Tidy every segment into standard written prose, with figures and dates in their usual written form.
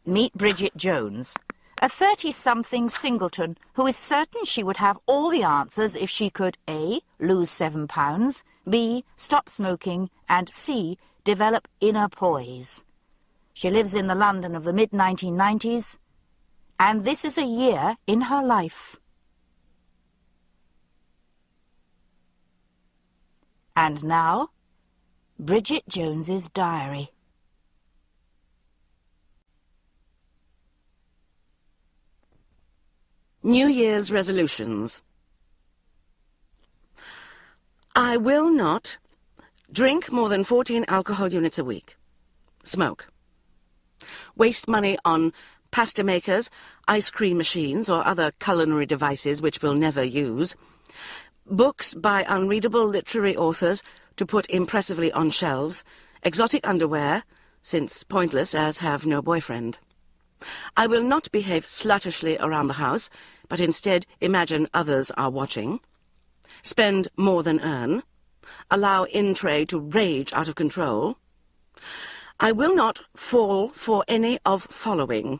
Meet Bridget Jones, a 30-something singleton who is certain she would have all the answers if she could A. lose 7 pounds, B. stop smoking, and C. develop inner poise. She lives in the London of the mid-1990s, and this is a year in her life. And now, Bridget Jones's diary. New Year's resolutions. I will not drink more than 14 alcohol units a week. Smoke. Waste money on pasta makers, ice cream machines, or other culinary devices which we'll never use. Books by unreadable literary authors to put impressively on shelves. Exotic underwear, since pointless as have no boyfriend. I will not behave sluttishly around the house, but instead imagine others are watching. Spend more than earn. Allow in-trade to rage out of control. I will not fall for any of following: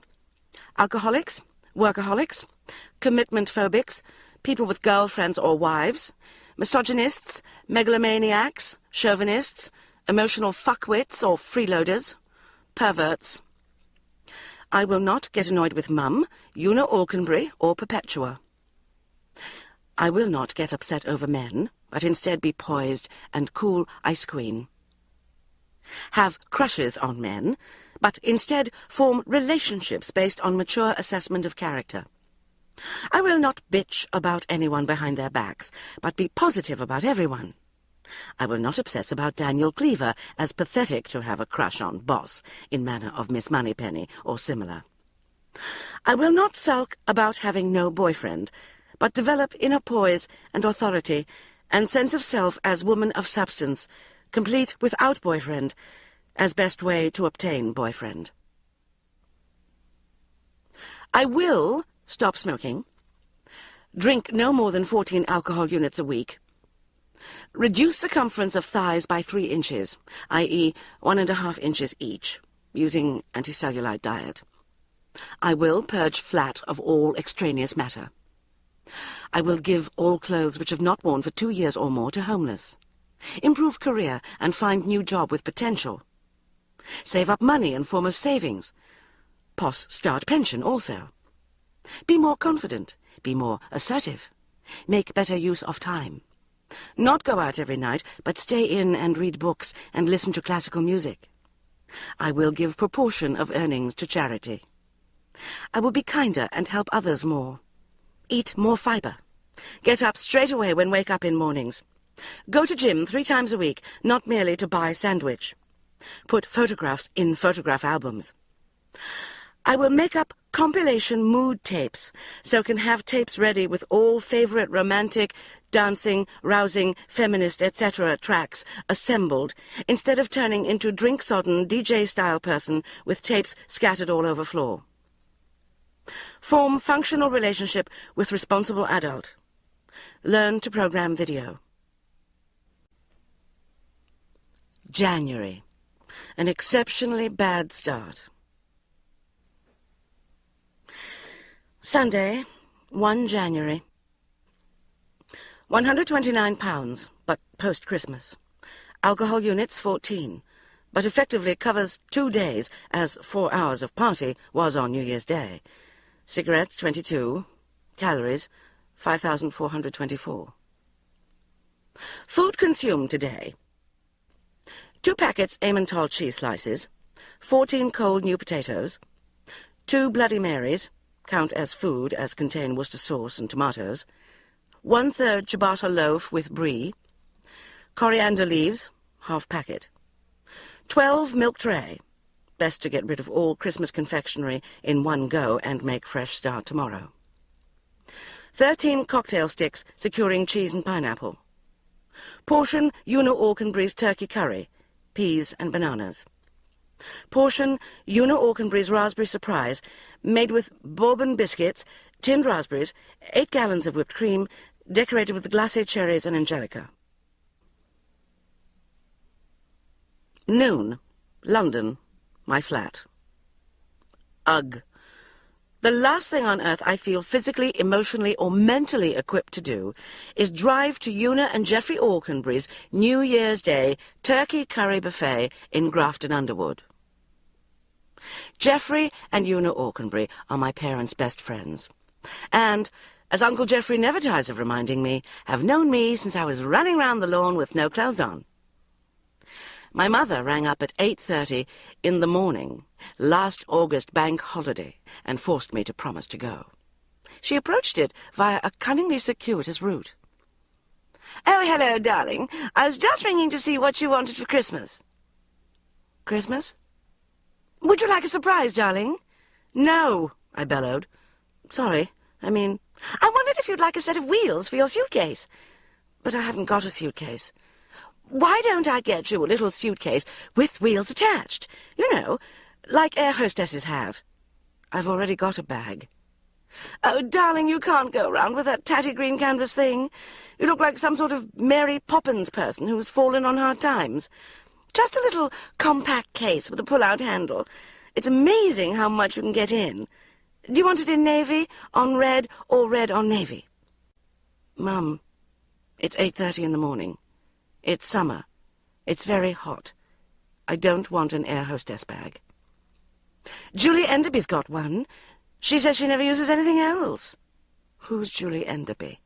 alcoholics, workaholics, commitment phobics, people with girlfriends or wives, misogynists, megalomaniacs, chauvinists, emotional fuckwits or freeloaders, perverts. I will not get annoyed with Mum, Una Alconbury, or Perpetua. I will not get upset over men, but instead be poised and cool ice queen. Have crushes on men, but instead form relationships based on mature assessment of character. I will not bitch about anyone behind their backs, but be positive about everyone. I will not obsess about Daniel Cleaver, as pathetic to have a crush on Boss, in manner of Miss Moneypenny, or similar. I will not sulk about having no boyfriend, but develop inner poise and authority, and sense of self as woman of substance, complete without boyfriend, as best way to obtain boyfriend. I will stop smoking, drink no more than 14 alcohol units a week, reduce circumference of thighs by 3 inches, i.e. 1.5 inches each, using anticellulite diet. I will purge flat of all extraneous matter. I will give all clothes which have not worn for 2 years or more to homeless. Improve career and find new job with potential. Save up money in form of savings. Start pension also. Be more confident. Be more assertive. Make better use of time. Not go out every night, but stay in and read books and listen to classical music. I will give proportion of earnings to charity. I will be kinder and help others more. Eat more fibre. Get up straight away when wake up in mornings. Go to gym 3 times a week, not merely to buy sandwich. Put photographs in photograph albums. I will make up compilation mood tapes, so can have tapes ready with all favourite romantic, dancing, rousing, feminist, etc. tracks assembled, instead of turning into drink-sodden DJ-style person with tapes scattered all over floor. Form functional relationship with responsible adult. Learn to program video. January. An exceptionally bad start. Sunday, 1 January. 129 pounds, but post-Christmas. Alcohol units 14, but effectively covers 2 days, as 4 hours of party was on New Year's Day. Cigarettes 22, calories 5,424. Food consumed today: 2 packets Emmental cheese slices, 14 cold new potatoes, 2 Bloody Marys, count as food as contain Worcester sauce and tomatoes, 1/3 ciabatta loaf with brie, coriander leaves, half packet, 12 milk tray, best to get rid of all Christmas confectionery in one go and make fresh start tomorrow, 13 cocktail sticks securing cheese and pineapple, portion Una Alconbury's turkey curry, peas and bananas. Portion Una Alconbury's raspberry surprise, made with bourbon biscuits, tinned raspberries, 8 gallons of whipped cream, decorated with glacé cherries and angelica. Noon, London, my flat. Ugh. The last thing on earth I feel physically, emotionally, or mentally equipped to do is drive to Una and Geoffrey Aukenbury's New Year's Day turkey curry buffet in Grafton Underwood. Geoffrey and Una Aukenbury are my parents' best friends, and, as Uncle Geoffrey never tires of reminding me, have known me since I was running round the lawn with no clothes on. My mother rang up at 8:30 in the morning, last August bank holiday, and forced me to promise to go. She approached it via a cunningly circuitous route. "Oh, hello, darling. I was just ringing to see what you wanted for Christmas." "Christmas? Would you like a surprise, darling?" "No," I bellowed. "Sorry. I wondered if you'd like a set of wheels for your suitcase." "But I haven't got a suitcase." "Why don't I get you a little suitcase with wheels attached? You know, like air hostesses have." "I've already got a bag." "Oh, darling, you can't go round with that tatty green canvas thing. You look like some sort of Mary Poppins person who's fallen on hard times. Just a little compact case with a pull-out handle. It's amazing how much you can get in. Do you want it in navy, on red, or red on navy?" "Mum, it's 8:30 in the morning. It's summer. It's very hot. I don't want an air hostess bag." "Julie Enderby's got one. She says she never uses anything else." "Who's Julie Enderby?"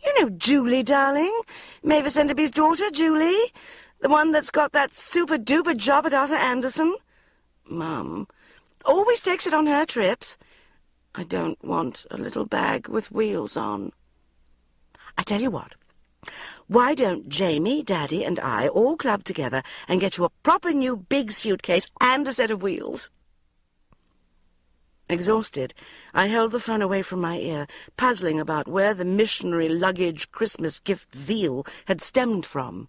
"You know Julie, darling. Mavis Enderby's daughter, Julie. The one that's got that super-duper job at Arthur Anderson." "Mum, always takes it on her trips." "I don't want a little bag with wheels on." "I tell you what. Why don't Jamie, Daddy, and I all club together and get you a proper new big suitcase and a set of wheels?" Exhausted, I held the phone away from my ear, puzzling about where the missionary luggage Christmas gift zeal had stemmed from.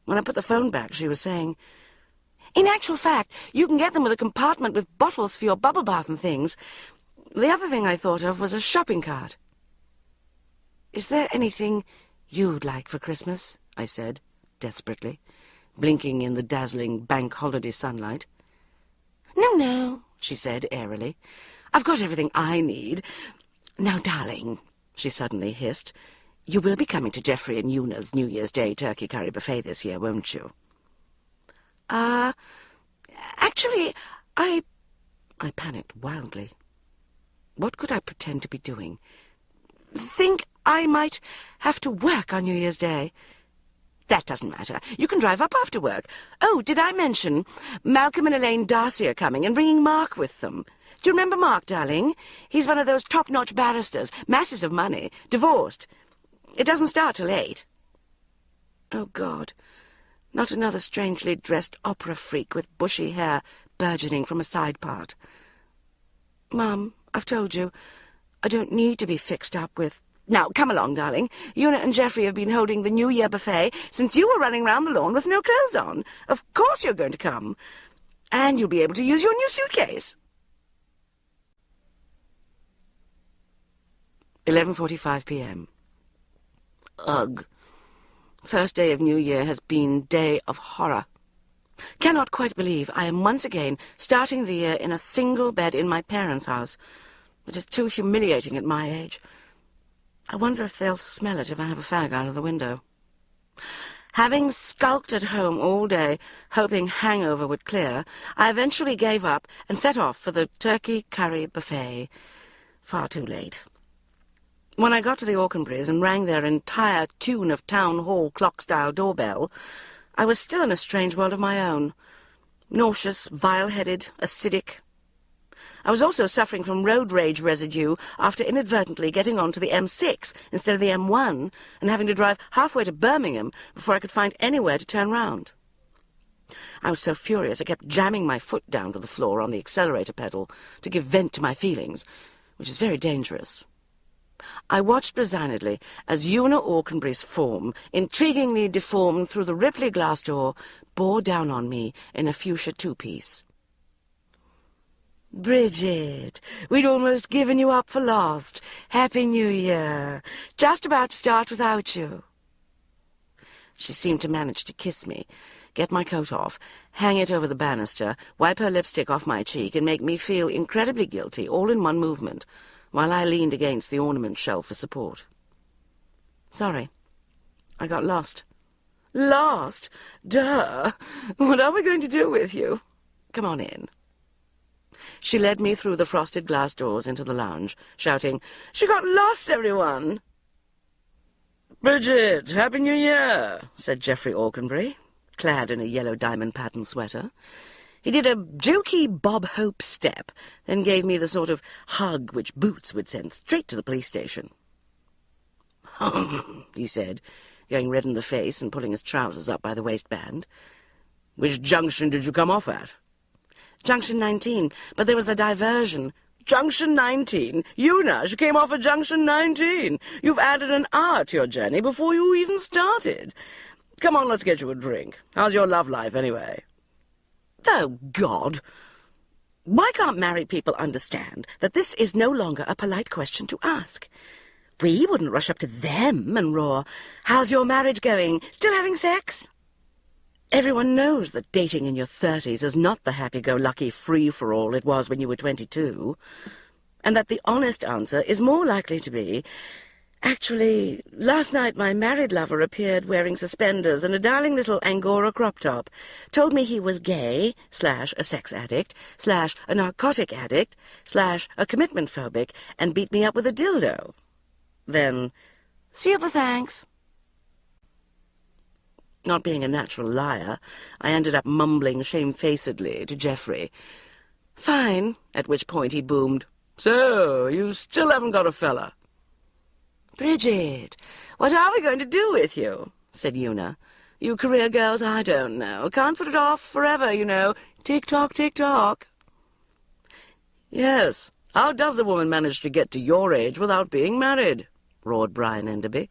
When I put the phone back, she was saying, "In actual fact, you can get them with a compartment with bottles for your bubble bath and things. The other thing I thought of was a shopping cart." "Is there anything you'd like for Christmas?" I said, desperately, blinking in the dazzling bank holiday sunlight. No, she said airily. "I've got everything I need. Now, darling," she suddenly hissed, "you will be coming to Geoffrey and Una's New Year's Day turkey curry buffet this year, won't you?" Actually, I panicked wildly. What could I pretend to be doing? Think I might have to work on New Year's Day? That doesn't matter. You can drive up after work. Oh, did I mention Malcolm and Elaine Darcy are coming and bringing Mark with them? Do you remember Mark, darling? He's one of those top-notch barristers, masses of money, divorced. It doesn't start till 8. Oh, God. Not another strangely dressed opera freak with bushy hair burgeoning from a side part. "Mum, I've told you, I don't need to be fixed up with—" "Now, come along, darling. Una and Geoffrey have been holding the New Year buffet since you were running round the lawn with no clothes on. Of course you're going to come. And you'll be able to use your new suitcase." 11:45 p.m. Ugh. First day of New Year has been day of horror. Cannot quite believe I am once again starting the year in a single bed in my parents' house. It is too humiliating at my age. I wonder if they'll smell it if I have a fag out of the window. Having skulked at home all day, hoping hangover would clear, I eventually gave up and set off for the turkey curry buffet. Far too late. When I got to the Aukenburys and rang their entire tune of town hall clock-style doorbell, I was still in a strange world of my own. Nauseous, vile-headed, acidic. I was also suffering from road rage residue after inadvertently getting onto the M6 instead of the M1 and having to drive halfway to Birmingham before I could find anywhere to turn round. I was so furious I kept jamming my foot down to the floor on the accelerator pedal to give vent to my feelings, which is very dangerous. I watched resignedly as Una Aukenbury's form, intriguingly deformed through the Ripley glass door, bore down on me in a fuchsia two-piece. "Bridget, we'd almost given you up for lost. Happy New Year. Just about to start without you." She seemed to manage to kiss me, get my coat off, hang it over the banister, wipe her lipstick off my cheek, and make me feel incredibly guilty, all in one movement, while I leaned against the ornament shelf for support. Sorry. I got lost. Lost? Duh! What are we going to do with you? Come on in. She led me through the frosted glass doors into the lounge, shouting, "She got lost, everyone!" "Bridget, Happy New Year," said Geoffrey Aukenbury, clad in a yellow diamond-patterned sweater. He did a jokey Bob Hope step, then gave me the sort of hug which Boots would send straight to the police station. He said, going red in the face and pulling his trousers up by the waistband. "Which junction did you come off at?" "Junction 19, but there was a diversion." "Junction 19? Eunice, you came off at Junction 19. You've added an hour to your journey before you even started. Come on, let's get you a drink. How's your love life, anyway?" Oh, God! Why can't married people understand that this is no longer a polite question to ask? We wouldn't rush up to them and roar, "How's your marriage going? Still having sex?" Everyone knows that dating in your 30s is not the happy-go-lucky free-for-all it was when you were 22, and that the honest answer is more likely to be, "Actually, last night my married lover appeared wearing suspenders and a darling little Angora crop top, told me he was gay, / a sex addict, / a narcotic addict, / a commitment phobic, and beat me up with a dildo. Then, see you for thanks." Not being a natural liar, I ended up mumbling shamefacedly to Geoffrey, "Fine," at which point he boomed, "So, you still haven't got a fella?" "Bridget, what are we going to do with you?" said Una. "You career girls, I don't know. Can't put it off forever, you know. Tick-tock, tick-tock." "Yes, how does a woman manage to get to your age without being married?" roared Brian Enderby,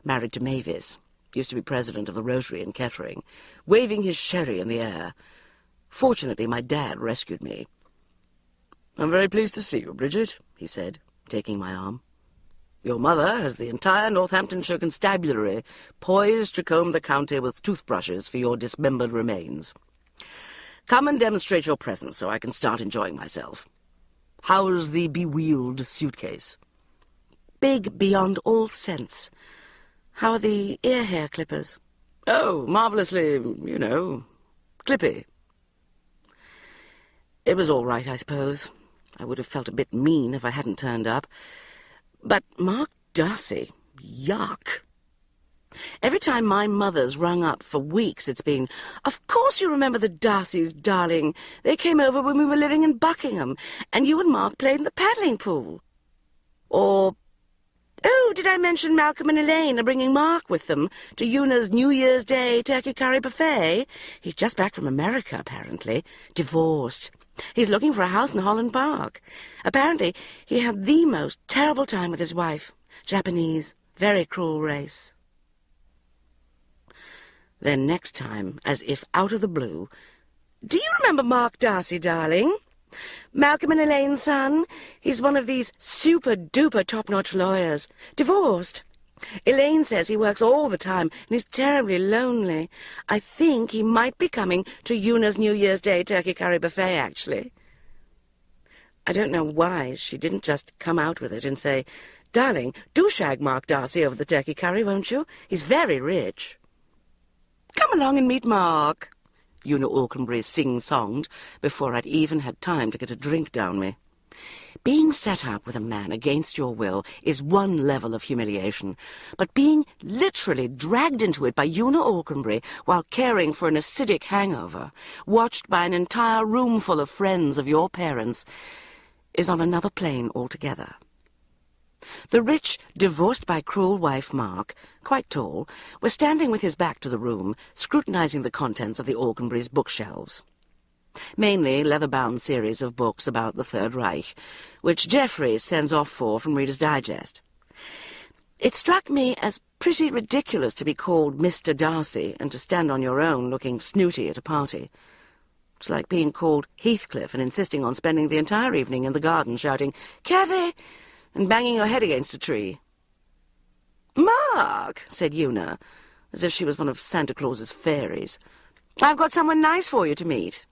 married to Mavis, used to be president of the Rotary in Kettering, waving his sherry in the air. Fortunately, my dad rescued me. "I'm very pleased to see you, Bridget," he said, taking my arm. "Your mother has the entire Northamptonshire Constabulary poised to comb the county with toothbrushes for your dismembered remains. Come and demonstrate your presence so I can start enjoying myself. How's the bewheeled suitcase?" "Big beyond all sense. How are the ear hair clippers?" "Oh, marvellously, you know, clippy." It was all right, I suppose. I would have felt a bit mean if I hadn't turned up. But Mark Darcy, yuck. Every time my mother's rung up for weeks, it's been, "Of course you remember the Darcys, darling. They came over when we were living in Buckingham, and you and Mark played in the paddling pool." Or, "Oh, did I mention Malcolm and Elaine are bringing Mark with them to Una's New Year's Day turkey curry buffet? He's just back from America, apparently. Divorced. He's looking for a house in Holland Park. Apparently he had the most terrible time with his wife. Japanese. Very cruel race." Then next time, as if out of the blue, "Do you remember Mark Darcy, darling? Malcolm and Elaine's son. He's one of these super-duper top-notch lawyers. Divorced. Elaine says he works all the time and he's terribly lonely. I think he might be coming to Una's New Year's Day turkey curry buffet, actually." I don't know why she didn't just come out with it and say, "Darling, do shag Mark Darcy over the turkey curry, won't you? He's very rich." "Come along and meet Mark," Una Aukenbury sing-songed before I'd even had time to get a drink down me. Being set up with a man against your will is one level of humiliation, but being literally dragged into it by Una Aukenbury while caring for an acidic hangover, watched by an entire room full of friends of your parents, is on another plane altogether. The rich, divorced-by-cruel wife Mark, quite tall, was standing with his back to the room, scrutinizing the contents of the Aukenburys' bookshelves. Mainly leather-bound series of books about the Third Reich, which Geoffrey sends off for from Reader's Digest. It struck me as pretty ridiculous to be called Mr. Darcy and to stand on your own looking snooty at a party. It's like being called Heathcliff and insisting on spending the entire evening in the garden shouting, "Cathy!" and banging your head against a tree. "Mark," said Una, as if she was one of Santa Claus's fairies. I've got someone nice for you to meet."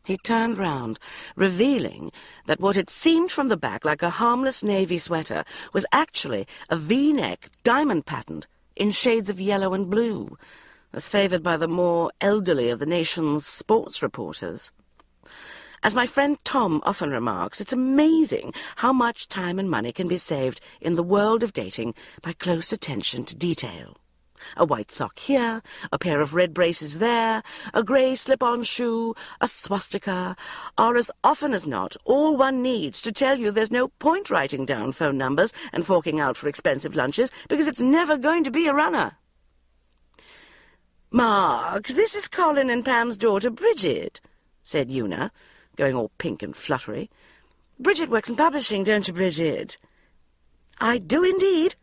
He turned round, revealing that what had seemed from the back like a harmless navy sweater was actually a V-neck, diamond-patterned, in shades of yellow and blue, as favoured by the more elderly of the nation's sports reporters. As my friend Tom often remarks, it's amazing how much time and money can be saved in the world of dating by close attention to detail. A white sock here, a pair of red braces there, a grey slip-on shoe, a swastika, are as often as not all one needs to tell you there's no point writing down phone numbers and forking out for expensive lunches, because it's never going to be a runner. "Mark, this is Colin and Pam's daughter, Bridget," said Una, going all pink and fluttery. "Bridget works in publishing, don't you, Bridget?" "I do indeed,"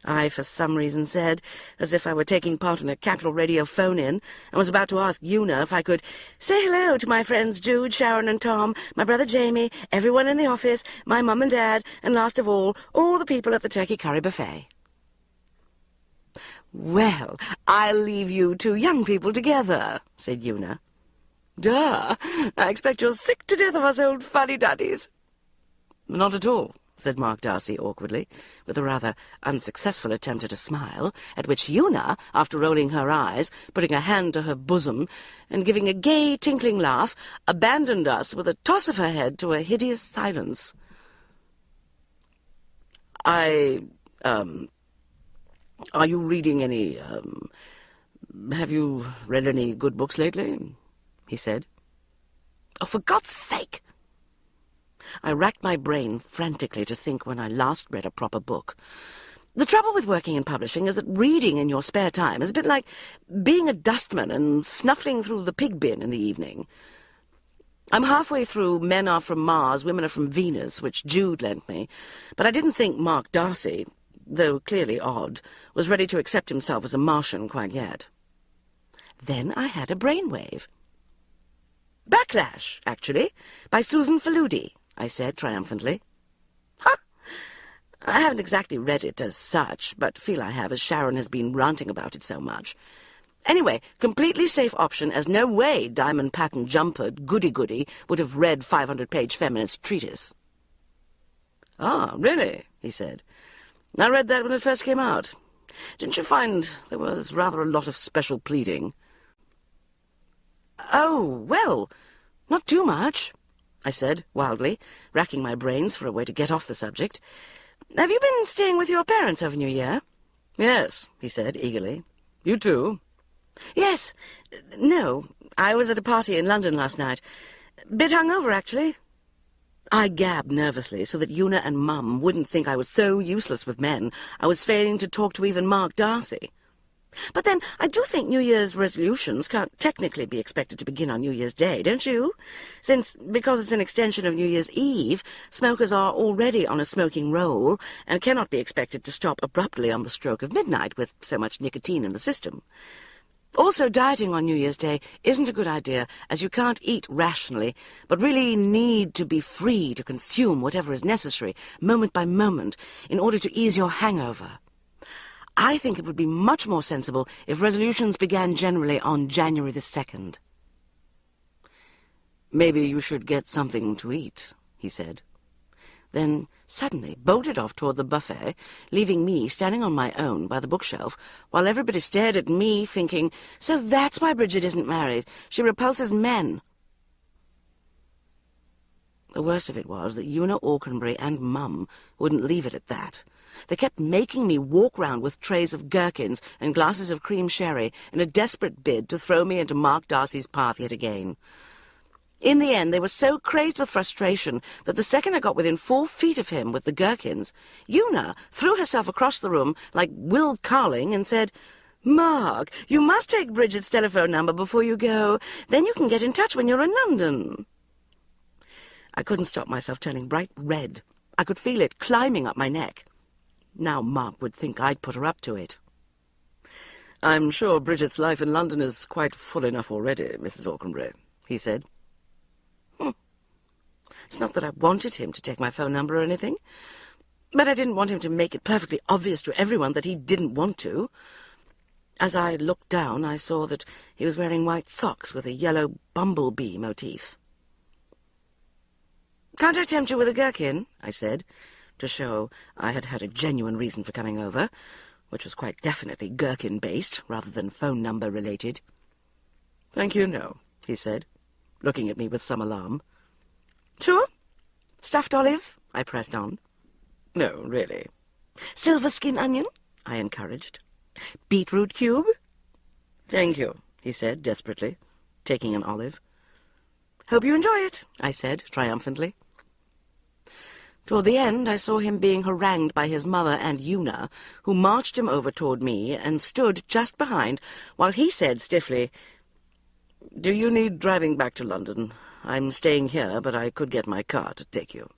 I for some reason said, as if I were taking part in a Capital Radio phone-in, and was about to ask Una if I could say hello to my friends Jude, Sharon and Tom, my brother Jamie, everyone in the office, my mum and dad, and last of all the people at the turkey curry buffet. "Well, I'll leave you two young people together," said Una. "Duh! I expect you're sick to death of us old fuddy-duddies." "Not at all," said Mark Darcy awkwardly, with a rather unsuccessful attempt at a smile, at which Una, after rolling her eyes, putting a hand to her bosom, and giving a gay, tinkling laugh, abandoned us with a toss of her head to a hideous silence. Are you reading any, have you read any good books lately?" he said. "Oh, for God's sake!" I racked my brain frantically to think when I last read a proper book. The trouble with working in publishing is that reading in your spare time is a bit like being a dustman and snuffling through the pig bin in the evening. I'm halfway through Men Are From Mars, Women Are From Venus, which Jude lent me, but I didn't think Mark Darcy, though clearly odd, was ready to accept himself as a Martian quite yet. Then I had a brainwave. "Backlash, actually, by Susan Faludi," I said triumphantly. "Huh! I haven't exactly read it as such, but feel I have, as Sharon has been ranting about it so much. Anyway, completely safe option, as no way diamond-patterned jumpered goody-goody would have read 500-page feminist treatise." "Ah, really?" he said. "I read that when it first came out. Didn't you find there was rather a lot of special pleading?" "Oh, well, not too much," I said wildly, racking my brains for a way to get off the subject. "Have you been staying with your parents over New Year?" "Yes," he said eagerly. "You too?" "Yes. No, I was at a party in London last night. Bit hungover, actually." I gabbed nervously so that Una and Mum wouldn't think I was so useless with men I was failing to talk to even Mark Darcy. But then, I do think New Year's resolutions can't technically be expected to begin on New Year's Day, don't you? Since, because it's an extension of New Year's Eve, smokers are already on a smoking roll and cannot be expected to stop abruptly on the stroke of midnight with so much nicotine in the system. Also, dieting on New Year's Day isn't a good idea, as you can't eat rationally, but really need to be free to consume whatever is necessary, moment by moment, in order to ease your hangover. I think it would be much more sensible if resolutions began generally on January the 2nd. "Maybe you should get something to eat," he said. Then suddenly bolted off toward the buffet, leaving me standing on my own by the bookshelf, while everybody stared at me, thinking, "So that's why Bridget isn't married. She repulses men." The worst of it was that Una Aukenbury and Mum wouldn't leave it at that. They kept making me walk round with trays of gherkins and glasses of cream sherry in a desperate bid to throw me into Mark Darcy's path yet again. In the end, they were so crazed with frustration that the second I got within 4 feet of him with the gherkins, Una threw herself across the room like Will Carling and said, "Mark, you must take Bridget's telephone number before you go. Then you can get in touch when you're in London." I couldn't stop myself turning bright red. I could feel it climbing up my neck. Now Mark would think I'd put her up to it. "I'm sure Bridget's life in London is quite full enough already, Mrs. Aukenbury," he said. It's not that I wanted him to take my phone number or anything, but I didn't want him to make it perfectly obvious to everyone that he didn't want to. As I looked down, I saw that he was wearing white socks with a yellow bumblebee motif. "Can't I tempt you with a gherkin?" I said, to show I had had a genuine reason for coming over, which was quite definitely gherkin-based rather than phone number-related. "Thank you, no," he said, looking at me with some alarm. "Sure? Stuffed olive?" I pressed on. "No, really." "Silver skin onion?" I encouraged. "Beetroot cube?" "Thank you," he said desperately, taking an olive. "Hope you enjoy it," I said triumphantly. Toward the end, I saw him being harangued by his mother and Una, who marched him over toward me and stood just behind, while he said stiffly, "Do you need driving back to London? I'm staying here, but I could get my car to take you."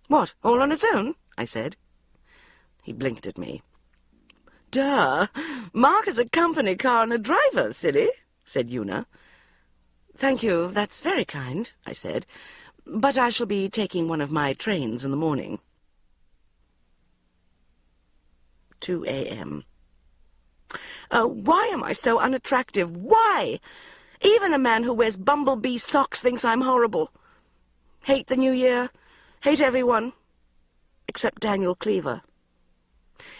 "What, all on its own?" I said. He blinked at me. "Duh! Mark has a company car and a driver, silly," said Una. "Thank you, that's very kind," I said, "but I shall be taking one of my trains in the morning." 2 a.m. Why am I so unattractive? Why? Even a man who wears bumblebee socks thinks I'm horrible. Hate the new year. Hate everyone. Except Daniel Cleaver.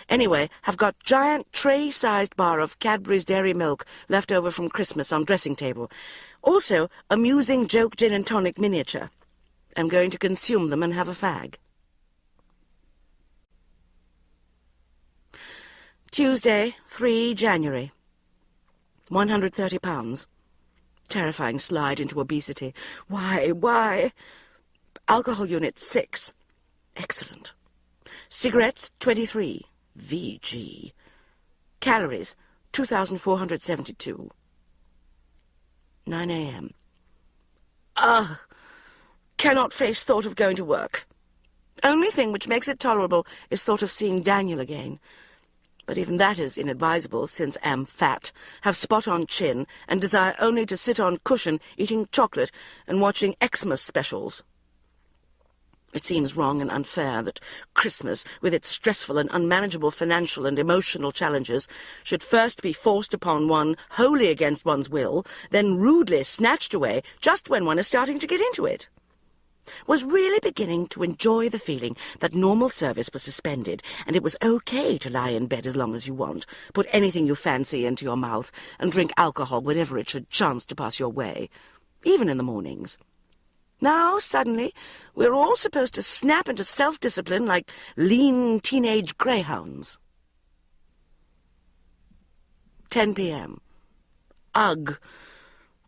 Anyway, have got giant tray-sized bar of Cadbury's Dairy Milk left over from Christmas on dressing table. Also, amusing joke gin and tonic miniature. I'm going to consume them and have a fag. Tuesday, 3 January. 130 pounds. Terrifying slide into obesity. Why? Alcohol unit 6. Excellent. Cigarettes 23. VG. Calories 2,472. 9 a.m. Ugh! Cannot face thought of going to work. Only thing which makes it tolerable is thought of seeing Daniel again. But even that is inadvisable, since am fat, have spot-on chin, and desire only to sit on cushion eating chocolate and watching Xmas specials. It seems wrong and unfair that Christmas, with its stressful and unmanageable financial and emotional challenges, should first be forced upon one wholly against one's will, then rudely snatched away just when one is starting to get into it. Was really beginning to enjoy the feeling that normal service was suspended, and it was okay to lie in bed as long as you want, put anything you fancy into your mouth, and drink alcohol whenever it should chance to pass your way, even in the mornings. Now, suddenly, we're all supposed to snap into self-discipline like lean teenage greyhounds. 10 p.m. Ugh!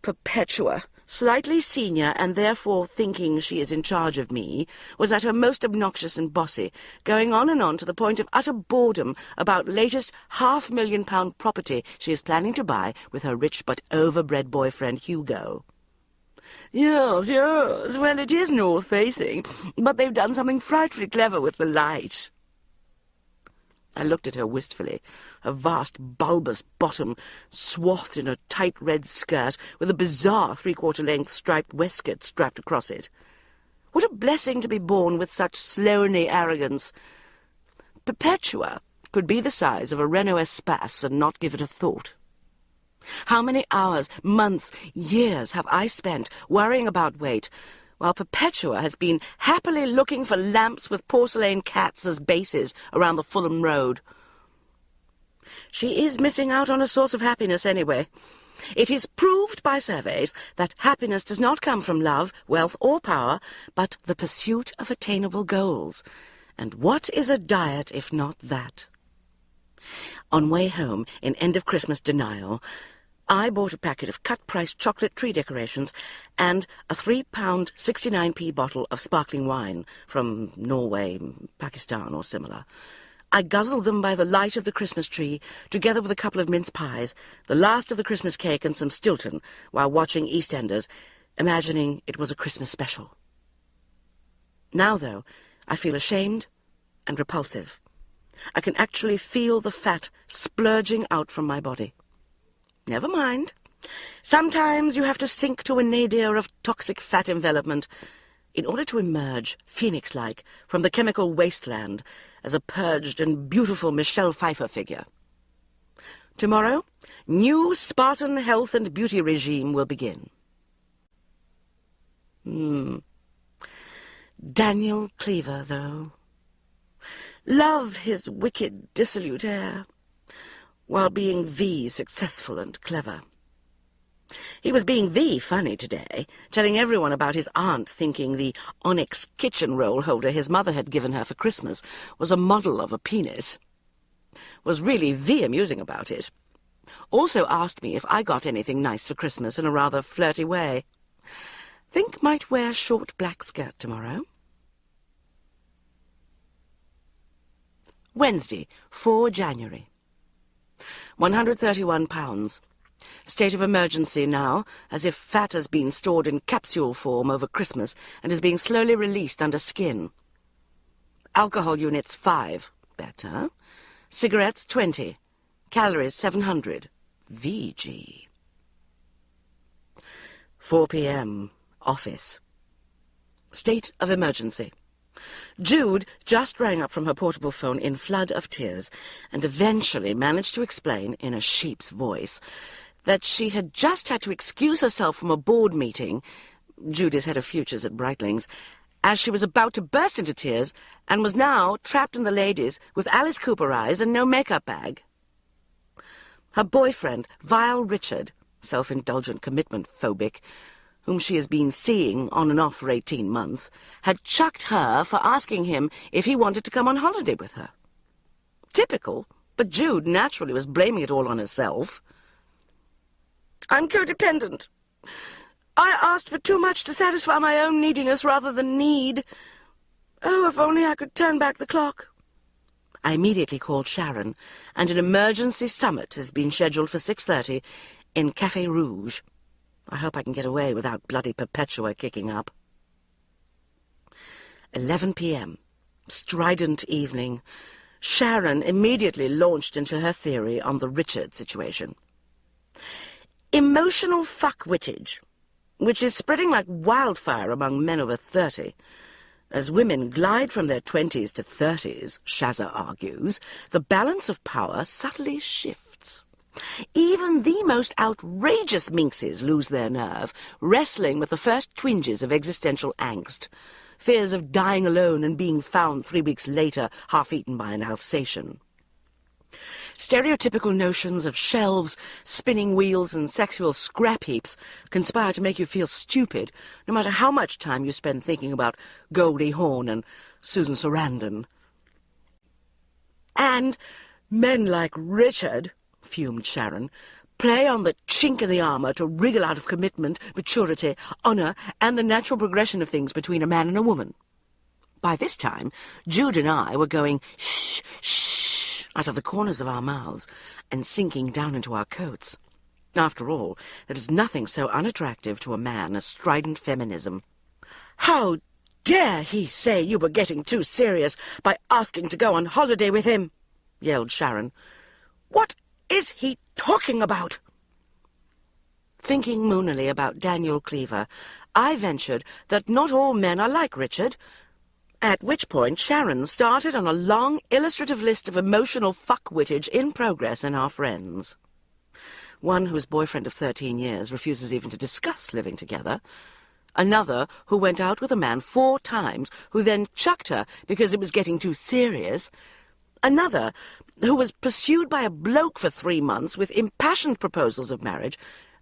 Perpetua, slightly senior and therefore thinking she is in charge of me, was at her most obnoxious and bossy, going on and on to the point of utter boredom about latest £500,000 property she is planning to buy with her rich but overbred boyfriend Hugo. Yes, well, it is north-facing, but they've done something frightfully clever with the light. I looked at her wistfully, her vast, bulbous bottom swathed in a tight red skirt with a bizarre three-quarter-length striped waistcoat strapped across it. What a blessing to be born with such slovenly arrogance. Perpetua could be the size of a Renault Espace and not give it a thought. How many hours, months, years have I spent worrying about weight, while Perpetua has been happily looking for lamps with porcelain cats as bases around the Fulham Road. She is missing out on a source of happiness anyway. It is proved by surveys that happiness does not come from love, wealth, or power, but the pursuit of attainable goals. And what is a diet if not that? On way home, in end-of-Christmas denial, I bought a packet of cut-price chocolate tree decorations and a £3.69 bottle of sparkling wine from Norway, Pakistan, or similar. I guzzled them by the light of the Christmas tree, together with a couple of mince pies, the last of the Christmas cake and some Stilton, while watching EastEnders, imagining it was a Christmas special. Now, though, I feel ashamed and repulsive. I can actually feel the fat splurging out from my body. Never mind. Sometimes you have to sink to a nadir of toxic fat envelopment in order to emerge, phoenix-like, from the chemical wasteland as a purged and beautiful Michelle Pfeiffer figure. Tomorrow, new Spartan health and beauty regime will begin. Daniel Cleaver, though. Love his wicked, dissolute air, while being successful and clever. He was being funny today, telling everyone about his aunt thinking the onyx kitchen roll holder his mother had given her for Christmas was a model of a penis. Was really amusing about it. Also asked me if I got anything nice for Christmas in a rather flirty way. Think might wear short black skirt tomorrow. Wednesday, 4 January. £131. State of emergency now, as if fat has been stored in capsule form over Christmas and is being slowly released under skin. Alcohol units 5. Better. Cigarettes 20. Calories 700. VG. 4 p.m. Office. State of emergency. Jude just rang up from her portable phone in flood of tears and eventually managed to explain, in a sheep's voice, that she had just had to excuse herself from a board meeting, Jude is head of futures at Breitling's, as she was about to burst into tears and was now trapped in the ladies with Alice Cooper eyes and no makeup bag. Her boyfriend, vile Richard, self-indulgent commitment-phobic, whom she has been seeing on and off for 18 months, had chucked her for asking him if he wanted to come on holiday with her. Typical, but Jude naturally was blaming it all on herself. I'm codependent. I asked for too much to satisfy my own neediness rather than need. Oh, if only I could turn back the clock. I immediately called Sharon, and an emergency summit has been scheduled for 6:30 in Café Rouge. I hope I can get away without bloody Perpetua kicking up. 11 p.m. Strident evening. Sharon immediately launched into her theory on the Richard situation. Emotional fuckwittage, which is spreading like wildfire among men over 30. As women glide from their 20s to 30s, Shazza argues, the balance of power subtly shifts. Even the most outrageous minxes lose their nerve, wrestling with the first twinges of existential angst, fears of dying alone and being found 3 weeks later half-eaten by an Alsatian. Stereotypical notions of shelves, spinning wheels, and sexual scrap heaps conspire to make you feel stupid, no matter how much time you spend thinking about Goldie Hawn and Susan Sarandon. And men like Richard, fumed Sharon, play on the chink in the armour to wriggle out of commitment, maturity, honour, and the natural progression of things between a man and a woman. By this time, Jude and I were going shh, shh, out of the corners of our mouths and sinking down into our coats. After all, there is nothing so unattractive to a man as strident feminism. How dare he say you were getting too serious by asking to go on holiday with him? Yelled Sharon. What is he talking about? Thinking moonily about Daniel Cleaver, I ventured that not all men are like Richard, at which point Sharon started on a long illustrative list of emotional fuckwittage in progress in our friends. One whose boyfriend of 13 years refuses even to discuss living together. Another who went out with a man 4 times, who then chucked her because it was getting too serious. Another who was pursued by a bloke for 3 months with impassioned proposals of marriage,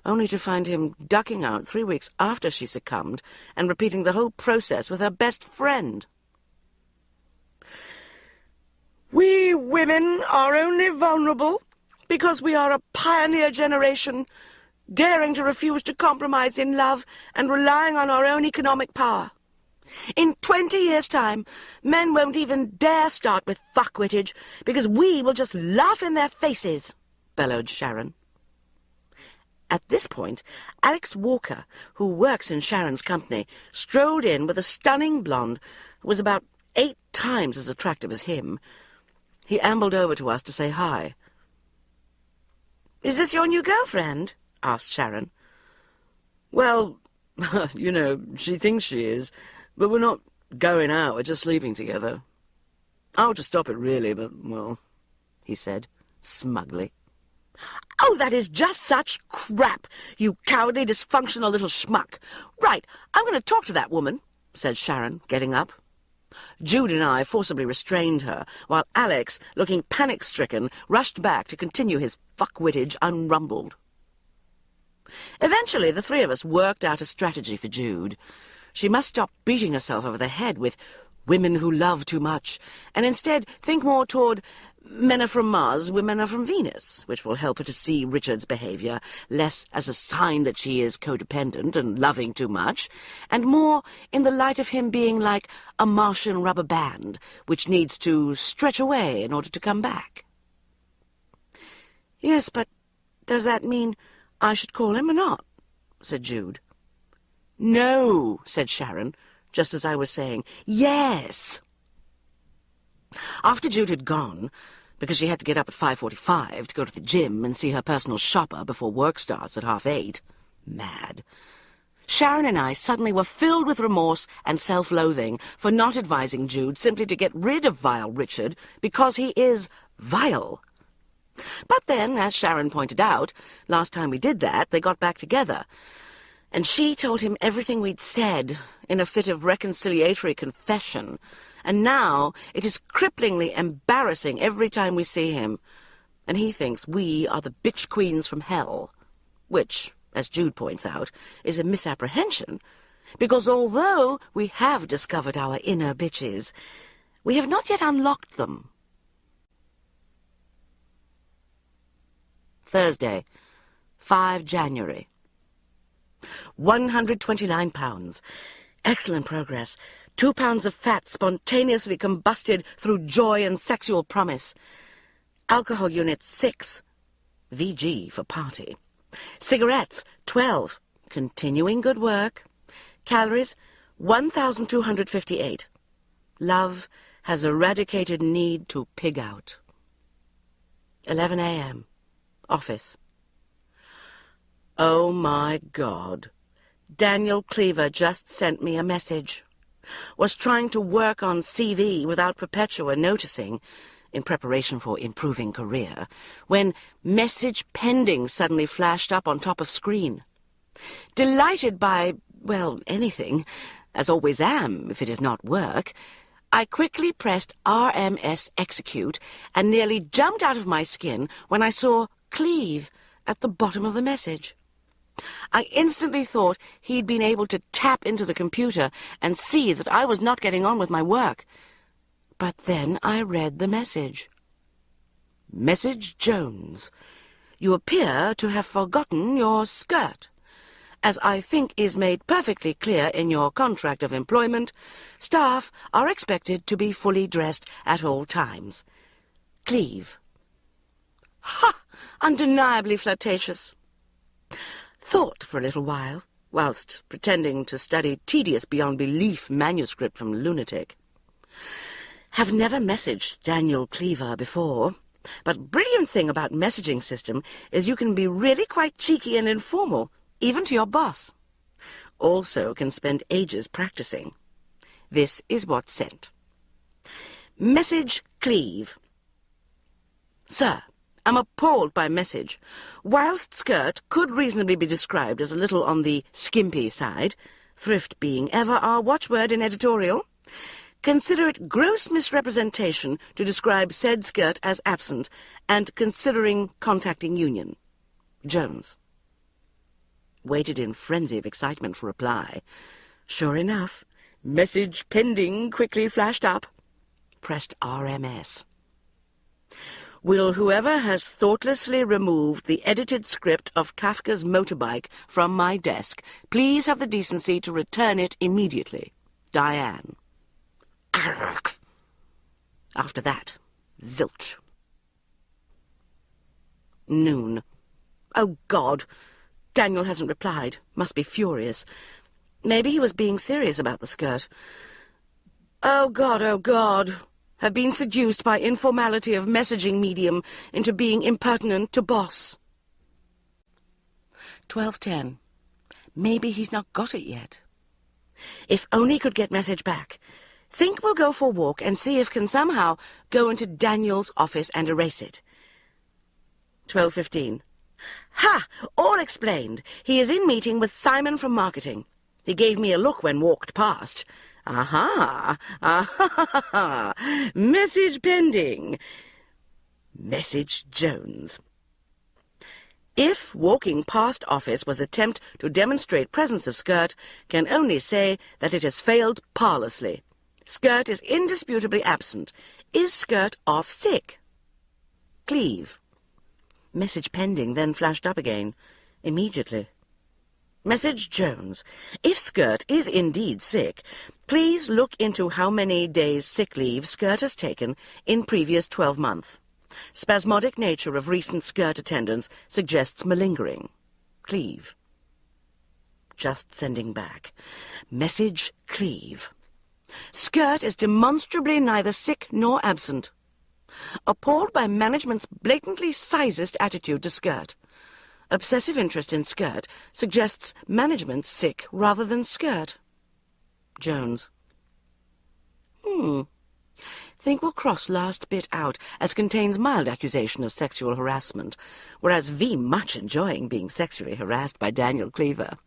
only to find him ducking out 3 weeks after she succumbed and repeating the whole process with her best friend. We women are only vulnerable because we are a pioneer generation, daring to refuse to compromise in love and relying on our own economic power. In 20 years' time, men won't even dare start with fuckwittage because we will just laugh in their faces, bellowed Sharon. At this point, Alex Walker, who works in Sharon's company, strolled in with a stunning blonde who was about 8 times as attractive as him. He ambled over to us to say hi. "Is this your new girlfriend?" asked Sharon. "Well, you know, she thinks she is, but we're not going out, we're just sleeping together. I ought to stop it, really, but, well," he said, smugly. "Oh, that is just such crap, you cowardly, dysfunctional little schmuck. Right, I'm going to talk to that woman," said Sharon, getting up. Jude and I forcibly restrained her, while Alex, looking panic-stricken, rushed back to continue his fuckwittage unrumbled. Eventually, the three of us worked out a strategy for Jude. She must stop beating herself over the head with women who love too much, and instead think more toward men are from Mars, women are from Venus, which will help her to see Richard's behaviour less as a sign that she is codependent and loving too much, and more in the light of him being like a Martian rubber band, which needs to stretch away in order to come back. "Yes, but does that mean I should call him or not?" said Jude. "No," said Sharon, just as I was saying, "yes." After Jude had gone, because she had to get up at 5:45 to go to the gym and see her personal shopper before work starts at 8:30, mad, Sharon and I suddenly were filled with remorse and self-loathing for not advising Jude simply to get rid of vile Richard because he is vile. But then, as Sharon pointed out, last time we did that, they got back together, and she told him everything we'd said in a fit of reconciliatory confession, and now it is cripplingly embarrassing every time we see him, and he thinks we are the bitch queens from hell, which, as Jude points out, is a misapprehension, because although we have discovered our inner bitches, we have not yet unlocked them. Thursday, 5 January. 129 pounds. Excellent progress. 2 pounds of fat spontaneously combusted through joy and sexual promise. Alcohol unit 6. VG for party. Cigarettes 12. Continuing good work. Calories 1,258. Love has eradicated need to pig out. 11 a.m. Office. Oh my God. Daniel Cleaver just sent me a message. Was trying to work on CV without Perpetua noticing, in preparation for improving career, when message pending suddenly flashed up on top of screen. Delighted by, well, anything, as always am if it is not work, I quickly pressed RMS execute and nearly jumped out of my skin when I saw Cleave at the bottom of the message. I instantly thought he'd been able to tap into the computer and see that I was not getting on with my work. But then I read the message. Message Jones. You appear to have forgotten your skirt. As I think is made perfectly clear in your contract of employment, staff are expected to be fully dressed at all times. Cleave. Ha! Undeniably flirtatious. Thought for a little while, whilst pretending to study tedious beyond belief manuscript from Lunatic. Have never messaged Daniel Cleaver before, but brilliant thing about messaging system is you can be really quite cheeky and informal, even to your boss. Also can spend ages practicing. This is what's sent. Message Cleave. Sir, I'm appalled by message. Whilst skirt could reasonably be described as a little on the skimpy side, thrift being ever our watchword in editorial, consider it gross misrepresentation to describe said skirt as absent, and considering contacting union. Jones. Waited in frenzy of excitement for reply. Sure enough, message pending quickly flashed up. Pressed RMS. Will whoever has thoughtlessly removed the edited script of Kafka's Motorbike from my desk please have the decency to return it immediately. Diane. Arrgh. After that, zilch. Noon. Oh, God. Daniel hasn't replied. Must be furious. Maybe he was being serious about the skirt. Oh, God, oh, God. Have been seduced by informality of messaging medium into being impertinent to boss. 12:10. Maybe he's not got it yet. If only could get message back. Think we'll go for a walk and see if can somehow go into Daniel's office and erase it. 12:15. Ha! All explained. He is in meeting with Simon from marketing. He gave me a look when walked past. Aha! Aha! Message pending. Message Jones. If walking past office was attempt to demonstrate presence of skirt, can only say that it has failed parlously. Skirt is indisputably absent. Is skirt off sick? Cleave. Message pending then flashed up again, immediately. Message Jones. If skirt is indeed sick, please look into how many days sick leave skirt has taken in previous 12 months. Spasmodic nature of recent skirt attendance suggests malingering. Cleave. Just sending back. Message Cleave. Skirt is demonstrably neither sick nor absent. Appalled by management's blatantly sizest attitude to skirt. Obsessive interest in skirt suggests management sick rather than skirt. Jones. Think we'll cross last bit out, as contains mild accusation of sexual harassment, whereas V much enjoying being sexually harassed by Daniel Cleaver.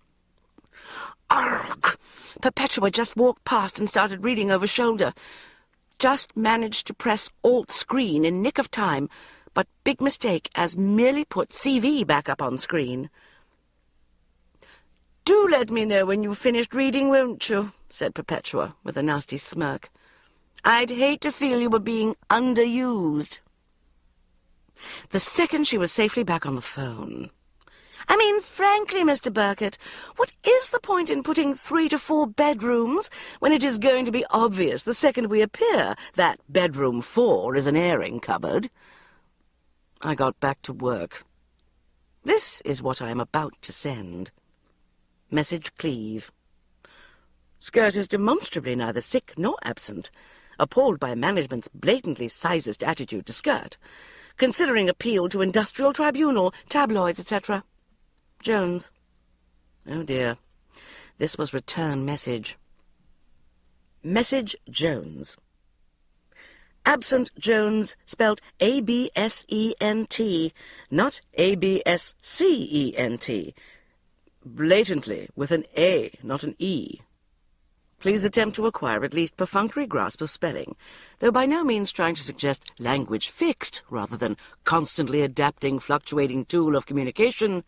Argh! Perpetua just walked past and started reading over shoulder. Just managed to press Alt-Screen in nick of time, but big mistake, as merely put CV back up on screen. "Do let me know when you've finished reading, won't you?" said Perpetua, with a nasty smirk. "I'd hate to feel you were being underused." The second she was safely back on the phone. "I mean, frankly, Mr. Burkett, what is the point in putting 3 to 4 bedrooms when it is going to be obvious the second we appear that bedroom 4 is an airing cupboard?" I got back to work. This is what I am about to send. Message Cleave. Skirt is demonstrably neither sick nor absent. Appalled by management's blatantly sizest attitude to skirt. Considering appeal to industrial tribunal, tabloids, etc. Jones. Oh dear. This was return message. Message Jones. Absent Jones, spelt A-B-S-E-N-T, not A-B-S-C-E-N-T. Blatantly, with an A, not an E. Please attempt to acquire at least perfunctory grasp of spelling, though by no means trying to suggest language fixed rather than constantly adapting fluctuating tool of communication.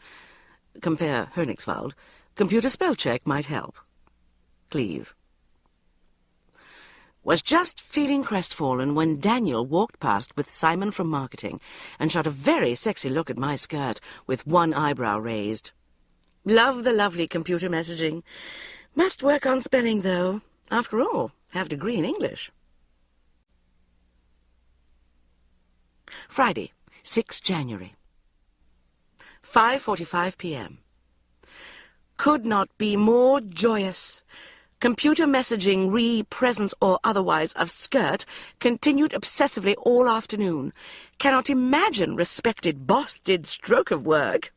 Compare Hönigswald. Computer spell check might help. Cleave. Was just feeling crestfallen when Daniel walked past with Simon from marketing and shot a very sexy look at my skirt with one eyebrow raised. Love the lovely computer messaging. Must work on spelling, though. After all, have degree in English. Friday, 6 January. 5:45 p.m. Could not be more joyous. Computer messaging, presence or otherwise, of skirt continued obsessively all afternoon. Cannot imagine respected boss did stroke of work.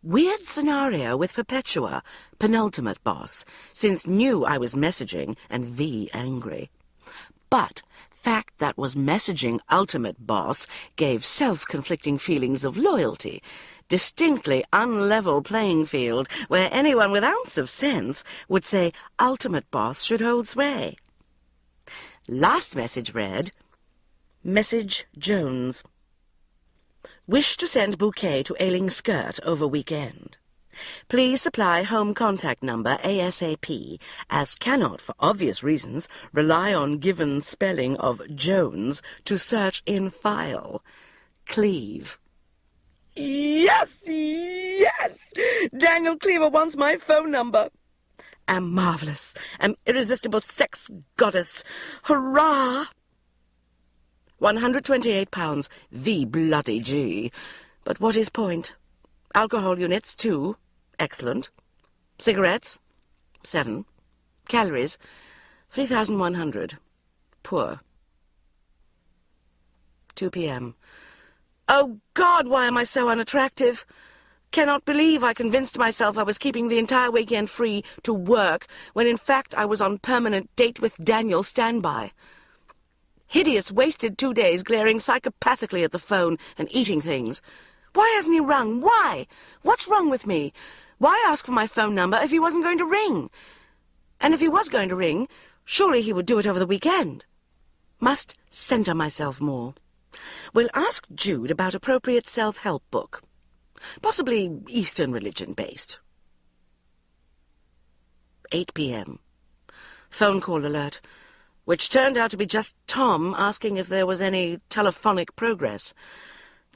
Weird scenario with Perpetua, penultimate boss, since knew I was messaging and V angry. But fact that was messaging ultimate boss gave self-conflicting feelings of loyalty. Distinctly unlevel playing field where anyone with ounce of sense would say ultimate boss should hold sway. Last message read, Message Jones. Wish to send bouquet to ailing skirt over weekend. Please supply home contact number ASAP, as cannot, for obvious reasons, rely on given spelling of Jones to search in file. Cleave. Yes, yes! Daniel Cleaver wants my phone number. Am marvellous, am irresistible sex goddess. Hurrah! £128, V bloody G. But what is point? Alcohol units, 2. Excellent. Cigarettes, 7. Calories, 3,100. Poor. 2 p.m. Oh, God, why am I so unattractive? Cannot believe I convinced myself I was keeping the entire weekend free to work, when in fact I was on permanent date with Daniel standby. Hideous, wasted 2 days glaring psychopathically at the phone and eating things. Why hasn't he rung? Why? What's wrong with me? Why ask for my phone number if he wasn't going to ring? And if he was going to ring, surely he would do it over the weekend. Must centre myself more. Will ask Jude about appropriate self-help book. Possibly Eastern religion-based. 8 p.m. Phone call alert, which turned out to be just Tom asking if there was any telephonic progress.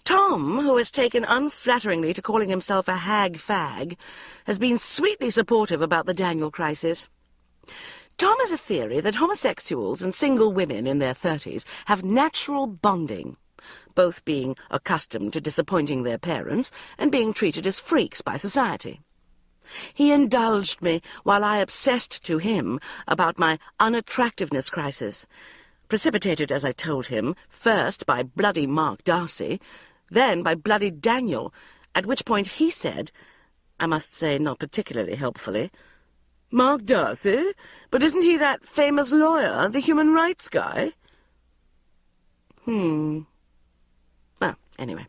Tom, who has taken unflatteringly to calling himself a hag-fag, has been sweetly supportive about the Daniel crisis. Tom has a theory that homosexuals and single women in their 30s have natural bonding, both being accustomed to disappointing their parents and being treated as freaks by society. He indulged me while I obsessed to him about my unattractiveness crisis, precipitated, as I told him, first by bloody Mark Darcy, then by bloody Daniel, at which point he said, I must say not particularly helpfully, "Mark Darcy? But isn't he that famous lawyer, the human rights guy?" Well, anyway.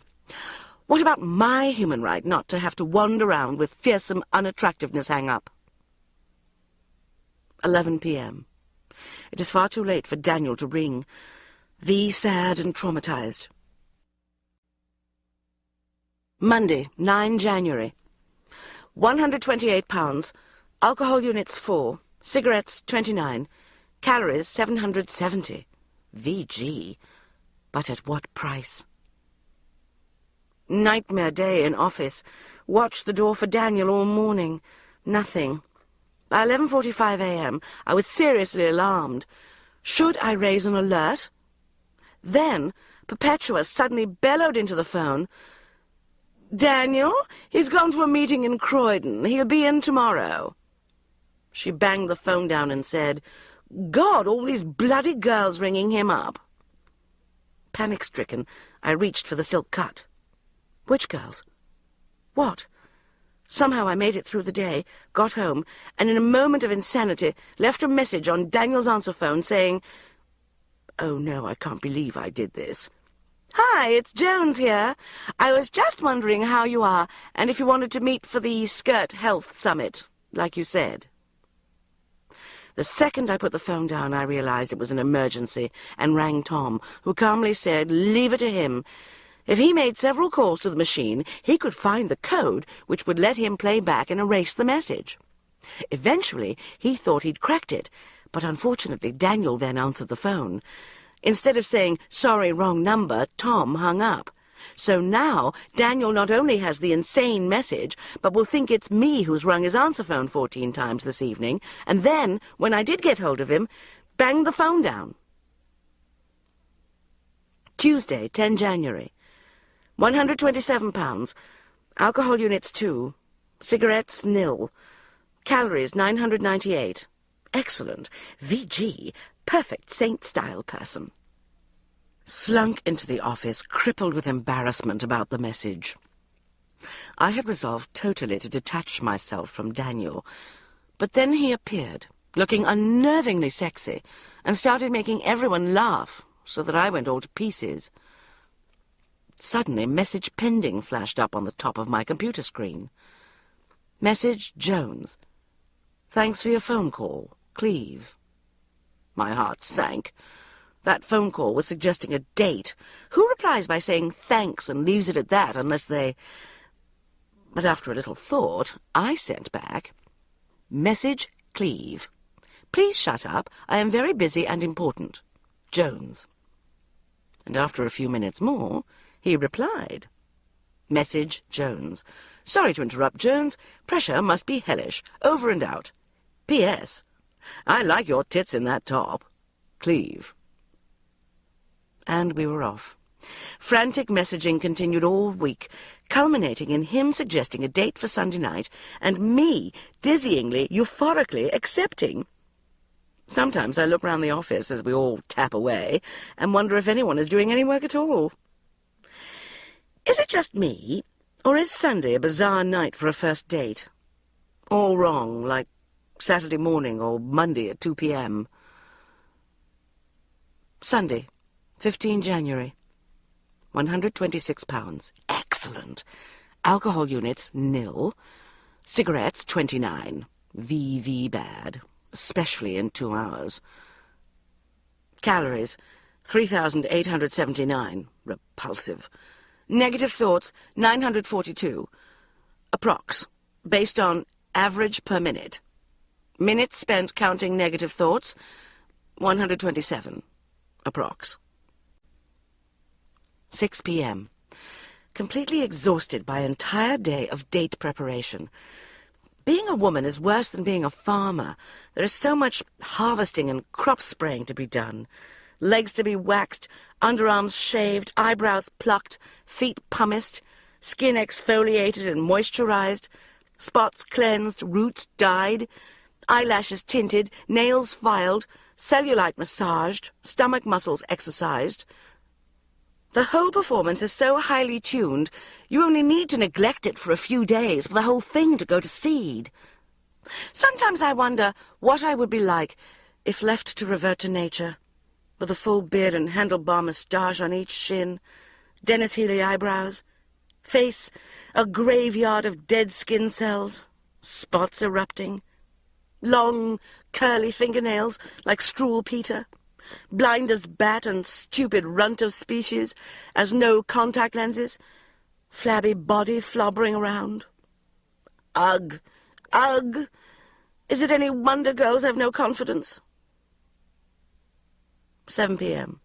What about my human right not to have to wander around with fearsome unattractiveness hang-up? 11 p.m. It is far too late for Daniel to ring. V sad and traumatized. Monday, 9 January. 128 pounds. Alcohol units 4. Cigarettes 29. Calories 770. VG. But at what price? Nightmare day in office. Watched the door for Daniel all morning. Nothing. By 11:45 a.m. I was seriously alarmed. Should I raise an alert? Then Perpetua suddenly bellowed into the phone, "Daniel, he's gone to a meeting in Croydon. He'll be in tomorrow." She banged the phone down and said, "God, all these bloody girls ringing him up." Panic-stricken, I reached for the silk cut. Which girls? What? Somehow I made it through the day, got home, and in a moment of insanity left a message on Daniel's answer phone saying, "Oh no, I can't believe I did this. Hi, it's Jones here. I was just wondering how you are, and if you wanted to meet for the Skirt Health Summit, like you said." The second I put the phone down, I realized it was an emergency and rang Tom, who calmly said, leave it to him. If he made several calls to the machine, he could find the code which would let him play back and erase the message. Eventually, he thought he'd cracked it, but unfortunately Daniel then answered the phone. Instead of saying, "Sorry, wrong number," Tom hung up. So now Daniel not only has the insane message, but will think it's me who's rung his answer phone 14 times this evening, and then, when I did get hold of him, banged the phone down. Tuesday, 10 January. 127 pounds. Alcohol units 2. Cigarettes, nil. Calories, 998. Excellent. VG. Perfect saint-style person. Slunk into the office, crippled with embarrassment about the message. I had resolved totally to detach myself from Daniel, but then he appeared, looking unnervingly sexy, and started making everyone laugh, so that I went all to pieces. Suddenly, message pending flashed up on the top of my computer screen. Message Jones. Thanks for your phone call. Cleve. My heart sank. That phone call was suggesting a date. Who replies by saying thanks and leaves it at that unless they... But after a little thought, I sent back, Message Cleve. Please shut up. I am very busy and important. Jones. And after a few minutes more, he replied, Message Jones. Sorry to interrupt, Jones. Pressure must be hellish. Over and out. P.S. I like your tits in that top. Cleve. And we were off. Frantic messaging continued all week, culminating in him suggesting a date for Sunday night, and me dizzyingly, euphorically accepting. Sometimes I look round the office as we all tap away and wonder if anyone is doing any work at all. Is it just me, or is Sunday a bizarre night for a first date? All wrong, like Saturday morning or Monday at 2 p.m. Sunday, 15 January. 126 pounds. Excellent. Excellent. Alcohol units, nil. Cigarettes, 29. VV bad, especially in 2 hours. Calories, 3,879. Repulsive. Negative thoughts, 942. Approx, based on average per minute. Minutes spent counting negative thoughts, 127. Approx. 6 p.m. Completely exhausted by an entire day of date preparation. Being a woman is worse than being a farmer. There is so much harvesting and crop spraying to be done. Legs to be waxed, underarms shaved, eyebrows plucked, feet pumiced, skin exfoliated and moisturized, spots cleansed, roots dyed, eyelashes tinted, nails filed, cellulite massaged, stomach muscles exercised. The whole performance is so highly tuned, you only need to neglect it for a few days for the whole thing to go to seed. Sometimes I wonder what I would be like if left to revert to nature, with a full beard and handlebar moustache on each shin, Dennis Healy eyebrows, face a graveyard of dead skin cells, spots erupting, long, curly fingernails like Struhl Peter, blind as bat and stupid runt of species, as no contact lenses, flabby body flobbering around. Ugh! Ugh! Is it any wonder girls have no confidence? 7 p.m.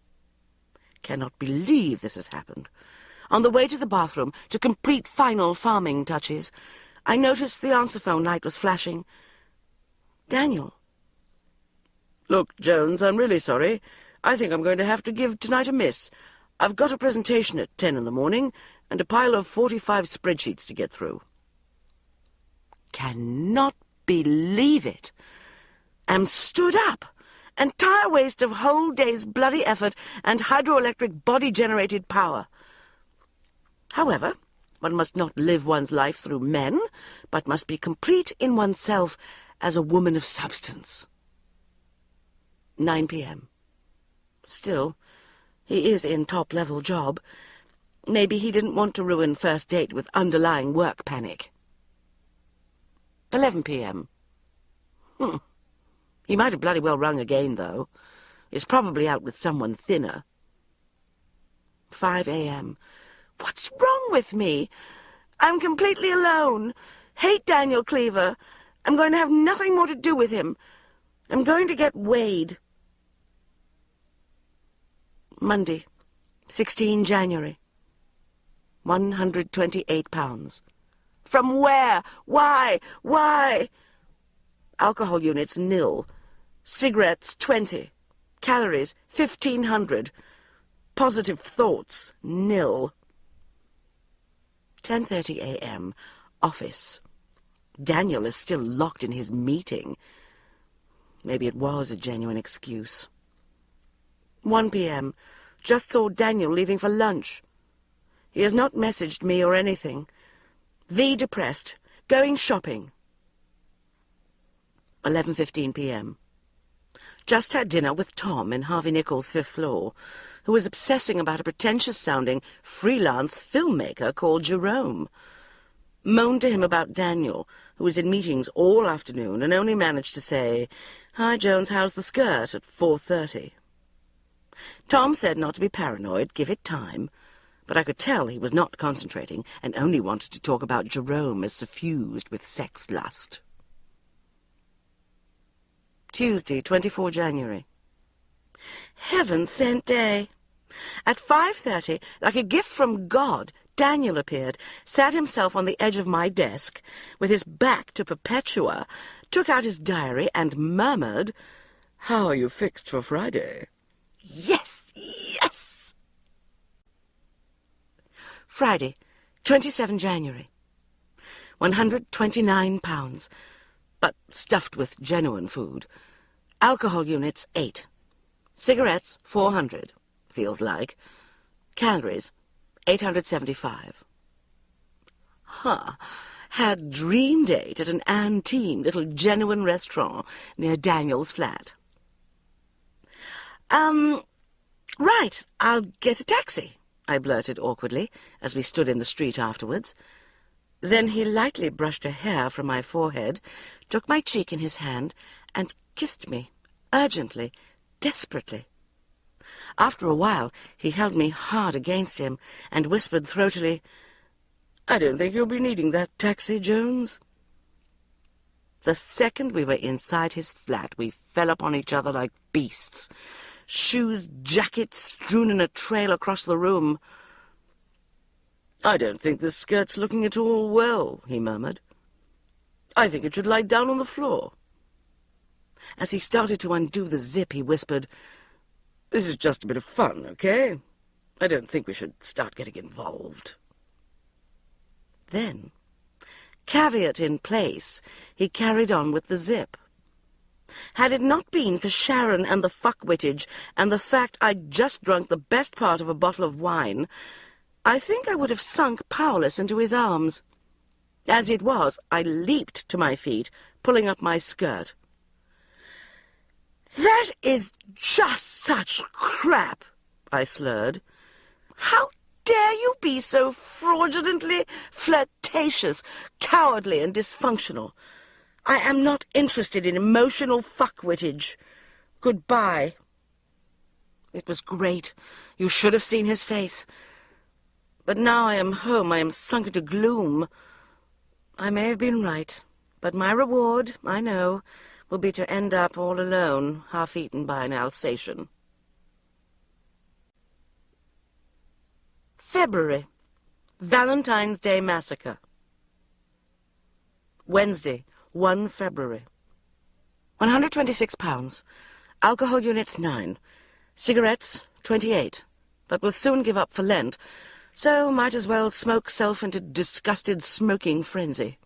Cannot believe this has happened. On the way to the bathroom, to complete final farming touches, I noticed the answer phone light was flashing. Daniel. Look, Jones, I'm really sorry. I think I'm going to have to give tonight a miss. I've got a presentation at 10 in the morning and a pile of 45 spreadsheets to get through. Cannot believe it. Am stood up. Entire waste of whole day's bloody effort and hydroelectric body-generated power. However, one must not live one's life through men, but must be complete in oneself as a woman of substance. 9 p.m. Still, he is in top-level job. Maybe he didn't want to ruin first date with underlying work panic. 11 p.m. He might have bloody well rung again, though. He's probably out with someone thinner. 5 a.m. What's wrong with me? I'm completely alone. Hate Daniel Cleaver. I'm going to have nothing more to do with him. I'm going to get weighed. Monday, 16 January. 128 pounds. From where? Why? Why? Alcohol units, nil. Cigarettes, 20. Calories, 1,500. Positive thoughts, nil. 10:30 a.m. Office. Daniel is still locked in his meeting. Maybe it was a genuine excuse. 1 p.m. Just saw Daniel leaving for lunch. He has not messaged me or anything. V depressed. Going shopping. 11:15 p.m. Just had dinner with Tom in Harvey Nichols' 5th floor, who was obsessing about a pretentious-sounding freelance filmmaker called Jerome. Moaned to him about Daniel, who was in meetings all afternoon and only managed to say, "Hi, Jones, how's the skirt?" at 4:30. Tom said not to be paranoid, give it time, but I could tell he was not concentrating and only wanted to talk about Jerome as suffused with sex lust. Tuesday, 24 January. Heaven-sent day. At 5:30, like a gift from God, Daniel appeared, sat himself on the edge of my desk, with his back to Perpetua, took out his diary and murmured, "How are you fixed for Friday?" Yes, yes! Friday, 27 January. 129 pounds, but stuffed with genuine food. Alcohol units, 8. Cigarettes, 400, feels like. Calories, 875. Had dream date at an antique little genuine restaurant near Daniel's flat. Right, I'll get a taxi. I blurted awkwardly, as we stood in the street afterwards. Then he lightly brushed a hair from my forehead, took my cheek in his hand, and kissed me, urgently, desperately. After a while, he held me hard against him, and whispered throatily, "I don't think you'll be needing that taxi, Jones." The second we were inside his flat, we fell upon each other like beasts, shoes, jackets strewn in a trail across the room. "I don't think this skirt's looking at all well," he murmured. "I think it should lie down on the floor." As he started to undo the zip, he whispered, "This is just a bit of fun, okay? I don't think we should start getting involved." Then, caveat in place, he carried on with the zip. Had it not been for Sharon and the fuckwittage and the fact I'd just drunk the best part of a bottle of wine, I think I would have sunk powerless into his arms. As it was, I leaped to my feet, pulling up my skirt. "That is just such crap," I slurred. "How dare you be so fraudulently flirtatious, cowardly, and dysfunctional? I am not interested in emotional fuckwittage. Goodbye." It was great. You should have seen his face. But now I am home, I am sunk into gloom. I may have been right, but my reward, I know, will be to end up all alone, half-eaten by an Alsatian. February. Valentine's Day Massacre. Wednesday, 1 February. £126. Alcohol units 9. Cigarettes 28. But will soon give up for Lent, so might as well smoke self into disgusted smoking frenzy.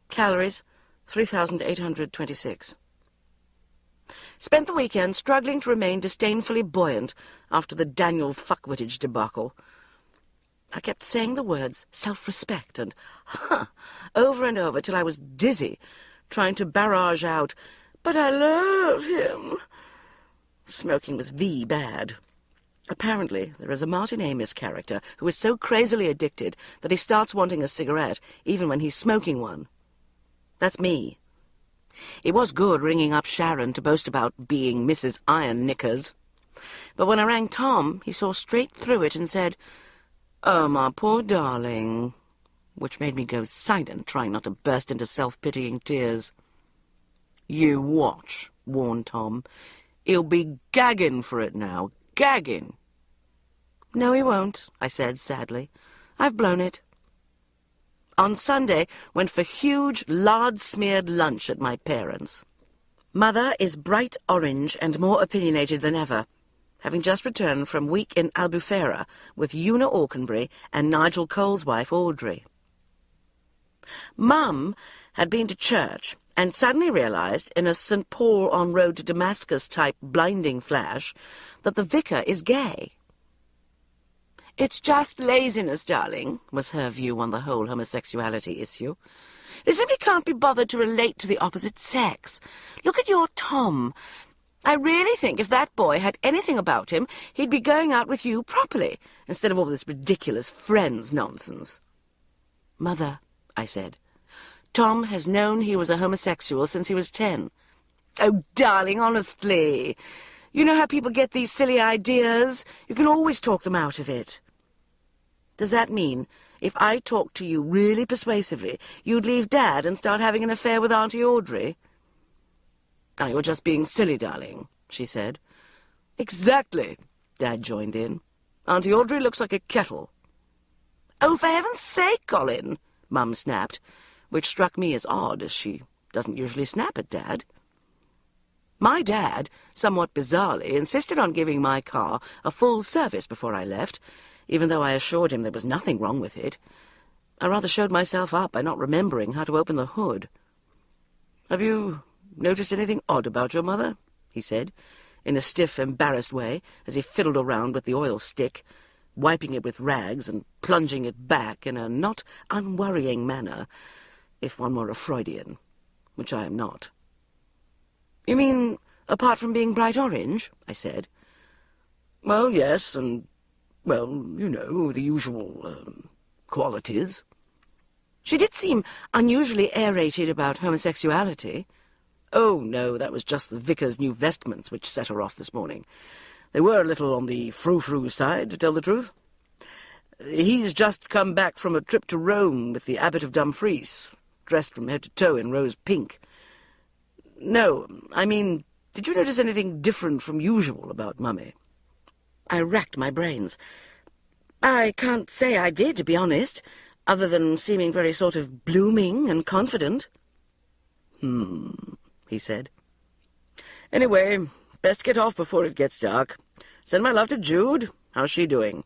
Calories 3,826. Spent the weekend struggling to remain disdainfully buoyant after the Daniel Fuckwittage debacle. I kept saying the words self-respect and over and over till I was dizzy, trying to barrage out, "But I love him." Smoking was bad. Apparently, there is a Martin Amis character who is so crazily addicted that he starts wanting a cigarette even when he's smoking one. That's me. It was good ringing up Sharon to boast about being Mrs. Iron Knickers. But when I rang Tom, he saw straight through it and said, "Oh, my poor darling," which made me go silent, trying not to burst into self-pitying tears. "You watch," warned Tom. "He'll be gagging for it now, gagging." "No, he won't," I said sadly. "I've blown it." On Sunday, went for huge, lard-smeared lunch at my parents'. Mother is bright orange and more opinionated than ever, having just returned from week in Albufera with Una Aukenbury and Nigel Cole's wife, Audrey. Mum had been to church and suddenly realized, in a St. Paul on road to Damascus-type blinding flash, that the vicar is gay. "It's just laziness, darling," was her view on the whole homosexuality issue. "They simply can't be bothered to relate to the opposite sex. Look at your Tom. I really think if that boy had anything about him, he'd be going out with you properly, instead of all this ridiculous friends nonsense." "Mother," I said, "Tom has known he was a homosexual since he was 10. "Oh, darling, honestly. You know how people get these silly ideas? You can always talk them out of it." "Does that mean, if I talked to you really persuasively, you'd leave Dad and start having an affair with Auntie Audrey?" "Oh, you're just being silly, darling," she said. "Exactly," Dad joined in. "Auntie Audrey looks like a kettle." "Oh, for heaven's sake, Colin," Mum snapped, which struck me as odd, as she doesn't usually snap at Dad. My dad, somewhat bizarrely, insisted on giving my car a full service before I left, even though I assured him there was nothing wrong with it. I rather showed myself up by not remembering how to open the hood. "Have you noticed anything odd about your mother?" he said, in a stiff, embarrassed way, as he fiddled around with the oil stick, wiping it with rags and plunging it back in a not unworrying manner, if one were a Freudian, which I am not. "You mean, apart from being bright orange?" I said. "Well, yes, and Well, you know, the usual, qualities. She did seem unusually aerated about homosexuality. Oh, no, that was just the vicar's new vestments which set her off this morning. They were a little on the frou-frou side, to tell the truth. He's just come back from a trip to Rome with the Abbot of Dumfries, dressed from head to toe in rose pink. No, I mean, did you notice anything different from usual about Mummy? I racked my brains. I can't say I did, to be honest, other than seeming very sort of blooming and confident. He said. Anyway, best get off before it gets dark. Send my love to Jude. How's she doing?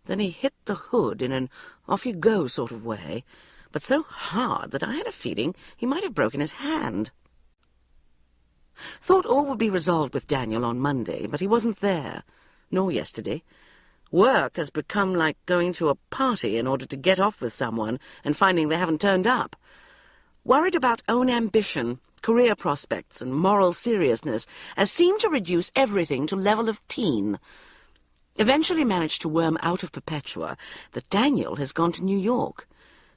Then he hit the hood in an off-you-go sort of way, but so hard that I had a feeling he might have broken his hand. Thought all would be resolved with Daniel on Monday, but he wasn't there, nor yesterday. Work has become like going to a party in order to get off with someone and finding they haven't turned up. Worried about own ambition, career prospects, and moral seriousness, has seemed to reduce everything to level of teen. Eventually managed to worm out of Perpetua that Daniel has gone to New York.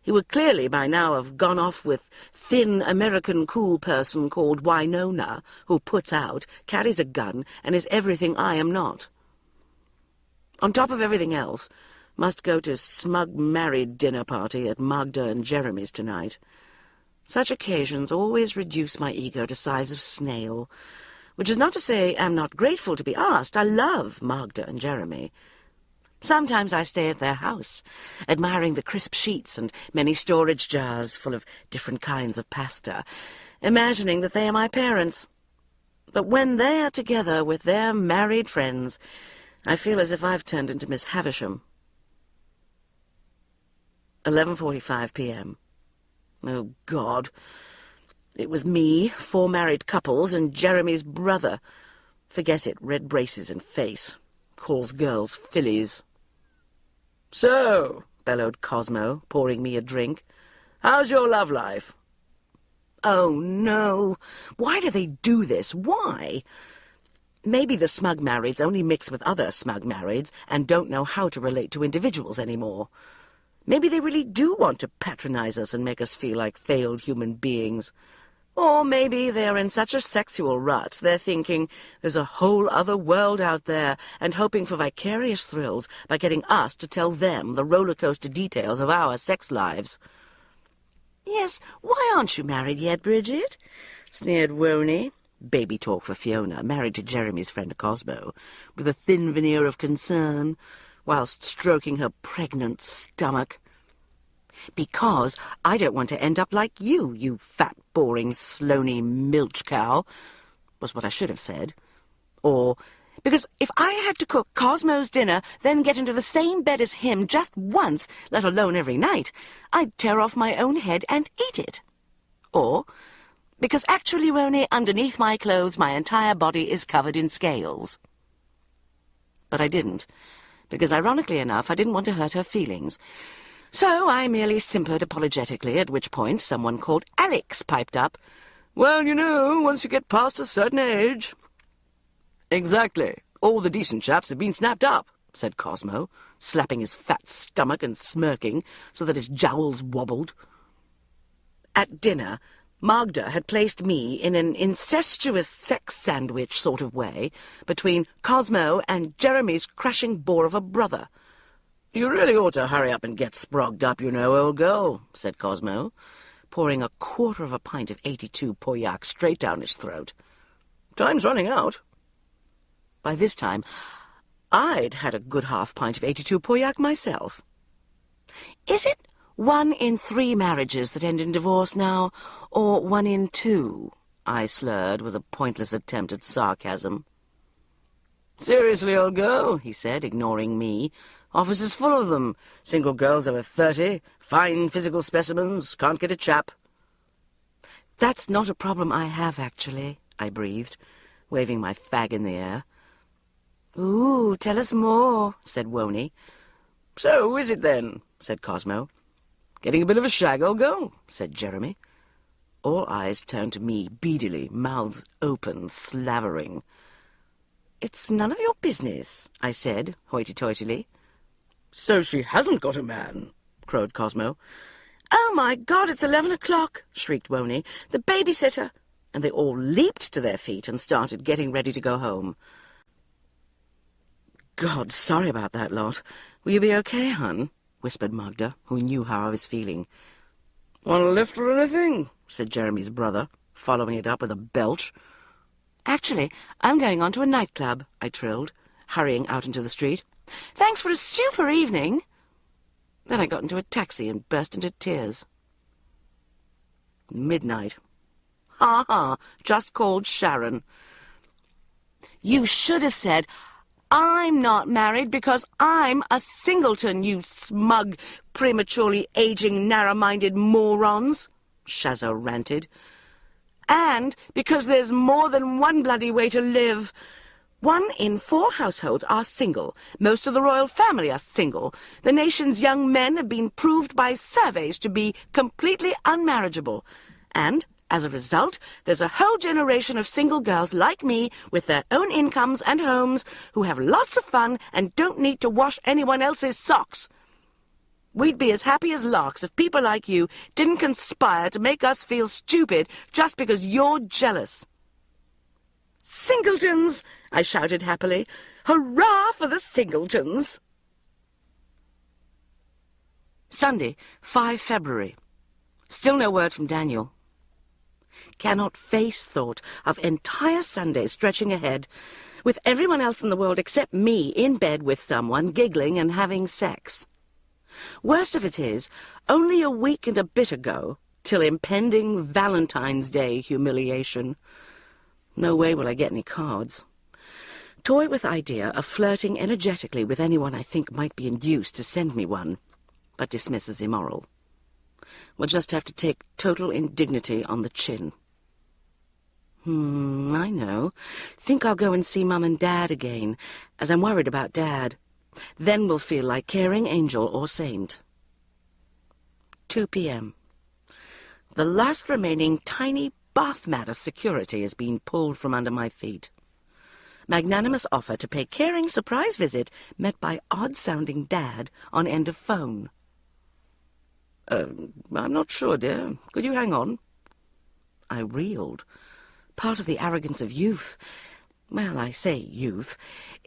He would clearly by now have gone off with thin American cool person called Winona, who puts out, carries a gun, and is everything I am not. On top of everything else, must go to smug married dinner party at Magda and Jeremy's tonight. Such occasions always reduce my ego to size of snail, which is not to say I'm not grateful to be asked. I love Magda and Jeremy. Sometimes I stay at their house, admiring the crisp sheets and many storage jars full of different kinds of pasta, imagining that they are my parents. But when they are together with their married friends, I feel as if I've turned into Miss Havisham. 11:45 p.m. Oh, God. It was me, 4 married couples, and Jeremy's brother. Forget it, red braces and face. Calls girls fillies. So, bellowed Cosmo, pouring me a drink, how's your love life? Oh, no. Why do they do this? Why? Maybe the smug marrieds only mix with other smug marrieds and don't know how to relate to individuals anymore. Maybe they really do want to patronize us and make us feel like failed human beings. Or maybe they're in such a sexual rut they're thinking there's a whole other world out there and hoping for vicarious thrills by getting us to tell them the roller coaster details of our sex lives. Yes, why aren't you married yet, Bridget? Sneered Woney. Baby talk for Fiona, married to Jeremy's friend Cosmo, with a thin veneer of concern, whilst stroking her pregnant stomach. Because I don't want to end up like you fat, boring, slony milch cow, was what I should have said. Or, because if I had to cook Cosmo's dinner, then get into the same bed as him just once, let alone every night, I'd tear off my own head and eat it. Or, because actually, Woney, underneath my clothes, my entire body is covered in scales. But I didn't, because ironically enough, I didn't want to hurt her feelings. So I merely simpered apologetically, at which point someone called Alex piped up. Well, you know, once you get past a certain age... Exactly. All the decent chaps have been snapped up, said Cosmo, slapping his fat stomach and smirking so that his jowls wobbled. At dinner, Magda had placed me in an incestuous sex sandwich sort of way between Cosmo and Jeremy's crashing bore of a brother. You really ought to hurry up and get sprogged up, you know, old girl, said Cosmo, pouring a quarter of a pint of 82 Pauillac straight down his throat. Time's running out. By this time, I'd had a good half pint of 82 Pauillac myself. Is it 1 in 3 marriages that end in divorce now, or 1 in 2? I slurred with a pointless attempt at sarcasm. Seriously, old girl, he said, ignoring me. Office is full of them. Single girls over 30, fine physical specimens, can't get a chap. That's not a problem I have, actually, I breathed, waving my fag in the air. Ooh, tell us more, said Woney. So, who is it then? Said Cosmo. Getting a bit of a shag, old girl, said Jeremy. All eyes turned to me beadily, mouths open, slavering. "It's none of your business," I said, hoity-toitily. "So she hasn't got a man," crowed Cosmo. "Oh, my God, it's 11 o'clock, shrieked Woney. "The babysitter!" And they all leaped to their feet and started getting ready to go home. "God, sorry about that lot. Will you be okay, hon?" whispered Magda, who knew how I was feeling. "Want a lift or anything?" said Jeremy's brother, following it up with a belch. "Actually, I'm going on to a nightclub," I trilled, hurrying out into the street. "Thanks for a super evening." Then I got into a taxi and burst into tears. Midnight. "Ha ha, just called Sharon." "You should have said, 'I'm not married because I'm a singleton, you smug, prematurely aging, narrow-minded morons,' Shazza ranted. "And because there's more than one bloody way to live. 1 in 4 households are single. Most of the royal family are single. The nation's young men have been proved by surveys to be completely unmarriageable. And, as a result, there's a whole generation of single girls like me with their own incomes and homes who have lots of fun and don't need to wash anyone else's socks. We'd be as happy as larks if people like you didn't conspire to make us feel stupid just because you're jealous." "Singletons!" I shouted happily. "Hurrah for the singletons!" Sunday, 5 February. Still no word from Daniel. Cannot face thought of entire Sunday stretching ahead, with everyone else in the world except me in bed with someone, giggling and having sex. Worst of it is, only a week and a bit ago, till impending Valentine's Day humiliation. No way will I get any cards. Toy with idea of flirting energetically with anyone I think might be induced to send me one, but dismiss as immoral. We'll just have to take total indignity on the chin. I know. Think I'll go and see Mum and Dad again, as I'm worried about Dad. Then we'll feel like caring angel or saint. 2 p.m. The last remaining tiny bath mat of security has been pulled from under my feet. Magnanimous offer to pay caring surprise visit met by odd-sounding Dad on end of phone. I'm not sure, dear. Could you hang on?" I reeled. Part of the arrogance of youth, well, I say youth,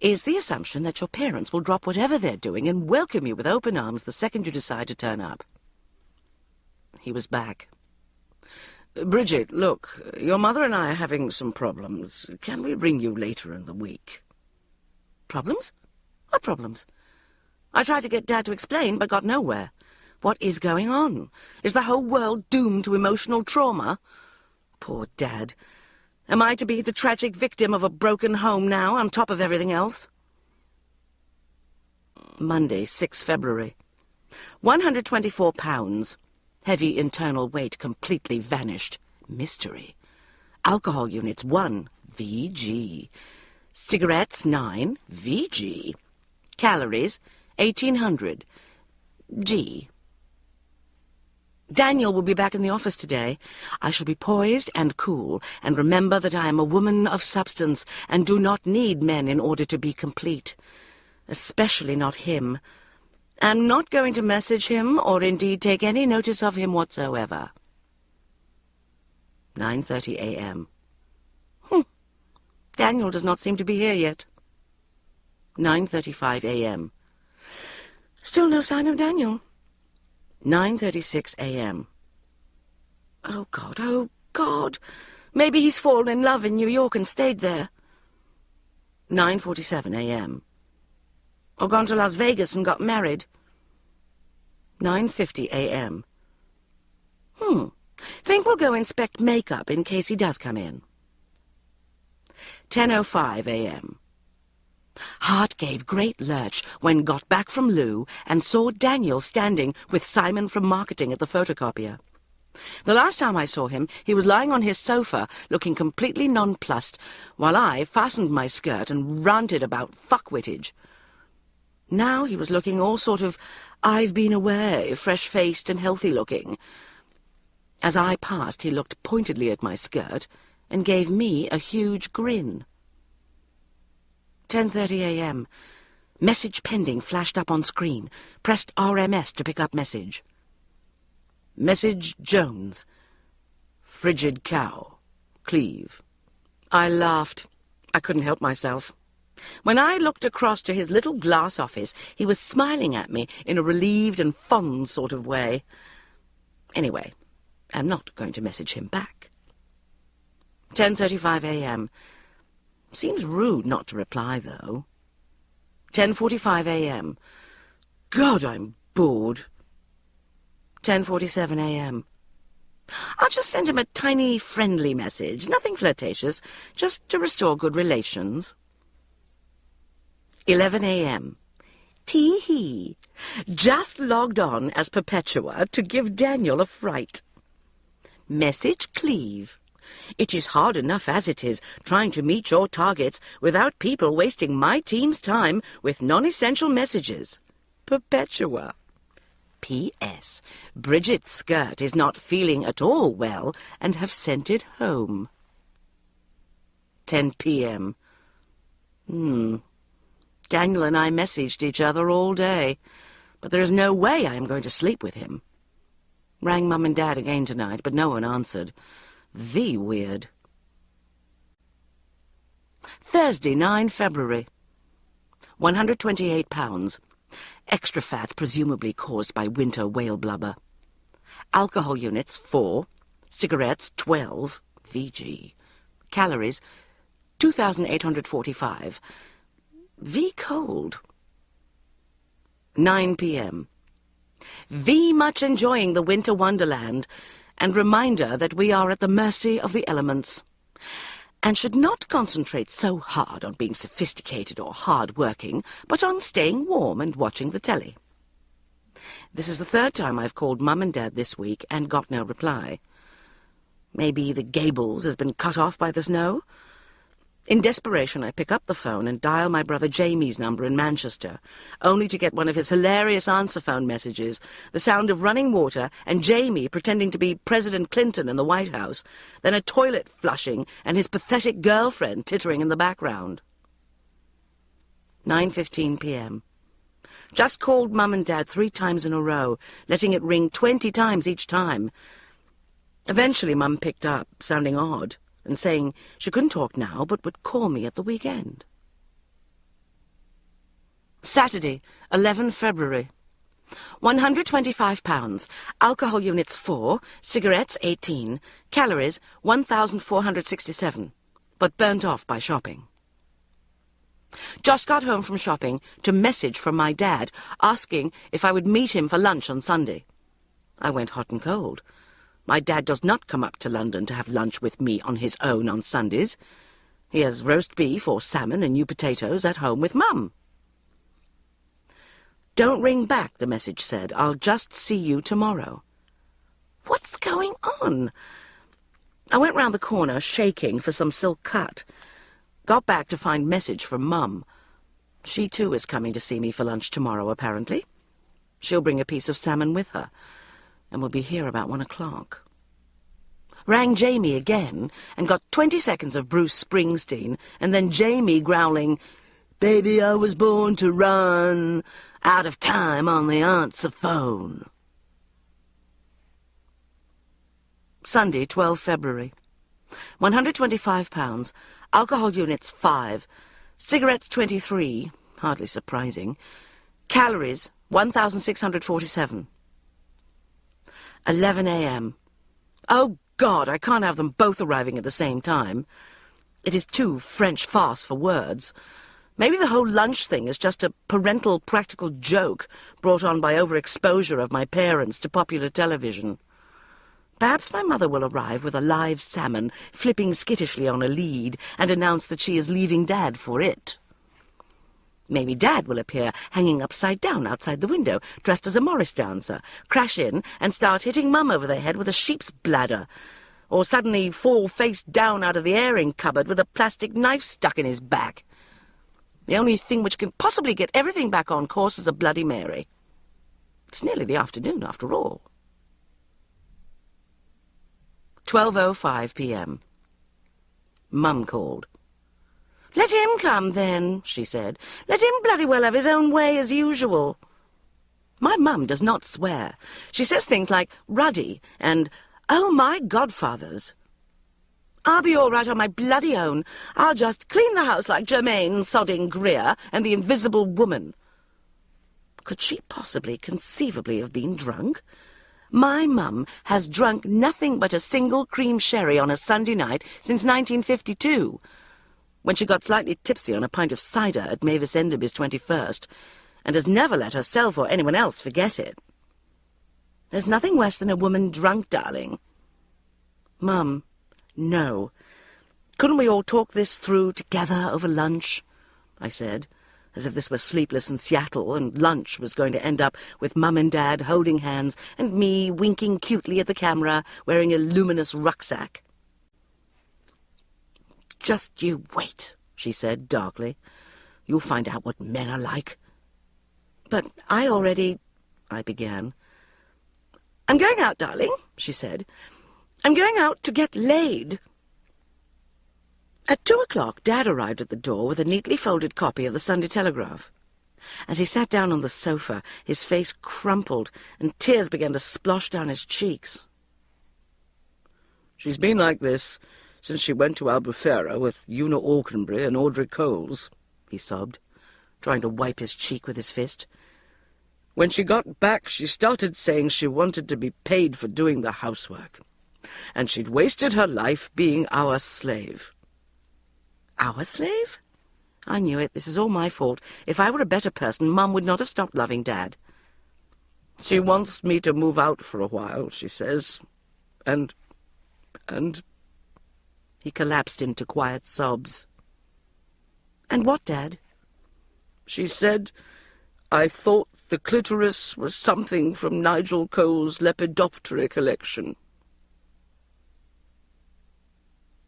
is the assumption that your parents will drop whatever they're doing and welcome you with open arms the second you decide to turn up. He was back. "Bridget, look, your mother and I are having some problems. Can we ring you later in the week?" "Problems? What problems?" I tried to get Dad to explain, but got nowhere. What is going on? Is the whole world doomed to emotional trauma? Poor Dad. Am I to be the tragic victim of a broken home now, on top of everything else? Monday, 6 February. 124 pounds. Heavy internal weight completely vanished. Mystery. Alcohol units 1, VG. Cigarettes 9, VG. Calories 1800, G. Daniel will be back in the office today. I shall be poised and cool, and remember that I am a woman of substance, and do not need men in order to be complete. Especially not him. I'm not going to message him, or indeed take any notice of him whatsoever. 9:30 a.m. Daniel does not seem to be here yet. 9:35 a.m. Still no sign of Daniel. 9:36 a.m. Oh, God, oh, God. Maybe he's fallen in love in New York and stayed there. 9:47 a.m. Or gone to Las Vegas and got married. 9:50 a.m. Think we'll go inspect makeup in case he does come in. 10:05 a.m. Heart gave great lurch when got back from Lou and saw Daniel standing with Simon from marketing at the photocopier. The last time I saw him, he was lying on his sofa, looking completely nonplussed, while I fastened my skirt and ranted about fuckwittage. Now he was looking all sort of I've been away, fresh-faced and healthy-looking. As I passed, he looked pointedly at my skirt and gave me a huge grin. 10:30 a.m. Message pending flashed up on screen. Pressed RMS to pick up message. Message Jones. Frigid cow. Cleve. I laughed. I couldn't help myself. When I looked across to his little glass office, he was smiling at me in a relieved and fond sort of way. Anyway, I'm not going to message him back. 10:35 a.m. Seems rude not to reply, though. 10:45 a.m. God, I'm bored. 10:47 a.m. I'll just send him a tiny, friendly message, nothing flirtatious, just to restore good relations. 11 a.m. Tee-hee. Just logged on as Perpetua to give Daniel a fright. Message Cleve. It is hard enough as it is, trying to meet your targets without people wasting my team's time with non-essential messages. Perpetua. P.S. Bridget's skirt is not feeling at all well and have sent it home. 10 p.m. Daniel and I messaged each other all day, but there is no way I am going to sleep with him. Rang Mum and Dad again tonight, but no one answered. Weird. Thursday, 9 February. 128 pounds. Extra fat presumably caused by winter whale blubber. Alcohol units 4. Cigarettes 12. VG. Calories 2,845. Cold. 9 p.m. Much enjoying the winter wonderland, and reminder that we are at the mercy of the elements, and should not concentrate so hard on being sophisticated or hard-working, but on staying warm and watching the telly. This is the third time I've called Mum and Dad this week and got no reply. Maybe the Gables has been cut off by the snow? In desperation, I pick up the phone and dial my brother Jamie's number in Manchester, only to get one of his hilarious answer phone messages, the sound of running water and Jamie pretending to be President Clinton in the White House, then a toilet flushing and his pathetic girlfriend tittering in the background. 9:15 p.m. Just called Mum and Dad 3 times in a row, letting it ring 20 times each time. Eventually Mum picked up, sounding odd, and saying she couldn't talk now, but would call me at the weekend. Saturday, 11 February. 125 pounds. Alcohol units 4, cigarettes 18, calories 1,467, but burnt off by shopping. Just got home from shopping to message from my dad asking if I would meet him for lunch on Sunday. I went hot and cold. My dad does not come up to London to have lunch with me on his own on Sundays. He has roast beef or salmon and new potatoes at home with Mum. Don't ring back, the message said. I'll just see you tomorrow. What's going on? I went round the corner, shaking, for some silk cut. Got back to find message from Mum. She too is coming to see me for lunch tomorrow, apparently. She'll bring a piece of salmon with her, and will be here about 1 o'clock. Rang Jamie again, and got 20 seconds of Bruce Springsteen, and then Jamie growling, "Baby, I was born to run, out of time on the answer phone." Sunday, 12 February. 125 pounds. Alcohol units 5. Cigarettes 23, hardly surprising. Calories 1,647. 11 a.m. Oh, God, I can't have them both arriving at the same time. It is too French farce for words. Maybe the whole lunch thing is just a parental practical joke brought on by overexposure of my parents to popular television. Perhaps my mother will arrive with a live salmon flipping skittishly on a lead and announce that she is leaving Dad for it. Maybe Dad will appear hanging upside down outside the window, dressed as a Morris dancer, crash in and start hitting Mum over the head with a sheep's bladder, or suddenly fall face down out of the airing cupboard with a plastic knife stuck in his back. The only thing which can possibly get everything back on course is a Bloody Mary. It's nearly the afternoon, after all. 12:05 p.m. Mum called. "Let him come, then," she said. "Let him bloody well have his own way as usual." My mum does not swear. She says things like ruddy and, "Oh, my godfathers." I'll be all right on my bloody own. I'll just clean the house like Germaine sodding Greer and the Invisible Woman. Could she possibly, conceivably have been drunk? My mum has drunk nothing but a single cream sherry on a Sunday night since 1952, when she got slightly tipsy on a pint of cider at Mavis Enderby's 21st, and has never let herself or anyone else forget it. There's nothing worse than a woman drunk, darling. Mum, no. Couldn't we all talk this through together over lunch? I said, as if this were Sleepless in Seattle, and lunch was going to end up with Mum and Dad holding hands and me winking cutely at the camera, wearing a luminous rucksack. "Just you wait," she said darkly. "You'll find out what men are like." "But I began. "I'm going out, darling," she said. "I'm going out to get laid." At 2:00, Dad arrived at the door with a neatly folded copy of the Sunday Telegraph. As he sat down on the sofa, his face crumpled and tears began to splosh down his cheeks. "She's been like this since she went to Albufera with Una Aukenbury and Audrey Coles," he sobbed, trying to wipe his cheek with his fist. "When she got back, she started saying she wanted to be paid for doing the housework, and she'd wasted her life being our slave." Our slave? I knew it. This is all my fault. If I were a better person, Mum would not have stopped loving Dad. "She wants me to move out for a while," she says. And... He collapsed into quiet sobs. "And what, Dad?" "She said, I thought the clitoris was something from Nigel Cole's Lepidoptera collection."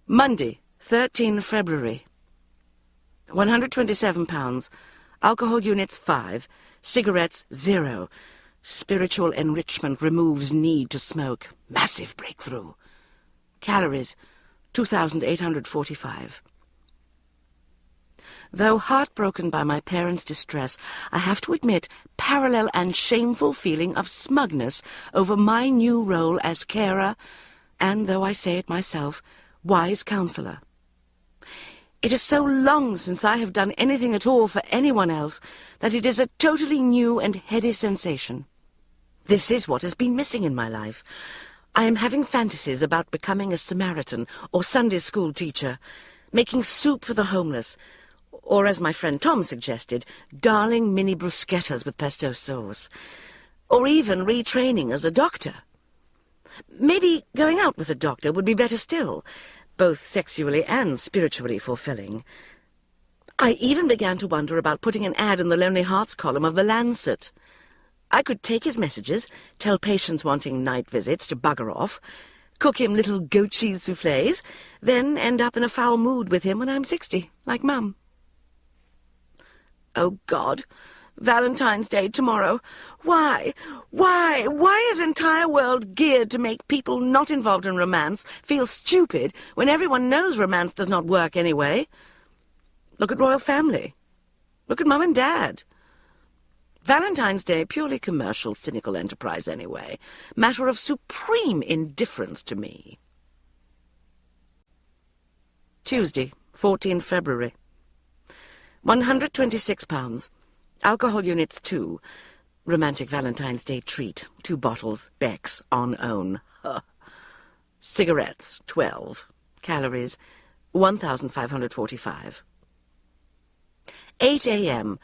Monday, 13 February. £127, alcohol units 5, cigarettes 0. Spiritual enrichment removes need to smoke. Massive breakthrough. Calories 2,845. Though heartbroken by my parents' distress, I have to admit parallel and shameful feeling of smugness over my new role as carer and, though I say it myself, wise counsellor. It is so long since I have done anything at all for anyone else that it is a totally new and heady sensation. This is what has been missing in my life. I am having fantasies about becoming a Samaritan or Sunday school teacher, making soup for the homeless, or, as my friend Tom suggested, darling mini bruschettas with pesto sauce, or even retraining as a doctor. Maybe going out with a doctor would be better still, both sexually and spiritually fulfilling. I even began to wonder about putting an ad in the Lonely Hearts column of The Lancet. I could take his messages, tell patients wanting night visits to bugger off, cook him little goat cheese soufflés, then end up in a foul mood with him when I'm 60, like Mum. Oh, God! Valentine's Day tomorrow. Why is entire world geared to make people not involved in romance feel stupid when everyone knows romance does not work anyway? Look at Royal Family. Look at Mum and Dad. Valentine's Day, purely commercial, cynical enterprise anyway. Matter of supreme indifference to me. Tuesday, 14 February. £126. Alcohol units 2. Romantic Valentine's Day treat. 2 bottles. Beck's on own. Cigarettes 12. Calories 1,545. 8 a.m.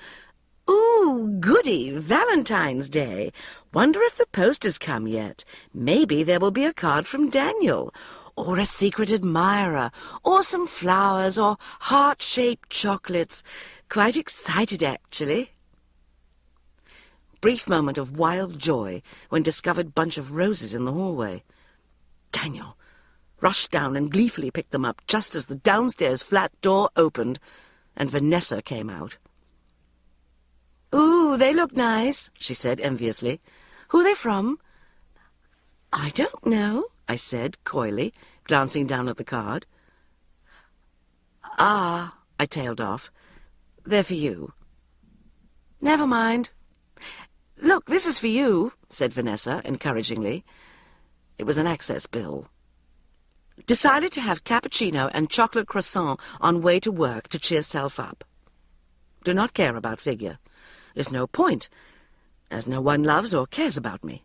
Ooh, goody, Valentine's Day. Wonder if the post has come yet. Maybe there will be a card from Daniel, or a secret admirer, or some flowers, or heart-shaped chocolates. Quite excited, actually. Brief moment of wild joy when discovered bunch of roses in the hallway. Daniel rushed down and gleefully picked them up just as the downstairs flat door opened and Vanessa came out. "Ooh, they look nice," she said enviously. "Who are they from?" "I don't know," I said coyly, glancing down at the card. "Ah," I tailed off. "They're for you." "Never mind." "Look, this is for you," said Vanessa, encouragingly. It was an excess bill. "Decided to have cappuccino and chocolate croissant on way to work to cheer self up. Do not care about figure. There's no point, as no one loves or cares about me."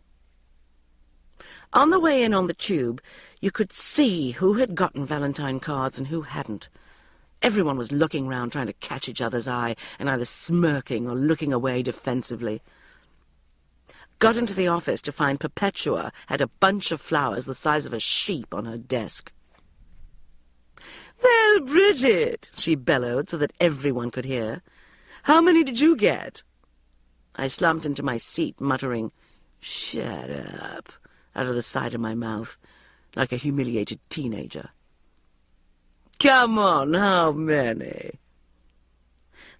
On the way in on the tube, you could see who had gotten Valentine cards and who hadn't. Everyone was looking round, trying to catch each other's eye, and either smirking or looking away defensively. Got into the office to find Perpetua had a bunch of flowers the size of a sheep on her desk. "Well, Bridget," she bellowed so that everyone could hear, "how many did you get?" I slumped into my seat, muttering, "Shut up," out of the side of my mouth, like a humiliated teenager. "Come on, how many?"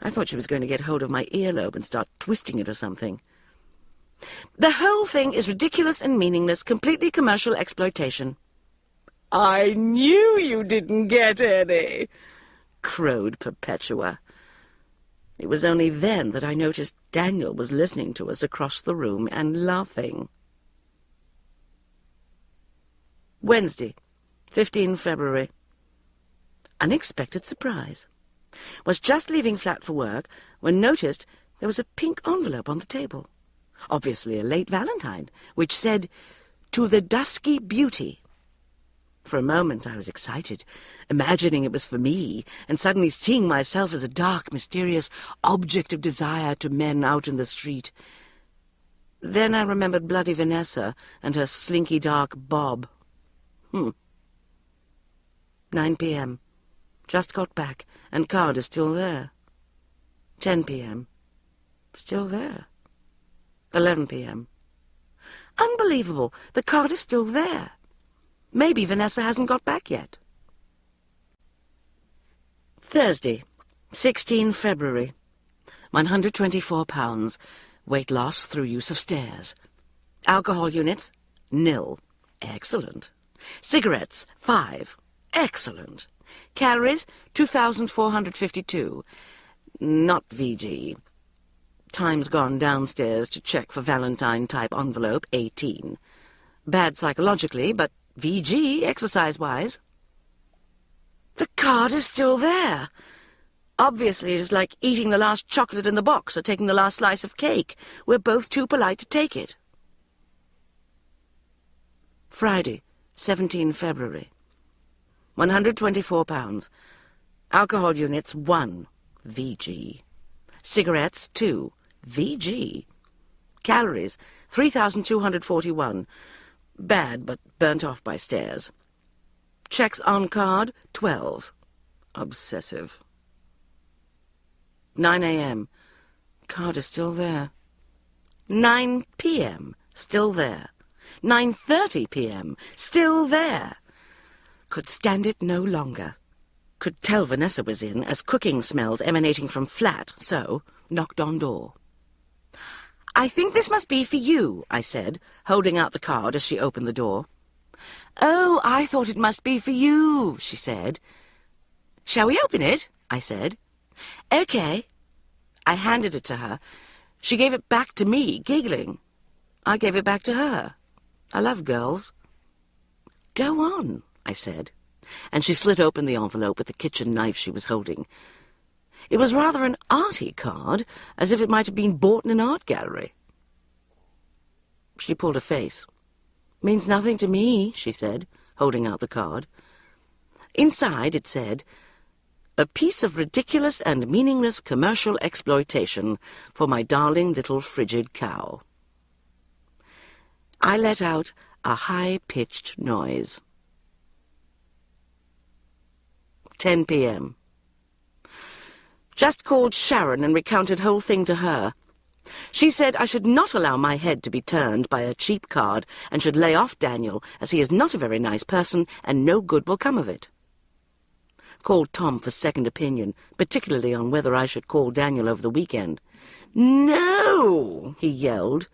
I thought she was going to get hold of my earlobe and start twisting it or something. "The whole thing is ridiculous and meaningless, completely commercial exploitation." "I knew you didn't get any," crowed Perpetua. It was only then that I noticed Daniel was listening to us across the room and laughing. Wednesday, 15 February. Unexpected surprise. Was just leaving flat for work when noticed there was a pink envelope on the table. Obviously a late Valentine, which said, "To the dusky beauty." For a moment I was excited, imagining it was for me, and suddenly seeing myself as a dark, mysterious object of desire to men out in the street. Then I remembered bloody Vanessa and her slinky dark bob. 9 p.m. Just got back, and card is still there. 10 p.m. Still there. 11 p.m. Unbelievable! The card is still there. Maybe Vanessa hasn't got back yet. Thursday, 16 February. 124 pounds. Weight loss through use of stairs. Alcohol units, 0. Excellent. Cigarettes, 5. Excellent. Calories, 2,452. Not VG. Time's gone downstairs to check for Valentine-type envelope, 18. Bad psychologically, but VG exercise-wise. The card is still there. Obviously it is like eating the last chocolate in the box or taking the last slice of cake. We're both too polite to take it. Friday, 17 February. 124 pounds. Alcohol units, 1. VG. Cigarettes, 2. VG. Calories, 3,241. Bad, but burnt off by stairs. Checks on card, 12. Obsessive. 9 a.m. Card is still there. 9 p.m. Still there. 9:30 p.m. Still there. Could stand it no longer. Could tell Vanessa was in, as cooking smells emanating from flat, so knocked on door. "I think this must be for you," I said, holding out the card as she opened the door. "Oh, I thought it must be for you," she said. "Shall we open it?" I said. "Okay." I handed it to her. She gave it back to me, giggling. I gave it back to her. I love girls. "Go on," I said, and she slit open the envelope with the kitchen knife she was holding. It was rather an arty card, as if it might have been bought in an art gallery. She pulled a face. "Means nothing to me," she said, holding out the card. Inside it said, "A piece of ridiculous and meaningless commercial exploitation for my darling little frigid cow." I let out a high-pitched noise. 10 p.m. Just called Sharon and recounted whole thing to her. She said I should not allow my head to be turned by a cheap card and should lay off Daniel, as he is not a very nice person and no good will come of it. Called Tom for second opinion, particularly on whether I should call Daniel over the weekend. "No!" he yelled.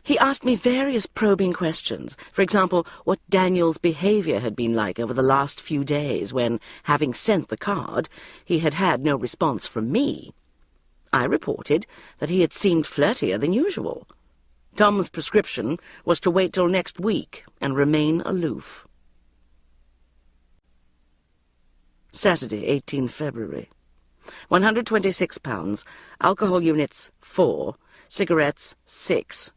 He asked me various probing questions. For example, what Daniel's behaviour had been like over the last few days when, having sent the card, he had had no response from me. I reported that he had seemed flirtier than usual. Tom's prescription was to wait till next week and remain aloof. Saturday, 18 February. £126, alcohol units 4, cigarettes 6,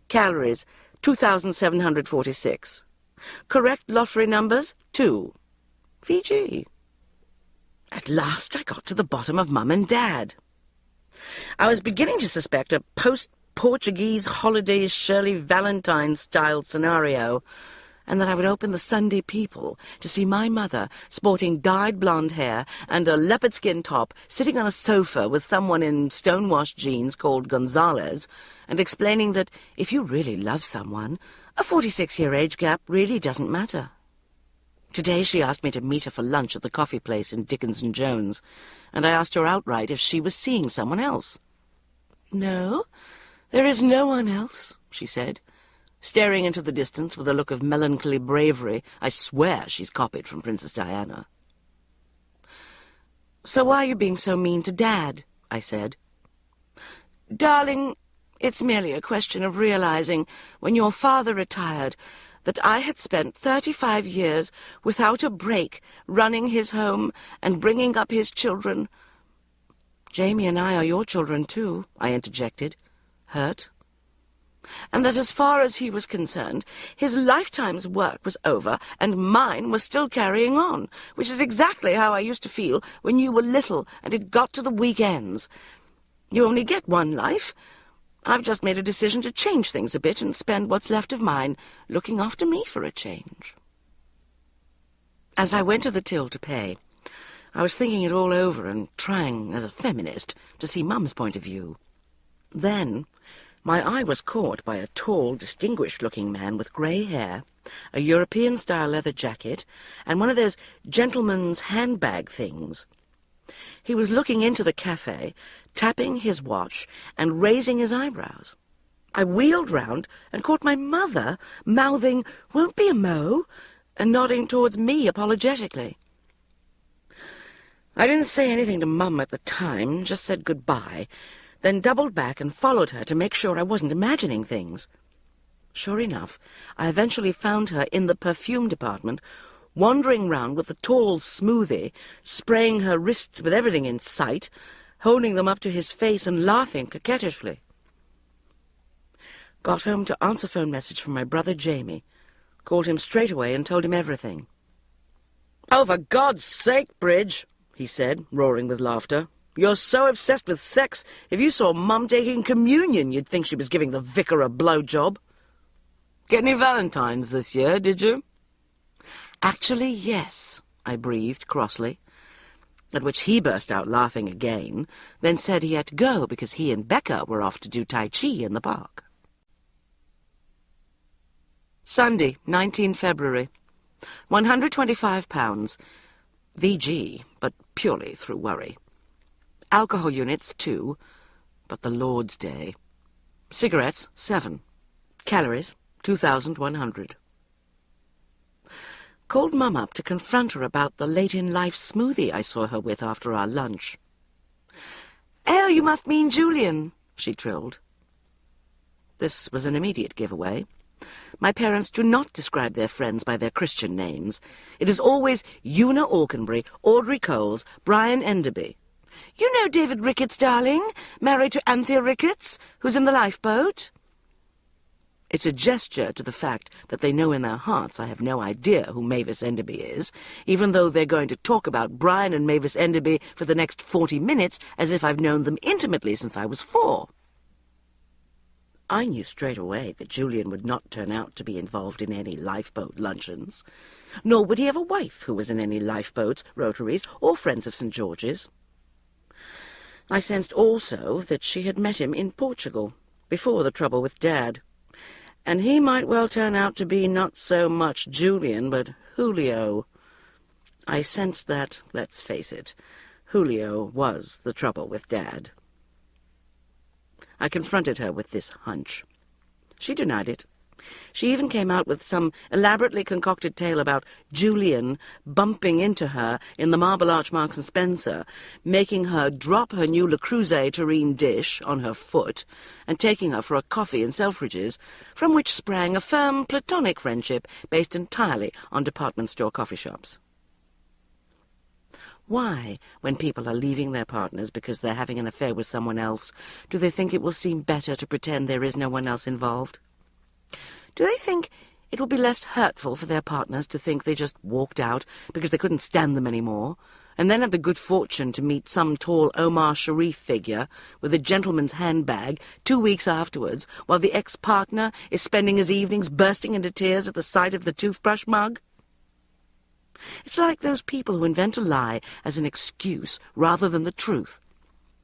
calories 2,746. Correct lottery numbers 2. VG. At last I got to the bottom of Mum and Dad. I was beginning to suspect a post-Portuguese holidays Shirley Valentine-style scenario, and that I would open the Sunday People to see my mother sporting dyed blonde hair and a leopard skin top sitting on a sofa with someone in stonewashed jeans called Gonzales and explaining that if you really love someone, a 46-year age gap really doesn't matter. Today she asked me to meet her for lunch at the coffee place in Dickens and Jones, and I asked her outright if she was seeing someone else. "No, there is no one else," she said, staring into the distance with a look of melancholy bravery I swear she's copied from Princess Diana. "So why are you being so mean to Dad?" I said. "Darling, it's merely a question of realizing, when your father retired, that I had spent 35 years without a break running his home and bringing up his children." "Jamie and I are your children too," I interjected, hurt. "And that as far as he was concerned, his lifetime's work was over and mine was still carrying on, which is exactly how I used to feel when you were little and it got to the weekends. You only get one life. I've just made a decision to change things a bit and spend what's left of mine looking after me for a change." As I went to the till to pay, I was thinking it all over and trying, as a feminist, to see Mum's point of view. Then my eye was caught by a tall, distinguished-looking man with grey hair, a European-style leather jacket, and one of those gentleman's handbag things. He was looking into the cafe, tapping his watch and raising his eyebrows. I wheeled round and caught my mother mouthing, "Won't be a mo," and nodding towards me apologetically. I didn't say anything to Mum at the time, just said goodbye, then doubled back and followed her to make sure I wasn't imagining things. Sure enough, I eventually found her in the perfume department, wandering round with the tall smoothie, spraying her wrists with everything in sight, holding them up to his face and laughing coquettishly. Got home to answer phone message from my brother Jamie, called him straight away and told him everything. "Oh, for God's sake, Bridge," he said, roaring with laughter. "You're so obsessed with sex, if you saw Mum taking communion, you'd think she was giving the vicar a blowjob. Get any Valentines this year, did you?" "Actually, yes," I breathed crossly, at which he burst out laughing again, then said he had to go because he and Becca were off to do Tai Chi in the park. Sunday, 19 February. £125. VG, but purely through worry. Alcohol units 2, but the Lord's Day. Cigarettes 7. Calories 2,100. Called Mum up to confront her about the late-in-life smoothie I saw her with after our lunch. "Oh, you must mean Julian," she trilled. This was an immediate giveaway. My parents do not describe their friends by their Christian names. It is always Una Aukenbury, Audrey Coles, Brian Enderby. "You know David Ricketts, darling, married to Anthea Ricketts, who's in the lifeboat?" It's a gesture to the fact that they know in their hearts I have no idea who Mavis Enderby is, even though they're going to talk about Brian and Mavis Enderby for the next 40 minutes as if I've known them intimately since I was 4. I knew straight away that Julian would not turn out to be involved in any lifeboat luncheons, nor would he have a wife who was in any lifeboats, Rotaries, or Friends of St. George's. I sensed also that she had met him in Portugal, before the trouble with Dad, and he might well turn out to be not so much Julian, but Julio. I sensed that, let's face it, Julio was the trouble with Dad. I confronted her with this hunch. She denied it. She even came out with some elaborately concocted tale about Julian bumping into her in the Marble Arch Marks and Spencer, making her drop her new Le Creuset tureen dish on her foot, and taking her for a coffee in Selfridge's, from which sprang a firm platonic friendship based entirely on department store coffee shops. Why, when people are leaving their partners because they're having an affair with someone else, do they think it will seem better to pretend there is no one else involved? Do they think it will be less hurtful for their partners to think they just walked out because they couldn't stand them anymore, and then have the good fortune to meet some tall Omar Sharif figure with a gentleman's handbag 2 weeks afterwards, while the ex-partner is spending his evenings bursting into tears at the sight of the toothbrush mug? It's like those people who invent a lie as an excuse rather than the truth,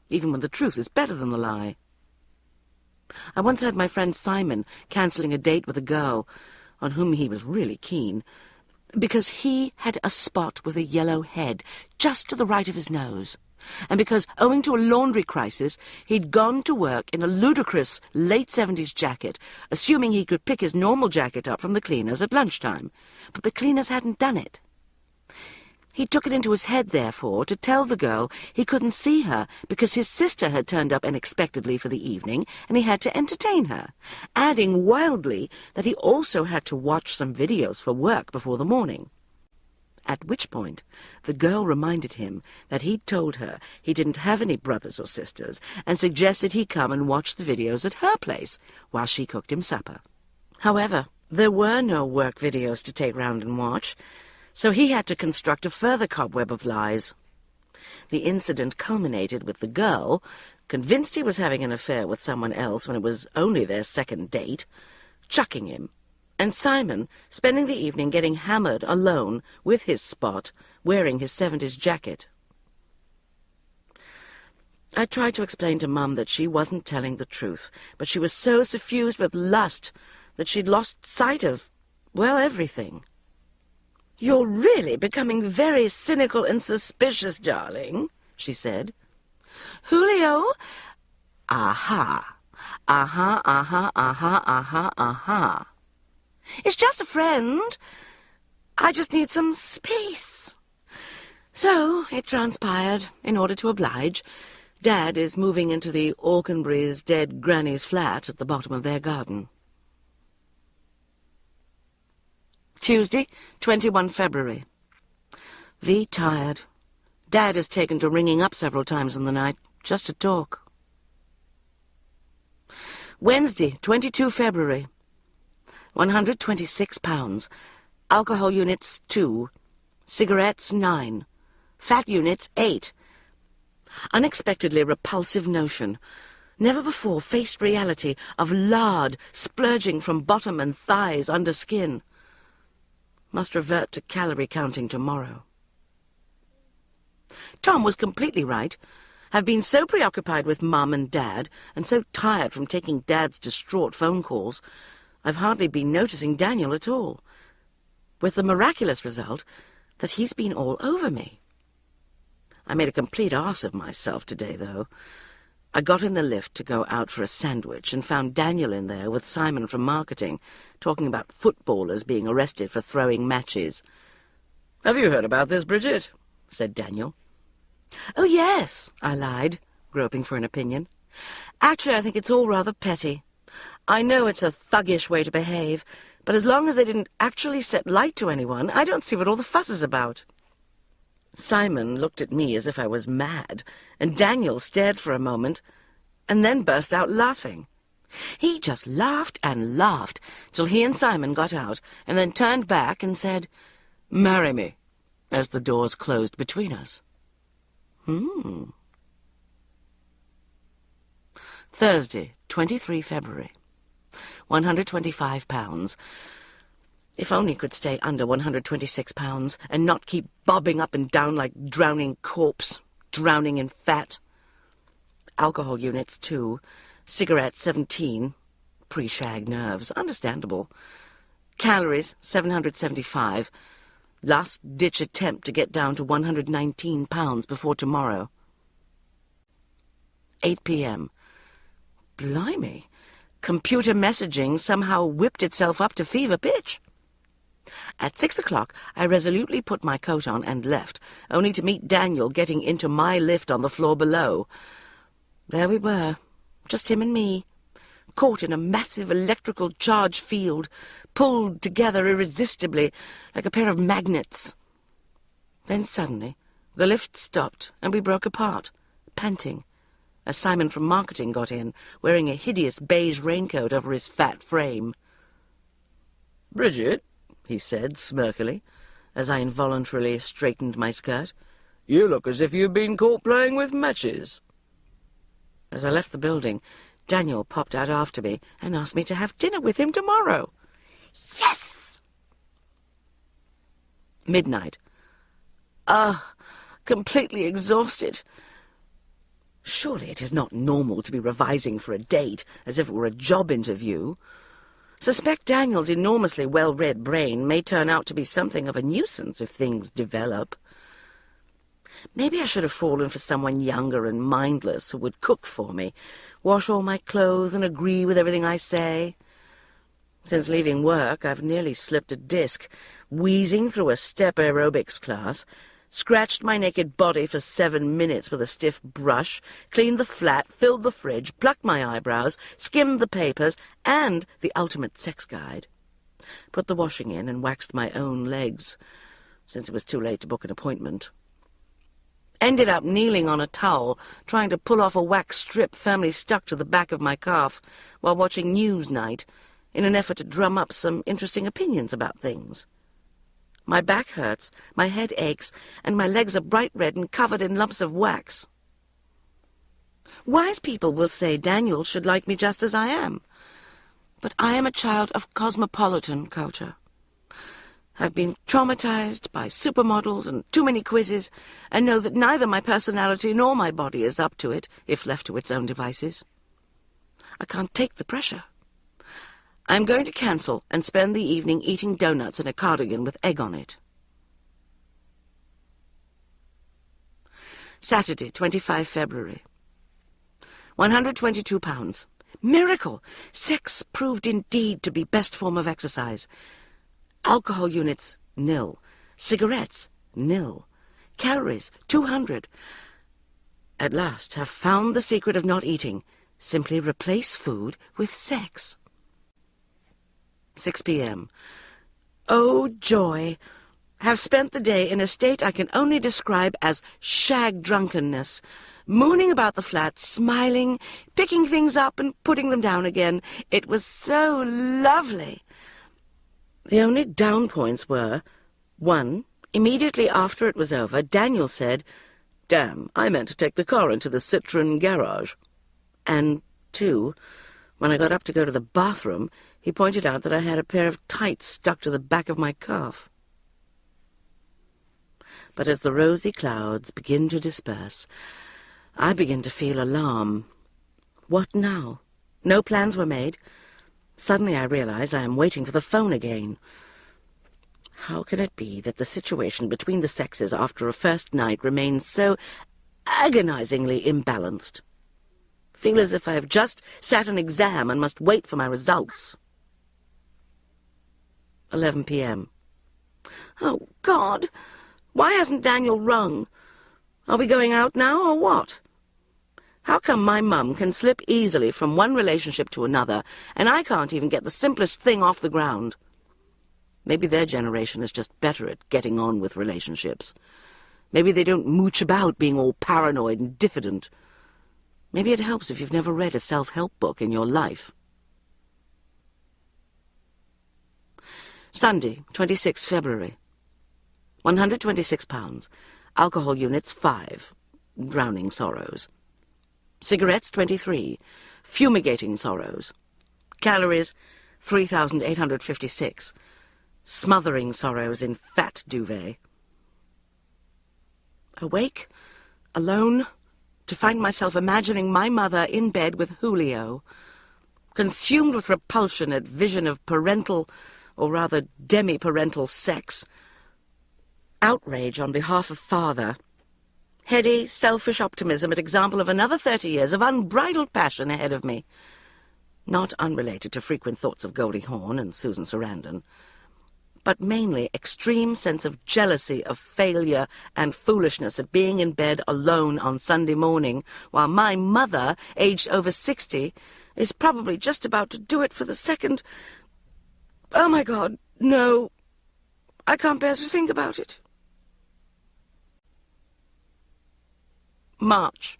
even when the truth is better than the lie. I once heard my friend Simon cancelling a date with a girl on whom he was really keen because he had a spot with a yellow head just to the right of his nose, and because, owing to a laundry crisis, he'd gone to work in a ludicrous late-70s jacket, assuming he could pick his normal jacket up from the cleaners at lunchtime, but the cleaners hadn't done it. He took it into his head, therefore, to tell the girl he couldn't see her because his sister had turned up unexpectedly for the evening and he had to entertain her, adding wildly that he also had to watch some videos for work before the morning. At which point the girl reminded him that he'd told her he didn't have any brothers or sisters and suggested he come and watch the videos at her place while she cooked him supper. However, there were no work videos to take round and watch, so he had to construct a further cobweb of lies. The incident culminated with the girl, convinced he was having an affair with someone else when it was only their second date, chucking him, and Simon spending the evening getting hammered alone with his spot, wearing his 70s jacket. I tried to explain to Mum that she wasn't telling the truth, but she was so suffused with lust that she'd lost sight of, well, everything. "You're really becoming very cynical and suspicious, darling," she said. "Julio? Aha. Aha, aha, aha, aha, aha. It's just a friend. I just need some space." So, it transpired, in order to oblige, Dad is moving into the Alconburys' dead granny's flat at the bottom of their garden. Tuesday, 21 February. V tired. Dad has taken to ringing up several times in the night, just to talk. Wednesday, 22 February. 126 pounds. Alcohol units 2. Cigarettes 9. Fat units 8. Unexpectedly repulsive notion. Never before faced reality of lard splurging from bottom and thighs under skin. Must revert to calorie counting tomorrow. Tom was completely right. Have been so preoccupied with Mum and Dad, and so tired from taking Dad's distraught phone calls, I've hardly been noticing Daniel at all, with the miraculous result that he's been all over me. I made a complete arse of myself today, though. I got in the lift to go out for a sandwich and found Daniel in there with Simon from marketing, talking about footballers being arrested for throwing matches. "Have you heard about this, Bridget?" said Daniel. "Oh, yes," I lied, groping for an opinion. "Actually, I think it's all rather petty. I know it's a thuggish way to behave, but as long as they didn't actually set light to anyone, I don't see what all the fuss is about." Simon looked at me as if I was mad, and Daniel stared for a moment, and then burst out laughing. He just laughed and laughed till he and Simon got out, and then turned back and said, "Marry me," as the doors closed between us. Thursday, 23 February. 125 pounds. If only could stay under 126 pounds and not keep bobbing up and down like drowning corpse, drowning in fat. Alcohol units 2, cigarettes 17, pre-shag nerves, understandable. Calories 775, last-ditch attempt to get down to 119 pounds before tomorrow. 8 p.m. Blimey, computer messaging somehow whipped itself up to fever pitch. At 6 o'clock, I resolutely put my coat on and left, only to meet Daniel getting into my lift on the floor below. There we were, just him and me, caught in a massive electrical charge field, pulled together irresistibly like a pair of magnets. Then suddenly, the lift stopped and we broke apart, panting, as Simon from marketing got in, wearing a hideous beige raincoat over his fat frame. "Bridget," he said smirkily, as I involuntarily straightened my skirt, "you look as if you'd been caught playing with matches." As I left the building, Daniel popped out after me and asked me to have dinner with him tomorrow. Yes! Midnight. Completely exhausted. Surely it is not normal to be revising for a date as if it were a job interview. Suspect Daniel's enormously well-read brain may turn out to be something of a nuisance if things develop. Maybe I should have fallen for someone younger and mindless who would cook for me, wash all my clothes and agree with everything I say. Since leaving work, I've nearly slipped a disc, wheezing through a step aerobics class, scratched my naked body for 7 minutes with a stiff brush, cleaned the flat, filled the fridge, plucked my eyebrows, skimmed the papers and the ultimate sex guide, put the washing in and waxed my own legs, since it was too late to book an appointment. Ended up kneeling on a towel, trying to pull off a wax strip firmly stuck to the back of my calf while watching Newsnight, in an effort to drum up some interesting opinions about things. My back hurts, my head aches, and my legs are bright red and covered in lumps of wax. Wise people will say Daniel should like me just as I am, but I am a child of cosmopolitan culture. I've been traumatized by supermodels and too many quizzes, and know that neither my personality nor my body is up to it, if left to its own devices. I can't take the pressure. I'm going to cancel and spend the evening eating donuts in a cardigan with egg on it. Saturday, 25 February. 122 pounds. Miracle! Sex proved indeed to be best form of exercise. Alcohol units, nil. Cigarettes, nil. Calories, 200. At last have found the secret of not eating. Simply replace food with sex. 6 p.m. Oh, joy! Have spent the day in a state I can only describe as shag-drunkenness, mooning about the flat, smiling, picking things up and putting them down again. It was so lovely. The only down points were, 1, immediately after it was over, Daniel said, "Damn, I meant to take the car into the Citroën garage." And 2, when I got up to go to the bathroom, he pointed out that I had a pair of tights stuck to the back of my calf. But as the rosy clouds begin to disperse, I begin to feel alarm. What now? No plans were made. Suddenly I realize I am waiting for the phone again. How can it be that the situation between the sexes after a first night remains so agonizingly imbalanced? Feel as if I have just sat an exam and must wait for my results. 11 p.m. Oh, God! Why hasn't Daniel rung? Are we going out now, or what? How come my mum can slip easily from one relationship to another, and I can't even get the simplest thing off the ground? Maybe their generation is just better at getting on with relationships. Maybe they don't mooch about being all paranoid and diffident. Maybe it helps if you've never read a self-help book in your life. Sunday, 26 February. 126 pounds. Alcohol units, 5. Drowning sorrows. Cigarettes, 23. Fumigating sorrows. Calories, 3,856. Smothering sorrows in fat duvet. Awake, alone, to find myself imagining my mother in bed with Julio, consumed with repulsion at vision of parental, or rather demi-parental sex, outrage on behalf of father, heady, selfish optimism at example of another 30 years of unbridled passion ahead of me. not unrelated to frequent thoughts of Goldie Hawn and Susan Sarandon, but mainly extreme sense of jealousy of failure and foolishness at being in bed alone on Sunday morning, while my mother, aged over 60, is probably just about to do it for the second... Oh, my God, no. I can't bear to think about it. March.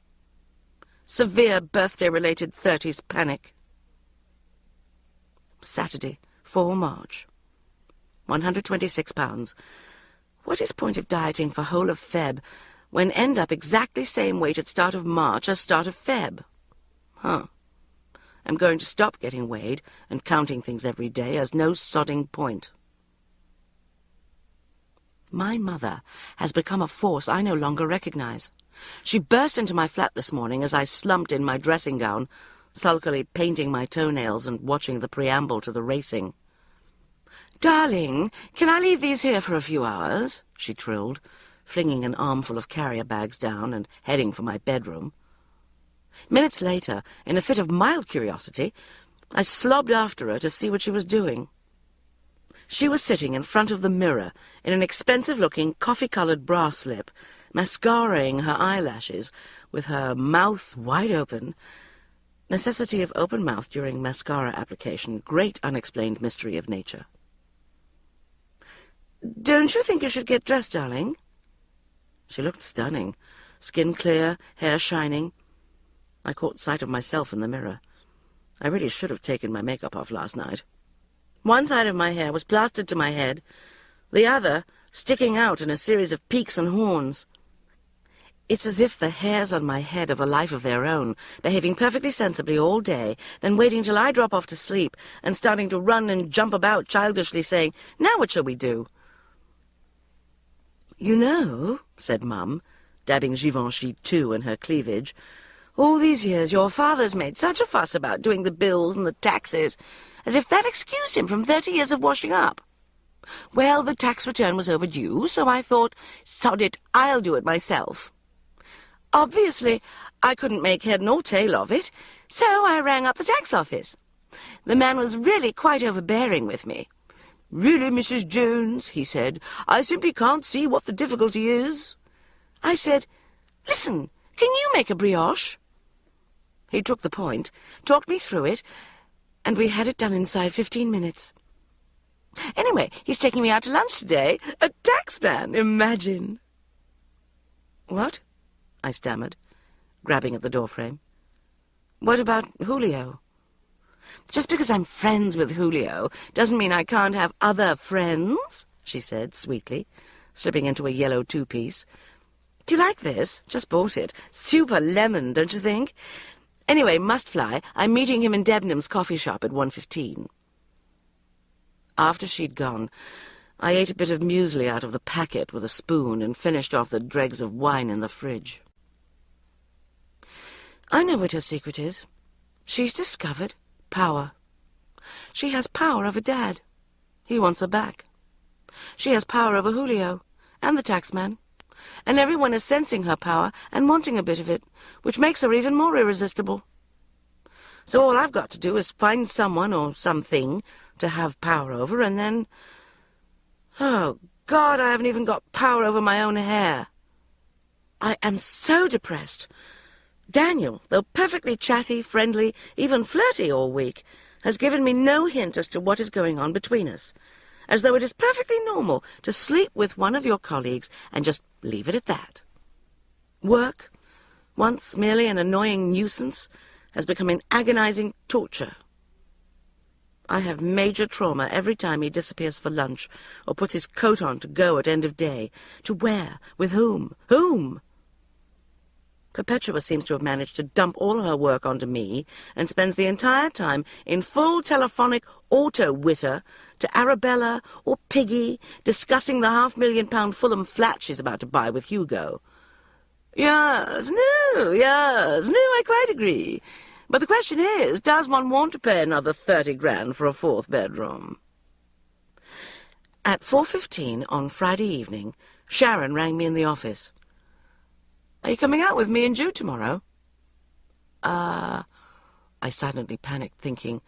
Severe birthday-related 30s panic. Saturday, 4 March. 126 pounds. What is point of dieting for whole of Feb when end up exactly same weight at start of March as start of Feb? Huh. I'm going to stop getting weighed and counting things every day as no sodding point. My mother has become a force I no longer recognize. She burst into my flat this morning as I slumped in my dressing gown, sulkily painting my toenails and watching the preamble to the racing. "Darling, can I leave these here for a few hours?" she trilled, flinging an armful of carrier bags down and heading for my bedroom. Minutes later, in a fit of mild curiosity, I slobbed after her to see what she was doing. She was sitting in front of the mirror in an expensive-looking coffee-coloured bra slip, mascaraing her eyelashes, with her mouth wide open. Necessity of open mouth during mascara application, great unexplained mystery of nature. "Don't you think you should get dressed, darling?" She looked stunning, skin clear, hair shining. I caught sight of myself in the mirror. I really should have taken my makeup off last night. One side of my hair was plastered to my head, the other sticking out in a series of peaks and horns. It's as if the hairs on my head have a life of their own, behaving perfectly sensibly all day, then waiting till I drop off to sleep and starting to run and jump about childishly saying, "Now what shall we do?" "You know," said Mum, dabbing Givenchy too in her cleavage, "all these years your father's made such a fuss about doing the bills and the taxes, as if that excused him from 30 years of washing up. Well, the tax return was overdue, so I thought, sod it, I'll do it myself. Obviously, I couldn't make head nor tail of it, so I rang up the tax office. The man was really quite overbearing with me. 'Really, Mrs. Jones,' he said, 'I simply can't see what the difficulty is.' I said, 'Listen, can you make a brioche?' He took the point, talked me through it, and we had it done inside 15 minutes. Anyway, he's taking me out to lunch today. A taxman, imagine." "What?" I stammered, grabbing at the doorframe. "What about Julio?" "Just because I'm friends with Julio doesn't mean I can't have other friends," she said sweetly, slipping into a yellow two-piece. "Do you like this? Just bought it. Super lemon, don't you think? Anyway, must fly. I'm meeting him in Debenham's coffee shop at 1:15. After she'd gone, I ate a bit of muesli out of the packet with a spoon and finished off the dregs of wine in the fridge. I know what her secret is. She's discovered power. She has power over Dad. He wants her back. She has power over Julio and the taxman, and everyone is sensing her power and wanting a bit of it, which makes her even more irresistible. So all I've got to do is find someone or something to have power over, and then... Oh, God, I haven't even got power over my own hair. I am so depressed. Daniel, though perfectly chatty, friendly, even flirty all week, has given me no hint as to what is going on between us, as though it is perfectly normal to sleep with one of your colleagues and just leave it at that. Work, once merely an annoying nuisance, has become an agonizing torture. I have major trauma every time he disappears for lunch or puts his coat on to go at end of day. To where? With whom? Whom? Perpetua seems to have managed to dump all her work onto me and spends the entire time in full telephonic auto-witter to Arabella or Piggy, discussing the £500,000 Fulham flat she's about to buy with Hugo. Yes, I quite agree. But the question is, does one want to pay another 30 grand for a fourth bedroom? At 4:15 on Friday evening, Sharon rang me in the office. "Are you coming out with me and Jude tomorrow?" I silently panicked, thinking,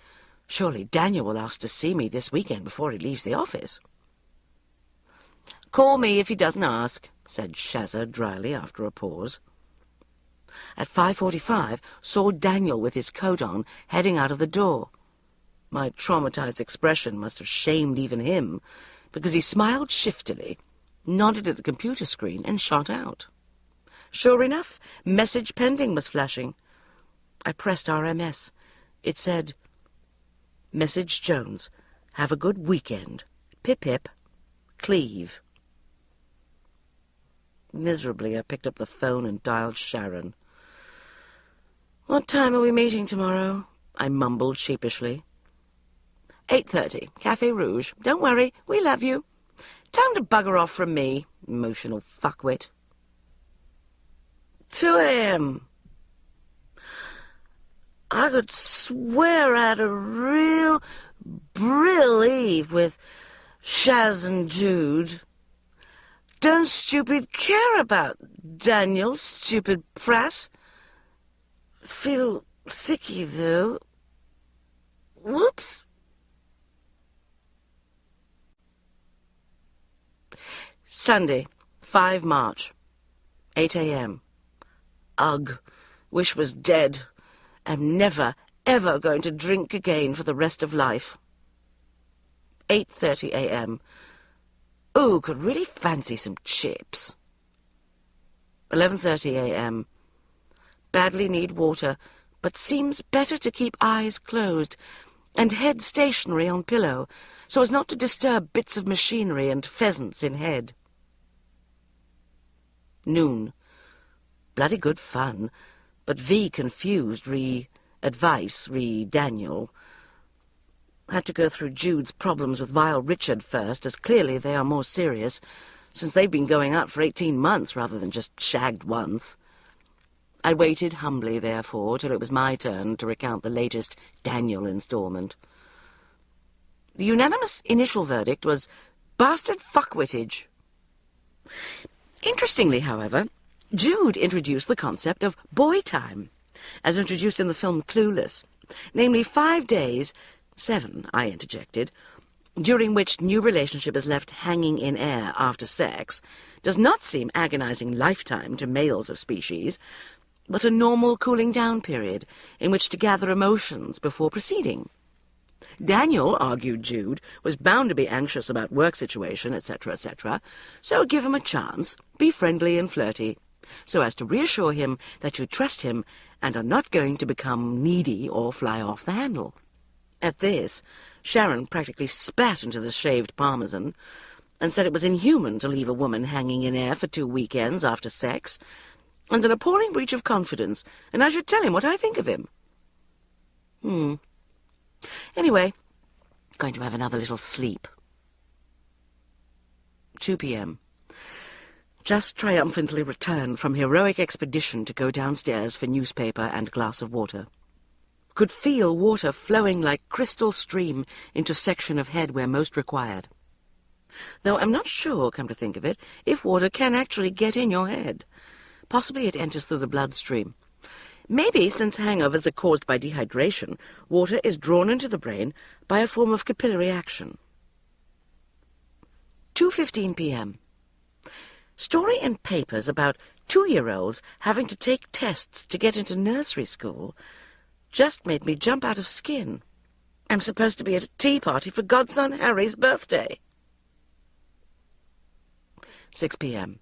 surely Daniel will ask to see me this weekend before he leaves the office. "Call me if he doesn't ask," said Shazza dryly after a pause. At 5:45, saw Daniel with his coat on, heading out of the door. My traumatized expression must have shamed even him, because he smiled shiftily, nodded at the computer screen, and shot out. Sure enough, message pending was flashing. I pressed RMS. It said, "Message Jones. Have a good weekend. Pip pip. Cleve." Miserably, I picked up the phone and dialed Sharon. "What time are we meeting tomorrow?" I mumbled sheepishly. 8:30, Café Rouge. Don't worry, we love you. Time to bugger off from me, emotional fuckwit. 2 a.m. I could swear I had a real brill eve with Shaz and Jude. Don't stupid care about Daniel, stupid prat. Feel sicky, though. Whoops. Sunday, 5 March, 8 a.m. Ugh, wish was dead. Am never, ever going to drink again for the rest of life. 8:30 a.m. Ooh, could really fancy some chips. 11:30 a.m. Badly need water, but seems better to keep eyes closed and head stationary on pillow, so as not to disturb bits of machinery and pheasants in head. Noon. Bloody good fun, but V confused advice Daniel. Had to go through Jude's problems with Vile Richard first, as clearly they are more serious, since they've been going out for 18 months rather than just shagged once. I waited humbly, therefore, till it was my turn to recount the latest Daniel installment. The unanimous initial verdict was bastard fuckwittage. Interestingly, however, Jude introduced the concept of boy time, as introduced in the film Clueless, namely 5 days, 7, I interjected, during which new relationship is left hanging in air after sex, does not seem agonizing lifetime to males of species, but a normal cooling-down period in which to gather emotions before proceeding. Daniel, argued Jude, was bound to be anxious about work situation, etc., etc., so give him a chance, be friendly and flirty, so as to reassure him that you trust him and are not going to become needy or fly off the handle. At this, Sharon practically spat into the shaved parmesan and said it was inhuman to leave a woman hanging in air for 2 weekends after sex, and an appalling breach of confidence, and I should tell him what I think of him. Anyway, going to have another little sleep. 2 p.m. Just triumphantly returned from heroic expedition to go downstairs for newspaper and glass of water. Could feel water flowing like crystal stream into section of head where most required. Though I'm not sure, come to think of it, if water can actually get in your head. Possibly it enters through the bloodstream. Maybe, since hangovers are caused by dehydration, water is drawn into the brain by a form of capillary action. 2:15 p.m. Story in papers about 2-year-olds having to take tests to get into nursery school just made me jump out of skin. I'm supposed to be at a tea party for godson Harry's birthday. 6 p.m.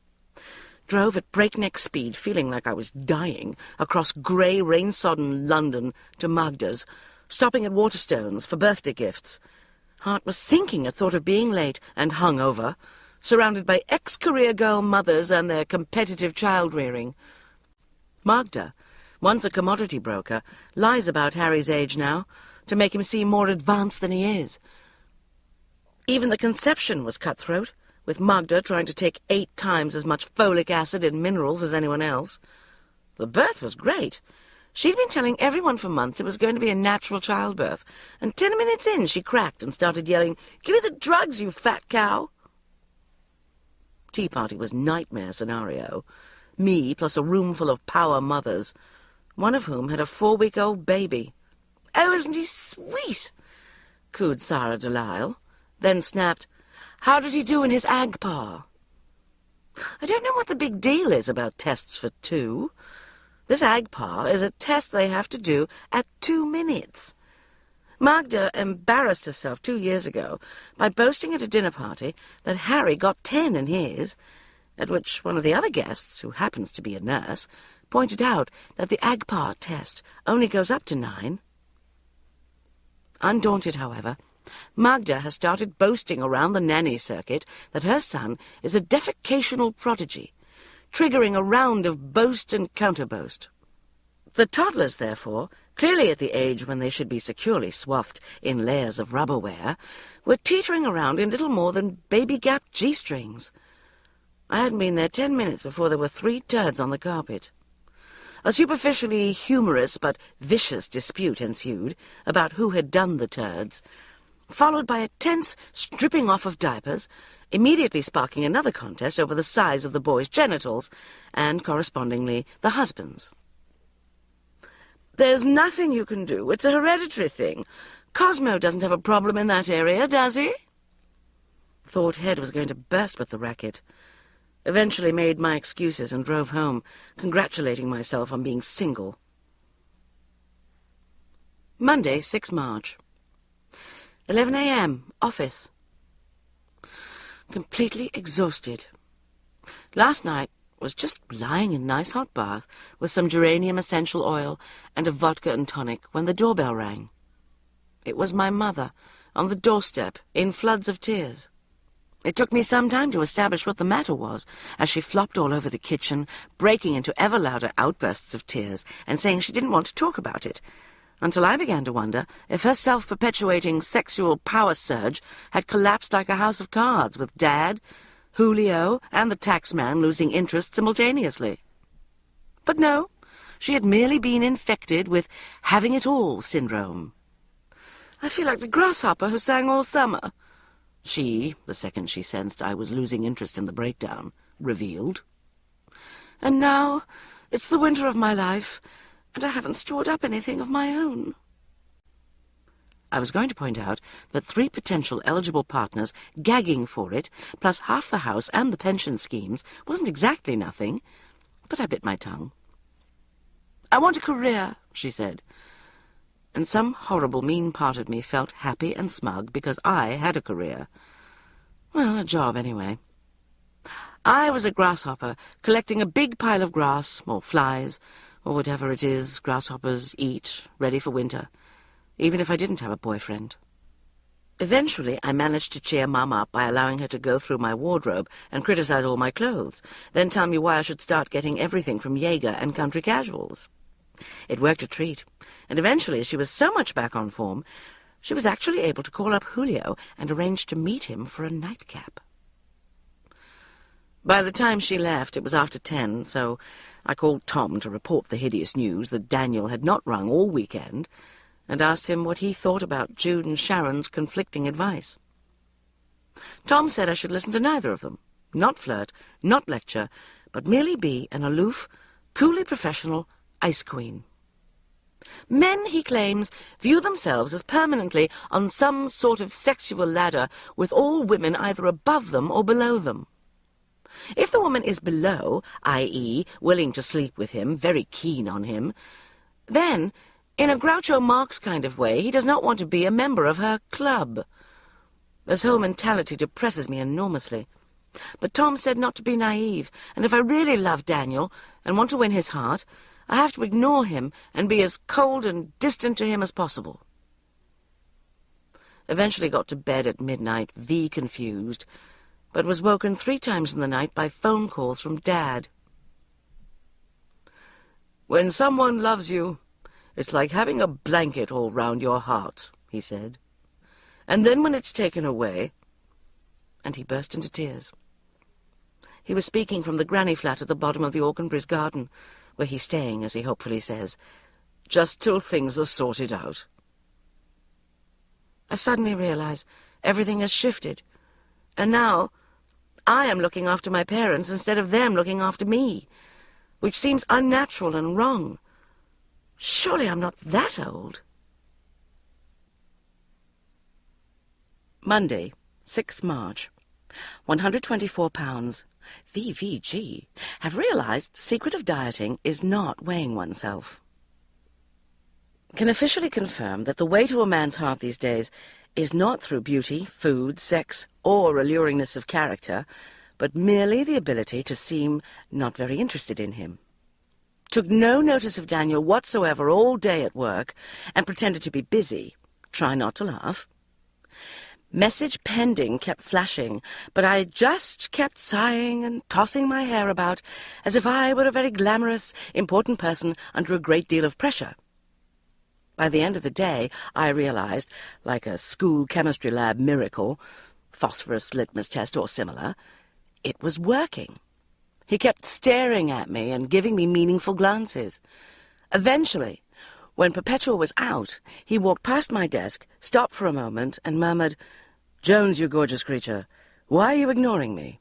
Drove at breakneck speed, feeling like I was dying, across grey, rain-sodden London to Magda's, stopping at Waterstones for birthday gifts. Heart was sinking at thought of being late and hungover, surrounded by ex-career girl mothers and their competitive child-rearing. Magda, once a commodity broker, lies about Harry's age now, to make him seem more advanced than he is. Even the conception was cutthroat, with Magda trying to take 8 times as much folic acid and minerals as anyone else. The birth was great. She'd been telling everyone for months it was going to be a natural childbirth, and 10 minutes in she cracked and started yelling, "Give me the drugs, you fat cow!" Tea party was nightmare scenario. Me plus a room full of power mothers, one of whom had a 4-week-old baby. "Oh, isn't he sweet?" cooed Sarah Delisle, then snapped, "How did he do in his AGPA?" I don't know what the big deal is about tests for 2. This AGPA is a test they have to do at 2 minutes. Magda embarrassed herself 2 years ago by boasting at a dinner party that Harry got 10 in his, at which one of the other guests, who happens to be a nurse, pointed out that the AGPA test only goes up to 9. Undaunted, however, Magda has started boasting around the nanny circuit that her son is a defecational prodigy, triggering a round of boast and counterboast. The toddlers, therefore, clearly at the age when they should be securely swathed in layers of rubberware, were teetering around in little more than baby-gap G-strings. I hadn't been there 10 minutes before there were 3 turds on the carpet. A superficially humorous but vicious dispute ensued about who had done the turds, followed by a tense stripping off of diapers, immediately sparking another contest over the size of the boys' genitals, and, correspondingly, the husbands. "There's nothing you can do. It's a hereditary thing. Cosmo doesn't have a problem in that area, does he?" Thought Head was going to burst with the racket. Eventually made my excuses and drove home, congratulating myself on being single. Monday, 6 March. 11 a.m. Office. Completely exhausted. Last night was just lying in a nice hot bath with some geranium essential oil and a vodka and tonic when the doorbell rang. It was my mother, on the doorstep, in floods of tears. It took me some time to establish what the matter was, as she flopped all over the kitchen, breaking into ever louder outbursts of tears and saying she didn't want to talk about it, until I began to wonder if her self-perpetuating sexual power surge had collapsed like a house of cards, with Dad, Julio, and the taxman losing interest simultaneously. But no, she had merely been infected with having-it-all syndrome. "I feel like the grasshopper who sang all summer," she, the second she sensed I was losing interest in the breakdown, revealed. "And now it's the winter of my life, and I haven't stored up anything of my own." I was going to point out that 3 potential eligible partners gagging for it, plus half the house and the pension schemes, wasn't exactly nothing, but I bit my tongue. "I want a career," she said, and some horrible mean part of me felt happy and smug because I had a career. Well, a job anyway. I was a grasshopper, collecting a big pile of grass, or flies, or whatever it is grasshoppers eat, ready for winter, even if I didn't have a boyfriend. Eventually, I managed to cheer Mum up by allowing her to go through my wardrobe and criticize all my clothes, then tell me why I should start getting everything from Jaeger and Country Casuals. It worked a treat, and eventually she was so much back on form, she was actually able to call up Julio and arrange to meet him for a nightcap. By the time she left, it was after 10, so I called Tom to report the hideous news that Daniel had not rung all weekend, and asked him what he thought about Jude and Sharon's conflicting advice. Tom said I should listen to neither of them, not flirt, not lecture, but merely be an aloof, coolly professional ice queen. Men, he claims, view themselves as permanently on some sort of sexual ladder with all women either above them or below them. If the woman is below, i.e., willing to sleep with him, very keen on him, then, in a Groucho Marx kind of way, he does not want to be a member of her club. This whole mentality depresses me enormously. But Tom said not to be naive, and if I really love Daniel and want to win his heart, I have to ignore him and be as cold and distant to him as possible. Eventually got to bed at midnight, confused, but was woken 3 times in the night by phone calls from Dad. "When someone loves you, it's like having a blanket all round your heart," he said. "And then when it's taken away—" And he burst into tears. He was speaking from the granny flat at the bottom of the Auchenbris garden, where he's staying, as he hopefully says, just till things are sorted out. I suddenly realize everything has shifted, and now I am looking after my parents instead of them looking after me, which seems unnatural and wrong. Surely I'm not that old. Monday, 6 March. 124 pounds. VVG. Have realized secret of dieting is not weighing oneself. Can officially confirm that the way to a man's heart these days is not through beauty, food, sex, or alluringness of character, but merely the ability to seem not very interested in him. Took no notice of Daniel whatsoever all day at work, and pretended to be busy. Try not to laugh. Message pending kept flashing, but I just kept sighing and tossing my hair about as if I were a very glamorous, important person under a great deal of pressure. By the end of the day, I realized, like a school chemistry lab miracle, phosphorus litmus test or similar, it was working. He kept staring at me and giving me meaningful glances. Eventually, when Perpetua was out, he walked past my desk, stopped for a moment, and murmured, "Jones, you gorgeous creature, why are you ignoring me?"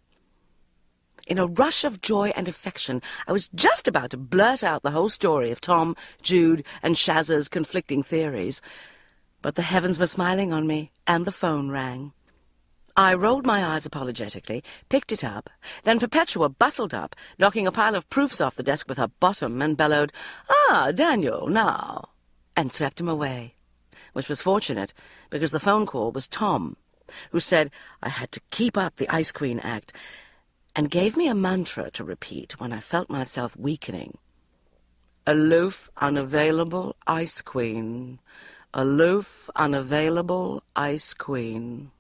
In a rush of joy and affection, I was just about to blurt out the whole story of Tom, Jude, and Shazza's conflicting theories, but the heavens were smiling on me, and the phone rang. I rolled my eyes apologetically, picked it up, then Perpetua bustled up, knocking a pile of proofs off the desk with her bottom, and bellowed, "Ah, Daniel, now," and swept him away, which was fortunate, because the phone call was Tom, who said I had to keep up the Ice Queen act, and gave me a mantra to repeat when I felt myself weakening. Aloof, unavailable Ice Queen. Aloof, unavailable Ice Queen.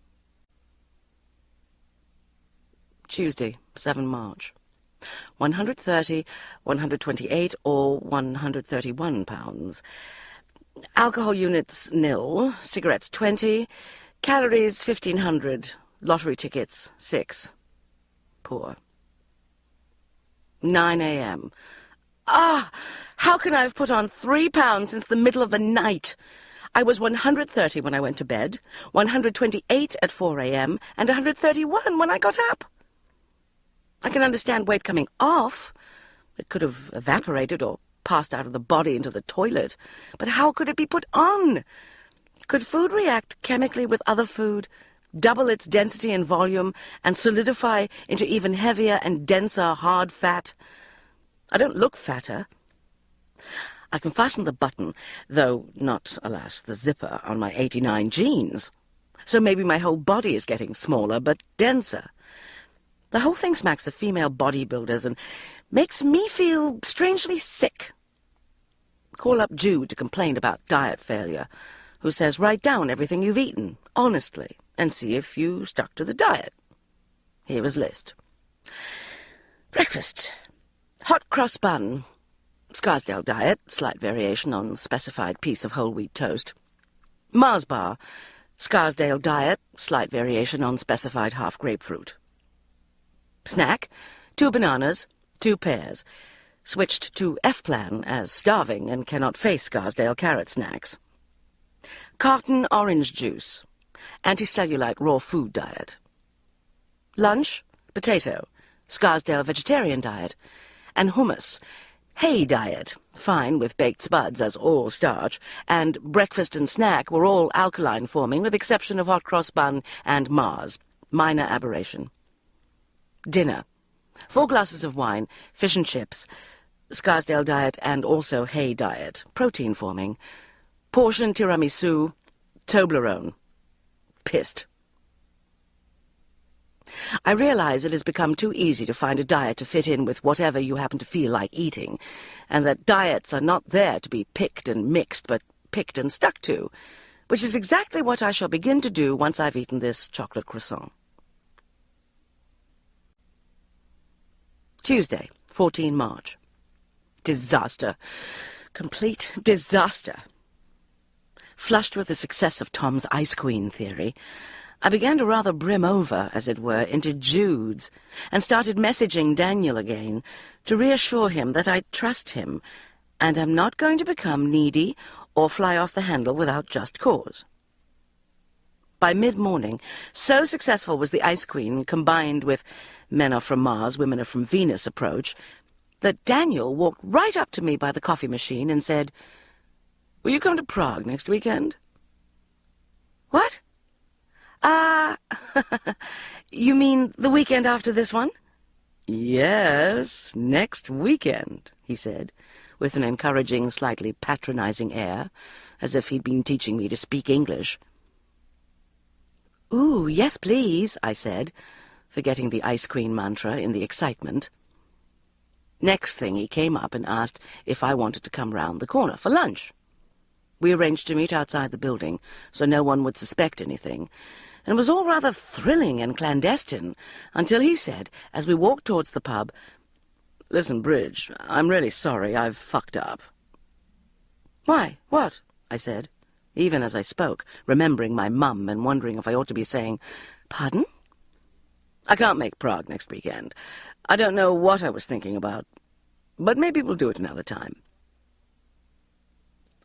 Tuesday, 7 March. 130, 128, or 131 pounds. Alcohol units, nil. Cigarettes, 20. Calories, 1,500. Lottery tickets, 6. Poor. 9 a.m. Ah! How can I have put on 3 pounds since the middle of the night? I was 130 when I went to bed, 128 at 4 a.m., and 131 when I got up. I can understand weight coming off. It could have evaporated or passed out of the body into the toilet. But how could it be put on? Could food react chemically with other food, double its density and volume, and solidify into even heavier and denser hard fat? I don't look fatter. I can fasten the button, though not, alas, the zipper, on my 89 jeans. So maybe my whole body is getting smaller, but denser. The whole thing smacks of female bodybuilders and makes me feel strangely sick. Call up Jude to complain about diet failure, who says write down everything you've eaten, honestly, and see if you stuck to the diet. Here was list. Breakfast. Hot cross bun. Scarsdale diet, slight variation on specified piece of whole wheat toast. Mars bar. Scarsdale diet, slight variation on specified half grapefruit. Snack, 2 bananas, 2 pears. Switched to F-plan as starving and cannot face Scarsdale carrot snacks. Carton orange juice. Anti-cellulite raw food diet. Lunch, potato. Scarsdale vegetarian diet. And hummus. Hay diet, fine with baked spuds as all starch, and breakfast and snack were all alkaline forming with exception of hot cross bun and Mars. Minor aberration. Dinner. 4 glasses of wine, fish and chips, Scarsdale diet and also hay diet, protein forming. Portion tiramisu, Toblerone. Pissed. I realize it has become too easy to find a diet to fit in with whatever you happen to feel like eating, and that diets are not there to be picked and mixed, but picked and stuck to, which is exactly what I shall begin to do once I've eaten this chocolate croissant. Tuesday, 14 March. Disaster. Complete disaster. Flushed with the success of Tom's Ice Queen theory, I began to rather brim over, as it were, into Jude's, and started messaging Daniel again to reassure him that I trust him, and am not going to become needy or fly off the handle without just cause. By mid-morning, so successful was the Ice Queen, combined with men are from Mars, women are from Venus approach, that Daniel walked right up to me by the coffee machine and said, "Will you come to Prague next weekend?" "What?" You mean the weekend after this one? Yes, next weekend, he said, with an encouraging, slightly patronizing air, as if he'd been teaching me to speak English. Ooh, yes, please, I said, forgetting the Ice Queen mantra in the excitement. Next thing he came up and asked if I wanted to come round the corner for lunch. We arranged to meet outside the building, so no one would suspect anything, and it was all rather thrilling and clandestine, until he said, as we walked towards the pub, "Listen, Bridge, I'm really sorry I've fucked up." "Why, what?" I said, even as I spoke, remembering my mum and wondering if I ought to be saying, "Pardon?" "I can't make Prague next weekend. I don't know what I was thinking about, but maybe we'll do it another time."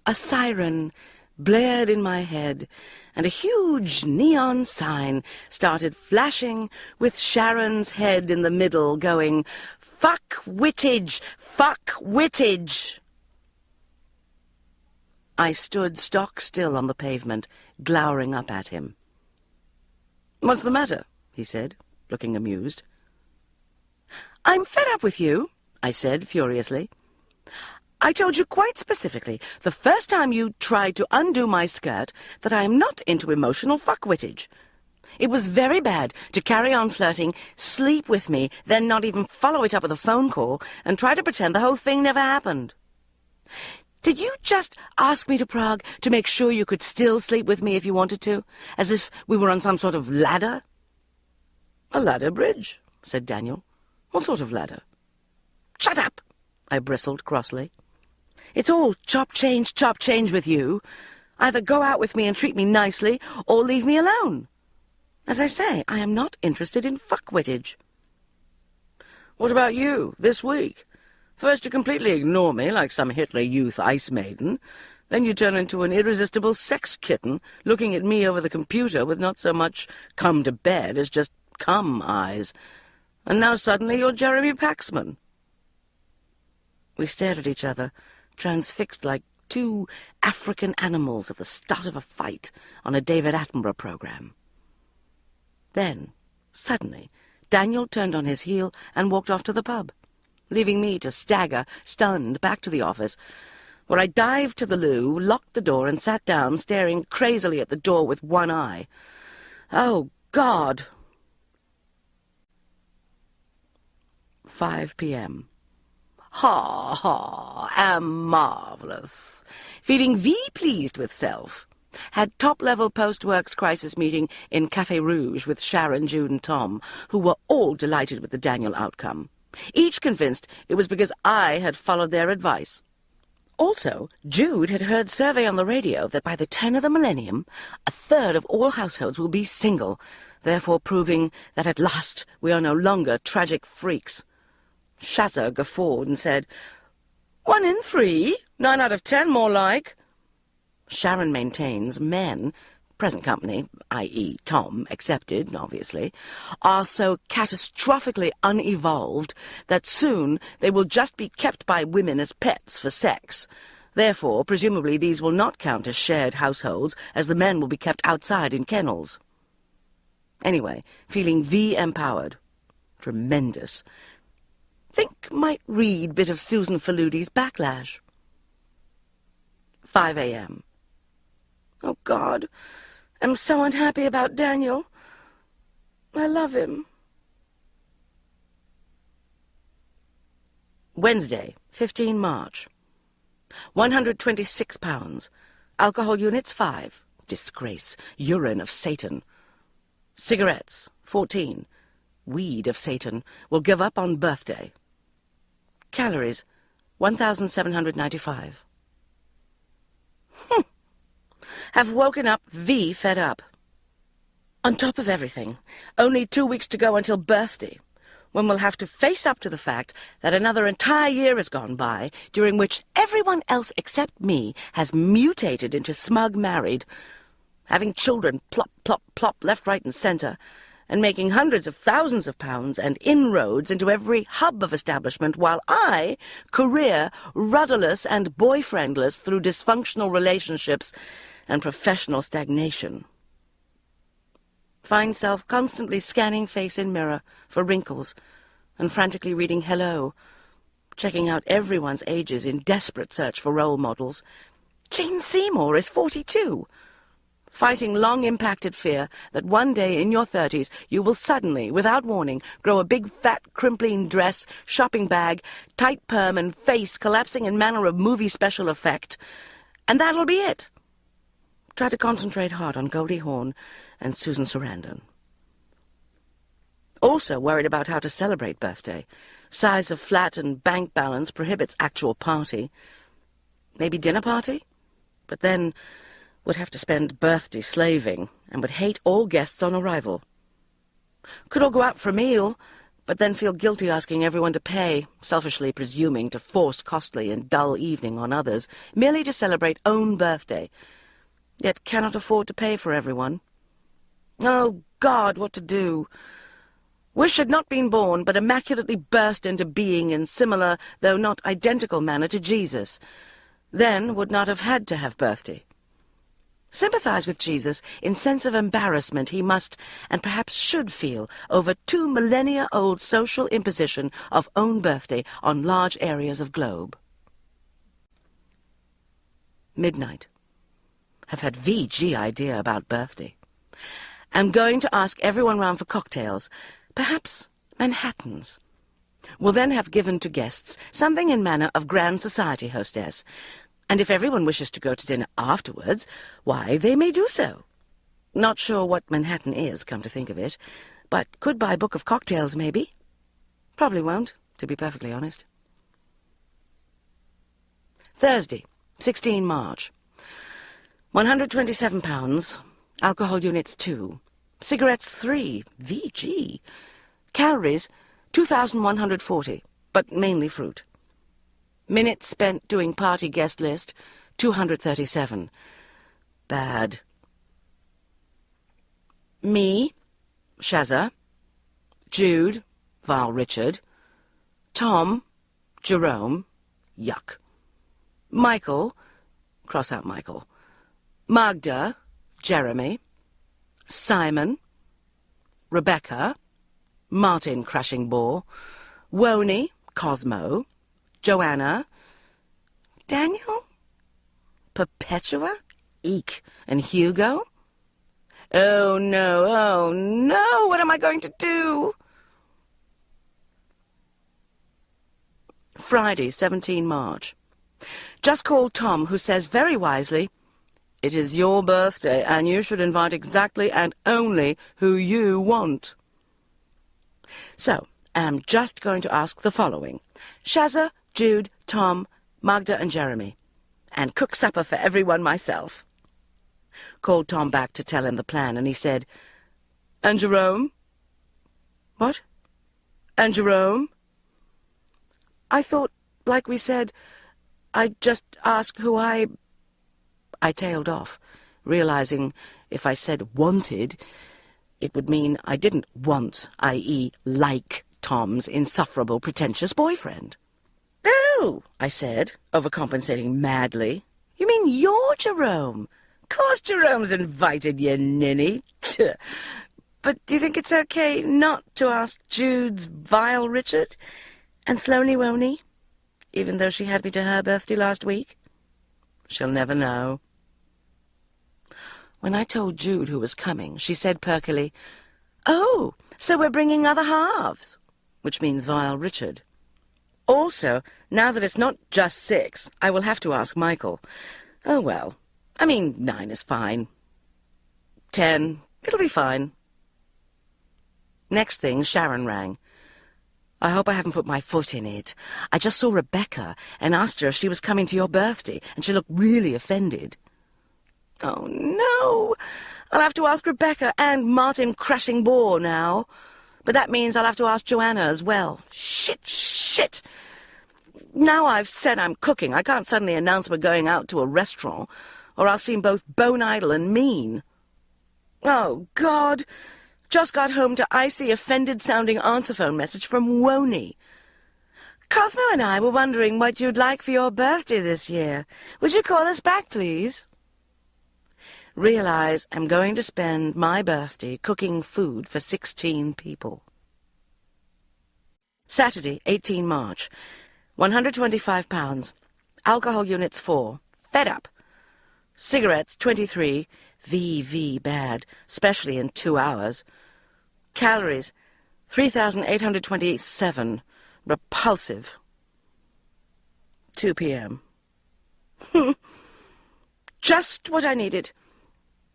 A siren blared in my head, and a huge neon sign started flashing with Sharon's head in the middle, going, "Fuck Whittage! Fuck Whittage!" I stood stock still on the pavement, glowering up at him. "What's the matter?" he said, looking amused. "I'm fed up with you," I said furiously. "I told you quite specifically, the first time you tried to undo my skirt, that I am not into emotional fuckwittage. It was very bad to carry on flirting, sleep with me, then not even follow it up with a phone call, and try to pretend the whole thing never happened. Did you just ask me to Prague to make sure you could still sleep with me if you wanted to, as if we were on some sort of ladder?" "A ladder, Bridge," said Daniel. "What sort of ladder?" "Shut up!" I bristled crossly. "It's all chop change with you. Either go out with me and treat me nicely, or leave me alone. As I say, I am not interested in fuckwittage." "What about you, this week? First you completely ignore me like some Hitler Youth ice maiden. Then you turn into an irresistible sex kitten, looking at me over the computer with not so much come to bed as just come eyes. And now suddenly you're Jeremy Paxman." We stared at each other, transfixed like two African animals at the start of a fight on a David Attenborough program. Then, suddenly, Daniel turned on his heel and walked off to the pub, leaving me to stagger, stunned, back to the office, where I dived to the loo, locked the door, and sat down, staring crazily at the door with one eye. Oh, God! 5 p.m. Ha, ha, am marvellous. Feeling pleased with self. Had top-level post-works crisis meeting in Café Rouge with Sharon, Jude, and Tom, who were all delighted with the Daniel outcome, each convinced it was because I had followed their advice. Also, Jude had heard survey on the radio that by the turn of the millennium, 1/3 of all households will be single, therefore proving that at last we are no longer tragic freaks. Shazza guffawed and said, 1 in 3, 9 out of 10 more like. Sharon maintains men, present company, i.e. Tom, accepted, obviously, are so catastrophically unevolved that soon they will just be kept by women as pets for sex. Therefore, presumably these will not count as shared households, as the men will be kept outside in kennels. Anyway, feeling empowered. Tremendous. Think might read bit of Susan Falludi's Backlash. 5 a.m. Oh, God, I'm so unhappy about Daniel. I love him. Wednesday, 15 March. 126 pounds. Alcohol units 5. Disgrace. Urine of Satan. Cigarettes 14. Weed of Satan. Will give up on birthday. Calories 1,795. Have woken up fed up. On top of everything, only 2 weeks to go until birthday, when we'll have to face up to the fact that another entire year has gone by, during which everyone else except me has mutated into smug married, having children plop, plop, plop, left, right, and centre, and making hundreds of thousands of pounds and inroads into every hub of establishment, while I career rudderless and boyfriendless through dysfunctional relationships and professional stagnation. Find self constantly scanning face in mirror for wrinkles and frantically reading hello, checking out everyone's ages in desperate search for role models. Jane Seymour is 42. Fighting long-impacted fear that one day in your 30s you will suddenly, without warning, grow a big, fat, crimpling dress, shopping bag, tight perm, and face collapsing in manner of movie special effect. And that'll be it. Try to concentrate hard on Goldie Hawn and Susan Sarandon. Also worried about how to celebrate birthday. Size of flat and bank balance prohibits actual party. Maybe dinner party? But then would have to spend birthday slaving and would hate all guests on arrival. Could all go out for a meal, but then feel guilty asking everyone to pay, selfishly presuming to force costly and dull evening on others, merely to celebrate own birthday, yet cannot afford to pay for everyone. Oh, God, what to do? Wish had not been born, but immaculately burst into being in similar, though not identical manner to Jesus. Then would not have had to have birthday. Sympathize with Jesus in sense of embarrassment he must, and perhaps should feel, over 2 millennia-old social imposition of own birthday on large areas of globe. Midnight. Have had VG idea about birthday. Am going to ask everyone round for cocktails, perhaps Manhattans. Will then have given to guests something in manner of grand society hostess, and if everyone wishes to go to dinner afterwards, why, they may do so. Not sure what Manhattan is, come to think of it, but could buy a book of cocktails, maybe. Probably won't, to be perfectly honest. Thursday, 16 March. £127, alcohol units 2, cigarettes 3, VG. Calories 2,140, but mainly fruit. Minutes spent doing party guest list, 237. Bad. Me, Shazza, Jude, Val Richard, Tom, Jerome, yuck. Michael, cross out Michael, Magda, Jeremy, Simon, Rebecca, Martin Crashing Ball, Woney, Cosmo, Joanna, Daniel, Perpetua, Eek, and Hugo. Oh no, what am I going to do? Friday, 17 March. Just called Tom, who says very wisely, "It is your birthday, and you should invite exactly and only who you want." So, am just going to ask the following. Shazza, Jude, Tom, Magda and Jeremy, and cook supper for everyone myself. Called Tom back to tell him the plan, and he said, "And Jerome?" "What? And Jerome?" "I thought, like we said, I'd just ask who I tailed off, realizing if I said wanted, it would mean I didn't want, i.e. like, Tom's insufferable, pretentious boyfriend. "Oh," I said, overcompensating madly. "You mean you're Jerome? Course Jerome's invited, you ninny." "But do you think it's okay not to ask Jude's vile Richard? And Sloney Woney? Even though she had me to her birthday last week?" "She'll never know." When I told Jude who was coming, she said perkily, "Oh, so we're bringing other halves," which means vile Richard. Also, now that it's not just 6, I will have to ask Michael. Oh well, I mean 9 is fine. 10, it'll be fine. Next thing, Sharon rang. "I hope I haven't put my foot in it. I just saw Rebecca and asked her if she was coming to your birthday, and she looked really offended." Oh no, I'll have to ask Rebecca and Martin Crashing Ball now. But that means I'll have to ask Joanna as well. Shit. Now I've said I'm cooking, I can't suddenly announce we're going out to a restaurant, or I'll seem both bone-idle and mean. Oh, God. Just got home to icy, offended-sounding answer phone message from Woney. "Cosmo and I were wondering what you'd like for your birthday this year. Would you call us back, please?" Realize I'm going to spend my birthday cooking food for 16 people. Saturday, 18 March. £125. Alcohol units 4. Fed up. Cigarettes 23. VV bad, especially in 2 hours. Calories 3,827. Repulsive. 2 p.m. Just what I needed.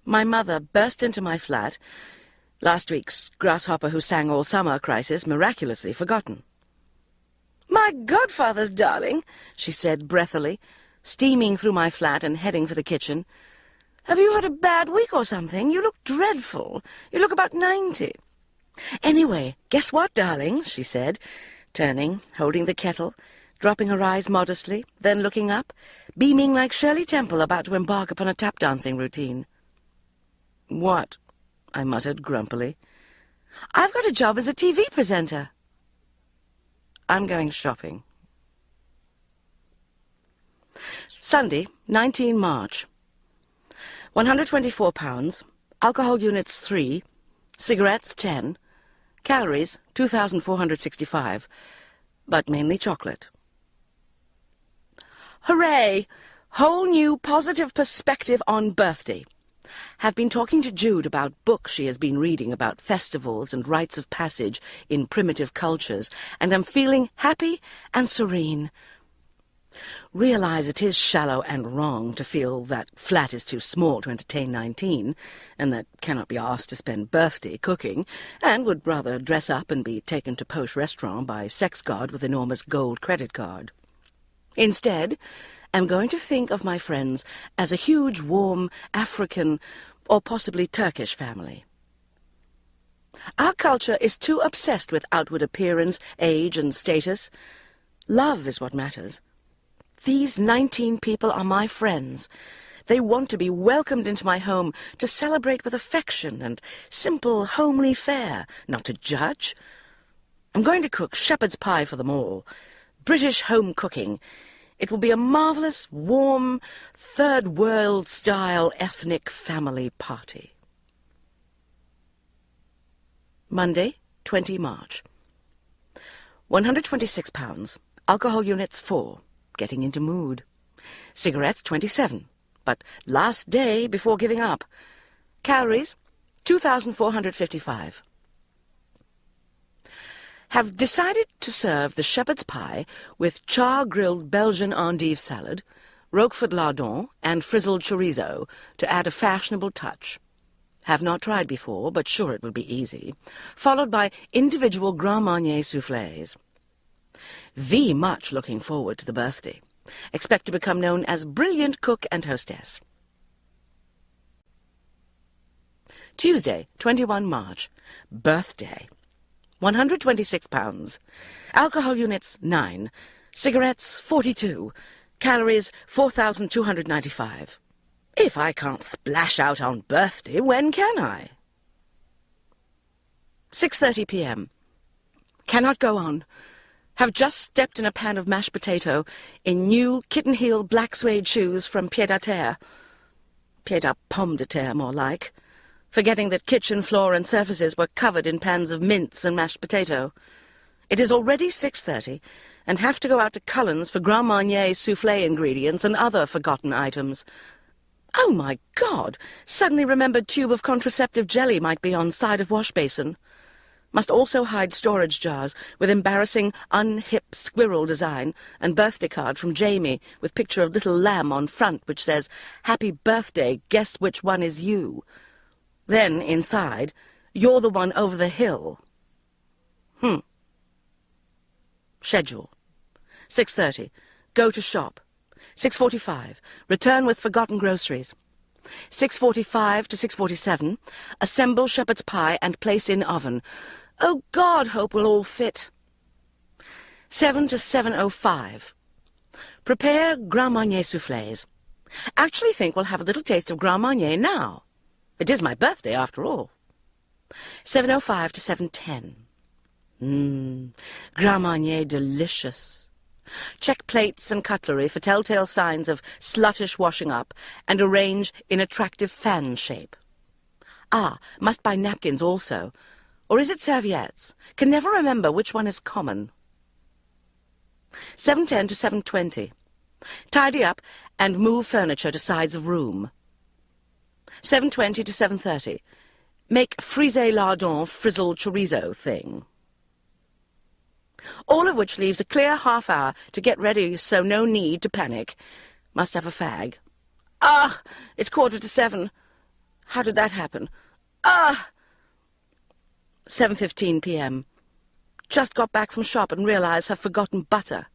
My mother burst into my flat. Last week's grasshopper who sang all summer crisis miraculously forgotten. "My godfather's darling," she said breathily, steaming through my flat and heading for the kitchen. "Have you had a bad week or something? You look dreadful. You look about 90. "Anyway, guess what, darling?" she said, turning, holding the kettle, dropping her eyes modestly, then looking up, beaming like Shirley Temple about to embark upon a tap-dancing routine. "What?" I muttered grumpily. "I've got a job as a TV presenter." "I'm going shopping." Sunday, 19 March. £124, alcohol units 3, cigarettes 10, calories 2,465, but mainly chocolate. Hooray! Whole new positive perspective on birthday. Have been talking to Jude about books she has been reading about festivals and rites of passage in primitive cultures, and am feeling happy and serene. Realize it is shallow and wrong to feel that flat is too small to entertain 19, and that cannot be asked to spend birthday cooking, and would rather dress up and be taken to posh restaurant by sex god with enormous gold credit card. Instead, I'm going to think of my friends as a huge, warm, African or possibly Turkish family. Our culture is too obsessed with outward appearance, age, and status. Love is what matters. These 19 people are my friends. They want to be welcomed into my home to celebrate with affection and simple, homely fare, not to judge. I'm going to cook shepherd's pie for them all. British home cooking. It will be a marvellous, warm, third-world-style ethnic family party. Monday, 20 March. £126, alcohol units 4, getting into mood. Cigarettes 27, but last day before giving up. Calories 2,455. Have decided to serve the shepherd's pie with char-grilled Belgian endive salad, Roquefort lardon, and frizzled chorizo to add a fashionable touch. Have not tried before, but sure it will be easy. Followed by individual Grand Marnier soufflés. Much looking forward to the birthday. Expect to become known as brilliant cook and hostess. Tuesday, 21 March. Birthday. £126, alcohol units 9, cigarettes 42, calories 4,295. If I can't splash out on birthday, when can I? 6:30 p.m. Cannot go on. Have just stepped in a pan of mashed potato in new kitten-heel black suede shoes from pied-à-terre. Pied-à-pomme-de-terre, more like. Forgetting that kitchen floor and surfaces were covered in pans of mince and mashed potato. It is already 6:30, and have to go out to Cullen's for Grand Marnier soufflé ingredients and other forgotten items. Oh, my God! Suddenly remembered tube of contraceptive jelly might be on side of wash basin. Must also hide storage jars with embarrassing unhip squirrel design and birthday card from Jamie with picture of little lamb on front which says, "Happy birthday, guess which one is you?" Then, inside, "You're the one over the hill." Schedule. 6:30. Go to shop. 6:45. Return with forgotten groceries. 6:45 to 6:47. Assemble shepherd's pie and place in oven. Oh, God, hope we'll all fit. 7 to 7:05. Prepare Grand Marnier soufflés. Actually think we'll have a little taste of Grand Marnier now. It is my birthday, after all. 7:05 to 7:10. Grand Marnier delicious. Check plates and cutlery for telltale signs of sluttish washing up, and arrange in attractive fan shape. Ah, must buy napkins also. Or is it serviettes? Can never remember which one is common. 7:10 to 7:20. Tidy up and move furniture to sides of room. 7:20 to 7:30. Make frisé lardon frizzled chorizo thing. All of which leaves a clear half hour to get ready, so no need to panic. Must have a fag. Ah! It's 7:15. How did that happen? Ah! 7:15 p.m. Just got back from shop and realised I've forgotten butter.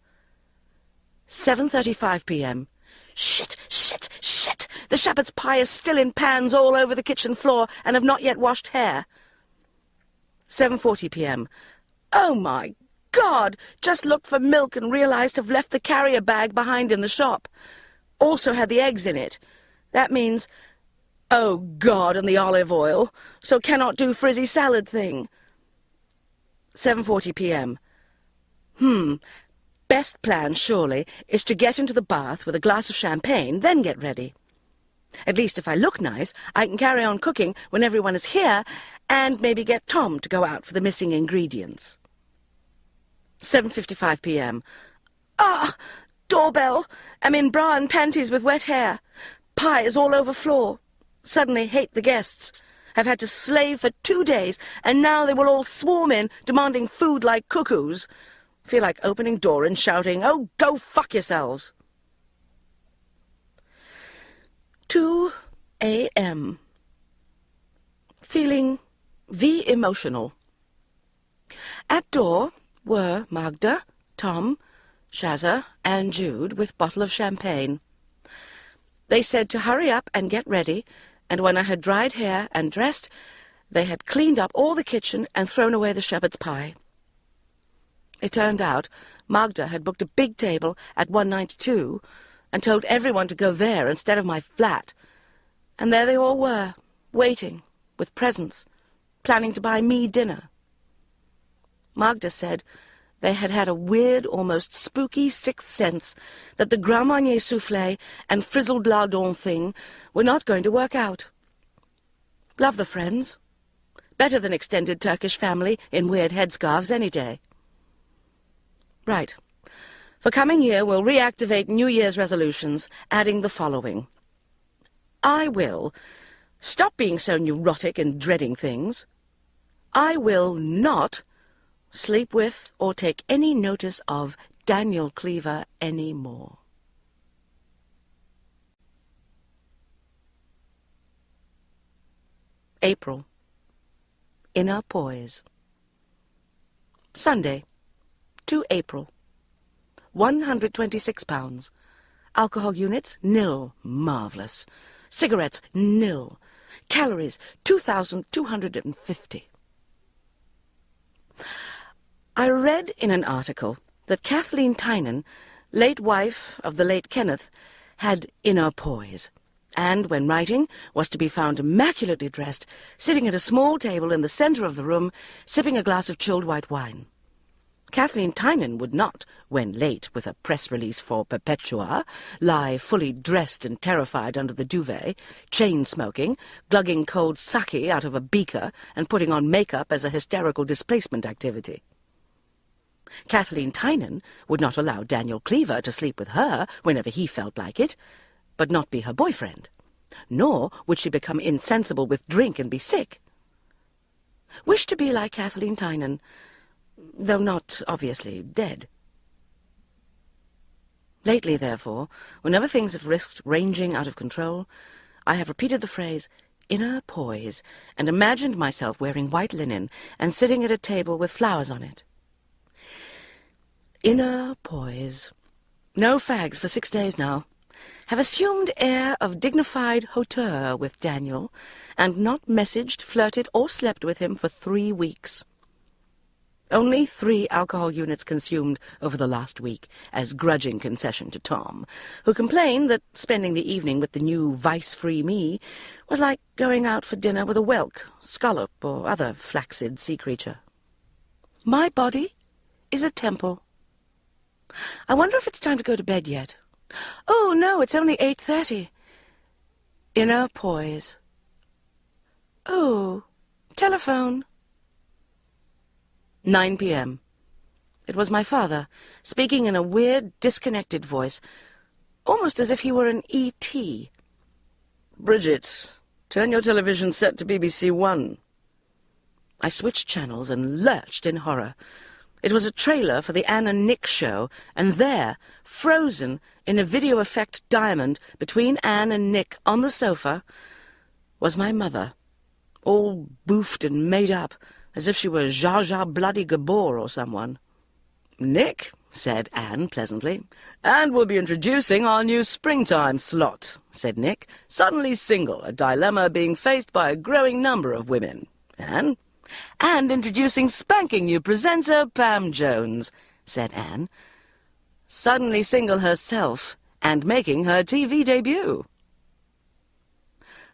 7:35 p.m. Shit! Shit! Shit! The shepherd's pie is still in pans all over the kitchen floor and have not yet washed hair. 7:40 p.m. Oh, my God! Just looked for milk and realised I've left the carrier bag behind in the shop. Also had the eggs in it. That means, oh, God, and the olive oil, so cannot do frizzy salad thing. 7:40 p.m. Best plan, surely, is to get into the bath with a glass of champagne, then get ready. At least if I look nice, I can carry on cooking when everyone is here, and maybe get Tom to go out for the missing ingredients. 7:55 p.m. Ah! Doorbell! I'm in bra and panties with wet hair. Pie is all over floor. Suddenly hate the guests. Have had to slave for 2 days, and now they will all swarm in, demanding food like cuckoos. Feel like opening door and shouting, "Oh, go fuck yourselves!" 2 a.m. Feeling emotional. At door were Magda, Tom, Shazza, and Jude with bottle of champagne. They said to hurry up and get ready, and when I had dried hair and dressed, they had cleaned up all the kitchen and thrown away the shepherd's pie. It turned out Magda had booked a big table at 192 and told everyone to go there instead of my flat, and there they all were, waiting, with presents, planning to buy me dinner. Magda said they had had a weird, almost spooky sixth sense that the Grand Marnier soufflé and frizzled lardon thing were not going to work out. Love the friends. Better than extended Turkish family in weird headscarves any day. Right. For coming year, we'll reactivate New Year's resolutions, adding the following. I will stop being so neurotic and dreading things. I will not sleep with or take any notice of Daniel Cleaver any more. April. Inner poise. Sunday, 2 April. 126 pounds. Alcohol units, nil. Marvellous. Cigarettes, nil. Calories, 2,250. I read in an article that Kathleen Tynan, late wife of the late Kenneth, had inner poise, and, when writing, was to be found immaculately dressed, sitting at a small table in the centre of the room, sipping a glass of chilled white wine. Kathleen Tynan would not, when late with a press release for Perpetua, lie fully dressed and terrified under the duvet, chain-smoking, glugging cold sake out of a beaker, and putting on makeup as a hysterical displacement activity. Kathleen Tynan would not allow Daniel Cleaver to sleep with her whenever he felt like it, but not be her boyfriend. Nor would she become insensible with drink and be sick. Wished to be like Kathleen Tynan, though not, obviously, dead. Lately, therefore, whenever things have risked ranging out of control, I have repeated the phrase, inner poise, and imagined myself wearing white linen and sitting at a table with flowers on it. Inner poise. No fags for 6 days now. Have assumed air of dignified hauteur with Daniel, and not messaged, flirted, or slept with him for 3 weeks. Only 3 alcohol units consumed over the last week, as grudging concession to Tom, who complained that spending the evening with the new vice-free me was like going out for dinner with a whelk, scallop, or other flaccid sea creature. My body is a temple. I wonder if it's time to go to bed yet. Oh, no, it's only 8:30. Inner poise. Oh, telephone. 9 p.m. It was my father, speaking in a weird, disconnected voice, almost as if he were an E.T. Bridget, turn your television set to BBC One. I switched channels and lurched in horror. It was a trailer for the Anne and Nick show, and there, frozen in a video effect diamond between Anne and Nick on the sofa, was my mother, all boofed and made up, as if she were Jar Jar Bloody Gabor or someone. "Nick," said Anne pleasantly. "And we'll be introducing our new springtime slot," said Nick. "Suddenly single, a dilemma being faced by a growing number of women. Anne? And introducing spanking new presenter Pam Jones," said Anne. "Suddenly single herself and making her TV debut."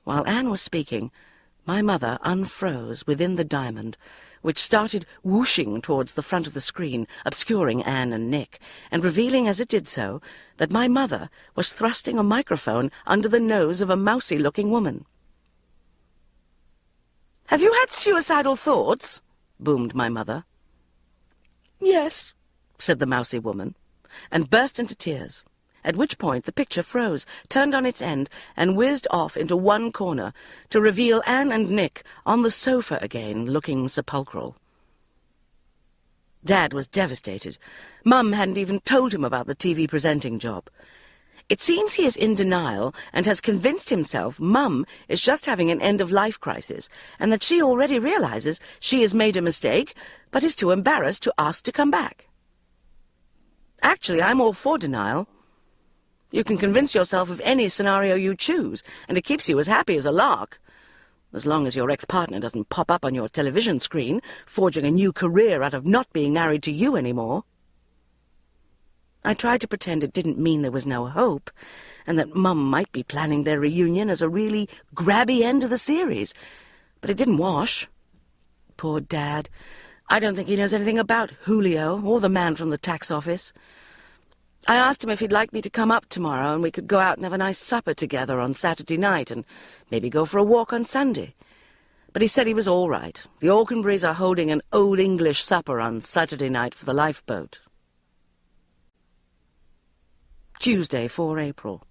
While Anne was speaking, my mother unfroze within the diamond, which started whooshing towards the front of the screen, obscuring Anne and Nick, and revealing as it did so that my mother was thrusting a microphone under the nose of a mousy-looking woman. "Have you had suicidal thoughts?" boomed my mother. "Yes," said the mousy woman, and burst into tears, at which point the picture froze, turned on its end, and whizzed off into one corner to reveal Anne and Nick on the sofa again, looking sepulchral. Dad was devastated. Mum hadn't even told him about the TV presenting job. It seems he is in denial and has convinced himself Mum is just having an end-of-life crisis, and that she already realizes she has made a mistake, but is too embarrassed to ask to come back. Actually, I'm all for denial. You can convince yourself of any scenario you choose, and it keeps you as happy as a lark, as long as your ex-partner doesn't pop up on your television screen, forging a new career out of not being married to you anymore. I tried to pretend it didn't mean there was no hope, and that Mum might be planning their reunion as a really grabby end to the series, but it didn't wash. Poor Dad. I don't think he knows anything about Julio or the man from the tax office. I asked him if he'd like me to come up tomorrow and we could go out and have a nice supper together on Saturday night and maybe go for a walk on Sunday. But he said he was all right. The Aukenburys are holding an Old English supper on Saturday night for the lifeboat. Tuesday, 4 April.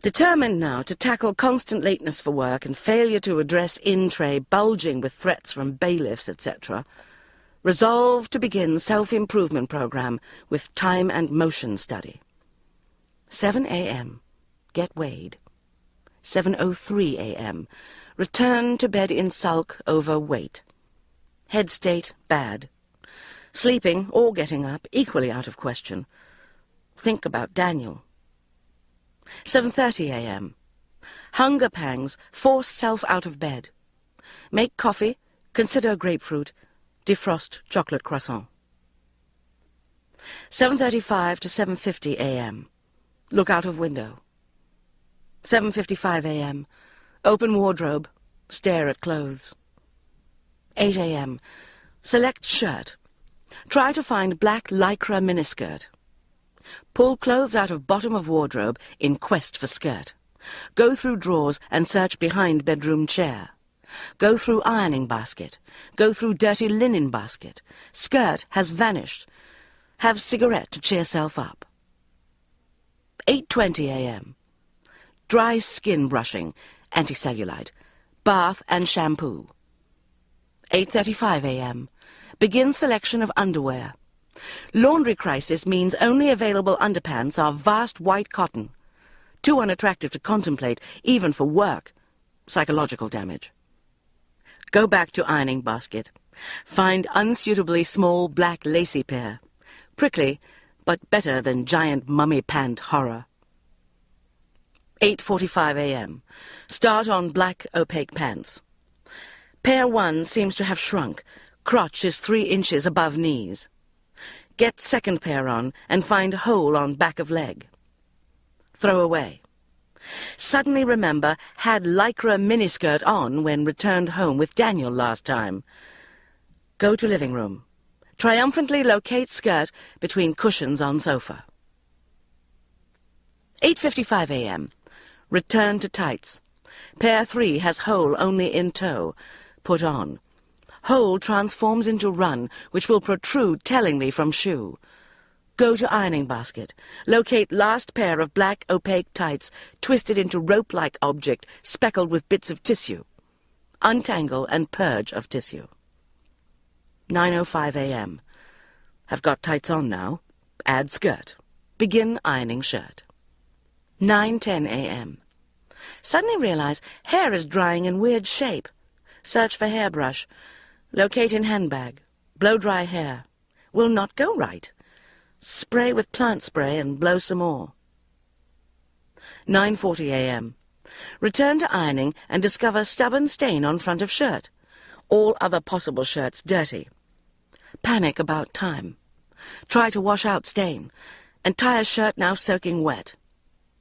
Determined now to tackle constant lateness for work and failure to address in-tray bulging with threats from bailiffs, etc., resolved to begin self-improvement program with time and motion study. 7 a.m. Get weighed. 7:03 a.m. Return to bed in sulk over weight. Head state bad. Sleeping or getting up equally out of question. Think about Daniel. 7:30 a.m. Hunger pangs force self out of bed. Make coffee, consider grapefruit, defrost chocolate croissant. 7:35 to 7:50 a.m. Look out of window. 7:55 a.m. Open wardrobe, stare at clothes. 8 a.m. Select shirt. Try to find black lycra miniskirt. Pull clothes out of bottom of wardrobe in quest for skirt. Go through drawers and search behind bedroom chair. Go through ironing basket. Go through dirty linen basket. Skirt has vanished. Have cigarette to cheer self up. 8:20 a.m. Dry skin brushing, anticellulite, bath and shampoo. 8:35 a.m. Begin selection of underwear. Laundry crisis means only available underpants are vast white cotton. Too unattractive to contemplate, even for work. Psychological damage. Go back to ironing basket. Find unsuitably small black lacy pair. Prickly, but better than giant mummy pant horror. 8:45 a.m. Start on black opaque pants. Pair 1 seems to have shrunk. Crotch is 3 inches above knees. Get second pair on and find hole on back of leg. Throw away. Suddenly remember had lycra miniskirt on when returned home with Daniel last time. Go to living room. Triumphantly locate skirt between cushions on sofa. 8:55 a.m. Return to tights. Pair 3 has hole only in toe. Put on. Hole transforms into run, which will protrude tellingly from shoe. Go to ironing basket. Locate last pair of black opaque tights, twisted into rope-like object, speckled with bits of tissue. Untangle and purge of tissue. 9:05 a.m. Have got tights on now. Add skirt. Begin ironing shirt. 9:10 a.m. Suddenly realize hair is drying in weird shape. Search for hairbrush. Locate in handbag. Blow dry hair. Will not go right. Spray with plant spray and blow some more. 9:40 a.m. Return to ironing and discover stubborn stain on front of shirt. All other possible shirts dirty. Panic about time. Try to wash out stain. Entire shirt now soaking wet.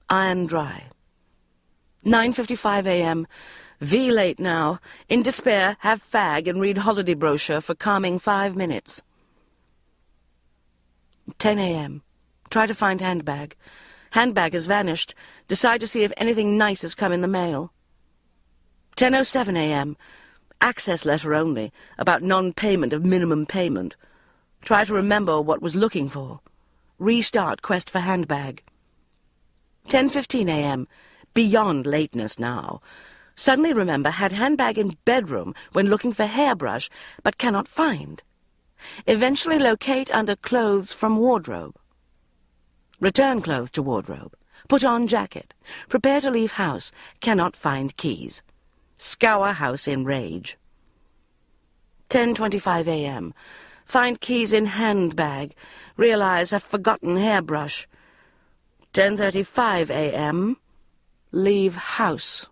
Iron dry. 9:55 a.m. V late now. In despair, have fag and read holiday brochure for calming 5 minutes. 10 a.m. Try to find handbag. Handbag has vanished. Decide to see if anything nice has come in the mail. 10:07 a.m. Access letter only, about non-payment of minimum payment. Try to remember what was looking for. Restart quest for handbag. 10:15 a.m. Beyond lateness now. Suddenly remember had handbag in bedroom when looking for hairbrush, but cannot find. Eventually locate under clothes from wardrobe. Return clothes to wardrobe. Put on jacket. Prepare to leave house. Cannot find keys. Scour house in rage. 10:25 a.m. Find keys in handbag. Realize have forgotten hairbrush. 10:35 a.m. Leave house.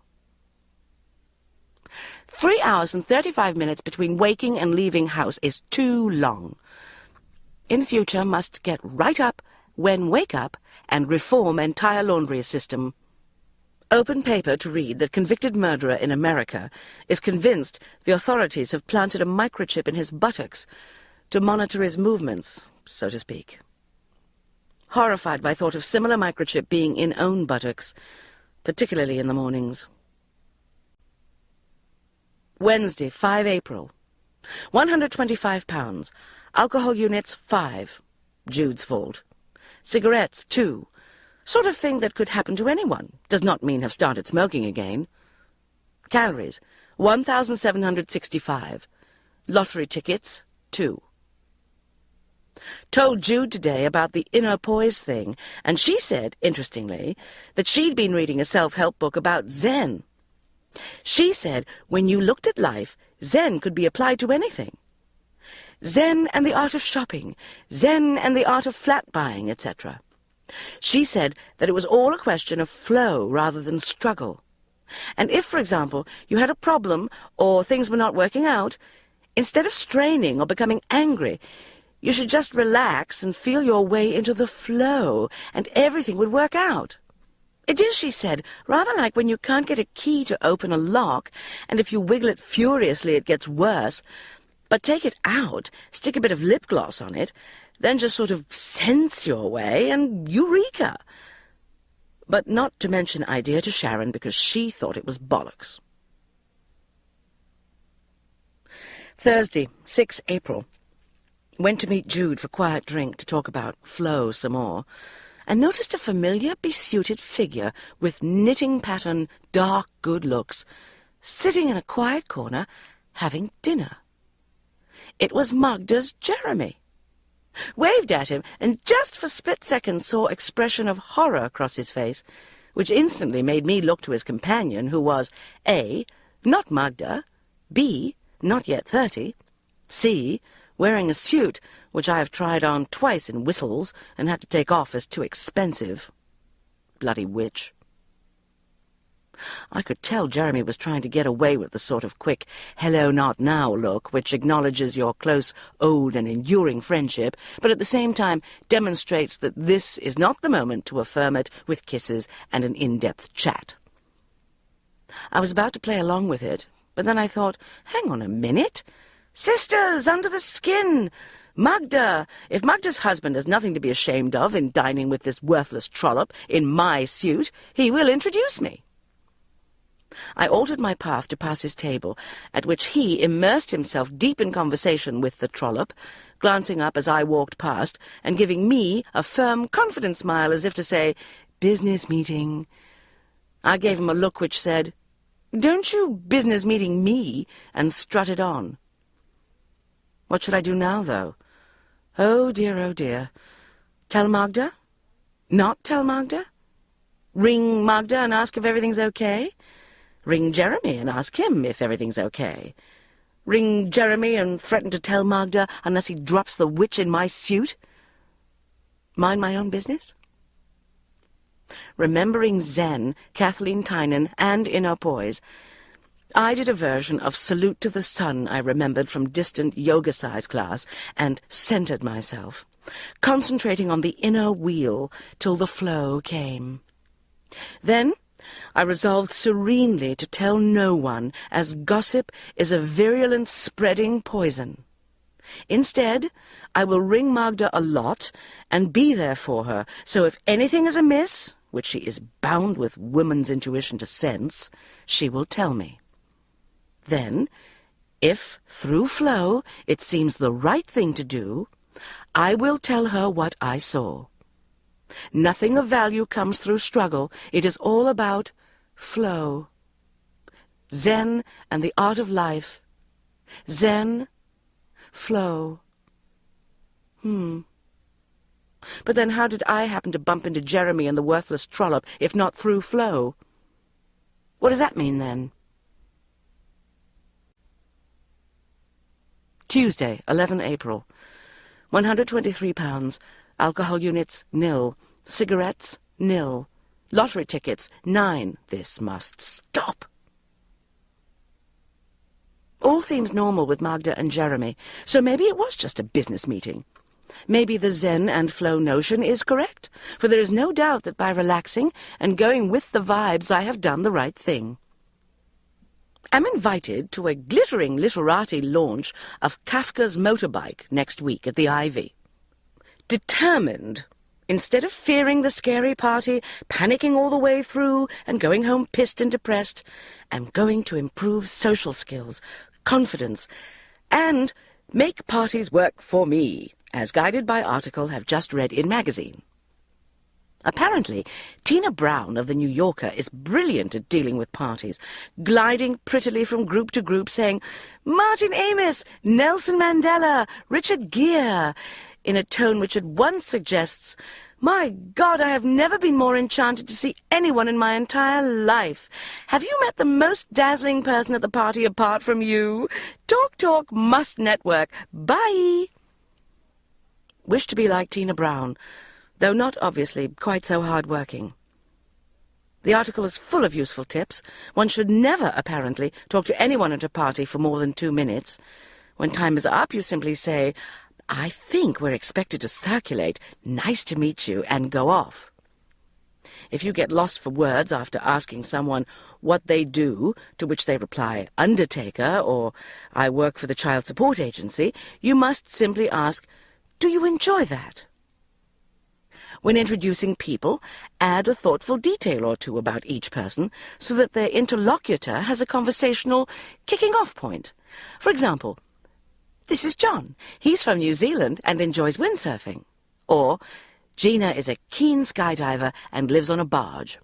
3 hours and 35 minutes between waking and leaving house is too long. In future must get right up when wake up and reform entire laundry system. Open paper to read that convicted murderer in America is convinced the authorities have planted a microchip in his buttocks to monitor his movements, so to speak. Horrified by thought of similar microchip being in own buttocks, particularly in the mornings. Wednesday, 5 April. 125 pounds. Alcohol units, 5. Jude's fault. Cigarettes, 2. Sort of thing that could happen to anyone. Does not mean have started smoking again. Calories, 1,765. Lottery tickets, 2. Told Jude today about the inner poise thing, and she said, interestingly, that she'd been reading a self-help book about Zen. She said when you looked at life, Zen could be applied to anything. Zen and the art of shopping, Zen and the art of flat buying, etc. She said that it was all a question of flow rather than struggle. And if, for example, you had a problem or things were not working out, instead of straining or becoming angry, you should just relax and feel your way into the flow, and everything would work out. It is, she said, rather like when you can't get a key to open a lock, and if you wiggle it furiously it gets worse. But take it out, stick a bit of lip gloss on it, then just sort of sense your way, and eureka! But not to mention idea to Sharon because she thought it was bollocks. Thursday, 6 April. Went to meet Jude for quiet drink to talk about flow some more, and noticed a familiar besuited figure with knitting pattern, dark good looks, sitting in a quiet corner having dinner. It was Magda's Jeremy. Waved at him, and just for split seconds saw expression of horror across his face, which instantly made me look to his companion, who was A, not Magda, B, not yet 30, C, wearing a suit which I have tried on twice in Whistles and had to take off as too expensive. Bloody witch. I could tell Jeremy was trying to get away with the sort of quick hello not now look which acknowledges your close, old and enduring friendship, but at the same time demonstrates that this is not the moment to affirm it with kisses and an in-depth chat. I was about to play along with it, but then I thought, hang on a minute. Sisters under the skin! Magda! If Magda's husband has nothing to be ashamed of in dining with this worthless trollop in my suit, he will introduce me. I altered my path to pass his table, at which he immersed himself deep in conversation with the trollop, glancing up as I walked past, and giving me a firm, confident smile as if to say, "Business meeting." I gave him a look which said, "Don't you business meeting me," and strutted on. What should I do now, though? Oh dear. Tell Magda? Not tell Magda? Ring Magda and ask if everything's okay? Ring Jeremy and ask him if everything's okay? Ring Jeremy and threaten to tell Magda unless he drops the witch in my suit? Mind my own business? Remembering Zen, Kathleen Tynan, and Innopoise, I did a version of Salute to the Sun I remembered from distant yoga size class and centered myself, concentrating on the inner wheel till the flow came. Then I resolved serenely to tell no one, as gossip is a virulent spreading poison. Instead, I will ring Magda a lot and be there for her, so if anything is amiss, which she is bound with woman's intuition to sense, she will tell me. Then, if, through flow, it seems the right thing to do, I will tell her what I saw. Nothing of value comes through struggle. It is all about flow. Zen and the art of life. Zen, flow. But then how did I happen to bump into Jeremy and the worthless trollop, if not through flow? What does that mean, then? Tuesday, 11 April. £123. Alcohol units, nil. Cigarettes, nil. Lottery tickets, 9. This must stop. All seems normal with Magda and Jeremy, so maybe it was just a business meeting. Maybe the Zen and flow notion is correct, for there is no doubt that by relaxing and going with the vibes I have done the right thing. I'm invited to a glittering literati launch of Kafka's motorbike next week at the Ivy. Determined, instead of fearing the scary party, panicking all the way through, and going home pissed and depressed, I'm going to improve social skills, confidence, and make parties work for me, as guided by article have just read in magazine. Apparently, Tina Brown of the New Yorker is brilliant at dealing with parties, gliding prettily from group to group, saying, "Martin Amis, Nelson Mandela, Richard Gere," in a tone which at once suggests, "My God, I have never been more enchanted to see anyone in my entire life. Have you met the most dazzling person at the party apart from you? Talk, must network. Bye." Wish to be like Tina Brown, though not obviously quite so hard-working. The article is full of useful tips. One should never, apparently, talk to anyone at a party for more than 2 minutes. When time is up, you simply say, "I think we're expected to circulate. Nice to meet you," and go off. If you get lost for words after asking someone what they do, to which they reply, "Undertaker," or "I work for the Child Support Agency," you must simply ask, "Do you enjoy that?" When introducing people, add a thoughtful detail or two about each person so that their interlocutor has a conversational kicking-off point. For example, "This is John. He's from New Zealand and enjoys windsurfing." Or, "Gina is a keen skydiver and lives on a barge."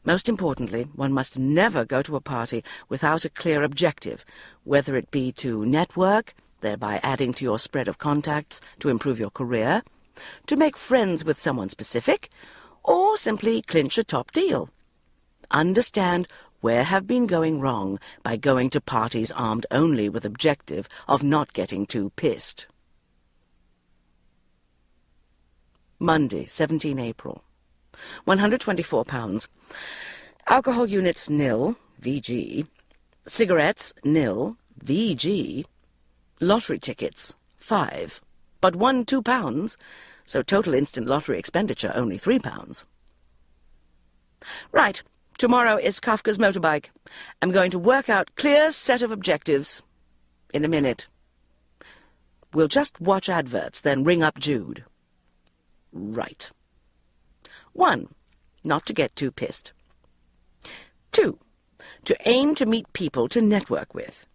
Most importantly, one must never go to a party without a clear objective, whether it be to network, thereby adding to your spread of contacts to improve your career, to make friends with someone specific, or simply clinch a top deal. Understand where have been going wrong by going to parties armed only with objective of not getting too pissed. Monday, 17 April. £124. Alcohol units, nil, VG. Cigarettes, nil, VG. Lottery tickets, 5. But won £2, so total instant lottery expenditure only £3. Right, tomorrow is Kafka's motorbike. I'm going to work out clear set of objectives. In a minute. We'll just watch adverts, then ring up Jude. Right. 1. Not to get too pissed. 2. To aim to meet people to network with.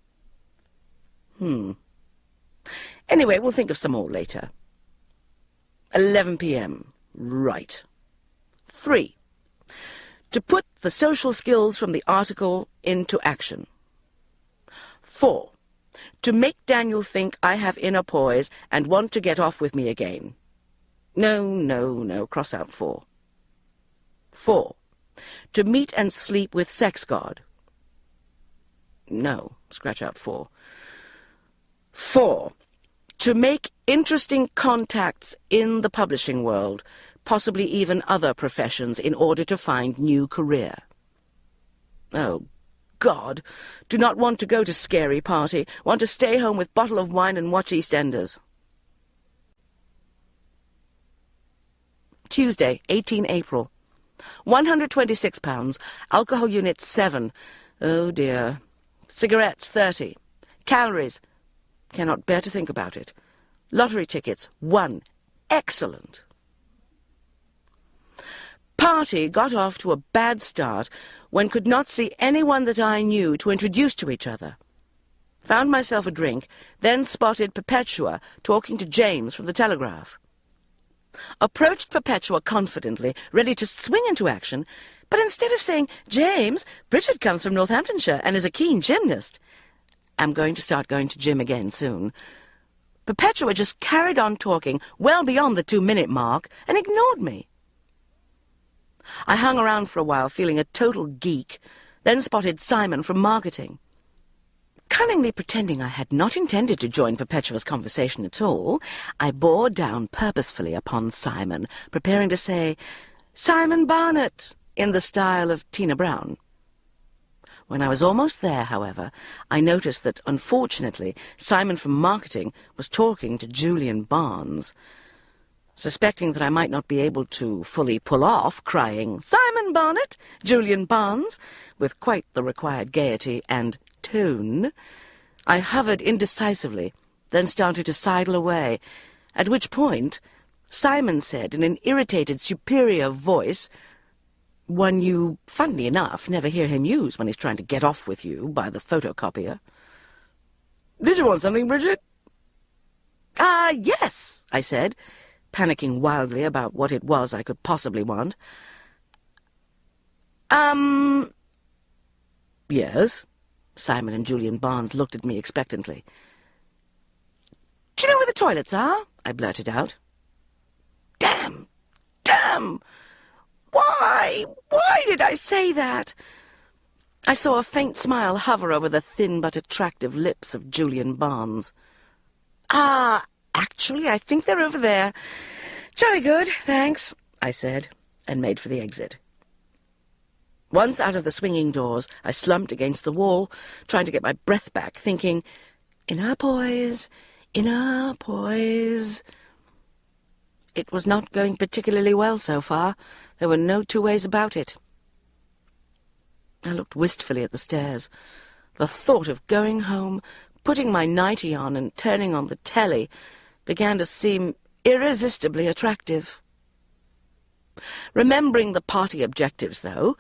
Anyway, we'll think of some more later. 11 p.m. Right. 3. To put the social skills from the article into action. 4. To make Daniel think I have inner poise and want to get off with me again. No, cross out 4. 4. To meet and sleep with sex god. No, scratch out 4. 4. To make interesting contacts in the publishing world, possibly even other professions, in order to find new career. Oh, God, do not want to go to scary party, want to stay home with bottle of wine and watch EastEnders. Tuesday, 18 April. 126 pounds, alcohol unit 7. Oh dear. Cigarettes 30. Calories. Cannot bear to think about it. Lottery tickets 1. Excellent. Party got off to a bad start when could not see anyone that I knew to introduce to each other. Found myself a drink, then spotted Perpetua talking to James from the Telegraph. Approached Perpetua confidently, ready to swing into action, but instead of saying, "James, Bridget comes from Northamptonshire and is a keen gymnast," I'm going to start going to gym again soon, Perpetua just carried on talking well beyond the 2-minute mark and ignored me. I hung around for a while, feeling a total geek, then spotted Simon from marketing. Cunningly pretending I had not intended to join Perpetua's conversation at all, I bore down purposefully upon Simon, preparing to say, "Simon Barnett," in the style of Tina Brown. When I was almost there, however, I noticed that, unfortunately, Simon from marketing was talking to Julian Barnes. Suspecting that I might not be able to fully pull off crying, "Simon Barnett, Julian Barnes," with quite the required gaiety and tone, I hovered indecisively, then started to sidle away, at which point Simon said in an irritated, superior voice, one you, funnily enough, never hear him use when he's trying to get off with you by the photocopier, "Did you want something, Bridget?" Yes," I said, panicking wildly about what it was I could possibly want. Yes?" Simon and Julian Barnes looked at me expectantly. "Do you know where the toilets are?" I blurted out. Damn! Why did I say that? I saw a faint smile hover over the thin but attractive lips of Julian Barnes. Actually, I think they're over there. Jolly good, thanks," I said, and made for the exit. Once out of the swinging doors, I slumped against the wall, trying to get my breath back, thinking, "Inner poise, inner poise." It was not going particularly well so far. There were no two ways about it. I looked wistfully at the stairs. The thought of going home, putting my nightie on and turning on the telly began to seem irresistibly attractive. Remembering the party objectives, though,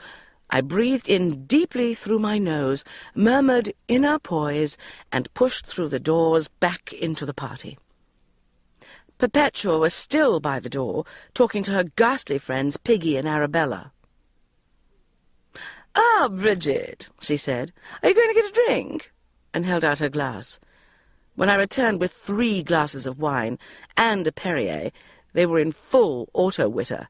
I breathed in deeply through my nose, murmured "inner poise," and pushed through the doors back into the party. Perpetua was still by the door, talking to her ghastly friends Piggy and Arabella. Bridget," she said, "are you going to get a drink?" and held out her glass. When I returned with 3 glasses of wine and a Perrier, they were in full auto-witter.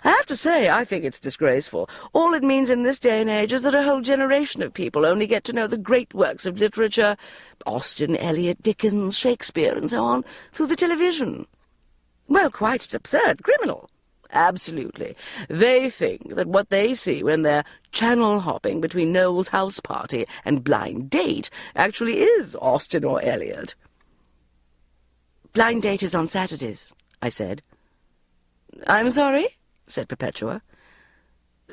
"I have to say, I think it's disgraceful. All it means in this day and age is that a whole generation of people only get to know the great works of literature, Austen, Eliot, Dickens, Shakespeare, and so on, through the television. Well, quite, it's absurd, criminal. Absolutely. They think that what they see when they're channel-hopping between Noel's house party and Blind Date actually is Austen or Eliot." "Blind Date is on Saturdays," I said. "I'm sorry?" said Perpetua.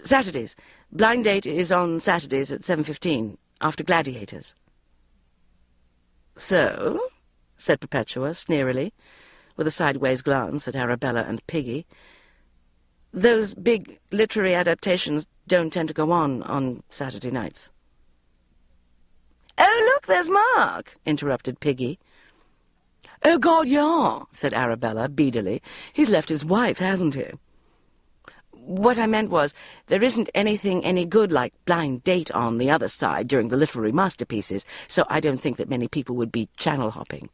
"Saturdays. Blind Date is on Saturdays at 7:15, after Gladiators." "So?" said Perpetua, sneerily, with a sideways glance at Arabella and Piggy. "Those big literary adaptations don't tend to go on Saturday nights." "Oh, look, there's Mark," interrupted Piggy. "Oh, God, yeah," said Arabella, beadily. "He's left his wife, hasn't he?" "What I meant was, there isn't anything any good like Blind Date on the other side during the literary masterpieces, so I don't think that many people would be channel-hopping."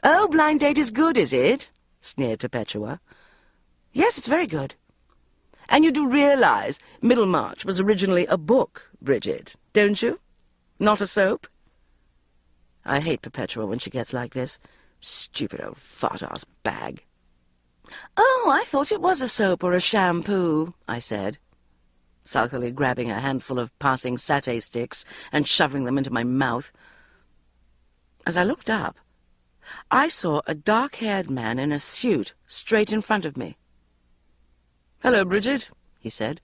"Oh, Blind Date is good, is it?" sneered Perpetua. "Yes, it's very good." "And you do realize Middlemarch was originally a book, Bridget, don't you? Not a soap?" I hate Perpetua when she gets like this. Stupid old fart-ass bag. "Oh, I thought it was a soap or a shampoo," I said, sulkily grabbing a handful of passing satay sticks and shoving them into my mouth. As I looked up, I saw a dark-haired man in a suit straight in front of me. "Hello, Bridget," he said.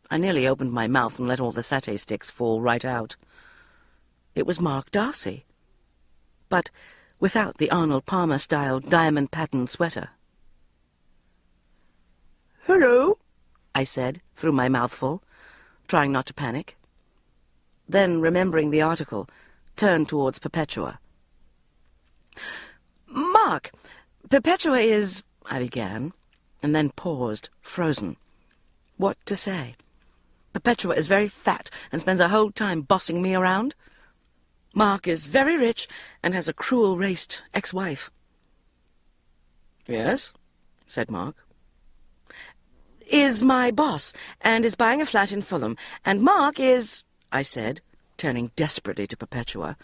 I nearly opened my mouth and let all the satay sticks fall right out. It was Mark Darcy, but without the Arnold Palmer-style diamond-patterned sweater. "Hello," I said, through my mouthful, trying not to panic. Then, remembering the article, turned towards Perpetua. "Mark, Perpetua is—" I began, and then paused, frozen. What to say? Perpetua is very fat and spends her whole time bossing me around. Mark is very rich and has a cruel-raced ex-wife. "Yes," said Mark. "Is my boss, and is buying a flat in Fulham, and Mark is," I said, turning desperately to Perpetua,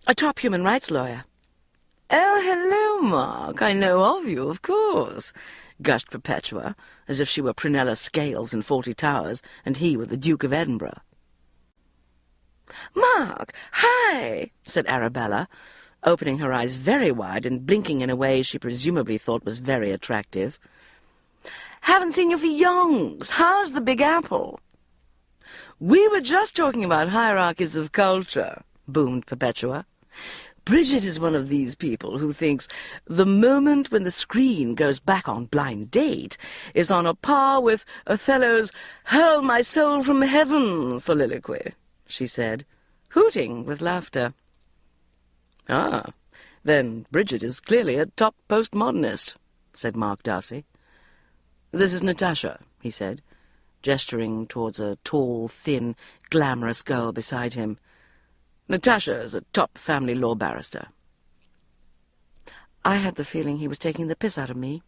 "a top human rights lawyer." "Oh, hello, Mark. I know of you, of course," gushed Perpetua, as if she were Prunella Scales in 40 Towers, and he were the Duke of Edinburgh. "Mark, hi," said Arabella, opening her eyes very wide and blinking in a way she presumably thought was very attractive. "Haven't seen you for yonks. How's the Big Apple?" "We were just talking about hierarchies of culture," boomed Perpetua. "Bridget is one of these people who thinks the moment when the screen goes back on Blind Date is on a par with Othello's 'Hurl my soul from heaven' soliloquy," she said, hooting with laughter. "Ah, then Bridget is clearly a top postmodernist," said Mark Darcy. "This is Natasha," he said, gesturing towards a tall, thin, glamorous girl beside him. "Natasha is a top family law barrister." I had the feeling he was taking the piss out of me.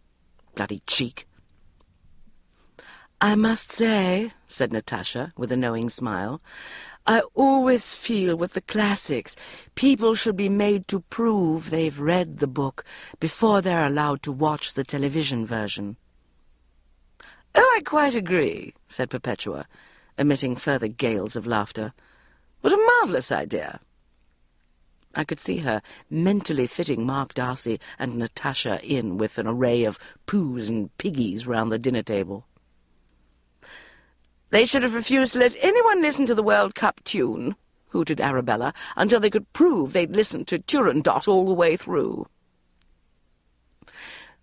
Bloody cheek. "I must say," said Natasha, with a knowing smile, "I always feel with the classics, people should be made to prove they've read the book before they're allowed to watch the television version." "Oh, I quite agree," said Perpetua, emitting further gales of laughter. "What a marvellous idea!" I could see her mentally fitting Mark Darcy and Natasha in with an array of poos and piggies round the dinner table. "They should have refused to let anyone listen to the World Cup tune," hooted Arabella, "until they could prove they'd listened to Turandot all the way through."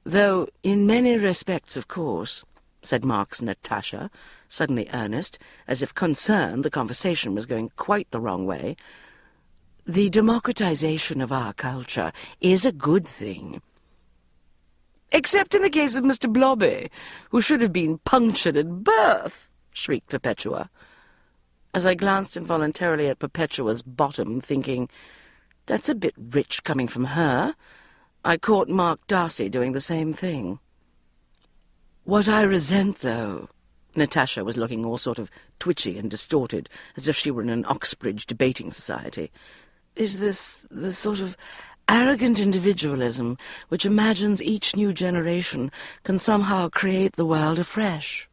"Though, in many respects, of course," said Mark's Natasha, suddenly earnest, as if concerned the conversation was going quite the wrong way, "the democratization of our culture is a good thing." "Except in the case of Mr. Blobby, who should have been punctured at birth," shrieked Perpetua. As I glanced involuntarily at Perpetua's bottom, thinking, "That's a bit rich coming from her," I caught Mark Darcy doing the same thing. "What I resent, though," Natasha was looking all sort of twitchy and distorted, as if she were in an Oxbridge debating society, "is this sort of arrogant individualism which imagines each new generation can somehow create the world afresh."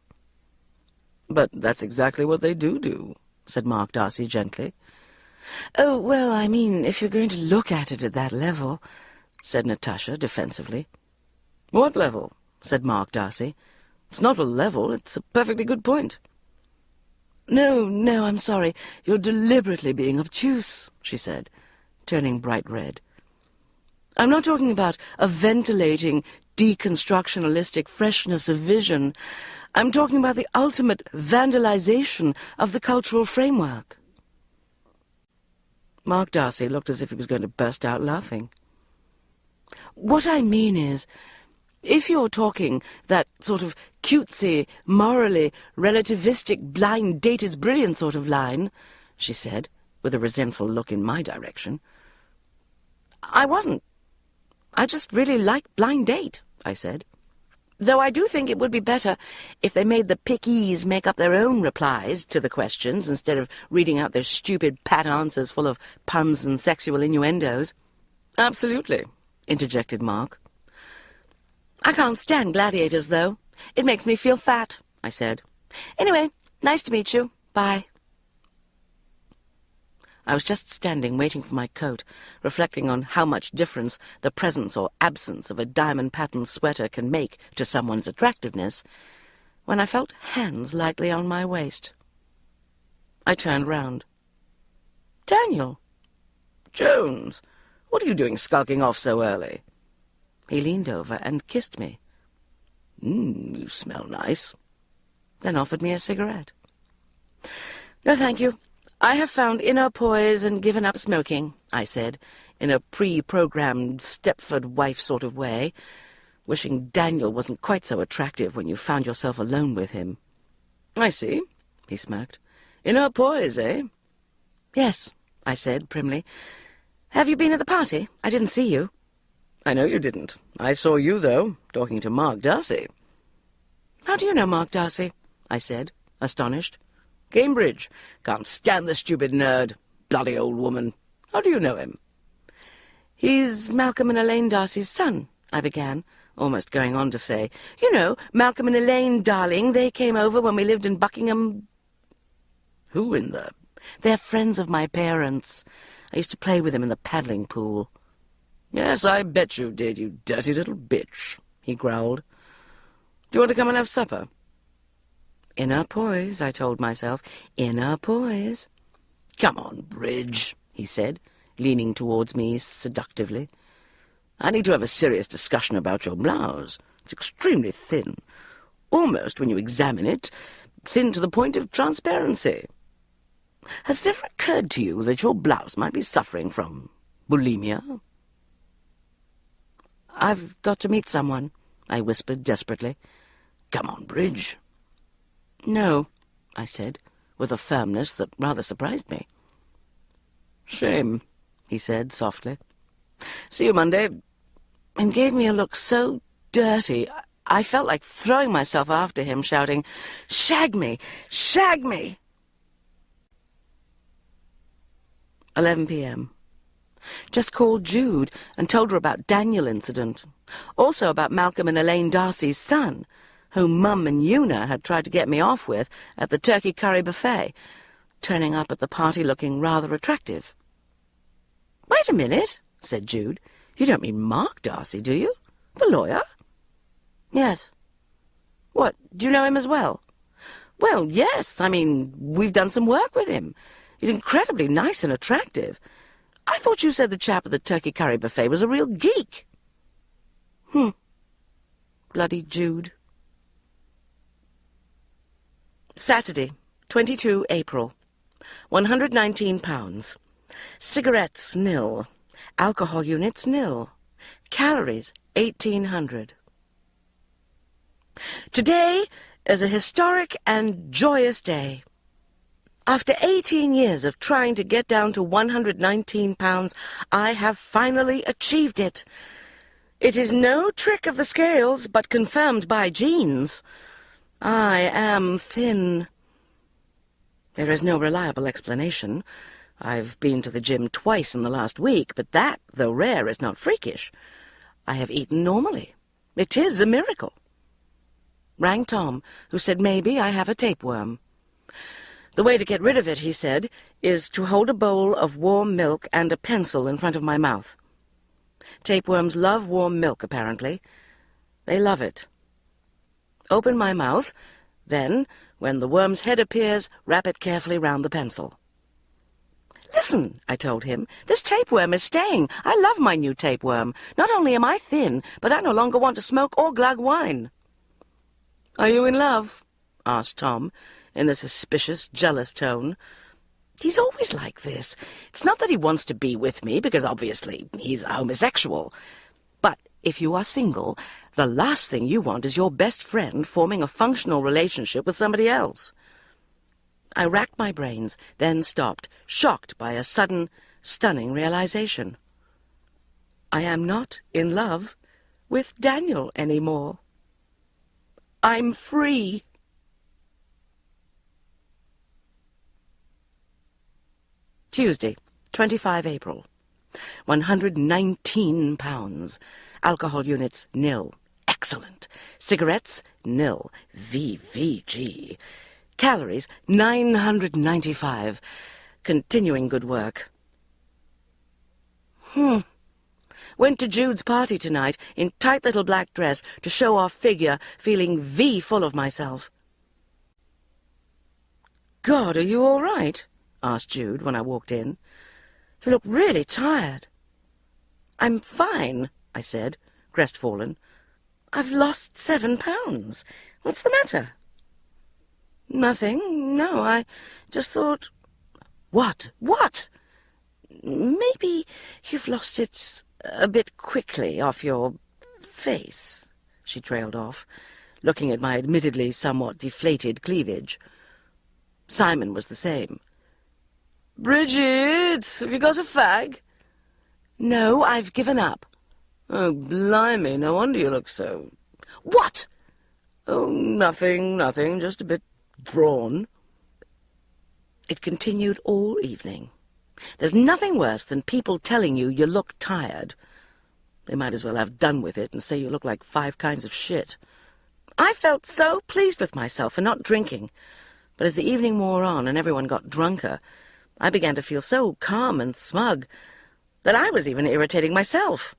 "But that's exactly what they do," said Mark Darcy gently. "Oh, well, I mean, if you're going to look at it at that level," said Natasha defensively. "What level?" said Mark Darcy. "It's not a level, it's a perfectly good point." No, I'm sorry. You're deliberately being obtuse," she said, turning bright red. I'm not talking about a ventilating, deconstructionalistic freshness of vision. I'm talking about the ultimate vandalization of the cultural framework. Mark Darcy looked as if he was going to burst out laughing. What I mean is, if you're talking that sort of cutesy, morally relativistic, blind date is brilliant sort of line, she said, with a resentful look in my direction. I wasn't. I just really like blind date, I said. Though I do think it would be better if they made the pickees make up their own replies to the questions instead of reading out their stupid pat answers full of puns and sexual innuendos. Absolutely, interjected Mark. I can't stand gladiators, though. It makes me feel fat, I said. Anyway, nice to meet you. Bye. I was just standing waiting for my coat, reflecting on how much difference the presence or absence of a diamond-patterned sweater can make to someone's attractiveness, when I felt hands lightly on my waist. I turned round. Daniel! Jones! What are you doing skulking off so early? He leaned over and kissed me. You smell nice. Then offered me a cigarette. No, thank you. I have found inner poise and given up smoking, I said, in a pre-programmed Stepford wife sort of way, wishing Daniel wasn't quite so attractive when you found yourself alone with him. I see, he smirked. Inner poise, eh? Yes, I said primly. Have you been at the party? I didn't see you. I know you didn't. I saw you, though, talking to Mark Darcy. How do you know Mark Darcy? I said, astonished. Cambridge. Can't stand the stupid nerd. Bloody old woman. How do you know him? He's Malcolm and Elaine Darcy's son, I began, almost going on to say, you know, Malcolm and Elaine, darling, they came over when we lived in Buckingham. Who in the... They're friends of my parents. I used to play with them in the paddling pool. Yes, I bet you did, you dirty little bitch, he growled. Do you want to come and have supper? Inner poise, I told myself. Inner poise. Come on, Bridge, he said, leaning towards me seductively. I need to have a serious discussion about your blouse. It's extremely thin. Almost, when you examine it, thin to the point of transparency. Has it ever occurred to you that your blouse might be suffering from bulimia? I've got to meet someone, I whispered desperately. Come on, Bridge. No, I said, with a firmness that rather surprised me. Shame, he said softly. See you Monday. And gave me a look so dirty, I felt like throwing myself after him, shouting, Shag me! Shag me! 11 p.m. Just called Jude and told her about Daniel incident. Also about Malcolm and Elaine Darcy's son, whom Mum and Una had tried to get me off with at the turkey curry buffet, turning up at the party looking rather attractive. Wait a minute, said Jude. You don't mean Mark Darcy, do you? The lawyer? Yes. What, do you know him as well? Well, yes, I mean, we've done some work with him. He's incredibly nice and attractive. I thought you said the chap at the turkey curry buffet was a real geek. Bloody Jude. Saturday, 22 April. 119 pounds. Cigarettes, nil. Alcohol units, nil. Calories, 1,800. Today is a historic and joyous day. After 18 years of trying to get down to 119 pounds, I have finally achieved it. It is no trick of the scales, but confirmed by genes. I am thin. There is no reliable explanation. I've been to the gym twice in the last week, but that, though rare, is not freakish. I have eaten normally. It is a miracle. Rang Tom, who said maybe I have a tapeworm. The way to get rid of it, he said, is to hold a bowl of warm milk and a pencil in front of my mouth. Tapeworms love warm milk, apparently. They love it. Open my mouth, then, when the worm's head appears, wrap it carefully round the pencil. Listen, I told him, this tapeworm is staying. I love my new tapeworm. Not only am I thin, but I no longer want to smoke or glug wine. Are you in love? Asked Tom, in a suspicious, jealous tone. He's always like this. It's not that he wants to be with me, because obviously he's a homosexual. But if you are single, the last thing you want is your best friend forming a functional relationship with somebody else. I racked my brains, then stopped, shocked by a sudden, stunning realization. I am not in love with Daniel anymore. I'm free. Tuesday, 25 April. 119 pounds. Alcohol units, nil. Excellent. Cigarettes, nil. VVG. Calories, 995. Continuing good work. Went to Jude's party tonight in tight little black dress to show off figure, feeling V full of myself. God, are you all right? Asked Jude when I walked in. You look really tired. I'm fine, I said, crestfallen. I've lost 7 pounds. What's the matter? Nothing. No, I just thought... What? What? Maybe you've lost it a bit quickly off your face, she trailed off, looking at my admittedly somewhat deflated cleavage. Simon was the same. Bridget, have you got a fag? No, I've given up. Oh, blimey, no wonder you look so... What? Oh, nothing, just a bit drawn. It continued all evening. There's nothing worse than people telling you you look tired. They might as well have done with it and say you look like 5 kinds of shit. I felt so pleased with myself for not drinking, but as the evening wore on and everyone got drunker, I began to feel so calm and smug that I was even irritating myself.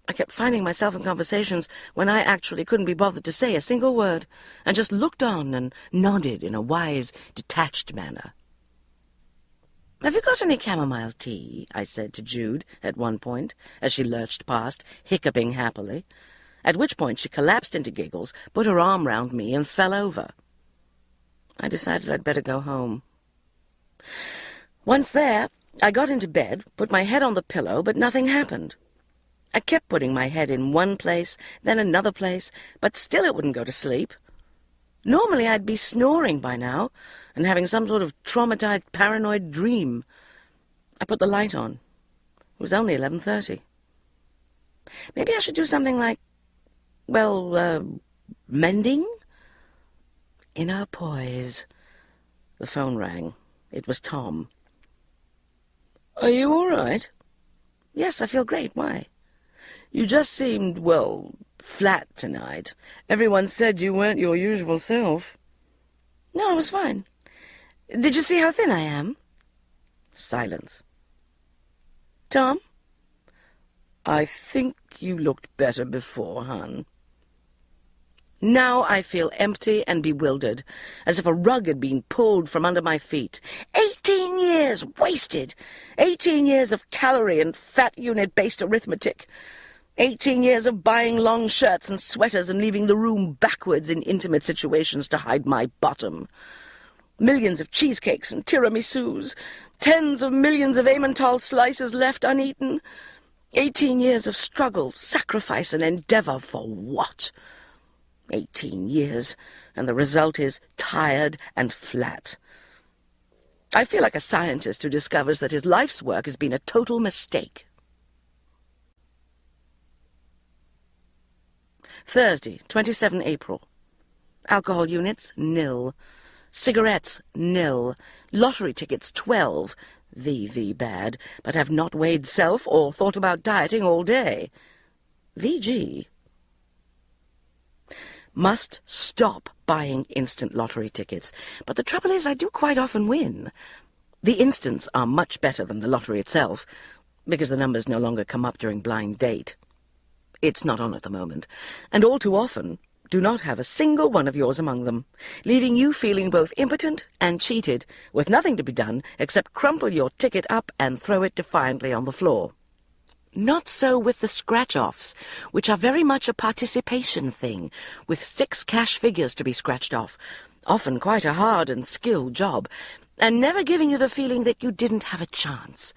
I kept finding myself in conversations when I actually couldn't be bothered to say a single word, and just looked on and nodded in a wise, detached manner. "Have you got any chamomile tea?" I said to Jude at one point, as she lurched past, hiccuping happily, at which point she collapsed into giggles, put her arm round me, and fell over. I decided I'd better go home. Once there, I got into bed, put my head on the pillow, but nothing happened. I kept putting my head in one place, then another place, but still it wouldn't go to sleep. Normally I'd be snoring by now, and having some sort of traumatized paranoid dream. I put the light on. It was only 11:30. Maybe I should do something like, mending? Inner poise. The phone rang. It was Tom. "Are you all right?" "Yes, I feel great. Why?" "You just seemed, flat tonight. Everyone said you weren't your usual self." "No, I was fine. Did you see how thin I am?" Silence. "Tom?" "I think you looked better before, hon." Now I feel empty and bewildered, as if a rug had been pulled from under my feet. 18 years wasted! 18 years of calorie and fat unit-based arithmetic. 18 years of buying long shirts and sweaters and leaving the room backwards in intimate situations to hide my bottom. Millions of cheesecakes and tiramisus. Tens of millions of Emmental slices left uneaten. 18 years of struggle, sacrifice, and endeavour for what? 18 years, and the result is tired and flat. I feel like a scientist who discovers that his life's work has been a total mistake. Thursday, 27 April. Alcohol units, nil. Cigarettes, nil. Lottery tickets, 12. VV bad, but have not weighed self or thought about dieting all day. VG. Must stop buying instant lottery tickets. But the trouble is I do quite often win. The instants are much better than the lottery itself, because the numbers no longer come up during blind date. It's not on at the moment, and all too often do not have a single one of yours among them, leaving you feeling both impotent and cheated, with nothing to be done except crumple your ticket up and throw it defiantly on the floor. Not so with the scratch-offs, which are very much a participation thing, with 6 cash figures to be scratched off, often quite a hard and skilled job, and never giving you the feeling that you didn't have a chance.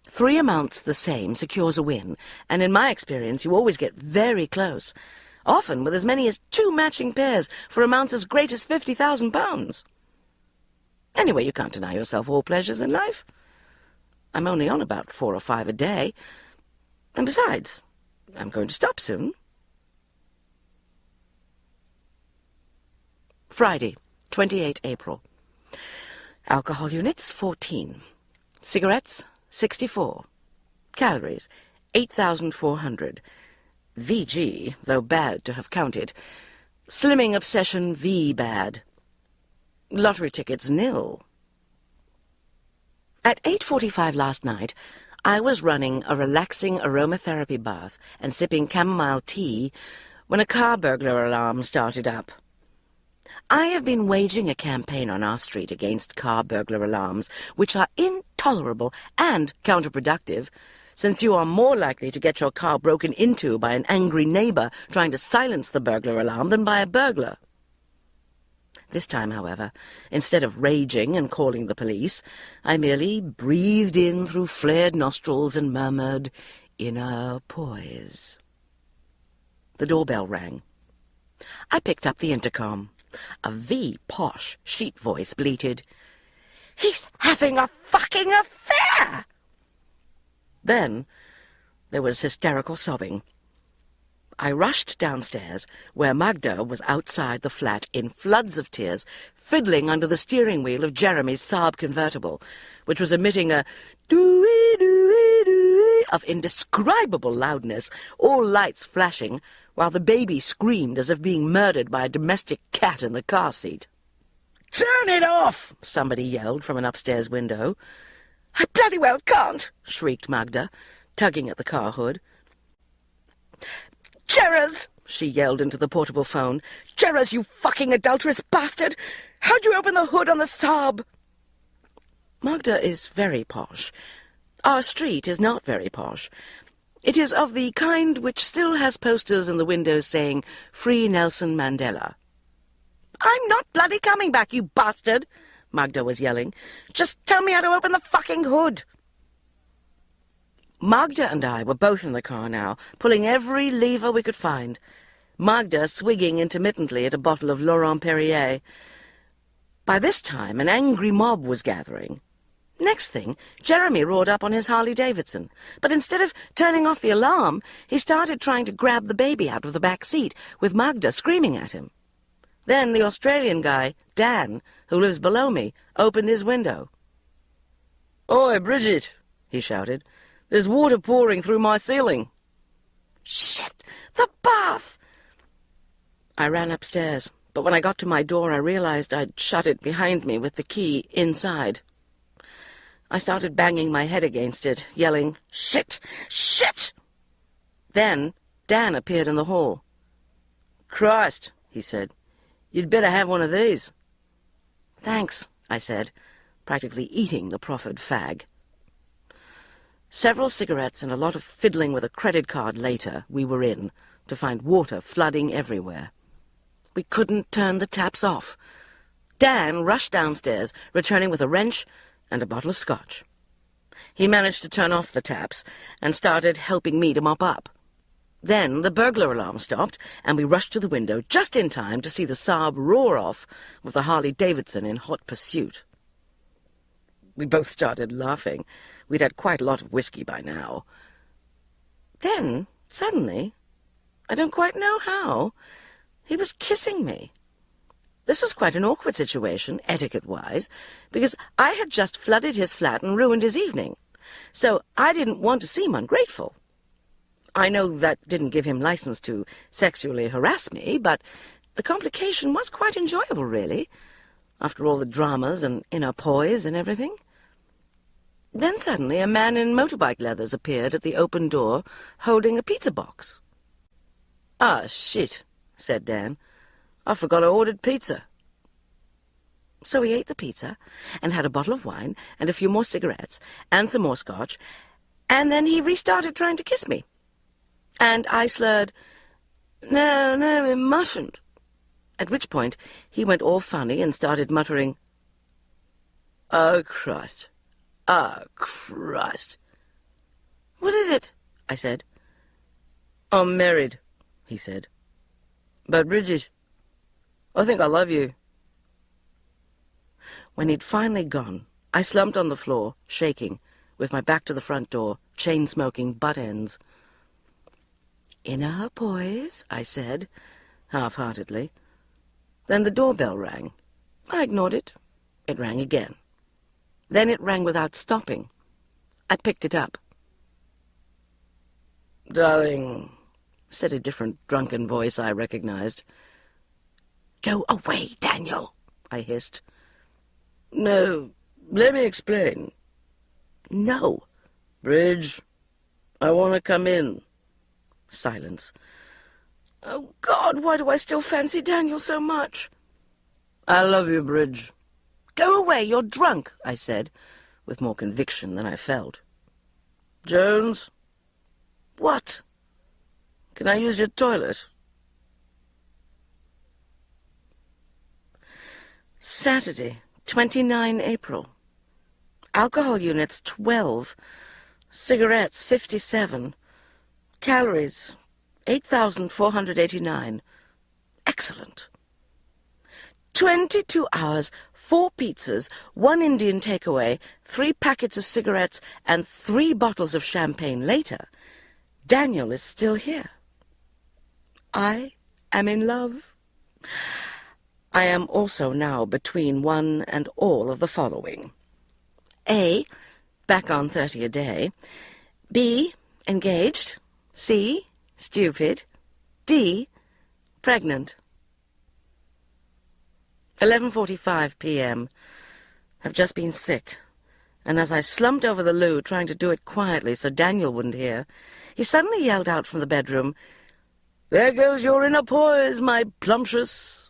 3 amounts the same secures a win, and in my experience you always get very close, often with as many as 2 matching pairs for amounts as great as £50,000. Anyway, you can't deny yourself all pleasures in life. I'm only on about 4 or 5 a day, and besides, I'm going to stop soon. Friday, 28 April. Alcohol units, 14. Cigarettes, 64. Calories, 8,400. VG, though bad to have counted. Slimming obsession, V bad. Lottery tickets, nil. At 8:45 last night, I was running a relaxing aromatherapy bath and sipping chamomile tea when a car burglar alarm started up. I have been waging a campaign on our street against car burglar alarms, which are intolerable and counterproductive, since you are more likely to get your car broken into by an angry neighbor trying to silence the burglar alarm than by a burglar. This time, however, instead of raging and calling the police, I merely breathed in through flared nostrils and murmured, "Inner poise." The doorbell rang. I picked up the intercom. A posh sheep voice bleated, "He's having a fucking affair!" Then there was hysterical sobbing. I rushed downstairs, where Magda was outside the flat in floods of tears, fiddling under the steering wheel of Jeremy's Saab convertible, which was emitting a doo-wee-doo-wee-doo-wee of indescribable loudness, all lights flashing, while the baby screamed as if being murdered by a domestic cat in the car seat. "Turn it off!" somebody yelled from an upstairs window. "I bloody well can't!" shrieked Magda, tugging at the car hood. "Gerrars!" she yelled into the portable phone. "Gerrars, you fucking adulterous bastard! How'd you open the hood on the Saab?" Magda is very posh. Our street is not very posh. It is of the kind which still has posters in the windows saying, "Free Nelson Mandela." "I'm not bloody coming back, you bastard!" Magda was yelling. "Just tell me how to open the fucking hood!" Magda and I were both in the car now, pulling every lever we could find. Magda swigging intermittently at a bottle of Laurent Perrier. By this time, an angry mob was gathering. Next thing, Jeremy roared up on his Harley-Davidson, but instead of turning off the alarm, he started trying to grab the baby out of the back seat, with Magda screaming at him. Then the Australian guy, Dan, who lives below me, opened his window. "Oi, Bridget," he shouted. "There's water pouring through my ceiling." "Shit! The bath!" I ran upstairs, but when I got to my door I realized I'd shut it behind me with the key inside. I started banging my head against it, yelling, "Shit! Shit!" Then Dan appeared in the hall. "Christ," he said, "you'd better have one of these." "Thanks," I said, practically eating the proffered fag. Several cigarettes and a lot of fiddling with a credit card later, we were in, to find water flooding everywhere. We couldn't turn the taps off. Dan rushed downstairs, returning with a wrench and a bottle of scotch. He managed to turn off the taps and started helping me to mop up. Then the burglar alarm stopped, and we rushed to the window just in time to see the Saab roar off with the Harley-Davidson in hot pursuit. We both started laughing. We'd had quite a lot of whiskey by now. Then, suddenly, I don't quite know how, he was kissing me. This was quite an awkward situation, etiquette-wise, because I had just flooded his flat and ruined his evening, so I didn't want to seem ungrateful. I know that didn't give him license to sexually harass me, but the complication was quite enjoyable, really, after all the dramas and inner poise and everything. Then suddenly a man in motorbike leathers appeared at the open door, holding a pizza box. "Ah, shit," said Dan. "I forgot I ordered pizza." So he ate the pizza, and had a bottle of wine, and a few more cigarettes, and some more scotch, and then he restarted trying to kiss me. And I slurred, "No, no, it mustn't," at which point he went all funny and started muttering, "Oh, Christ! Oh, Christ!" "What is it?" I said. "I'm married," he said. "But, Bridget, I think I love you." When he'd finally gone, I slumped on the floor, shaking, with my back to the front door, chain-smoking butt ends. "Inner poise," I said, half-heartedly. Then the doorbell rang. I ignored it. It rang again. Then it rang without stopping. I picked it up. "Darling," said a different drunken voice I recognized. "Go away, Daniel," I hissed. "No, let me explain." "No." "Bridge, I want to come in." Silence. Oh, God, why do I still fancy Daniel so much? "I love you, Bridge." "Go away, you're drunk," I said, with more conviction than I felt. "Jones, "What?" can I use your toilet?" Saturday, 29 April. Alcohol units 12. Cigarettes 57. Calories 8,489. Excellent. 22 hours, 4 pizzas, 1 Indian takeaway, 3 packets of cigarettes, and 3 bottles of champagne later, Daniel is still here. I am in love. I am also now between one and all of the following. A, back on 30 a day. B, engaged. C, stupid. D, pregnant. 11:45 p.m. I've just been sick, and as I slumped over the loo trying to do it quietly so Daniel wouldn't hear, he suddenly yelled out from the bedroom, "There goes your inner poise, my plumptress.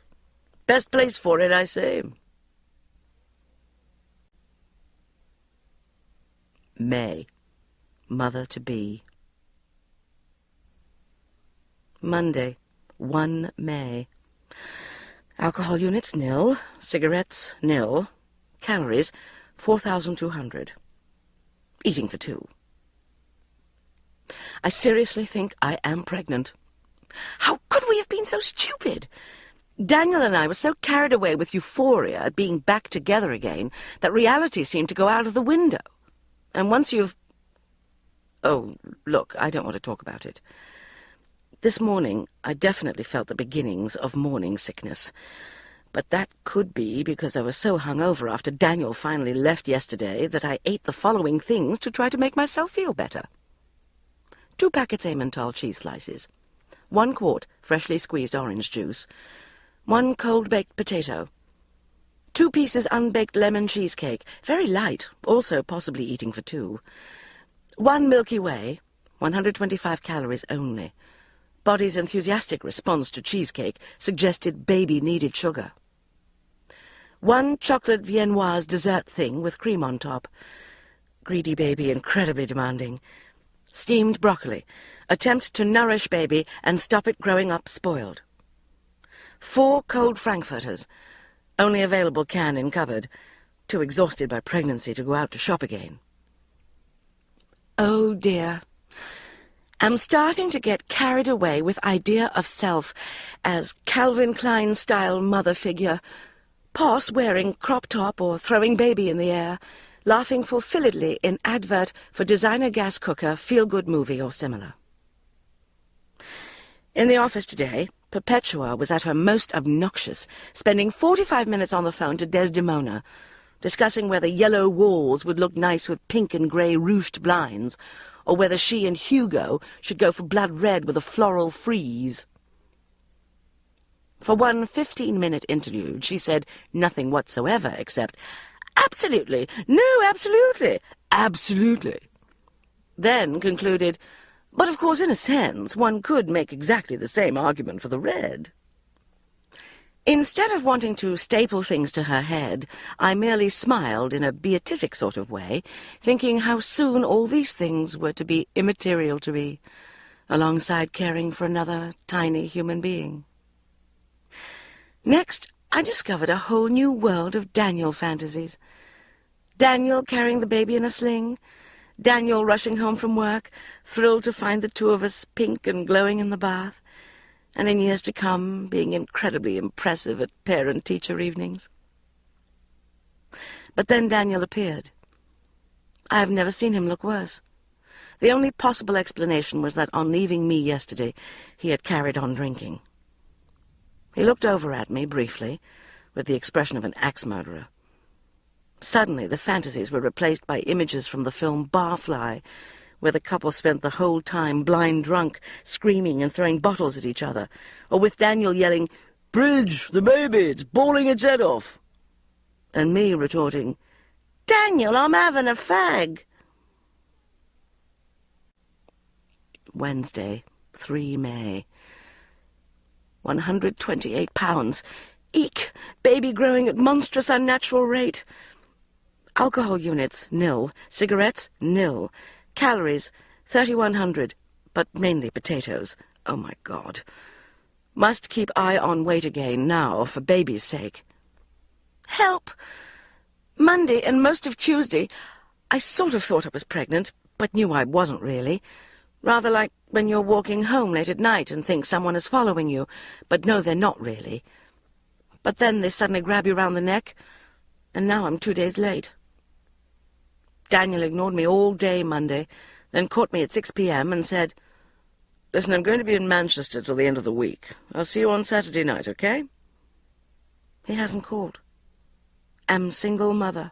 Best place for it, I say." May, mother-to-be. Monday, 1 May. Alcohol units, 0. Cigarettes, 0. Calories, 4,200. Eating for 2. I seriously think I am pregnant. How could we have been so stupid? Daniel and I were so carried away with euphoria at being back together again that reality seemed to go out of the window. And once you've... Oh, look, I don't want to talk about it. This morning, I definitely felt the beginnings of morning sickness. But that could be because I was so hungover after Daniel finally left yesterday that I ate the following things to try to make myself feel better. 2 packets Emmental cheese slices. 1 quart freshly squeezed orange juice. 1 cold-baked potato. 2 pieces unbaked lemon cheesecake, very light, also possibly eating for 2. 1 Milky Way, 125 calories only. Body's enthusiastic response to cheesecake suggested baby needed sugar. 1 chocolate viennoise dessert thing with cream on top. Greedy baby, incredibly demanding. Steamed broccoli. Attempt to nourish baby and stop it growing up spoiled. 4 cold frankfurters. Only available can in cupboard. Too exhausted by pregnancy to go out to shop again. Oh dear. I'm starting to get carried away with idea of self as Calvin Klein-style mother figure, Poss wearing crop top or throwing baby in the air, laughing fulfilledly in advert for designer gas cooker, feel-good movie or similar. In the office today, Perpetua was at her most obnoxious, spending 45 minutes on the phone to Desdemona, discussing whether yellow walls would look nice with pink and grey ruched blinds, or whether she and Hugo should go for blood red with a floral frieze. For one 15-minute interlude, she said nothing whatsoever except, "Absolutely, no, absolutely, absolutely." Then concluded, "But of course, in a sense, one could make exactly the same argument for the red." Instead of wanting to staple things to her head, I merely smiled in a beatific sort of way, thinking how soon all these things were to be immaterial to me, alongside caring for another tiny human being. Next, I discovered a whole new world of Daniel fantasies. Daniel carrying the baby in a sling, Daniel rushing home from work, thrilled to find the two of us pink and glowing in the bath, and in years to come being incredibly impressive at parent-teacher evenings. But then Daniel appeared. I have never seen him look worse. The only possible explanation was that on leaving me yesterday, he had carried on drinking. He looked over at me briefly, with the expression of an axe murderer. Suddenly, the fantasies were replaced by images from the film Barfly, where the couple spent the whole time blind drunk, screaming and throwing bottles at each other, or with Daniel yelling, "Bridge, the baby, it's bawling its head off," and me retorting, "Daniel, I'm having a fag." Wednesday, 3 May. 128 pounds. Eek! Baby growing at monstrous unnatural rate. Alcohol units, nil. Cigarettes, nil. Calories, 3,100, but mainly potatoes. Oh, my God. Must keep eye on weight again now, for baby's sake. Help! Monday and most of Tuesday, I sort of thought I was pregnant, but knew I wasn't really. Rather like when you're walking home late at night and think someone is following you, but no, they're not really. But then they suddenly grab you round the neck, and now I'm 2 days late. Daniel ignored me all day Monday, then caught me at 6 p.m. and said, "Listen, I'm going to be in Manchester till the end of the week. I'll see you on Saturday night, okay?" He hasn't called. Am single mother.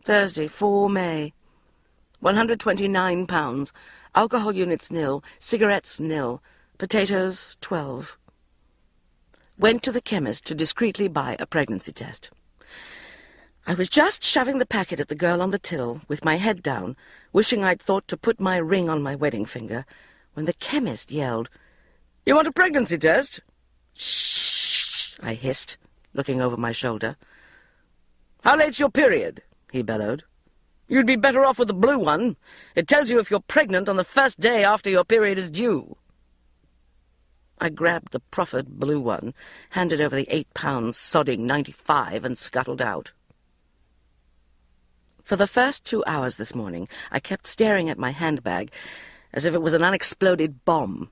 Thursday, 4 May. 129 pounds. Alcohol units nil. Cigarettes nil. Potatoes 12. Went to the chemist to discreetly buy a pregnancy test. I was just shoving the packet at the girl on the till, with my head down, wishing I'd thought to put my ring on my wedding finger, when the chemist yelled, "You want a pregnancy test?" "Shh!" I hissed, looking over my shoulder. "How late's your period?" he bellowed. "You'd be better off with the blue one. It tells you if you're pregnant on the first day after your period is due." I grabbed the proffered blue one, handed over the 8 pounds sodding 95, and scuttled out. For the first 2 hours this morning, I kept staring at my handbag as if it was an unexploded bomb.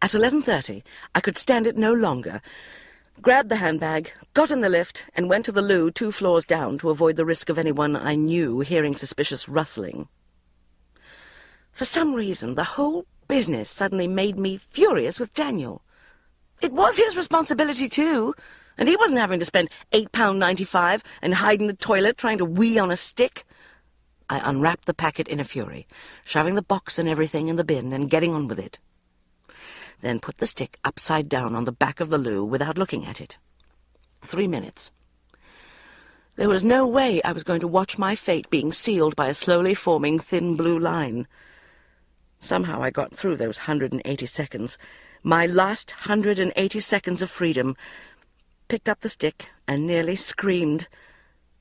At 11:30, I could stand it no longer, grabbed the handbag, got in the lift, and went to the loo 2 floors down to avoid the risk of anyone I knew hearing suspicious rustling. For some reason, the whole business suddenly made me furious with Daniel. It was his responsibility, too, and he wasn't having to spend £8.95 and hide in the toilet trying to wee on a stick. I unwrapped the packet in a fury, shoving the box and everything in the bin and getting on with it. Then put the stick upside down on the back of the loo without looking at it. 3 minutes. There was no way I was going to watch my fate being sealed by a slowly forming thin blue line. Somehow I got through those 180 seconds, my last 180 seconds of freedom, picked up the stick and nearly screamed.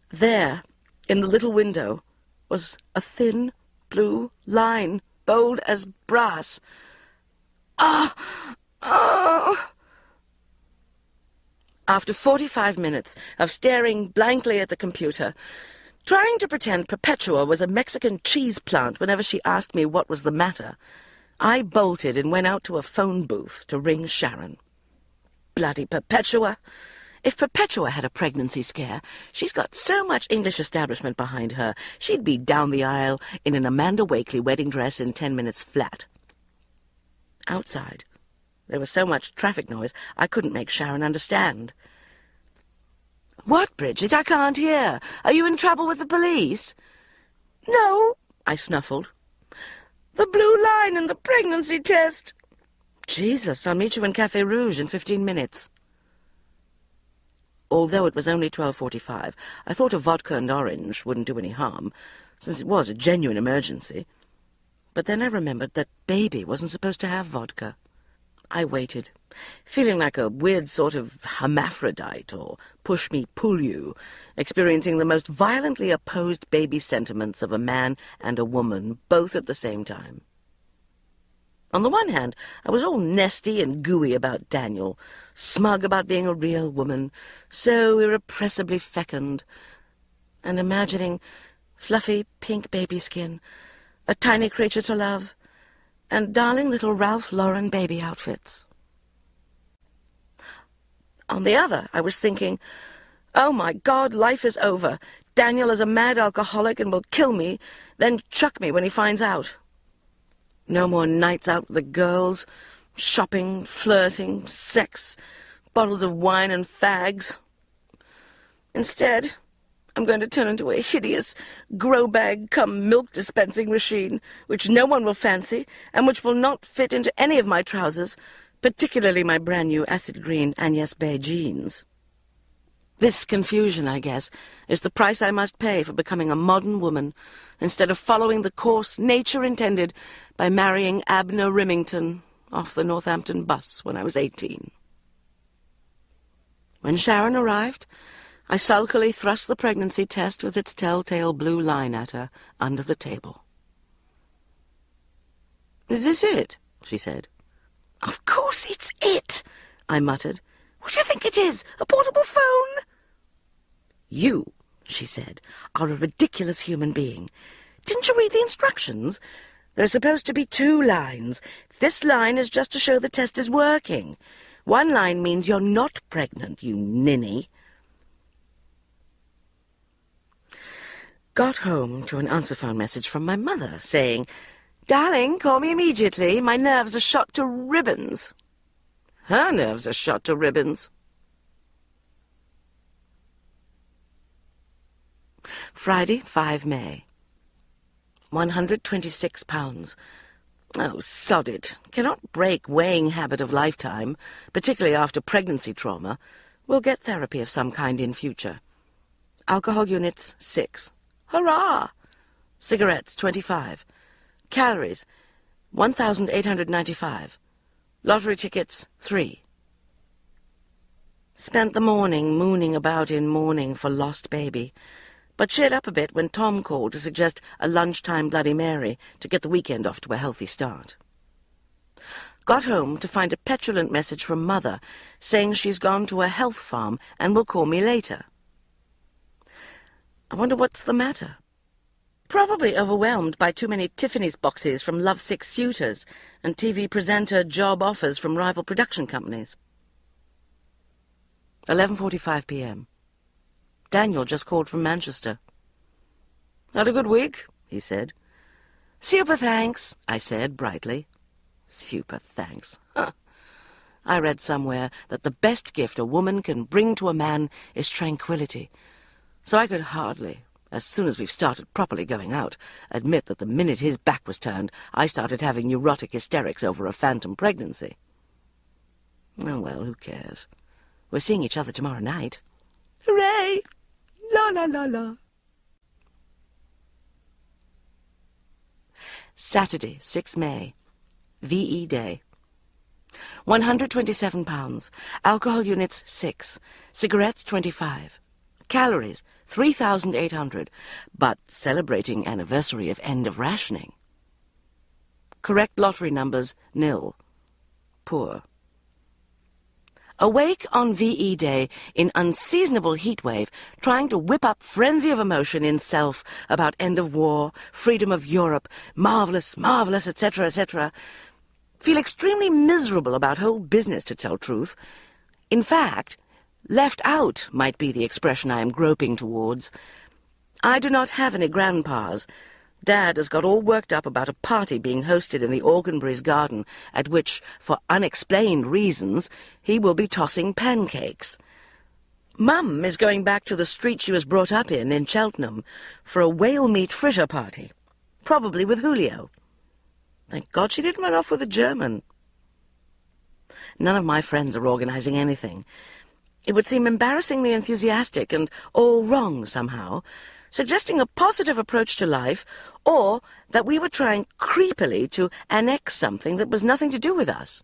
There, in the little window, was a thin blue line, bold as brass. Ah! Ah! After 45 minutes of staring blankly at the computer, trying to pretend Perpetua was a Mexican cheese plant whenever she asked me what was the matter, I bolted and went out to a phone booth to ring Sharon. Bloody Perpetua! If Perpetua had a pregnancy scare, she's got so much English establishment behind her, she'd be down the aisle in an Amanda Wakely wedding dress in 10 minutes flat. Outside, there was so much traffic noise I couldn't make Sharon understand. "What, Bridget? I can't hear. Are you in trouble with the police?" "No," I snuffled. "The blue line and the pregnancy test." "Jesus, I'll meet you in Café Rouge in 15 minutes. Although it was only 12:45, I thought a vodka and orange wouldn't do any harm, since it was a genuine emergency. But then I remembered that baby wasn't supposed to have vodka. I waited, feeling like a weird sort of hermaphrodite or push-me-pull-you, experiencing the most violently opposed baby sentiments of a man and a woman, both at the same time. On the one hand, I was all nesty and gooey about Daniel, smug about being a real woman, so irrepressibly fecund, and imagining fluffy pink baby skin, a tiny creature to love, and darling little Ralph Lauren baby outfits. On the other, I was thinking, oh my God, life is over. Daniel is a mad alcoholic and will kill me, then chuck me when he finds out. No more nights out with the girls, shopping, flirting, sex, bottles of wine and fags. Instead, I'm going to turn into a hideous grow-bag-cum-milk-dispensing machine, which no one will fancy, and which will not fit into any of my trousers, particularly my brand-new acid-green Agnès Bay jeans. This confusion, I guess, is the price I must pay for becoming a modern woman, instead of following the course nature intended by marrying Abner Remington off the Northampton bus when I was 18. When Sharon arrived, I sulkily thrust the pregnancy test with its telltale blue line at her under the table. "Is this it?" she said. "Of course it's it," I muttered. "What do you think it is? A portable phone?" "You," she said, "are a ridiculous human being. Didn't you read the instructions? There are supposed to be 2 lines. This line is just to show the test is working. 1 line means you're not pregnant, you ninny." Got home to an answer phone message from my mother saying, "Darling, call me immediately. My nerves are shot to ribbons." Her nerves are shot to ribbons. Friday, 5 May. 126 pounds. Oh, sod it. Cannot break weighing habit of lifetime, particularly after pregnancy trauma. Will get therapy of some kind in future. Alcohol units, 6. Hurrah! Cigarettes, 25. Calories, 1,895. Lottery tickets, 3. Spent the morning mooning about in mourning for lost baby, but cheered up a bit when Tom called to suggest a lunchtime Bloody Mary to get the weekend off to a healthy start. Got home to find a petulant message from Mother saying she's gone to a health farm and will call me later. I wonder what's the matter. Probably overwhelmed by too many Tiffany's boxes from lovesick suitors and TV presenter job offers from rival production companies. 11:45 p.m. Daniel just called from Manchester. "Had a good week?" he said. "Super thanks," I said brightly. Super thanks. Huh. I read somewhere that the best gift a woman can bring to a man is tranquility, so I could hardly, as soon as we've started properly going out, admit that the minute his back was turned, I started having neurotic hysterics over a phantom pregnancy. Oh, well, who cares? We're seeing each other tomorrow night. Hooray! La la la la. Saturday, 6 May. VE Day. 127 pounds. Alcohol units, 6. Cigarettes, 25. Calories, 3,800, but celebrating anniversary of end of rationing. Correct lottery numbers, 0. Poor. Awake on VE Day in unseasonable heatwave, trying to whip up frenzy of emotion in self about end of war, freedom of Europe, marvellous, marvellous, etc., etc. Feel extremely miserable about whole business, to tell truth. In fact, left out might be the expression I am groping towards. I do not have any grandpas. Dad has got all worked up about a party being hosted in the Organbury's garden, at which, for unexplained reasons, he will be tossing pancakes. Mum is going back to the street she was brought up in Cheltenham, for a whale meat fritter party, probably with Julio. Thank God she didn't run off with a German. None of my friends are organising anything. It would seem embarrassingly enthusiastic and all wrong somehow, suggesting a positive approach to life, or that we were trying creepily to annex something that was nothing to do with us.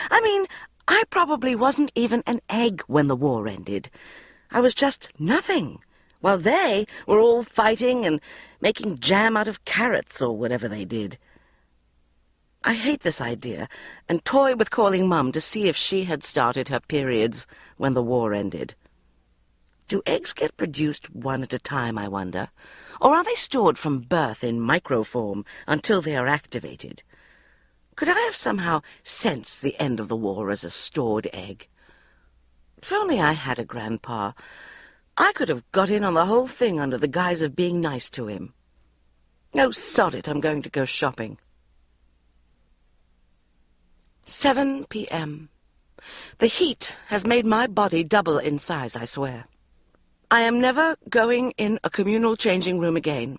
I mean, I probably wasn't even an egg when the war ended. I was just nothing, while they were all fighting and making jam out of carrots or whatever they did. I hate this idea, and toy with calling Mum to see if she had started her periods when the war ended. Do eggs get produced one at a time, I wonder? Or are they stored from birth in microform until they are activated? Could I have somehow sensed the end of the war as a stored egg? If only I had a grandpa, I could have got in on the whole thing under the guise of being nice to him. Oh, sod it, I'm going to go shopping. 7 p.m. The heat has made my body double in size, I swear. I am never going in a communal changing room again.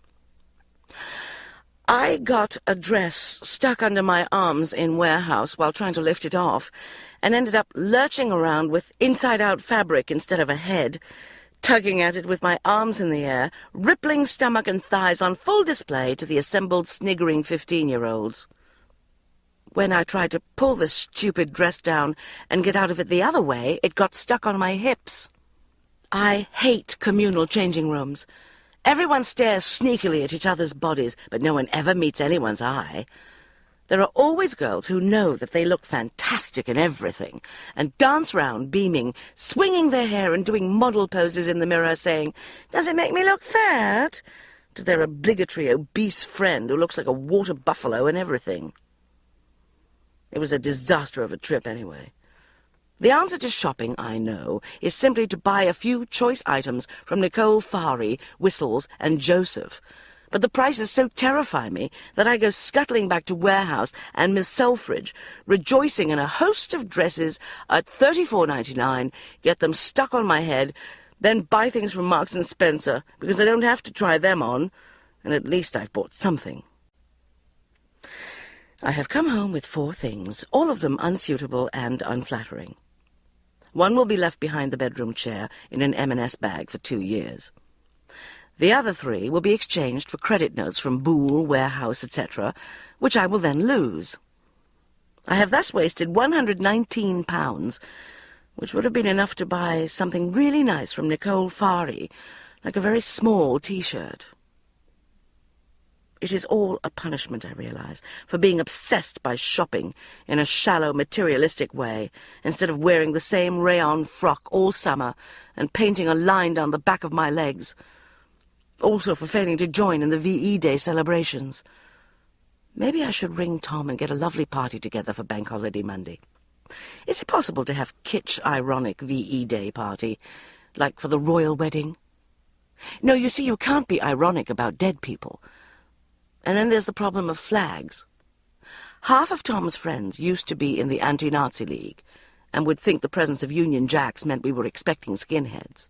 I got a dress stuck under my arms in warehouse while trying to lift it off, and ended up lurching around with inside-out fabric instead of a head, tugging at it with my arms in the air, rippling stomach and thighs on full display to the assembled sniggering 15-year-olds. When I tried to pull this stupid dress down and get out of it the other way, it got stuck on my hips. I hate communal changing rooms. Everyone stares sneakily at each other's bodies, but no one ever meets anyone's eye. There are always girls who know that they look fantastic in everything, and dance round, beaming, swinging their hair and doing model poses in the mirror, saying, "Does it make me look fat?" to their obligatory obese friend who looks like a water buffalo and everything. It was a disaster of a trip anyway. The answer to shopping, I know, is simply to buy a few choice items from Nicole Farey, Whistles, and Joseph. But the prices so terrify me that I go scuttling back to warehouse and Miss Selfridge, rejoicing in a host of dresses at $34.99, get them stuck on my head, then buy things from Marks and Spencer, because I don't have to try them on, and at least I've bought something. I have come home with 4 things, all of them unsuitable and unflattering. One will be left behind the bedroom chair in an M&S bag for 2 years. The other 3 will be exchanged for credit notes from Boole, Warehouse, etc., which I will then lose. I have thus wasted £119, which would have been enough to buy something really nice from Nicole Farey, like a very small T-shirt. It is all a punishment, I realize, for being obsessed by shopping in a shallow, materialistic way, instead of wearing the same rayon frock all summer and painting a line down the back of my legs. Also for failing to join in the VE Day celebrations. Maybe I should ring Tom and get a lovely party together for Bank Holiday Monday. Is it possible to have kitsch, ironic VE Day party, like for the royal wedding? No, you see, you can't be ironic about dead people. And then there's the problem of flags. Half of Tom's friends used to be in the Anti-Nazi League, and would think the presence of Union Jacks meant we were expecting skinheads.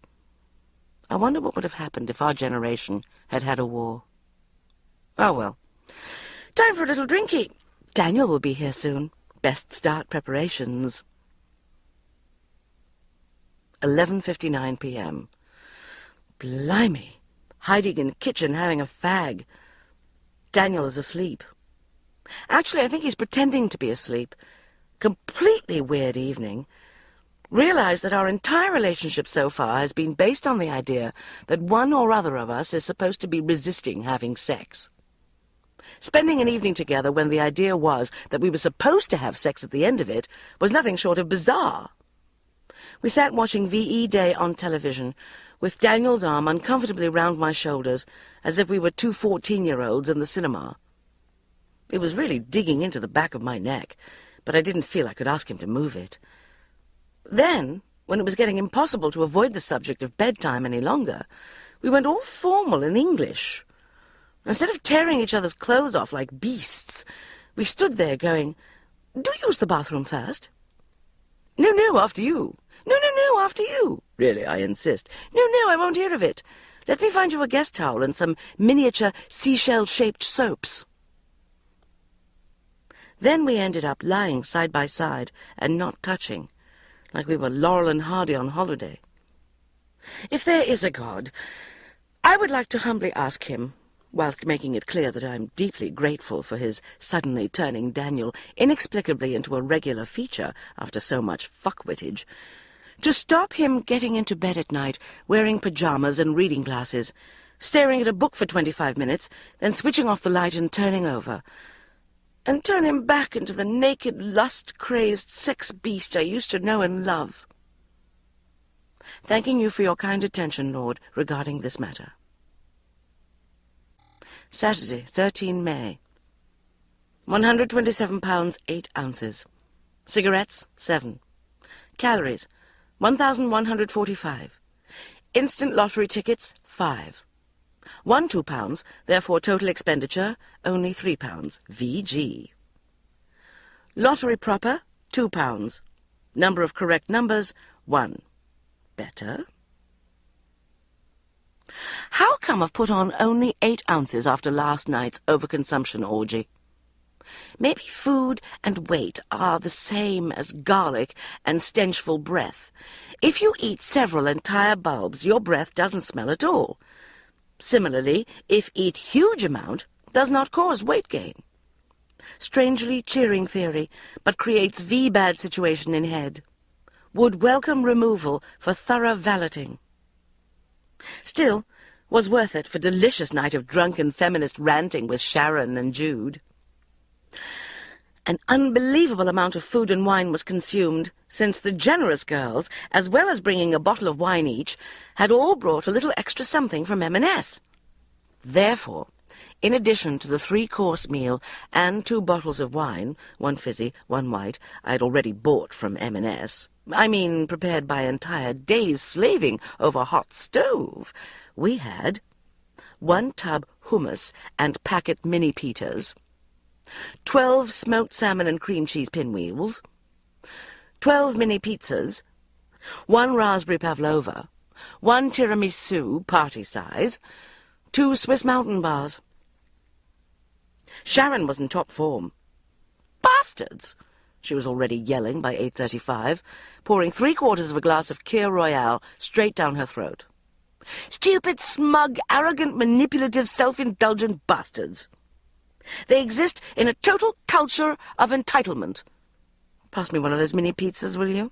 I wonder what would have happened if our generation had had a war. Oh, well. Time for a little drinky. Daniel will be here soon. Best start preparations. 11:59 p.m. Blimey. Hiding in the kitchen having a fag. Daniel is asleep. Actually, I think he's pretending to be asleep. Completely weird evening. Realize that our entire relationship so far has been based on the idea that one or other of us is supposed to be resisting having sex. Spending an evening together when the idea was that we were supposed to have sex at the end of it was nothing short of bizarre. We sat watching VE Day on television, with Daniel's arm uncomfortably round my shoulders, as if we were 2 14-year-olds in the cinema. It was really digging into the back of my neck, but I didn't feel I could ask him to move it. Then, when it was getting impossible to avoid the subject of bedtime any longer, we went all formal in English. Instead of tearing each other's clothes off like beasts, we stood there going, "Do use the bathroom first." "No, no, after you." "No, no, no, after you." "Really, I insist." "No, no, I won't hear of it. Let me find you a guest towel and some miniature seashell-shaped soaps." Then we ended up lying side by side and not touching, like we were Laurel and Hardy on holiday. If there is a God, I would like to humbly ask him whilst making it clear that I'm deeply grateful for his suddenly turning Daniel inexplicably into a regular feature after so much fuckwittage, to stop him getting into bed at night wearing pyjamas and reading glasses, staring at a book for 25 minutes, then switching off the light and turning over, and turn him back into the naked, lust-crazed sex beast I used to know and love. Thanking you for your kind attention, Lord, regarding this matter. Saturday, 13 May. 127 pounds 8 ounces. Cigarettes, 7. Calories, 1,145. Instant lottery tickets, 5. Won £2, therefore total expenditure, only £3. VG. Lottery proper, £2. Number of correct numbers, 1. Better. How come I've put on only 8 ounces after last night's overconsumption orgy? Maybe food and weight are the same as garlic and stenchful breath. If you eat several entire bulbs, your breath doesn't smell at all. Similarly, if eat huge amount, does not cause weight gain. Strangely cheering theory, but creates V-bad situation in head. Would welcome removal for thorough valeting. Still, was worth it for delicious night of drunken feminist ranting with Sharon and Jude. An unbelievable amount of food and wine was consumed, since the generous girls, as well as bringing a bottle of wine each, had all brought a little extra something from M&S. Therefore, in addition to the 3-course meal and 2 bottles of wine, 1 fizzy, 1 white, I had already bought from M&S, I mean prepared by entire days slaving over a hot stove, we had 1 tub hummus and packet mini pitas, 12 smoked salmon and cream cheese pinwheels, 12 mini pizzas, 1 raspberry pavlova, 1 tiramisu, party size, 2 Swiss mountain bars. Sharon was in top form. Bastards! She was already yelling by 8:35, pouring 3/4 of a glass of Kir Royale straight down her throat. Stupid, smug, arrogant, manipulative, self-indulgent bastards. They exist in a total culture of entitlement. Pass me one of those mini pizzas, will you?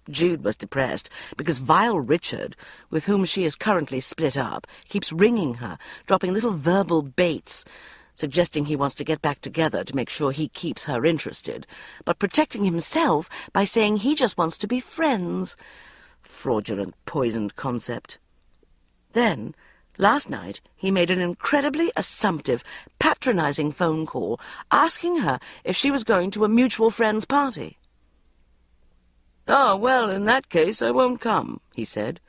Jude was depressed because vile Richard, with whom she is currently split up, keeps ringing her, dropping little verbal baits, suggesting he wants to get back together to make sure he keeps her interested, but protecting himself by saying he just wants to be friends. Fraudulent, poisoned concept. Then, last night, he made an incredibly assumptive, patronizing phone call, asking her if she was going to a mutual friend's party. "Oh, well, in that case I won't come," he said.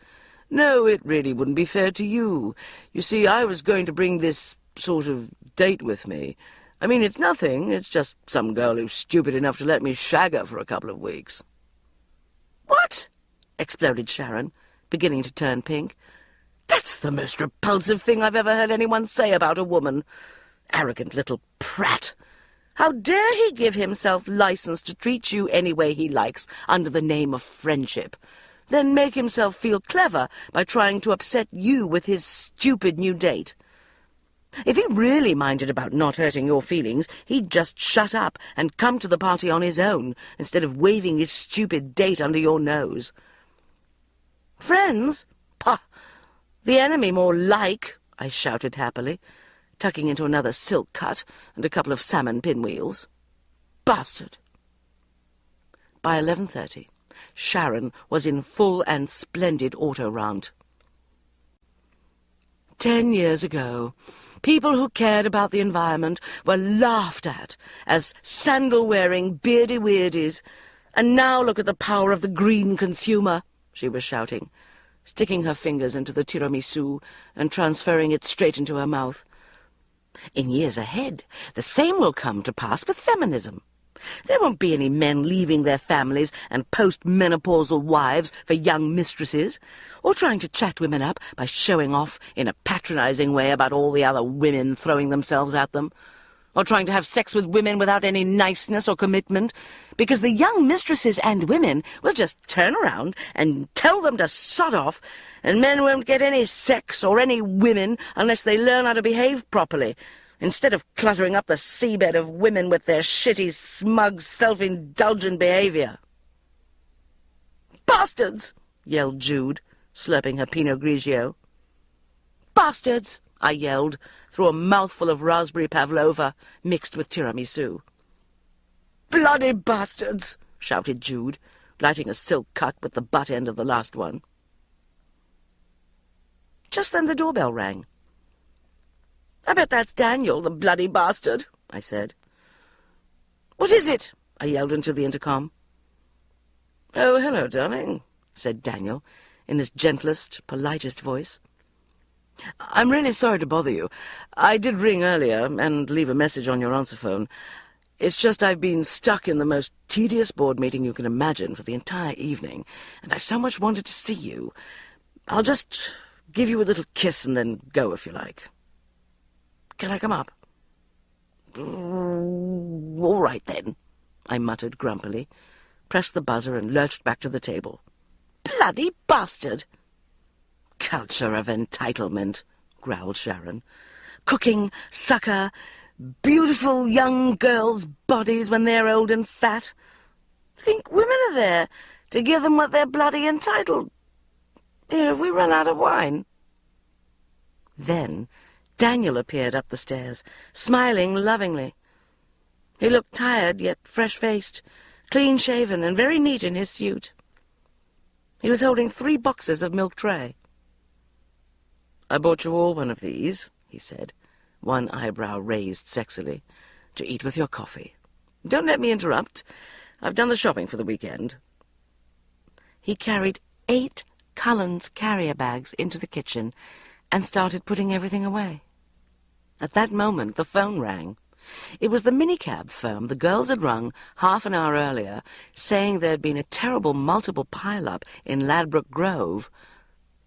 "No, it really wouldn't be fair to you. You see, I was going to bring this sort of date with me. I mean, it's nothing. It's just some girl who's stupid enough to let me shag her for a couple of weeks." "What?" exploded Sharon, beginning to turn pink. "That's the most repulsive thing I've ever heard anyone say about a woman. Arrogant little prat. How dare he give himself license to treat you any way he likes under the name of friendship, then make himself feel clever by trying to upset you with his stupid new date? If he really minded about not hurting your feelings, he'd just shut up and come to the party on his own, instead of waving his stupid date under your nose." "Friends? Pah! The enemy more like," I shouted happily, tucking into another silk cut and a couple of salmon pinwheels. Bastard! By 11:30, Sharon was in full and splendid auto-rant. 10 years ago, people who cared about the environment were laughed at as sandal-wearing beardy-weirdies, and now look at the power of the green consumer, she was shouting, sticking her fingers into the tiramisu and transferring it straight into her mouth. In years ahead, the same will come to pass with feminism. There won't be any men leaving their families and post-menopausal wives for young mistresses, or trying to chat women up by showing off in a patronizing way about all the other women throwing themselves at them. or trying to have sex with women without any niceness or commitment, because the young mistresses and women will just turn around and tell them to sod off, and men won't get any sex or any women unless they learn how to behave properly, instead of cluttering up the seabed of women with their shitty, smug, self-indulgent behaviour. "Bastards!" yelled Jude, slurping her Pinot Grigio. "Bastards!" I yelled, through a mouthful of raspberry pavlova mixed with tiramisu. "Bloody bastards!" shouted Jude, lighting a silk cut with the butt end of the last one. Just then the doorbell rang. "I bet that's Daniel, the bloody bastard," I said. "What is it?" I yelled into the intercom. "Oh, hello, darling," said Daniel, in his gentlest, politest voice. "I'm really sorry to bother you. I did ring earlier and leave a message on your answer phone. It's just I've been stuck in the most tedious board meeting you can imagine for the entire evening, and I so much wanted to see you. I'll just give you a little kiss and then go if you like. Can I come up?" "All right, then," I muttered grumpily, pressed the buzzer and lurched back to the table. "Bloody bastard!" "Culture of entitlement," growled Sharon. "Cooking, sucker, beautiful young girls' bodies when they're old and fat. Think women are there to give them what they're bloody entitled. Here, have we run out of wine?" Then Daniel appeared up the stairs, smiling lovingly. He looked tired, yet fresh-faced, clean-shaven, and very neat in his suit. He was holding 3 boxes of milk tray. "I bought you all one of these," he said, one eyebrow raised sexily, "to eat with your coffee. Don't let me interrupt. I've done the shopping for the weekend." He carried 8 Cullen's carrier bags into the kitchen and started putting everything away. At that moment the phone rang. It was the minicab firm the girls had rung half an hour earlier, saying there had been a terrible multiple pile-up in Ladbroke Grove,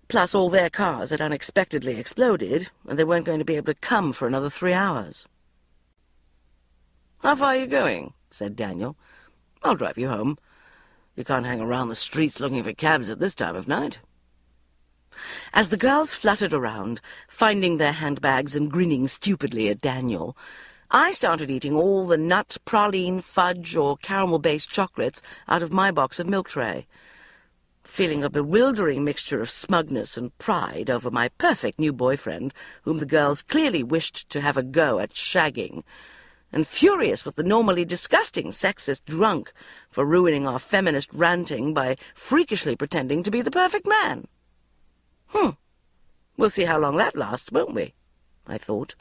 plus all their cars had unexpectedly exploded, and they weren't going to be able to come for another 3 hours. "How far are you going?" said Daniel. "I'll drive you home. You can't hang around the streets looking for cabs at this time of night." As the girls fluttered around, finding their handbags and grinning stupidly at Daniel, I started eating all the nut, praline, fudge, or caramel-based chocolates out of my box of milk tray, feeling a bewildering mixture of smugness and pride over my perfect new boyfriend, whom the girls clearly wished to have a go at shagging, and furious with the normally disgusting sexist drunk for ruining our feminist ranting by freakishly pretending to be the perfect man. We'll see how long that lasts, won't we? I thought,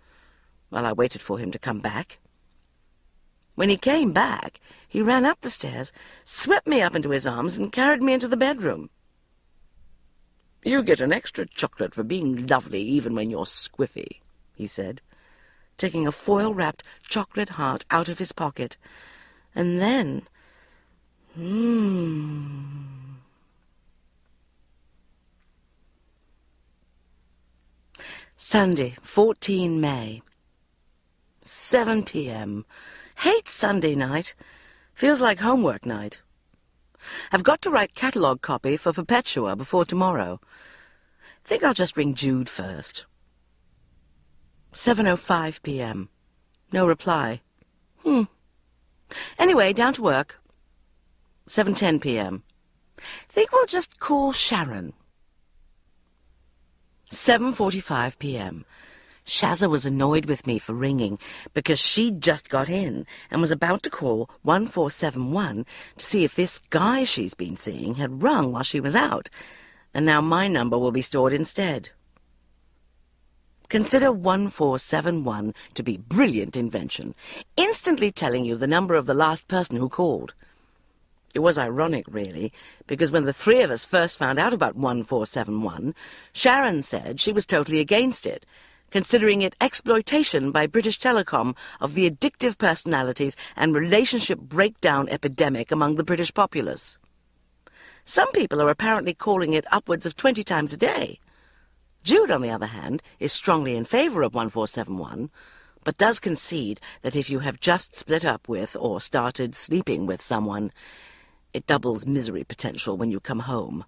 while I waited for him to come back. When he came back, he ran up the stairs, swept me up into his arms, and carried me into the bedroom. "You get an extra chocolate for being lovely even when you're squiffy," he said, taking a foil-wrapped chocolate heart out of his pocket. And then... Sunday, 14 May. 7 p.m. Hate Sunday night. Feels like homework night. I've got to write catalogue copy for Perpetua before tomorrow. Think I'll just ring Jude first. 7:05 p.m. No reply. Anyway, down to work. 7:10 p.m. Think we'll just call Sharon. 7:45 p.m. Shazza was annoyed with me for ringing because she'd just got in and was about to call 1471 to see if this guy she's been seeing had rung while she was out, and now my number will be stored instead. Consider 1471 to be brilliant invention, instantly telling you the number of the last person who called. It was ironic, really, because when the 3 of us first found out about 1471, Sharon said she was totally against it, considering it exploitation by British Telecom of the addictive personalities and relationship breakdown epidemic among the British populace. Some people are apparently calling it upwards of 20 times a day. Jude, on the other hand, is strongly in favour of 1471, but does concede that if you have just split up with or started sleeping with someone, it doubles misery potential when you come home.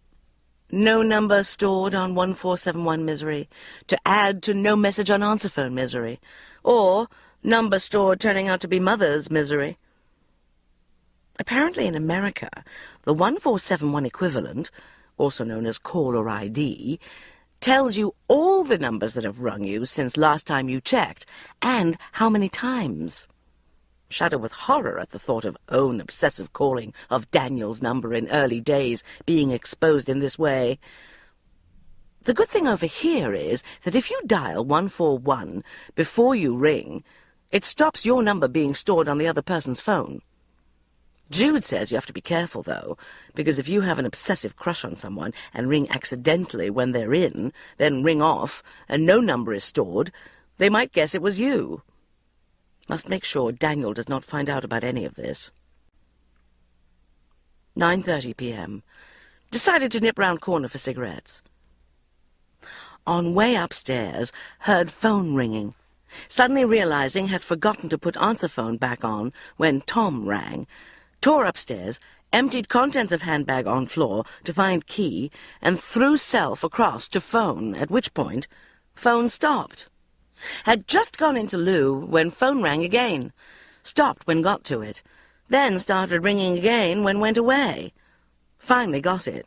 No number stored on 1471 misery, to add to no message on answer phone misery, or number stored turning out to be mother's misery. Apparently in America, the 1471 equivalent, also known as caller ID, tells you all the numbers that have rung you since last time you checked, and how many times. Shudder with horror at the thought of own obsessive calling of Daniel's number in early days being exposed in this way. The good thing over here is that if you dial 141 before you ring, it stops your number being stored on the other person's phone. Jude says you have to be careful, though, because if you have an obsessive crush on someone and ring accidentally when they're in, then ring off, and no number is stored, they might guess it was you. Must make sure Daniel does not find out about any of this. 9:30 p.m. Decided to nip round corner for cigarettes. On way upstairs, heard phone ringing. Suddenly realizing had forgotten to put answer phone back on when Tom rang. Tore upstairs, emptied contents of handbag on floor to find key, and threw self across to phone, at which point phone stopped. Had just gone into loo when phone rang again. Stopped when got to it. Then started ringing again when went away. Finally got it.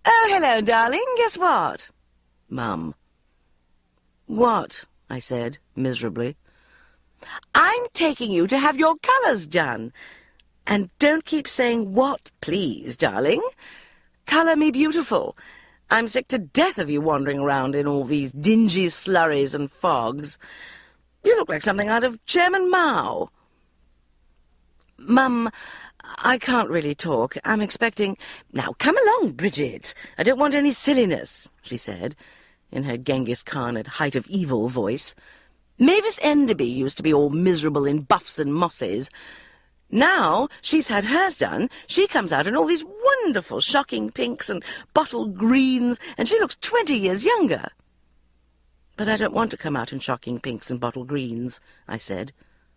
"Oh, hello, darling. Guess what?" Mum. "What?" I said, miserably. "I'm taking you to have your colours done. And don't keep saying what, please, darling. Colour me beautiful. I'm sick to death of you wandering around in all these dingy slurries and fogs. You look like something out of Chairman Mao." "Mum, I can't really talk. I'm expecting—" "Now, come along, Bridget. I don't want any silliness," she said, in her Genghis Khan at height of evil voice. "Mavis Enderby used to be all miserable in buffs and mosses. Now she's had hers done, she comes out in all these wonderful shocking pinks and bottle greens, and she looks 20 years younger." "But I don't want to come out in shocking pinks and bottle greens," I said,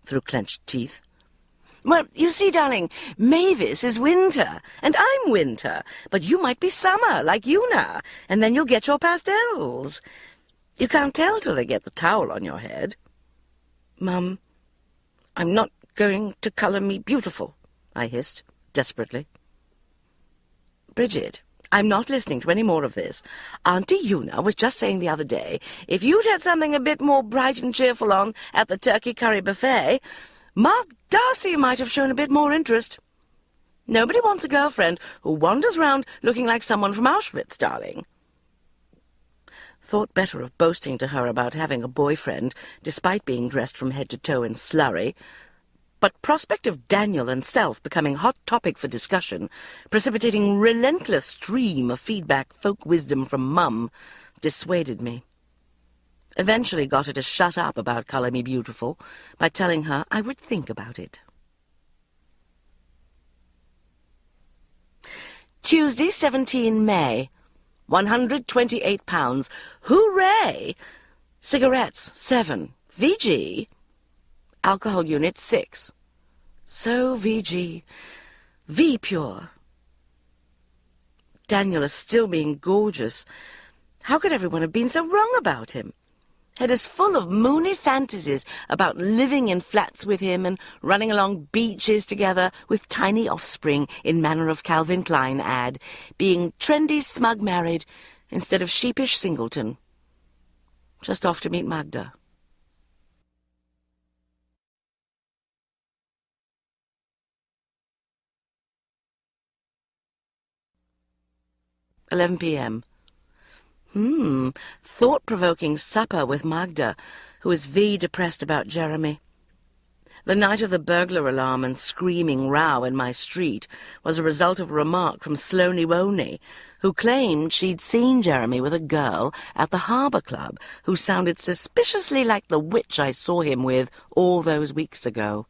through clenched teeth. "Well, you see, darling, Mavis is winter, and I'm winter, but you might be summer, like Una, and then you'll get your pastels. You can't tell till they get the towel on your head." "Mum, I'm not going to colour me beautiful," I hissed, desperately. "Bridget, I'm not listening to any more of this. Auntie Una was just saying the other day, if you'd had something a bit more bright and cheerful on at the turkey curry buffet, Mark Darcy might have shown a bit more interest. Nobody wants a girlfriend who wanders round looking like someone from Auschwitz, darling." Thought better of boasting to her about having a boyfriend, despite being dressed from head to toe in slurry. But prospect of Daniel and self becoming hot topic for discussion, precipitating relentless stream of feedback folk wisdom from Mum, dissuaded me. Eventually got her to shut up about Colour Me Beautiful by telling her I would think about it. Tuesday, 17 May. £128. Hooray! Cigarettes, 7. VG. Alcohol unit, 6. So VG. V pure. Daniel is still being gorgeous. How could everyone have been so wrong about him? Head is full of moony fantasies about living in flats with him and running along beaches together with tiny offspring in manner of Calvin Klein ad, being trendy smug married instead of sheepish singleton. Just off to meet Magda. (11 p.m.) Thought-provoking supper with Magda, who is depressed about Jeremy. The night of the burglar alarm and screaming row in my street was a result of a remark from Sloaney Woney, who claimed she'd seen Jeremy with a girl at the Harbour Club who sounded suspiciously like the witch I saw him with all those weeks ago.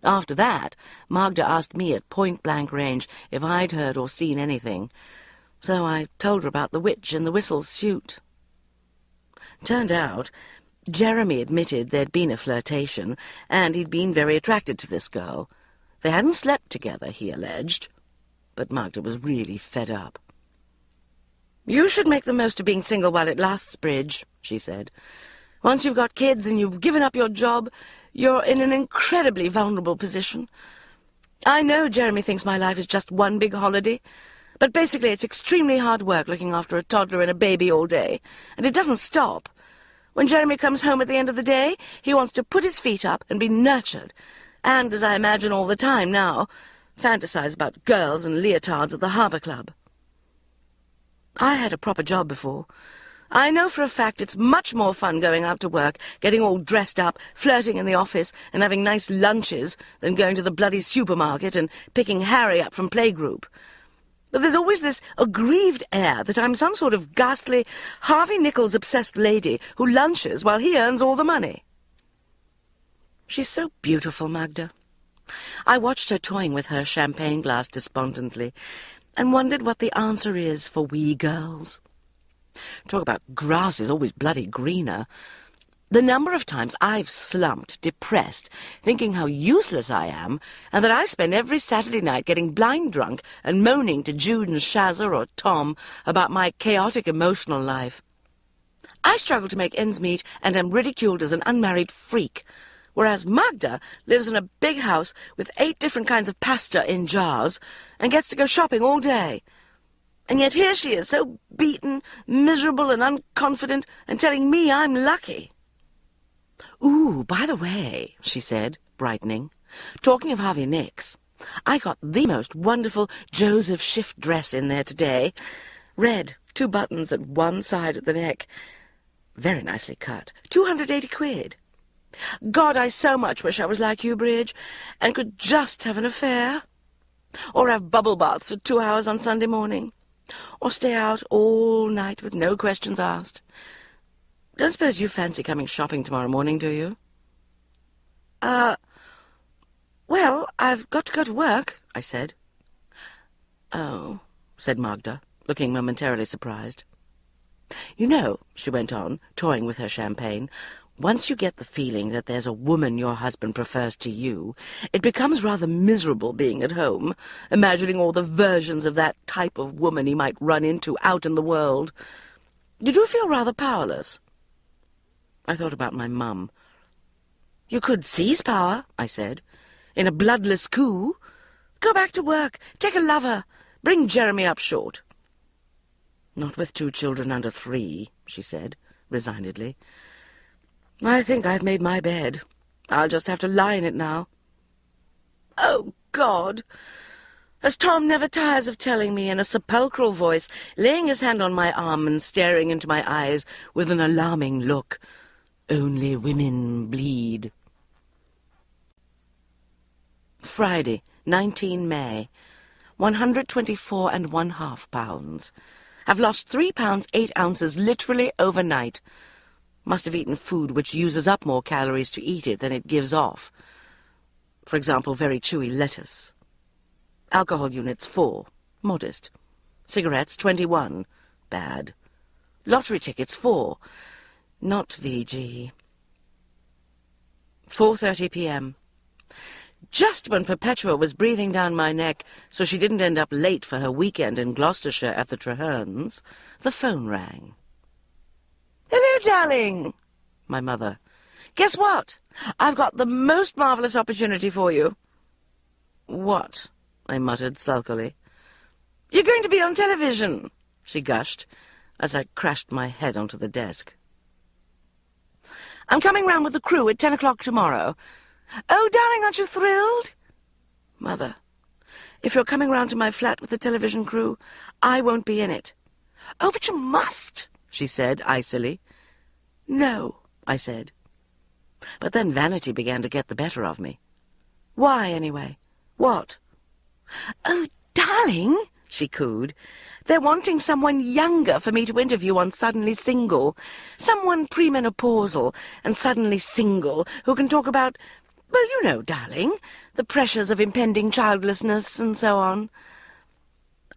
After that, Magda asked me at point-blank range if I'd heard or seen anything, so I told her about the witch in the Whistles suit. Turned out Jeremy admitted there'd been a flirtation, and he'd been very attracted to this girl. They hadn't slept together, he alleged, but Magda was really fed up. "You should make the most of being single while it lasts, Bridge," she said. "Once you've got kids and you've given up your job, you're in an incredibly vulnerable position. I know Jeremy thinks my life is just one big holiday, but basically it's extremely hard work looking after a toddler and a baby all day, and it doesn't stop. When Jeremy comes home at the end of the day, he wants to put his feet up and be nurtured, and, as I imagine all the time now, fantasize about girls and leotards at the Harbour Club. I had a proper job before. I know for a fact it's much more fun going out to work, getting all dressed up, flirting in the office, and having nice lunches than going to the bloody supermarket and picking Harry up from playgroup. But there's always this aggrieved air that I'm some sort of ghastly Harvey Nichols-obsessed lady who lunches while he earns all the money." "She's so beautiful, Magda." I watched her toying with her champagne glass despondently, and wondered what the answer is for we girls. Talk about grass is always bloody greener. The number of times I've slumped, depressed, thinking how useless I am, and that I spend every Saturday night getting blind drunk and moaning to Jude and Shazza or Tom about my chaotic emotional life. I struggle to make ends meet and am ridiculed as an unmarried freak, whereas Magda lives in a big house with 8 different kinds of pasta in jars and gets to go shopping all day. And yet here she is, so beaten, miserable and unconfident, and telling me I'm lucky. "Ooh, by the way," she said, brightening, "talking of Harvey Nicks, I got the most wonderful Joseph shift dress in there today. Red, 2 buttons at one side at the neck. Very nicely cut. 280 quid. God, I so much wish I was like you, Bridge, and could just have an affair. Or have bubble baths for 2 hours on Sunday morning. Or stay out all night with no questions asked. Don't suppose you fancy coming shopping tomorrow morning, do you?" Well, I've got to go to work," I said. "Oh," said Magda, looking momentarily surprised. "You know," she went on, toying with her champagne, "once you get the feeling that there's a woman your husband prefers to you, it becomes rather miserable being at home, imagining all the versions of that type of woman he might run into out in the world. You do feel rather powerless." I thought about my mum. "You could seize power," I said, "in a bloodless coup. Go back to work, take a lover, bring Jeremy up short." "Not with 2 children under 3, she said, resignedly. "I think I've made my bed. I'll just have to lie in it now." "Oh, God!" As Tom never tires of telling me in a sepulchral voice, laying his hand on my arm and staring into my eyes with an alarming look, "Only women bleed." Friday, 19 May. 124 1/2 pounds. Have lost 3 pounds 8 ounces literally overnight. Must have eaten food which uses up more calories to eat it than it gives off. For example, very chewy lettuce. Alcohol units 4, modest. Cigarettes 21, bad. Lottery tickets 4, not VG. 4:30 p.m. Just when Perpetua was breathing down my neck so she didn't end up late for her weekend in Gloucestershire at the Trehernes, the phone rang. "Hello, darling," my mother. "Guess what? I've got the most marvellous opportunity for you." "What?" I muttered sulkily. "You're going to be on television," she gushed, as I crashed my head onto the desk. "I'm coming round with the crew at 10 o'clock tomorrow. Oh, darling, aren't you thrilled?" "Mother, if you're coming round to my flat with the television crew, I won't be in it." "Oh, but you must," she said icily. "No," I said. But then vanity began to get the better of me. "Why, anyway? What?" "Oh, darling," she cooed, "they're wanting someone younger for me to interview on Suddenly Single. Someone premenopausal and suddenly single who can talk about, well, you know, darling, the pressures of impending childlessness and so on."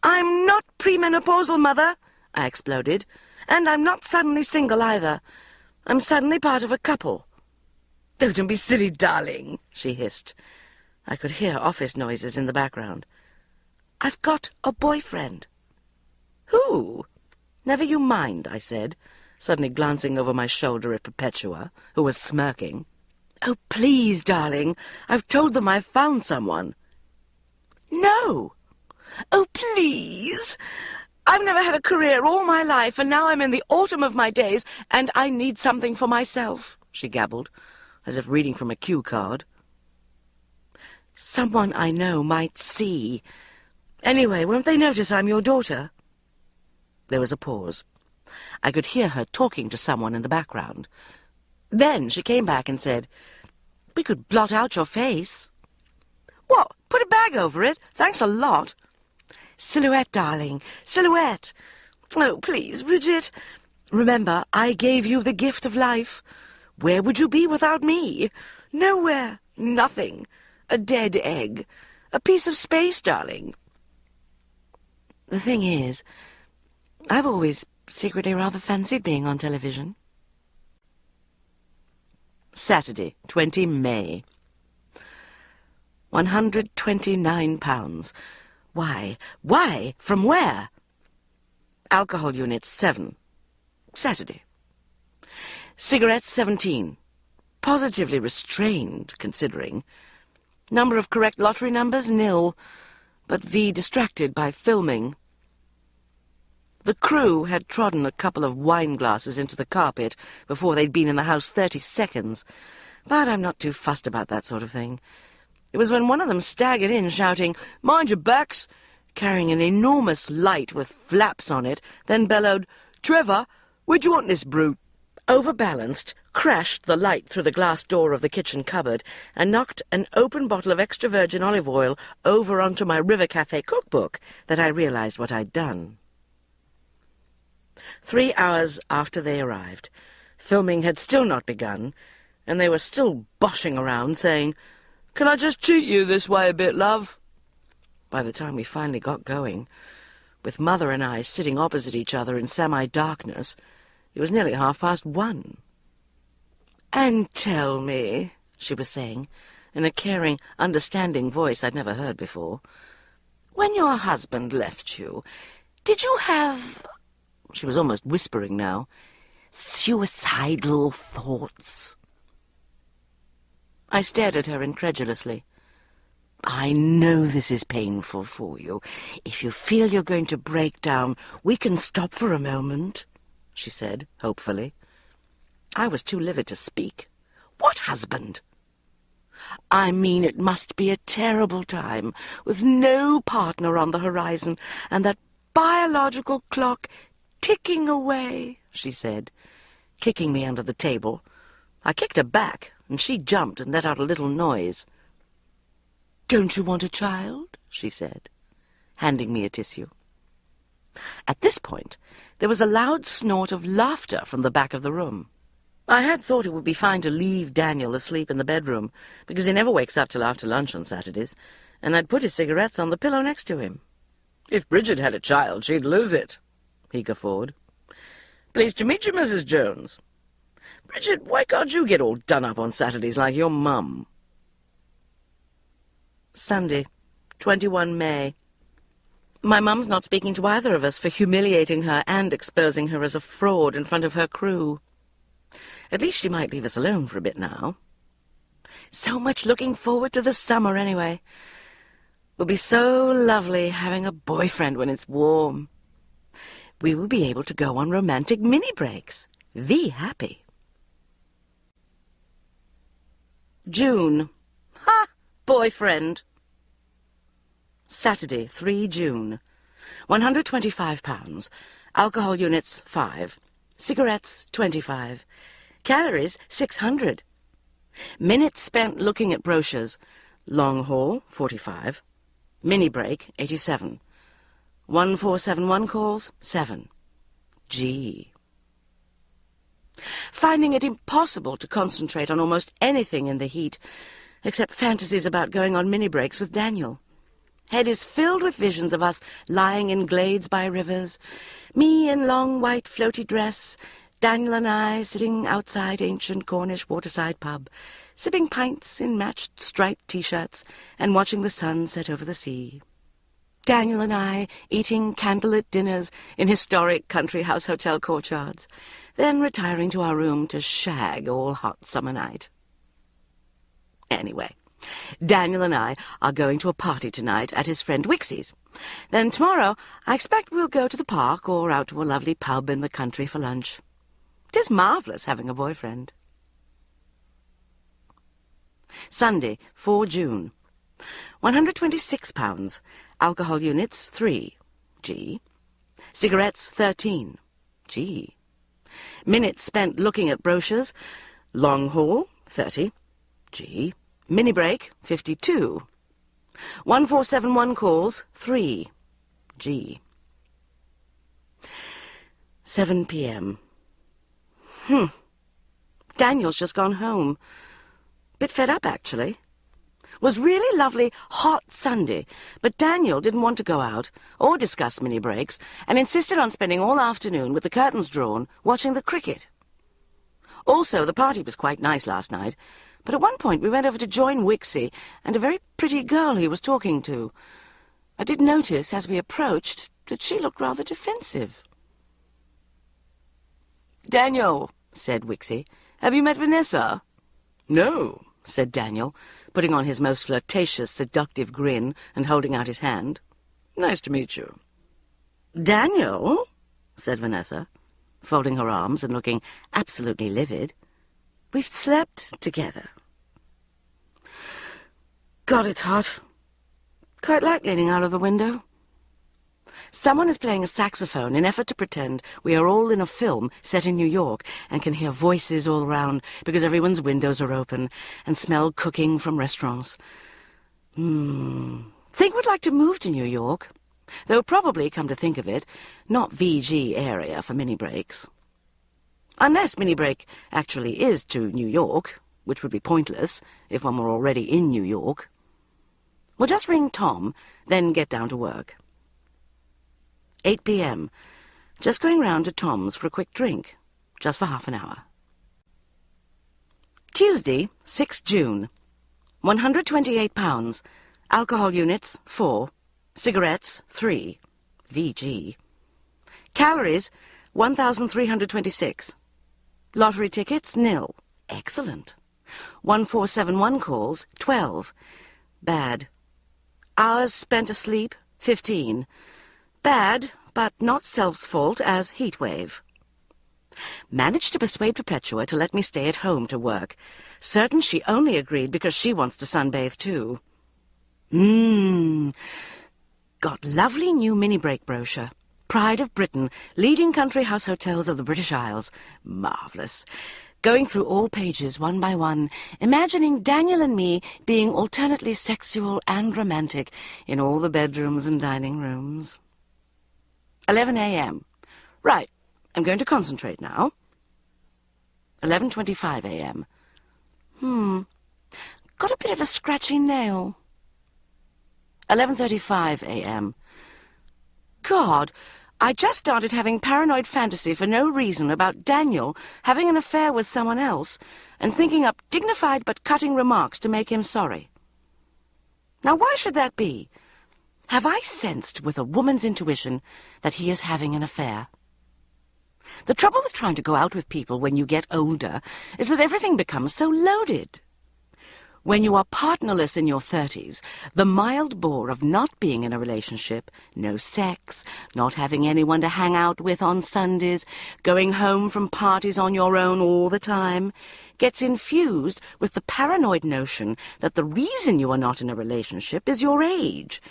"I'm not premenopausal, Mother," I exploded, "and I'm not suddenly single either. I'm suddenly part of a couple. Oh, don't be silly, darling, she hissed. I could hear office noises in the background. I've got a boyfriend. Who? Never you mind, I said, suddenly glancing over my shoulder at Perpetua, who was smirking. Oh, please, darling, I've told them I've found someone. No. Oh, please. I've never had a career all my life, and now I'm in the autumn of my days, and I need something for myself, she gabbled, as if reading from a cue card. Someone I know might see. Anyway, won't they notice I'm your daughter? There was a pause. I could hear her talking to someone in the background. Then she came back and said, We could blot out your face. What? Put a bag over it? Thanks a lot. Silhouette, darling, silhouette. Oh, please, Bridget. Remember, I gave you the gift of life. Where would you be without me? Nowhere. Nothing. A dead egg. A piece of space, darling. The thing is, I've always secretly rather fancied being on television. Saturday, 20 May. £129. Why? Why? From where? Alcohol units, 7. Saturday. Cigarettes, 17. Positively restrained, considering. Number of correct lottery numbers, 0. But V distracted by filming. The crew had trodden a couple of wine glasses into the carpet before they'd been in the house 30 seconds. But I'm not too fussed about that sort of thing. It was when one of them staggered in, shouting, Mind your backs, carrying an enormous light with flaps on it, then bellowed, Trevor, where'd you want this brute? Overbalanced, crashed the light through the glass door of the kitchen cupboard and knocked an open bottle of extra virgin olive oil over onto my River Cafe cookbook that I realized what I'd done. 3 hours after they arrived, filming had still not begun, and they were still boshing around, saying, Can I just cheat you this way a bit, love? By the time we finally got going, with Mother and I sitting opposite each other in semi-darkness, it was nearly 1:30. And tell me, she was saying, in a caring, understanding voice I'd never heard before, when your husband left you, did you have... She was almost whispering now. Suicidal thoughts? I stared at her incredulously. I know this is painful for you. If you feel you're going to break down, we can stop for a moment, she said, hopefully. I was too livid to speak. What husband? I mean, it must be a terrible time, with no partner on the horizon, and that biological clock ticking away, she said, kicking me under the table. I kicked her back, and she jumped and let out a little noise. Don't you want a child? She said, handing me a tissue. At this point, there was a loud snort of laughter from the back of the room. I had thought it would be fine to leave Daniel asleep in the bedroom, because he never wakes up till after lunch on Saturdays, and I'd put his cigarettes on the pillow next to him. If Bridget had a child, she'd lose it, he guffawed. Pleased to meet you, Mrs. Jones. Bridget, why can't you get all done up on Saturdays like your mum? Sunday, 21 May. My mum's not speaking to either of us for humiliating her and exposing her as a fraud in front of her crew. At least she might leave us alone for a bit now. So much looking forward to the summer, anyway. It'll be so lovely having a boyfriend when it's warm. We will be able to go on romantic mini-breaks. Be happy. June. Ha! Boyfriend. Saturday, 3 June. £125. Alcohol units, 5. Cigarettes, 25. Calories, 600. Minutes spent looking at brochures. Long haul, 45. Mini break, 87. 1471 calls, 7. Gee. Finding it impossible to concentrate on almost anything in the heat, except fantasies about going on mini breaks with Daniel. Head is filled with visions of us lying in glades by rivers, me in long white floaty dress, Daniel and I sitting outside ancient Cornish waterside pub, sipping pints in matched striped T-shirts and watching the sun set over the sea. Daniel and I eating candlelit dinners in historic country house hotel courtyards, then retiring to our room to shag all hot summer night. Anyway, Daniel and I are going to a party tonight at his friend Wixie's. Then tomorrow I expect we'll go to the park or out to a lovely pub in the country for lunch. 'Tis marvellous having a boyfriend. Sunday, 4 June. £126. Alcohol units, 3. G. Cigarettes, 13. G. Minutes spent looking at brochures. Long haul, 30. G. Mini break, 52. 1471 calls, 3. G. 7 p.m. Daniel's just gone home. Bit fed up, actually. Was really lovely, hot Sunday, but Daniel didn't want to go out or discuss mini breaks and insisted on spending all afternoon with the curtains drawn, watching the cricket. Also, the party was quite nice last night, but at one point we went over to join Wixie and a very pretty girl he was talking to. I did notice, as we approached, that she looked rather defensive. "Daniel," said Wixie, "have you met Vanessa?" "No," said Daniel, putting on his most flirtatious, seductive grin and holding out his hand. "Nice to meet you." "Daniel," said Vanessa, folding her arms and looking absolutely livid, "we've slept together." God, it's hot. Quite like leaning out of the window. Someone is playing a saxophone in effort to pretend we are all in a film set in New York and can hear voices all around because everyone's windows are open and smell cooking from restaurants. Think we'd like to move to New York, though probably, come to think of it, not VG area for mini breaks. Unless mini break actually is to New York, which would be pointless if one were already in New York. We'll just ring Tom, then get down to work. 8 p.m. Just going round to Tom's for a quick drink, just for half an hour. Tuesday, 6 June. £128. Alcohol units, 4. Cigarettes, 3. VG. Calories, 1,326. Lottery tickets, nil. Excellent. 1471 calls, 12. Bad. Hours spent asleep, 15. Bad, but not Self's fault, as heatwave. Managed to persuade Perpetua to let me stay at home to work. Certain she only agreed because she wants to sunbathe too. Got lovely new mini-break brochure. Pride of Britain, leading country house hotels of the British Isles. Marvellous. Going through all pages one by one, imagining Daniel and me being alternately sexual and romantic in all the bedrooms and dining rooms. 11 a.m. Right, I'm going to concentrate now. 11:25 a.m. Got a bit of a scratchy nail. 11:35 a.m. God, I just started having paranoid fantasy for no reason about Daniel having an affair with someone else and thinking up dignified but cutting remarks to make him sorry. Now, why should that be? Have I sensed with a woman's intuition that he is having an affair? The trouble with trying to go out with people when you get older is that everything becomes so loaded. When you are partnerless in your 30s, the mild bore of not being in a relationship, no sex, not having anyone to hang out with on Sundays, going home from parties on your own all the time, gets infused with the paranoid notion that the reason you are not in a relationship is your age.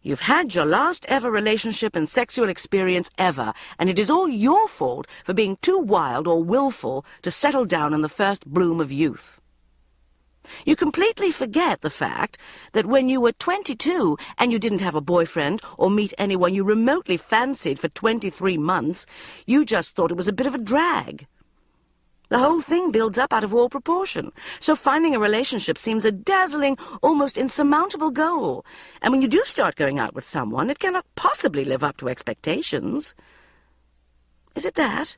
You've had your last ever relationship and sexual experience ever, and it is all your fault for being too wild or willful to settle down in the first bloom of youth. You completely forget the fact that when you were 22 and you didn't have a boyfriend or meet anyone you remotely fancied for 23 months, you just thought it was a bit of a drag. The whole thing builds up out of all proportion, so finding a relationship seems a dazzling, almost insurmountable goal, and when you do start going out with someone, it cannot possibly live up to expectations. Is it that?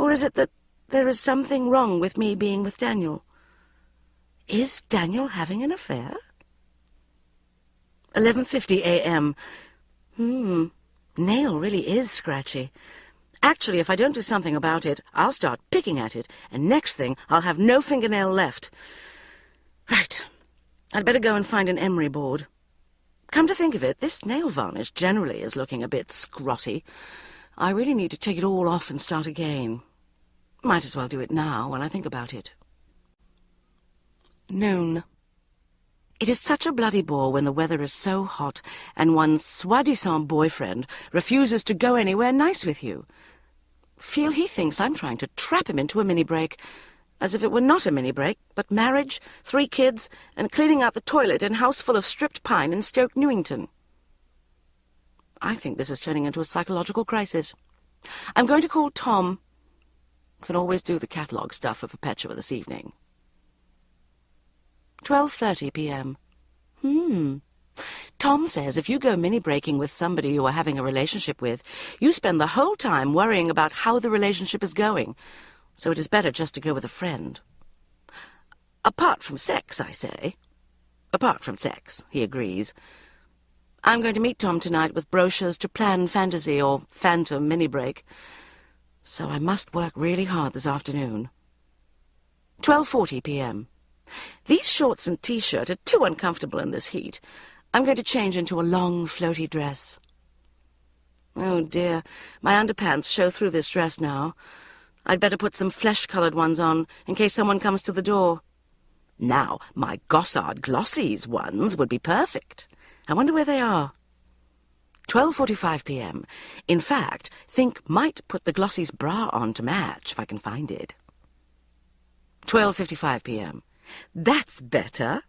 Or is it that there is something wrong with me being with Daniel? Is Daniel having an affair? 11:50 a.m. Nail really is scratchy. Actually, if I don't do something about it, I'll start picking at it, and next thing I'll have no fingernail left. Right. I'd better go and find an emery board. Come to think of it, this nail varnish generally is looking a bit scrotty. I really need to take it all off and start again. Might as well do it now when I think about it. Noon. It is such a bloody bore when the weather is so hot and one's soi-disant boyfriend refuses to go anywhere nice with you. Feel he thinks I'm trying to trap him into a mini-break, as if it were not a mini-break, but marriage, 3 kids, and cleaning out the toilet in house full of stripped pine in Stoke Newington. I think this is turning into a psychological crisis. I'm going to call Tom. Can always do the catalogue stuff for Perpetua this evening. 12:30 p.m. Tom says if you go mini-breaking with somebody you are having a relationship with, you spend the whole time worrying about how the relationship is going, so it is better just to go with a friend. Apart from sex, I say. Apart from sex, he agrees. I'm going to meet Tom tonight with brochures to plan fantasy or phantom mini-break, so I must work really hard this afternoon. 12:40 p.m. These shorts and T-shirt are too uncomfortable in this heat. I'm going to change into a long, floaty dress. Oh, dear, my underpants show through this dress now. I'd better put some flesh-coloured ones on, in case someone comes to the door. Now, my Gossard Glossies ones would be perfect. I wonder where they are. 12:45 p.m. In fact, think might put the Glossies bra on to match, if I can find it. 12:55 p.m. That's better.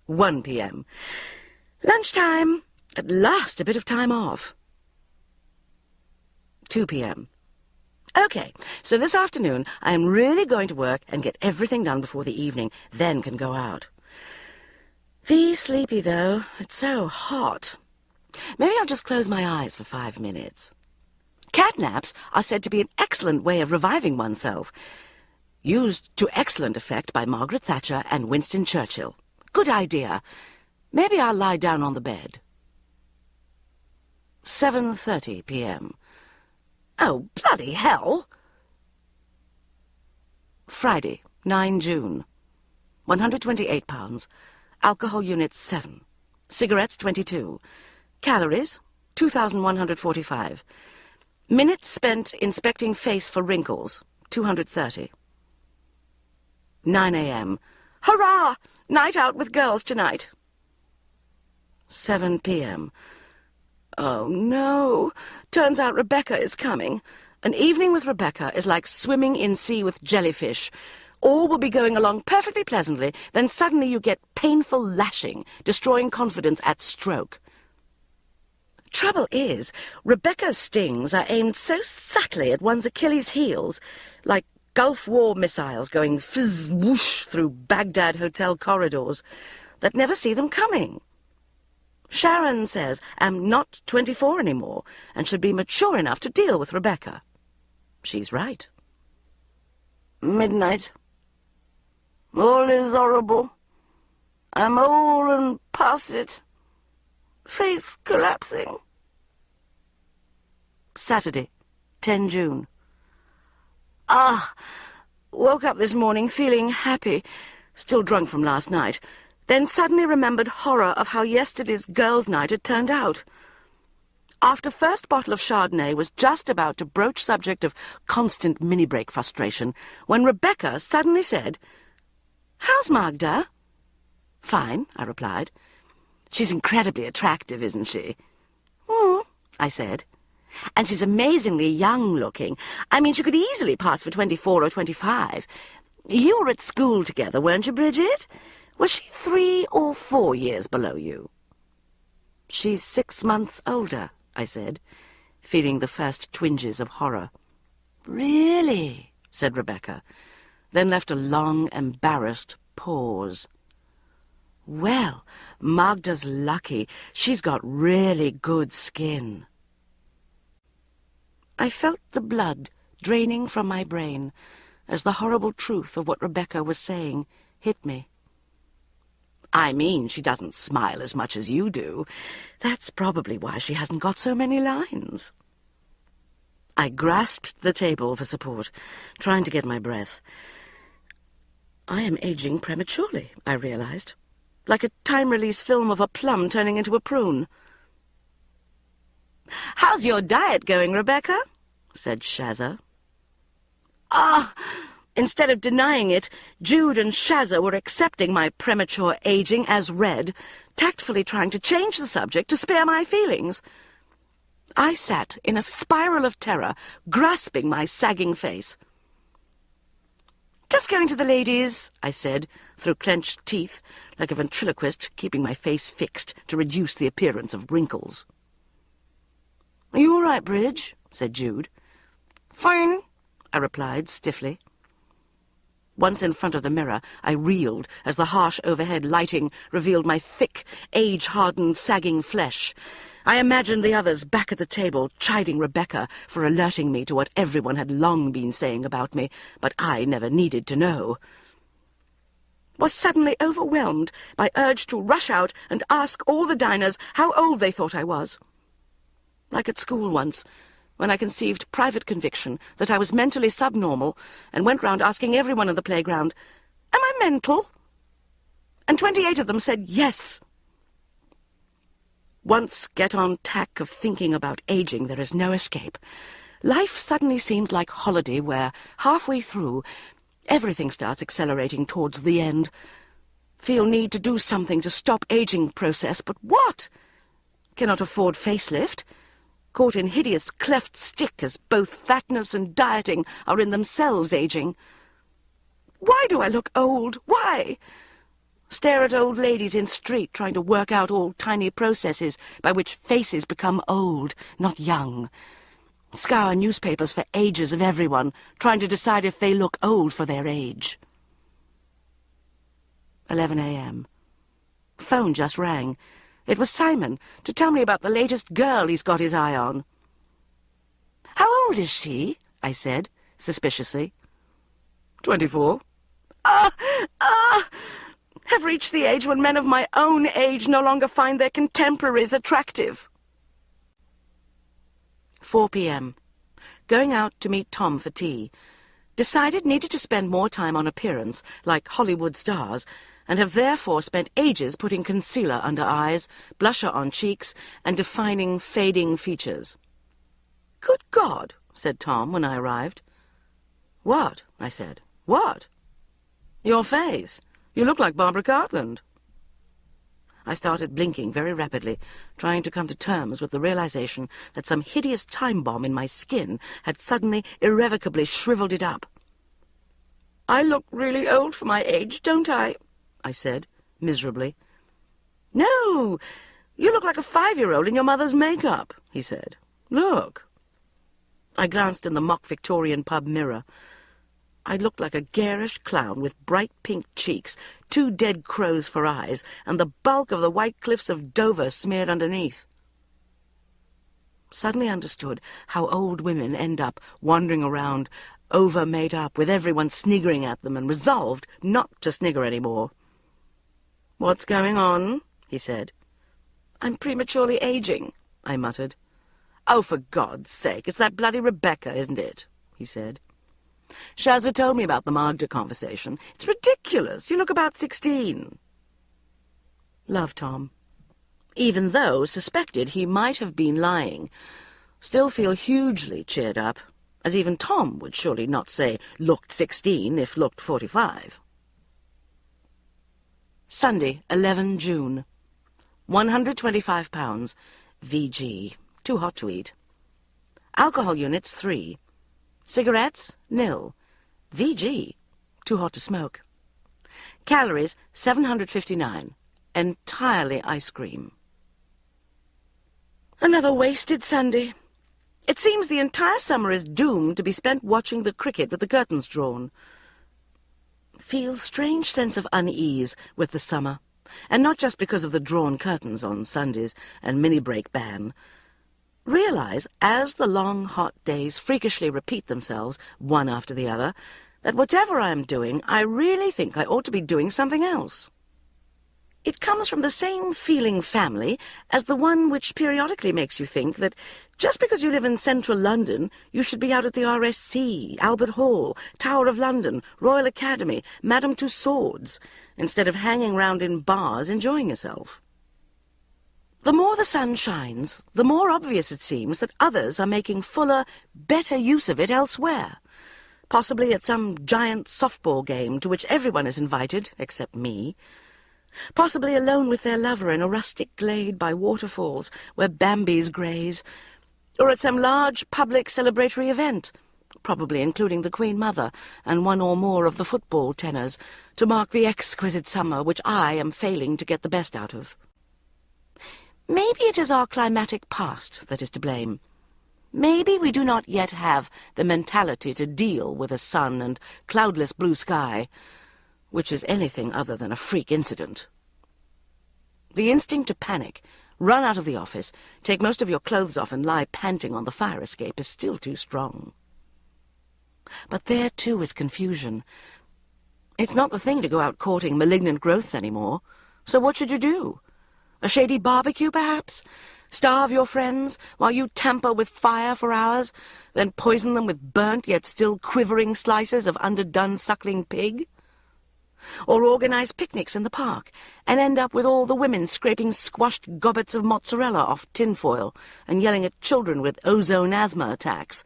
1 p.m. Lunchtime. At last, a bit of time off. 2 p.m. Okay, so this afternoon I am really going to work and get everything done before the evening, then can go out. Sleepy, though. It's so hot. Maybe I'll just close my eyes for 5 minutes. Cat naps are said to be an excellent way of reviving oneself. Used to excellent effect by Margaret Thatcher and Winston Churchill. Good idea. Maybe I'll lie down on the bed. 7:30 p.m. Oh, bloody hell! Friday, 9 June. 128 pounds. Alcohol units 7. Cigarettes 22. Calories 2,145. Minutes spent inspecting face for wrinkles 230. 9 a.m. Hurrah! Night out with girls tonight. 7 p.m. Oh, no. Turns out Rebecca is coming. An evening with Rebecca is like swimming in sea with jellyfish. All will be going along perfectly pleasantly, then suddenly you get painful lashing, destroying confidence at stroke. Trouble is, Rebecca's stings are aimed so subtly at one's Achilles' heels, like Gulf War missiles going fizz whoosh through Baghdad hotel corridors, that never see them coming. Sharon says I'm not 24 anymore and should be mature enough to deal with Rebecca. She's right. Midnight. All is horrible. I'm old and past it. Face collapsing. Saturday, 10 June. Woke up this morning feeling happy, still drunk from last night, then suddenly remembered horror of how yesterday's girls' night had turned out. After first bottle of Chardonnay was just about to broach subject of constant mini-break frustration, when Rebecca suddenly said, "How's Magda?" "Fine," I replied. "She's incredibly attractive, isn't she?" I said. "And she's amazingly young-looking. I mean, she could easily pass for 24 or 25. You were at school together, weren't you, Bridget? Was she 3 or 4 years below you?" "She's 6 months older," I said, feeling the first twinges of horror. "Really?" said Rebecca, then left a long, embarrassed pause. "Well, Magda's lucky. She's got really good skin." I felt the blood draining from my brain as the horrible truth of what Rebecca was saying hit me. I mean, she doesn't smile as much as you do. That's probably why she hasn't got so many lines. I grasped the table for support, trying to get my breath. I am aging prematurely, I realized, like a time-release film of a plum turning into a prune. "How's your diet going, Rebecca?" said Shazza. Instead of denying it, Jude and Shazza were accepting my premature aging as read, tactfully trying to change the subject to spare my feelings. I sat in a spiral of terror, grasping my sagging face. "Just going to the ladies," I said, through clenched teeth, like a ventriloquist, keeping my face fixed to reduce the appearance of wrinkles. "Are you all right, Bridge?" said Jude. "Fine," I replied stiffly. Once in front of the mirror, I reeled as the harsh overhead lighting revealed my thick, age-hardened, sagging flesh. I imagined the others back at the table, chiding Rebecca for alerting me to what everyone had long been saying about me, but I never needed to know. Was suddenly overwhelmed by urge to rush out and ask all the diners how old they thought I was. Like at school once, when I conceived private conviction that I was mentally subnormal and went round asking everyone in the playground, "Am I mental?" And 28 of them said yes. Once get on tack of thinking about aging, there is no escape. Life suddenly seems like holiday where, halfway through, everything starts accelerating towards the end. Feel need to do something to stop aging process, but what? Cannot afford facelift. Caught in hideous cleft stick as both fatness and dieting are in themselves aging. Why do I look old? Why? Stare at old ladies in street trying to work out all tiny processes by which faces become old, not young. Scour newspapers for ages of everyone, trying to decide if they look old for their age. 11 a.m. Phone just rang. It was Simon, to tell me about the latest girl he's got his eye on. "How old is she?" I said, suspiciously. 24. Have reached the age when men of my own age no longer find their contemporaries attractive. 4 p.m. Going out to meet Tom for tea. Decided needed to spend more time on appearance, like Hollywood stars, and have therefore spent ages putting concealer under eyes, blusher on cheeks, and defining fading features. "Good God," said Tom when I arrived. "What?" I said. "What?" "Your face. You look like Barbara Cartland." I started blinking very rapidly, trying to come to terms with the realization that some hideous time bomb in my skin had suddenly, irrevocably shriveled it up. "I look really old for my age, don't I?" I said, miserably. "No, you look like a 5-year-old in your mother's makeup," he said. "Look." I glanced in the mock Victorian pub mirror. I looked like a garish clown with bright pink cheeks, 2 dead crows for eyes, and the bulk of the white cliffs of Dover smeared underneath. Suddenly understood how old women end up wandering around, over-made up, with everyone sniggering at them, and resolved not to snigger any more. "What's going on?" he said. "I'm prematurely aging," I muttered. "Oh, for God's sake, it's that bloody Rebecca, isn't it?" he said. "Shazza told me about the Magda conversation. It's ridiculous. You look about 16. Love, Tom. Even though suspected he might have been lying, still feel hugely cheered up, as even Tom would surely not say looked 16 if looked 45. Sunday, 11 June. 125 pounds. VG. Too hot to eat. Alcohol units, 3. Cigarettes, nil. VG. Too hot to smoke. Calories, 759. Entirely ice cream. Another wasted Sunday. It seems the entire summer is doomed to be spent watching the cricket with the curtains drawn. Feel strange sense of unease with the summer, and not just because of the drawn curtains on Sundays and mini-break ban. Realise, as the long, hot days freakishly repeat themselves, one after the other, that whatever I am doing, I really think I ought to be doing something else. It comes from the same feeling family as the one which periodically makes you think that just because you live in central London, you should be out at the RSC, Albert Hall, Tower of London, Royal Academy, Madame Tussauds, instead of hanging round in bars enjoying yourself. The more the sun shines, the more obvious it seems that others are making fuller, better use of it elsewhere, possibly at some giant softball game to which everyone is invited, except me, possibly alone with their lover in a rustic glade by waterfalls where bambies graze, or at some large public celebratory event, probably including the Queen Mother and one or more of the football tenors, to mark the exquisite summer which I am failing to get the best out of. Maybe it is our climatic past that is to blame. Maybe we do not yet have the mentality to deal with a sun and cloudless blue sky, which is anything other than a freak incident. The instinct to panic, run out of the office, take most of your clothes off and lie panting on the fire escape is still too strong. But there, too, is confusion. It's not the thing to go out courting malignant growths anymore. So what should you do? A shady barbecue, perhaps? Starve your friends while you tamper with fire for hours, then poison them with burnt yet still quivering slices of underdone suckling pig? Or organise picnics in the park, and end up with all the women scraping squashed gobbets of mozzarella off tinfoil and yelling at children with ozone asthma attacks,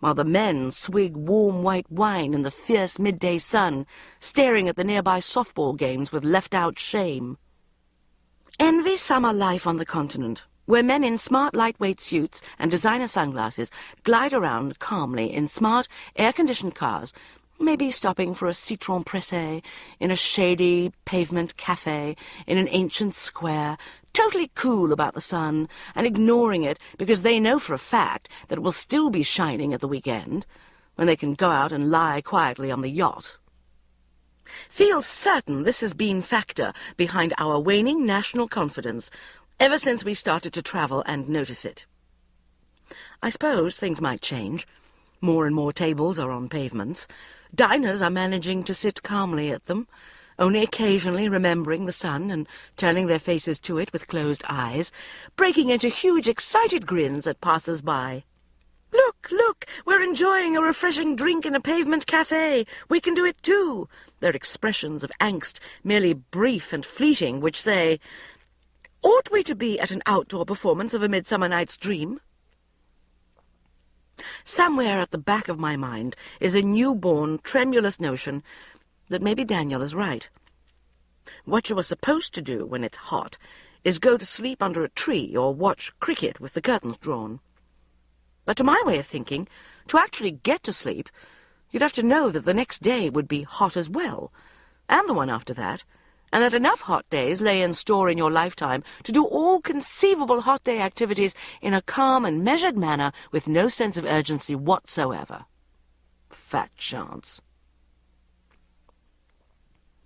while the men swig warm white wine in the fierce midday sun, staring at the nearby softball games with left-out shame. Envy summer life on the continent, where men in smart lightweight suits and designer sunglasses glide around calmly in smart, air-conditioned cars, maybe stopping for a citron pressé in a shady pavement cafe in an ancient square, totally cool about the sun and ignoring it because they know for a fact that it will still be shining at the weekend, when they can go out and lie quietly on the yacht. Feel certain this has been factor behind our waning national confidence ever since we started to travel and notice it. I suppose things might change. More and more tables are on pavements. Diners are managing to sit calmly at them, only occasionally remembering the sun and turning their faces to it with closed eyes, breaking into huge excited grins at passers-by. "Look, look, we're enjoying a refreshing drink in a pavement cafe. We can do it too." They're expressions of angst, merely brief and fleeting, which say, "Ought we to be at an outdoor performance of A Midsummer Night's Dream?" Somewhere at the back of my mind is a newborn, tremulous notion that maybe Daniel is right. What you are supposed to do when it's hot is go to sleep under a tree or watch cricket with the curtains drawn. But to my way of thinking, to actually get to sleep, you'd have to know that the next day would be hot as well, and the one after that, and that enough hot days lay in store in your lifetime to do all conceivable hot day activities in a calm and measured manner with no sense of urgency whatsoever. Fat chance.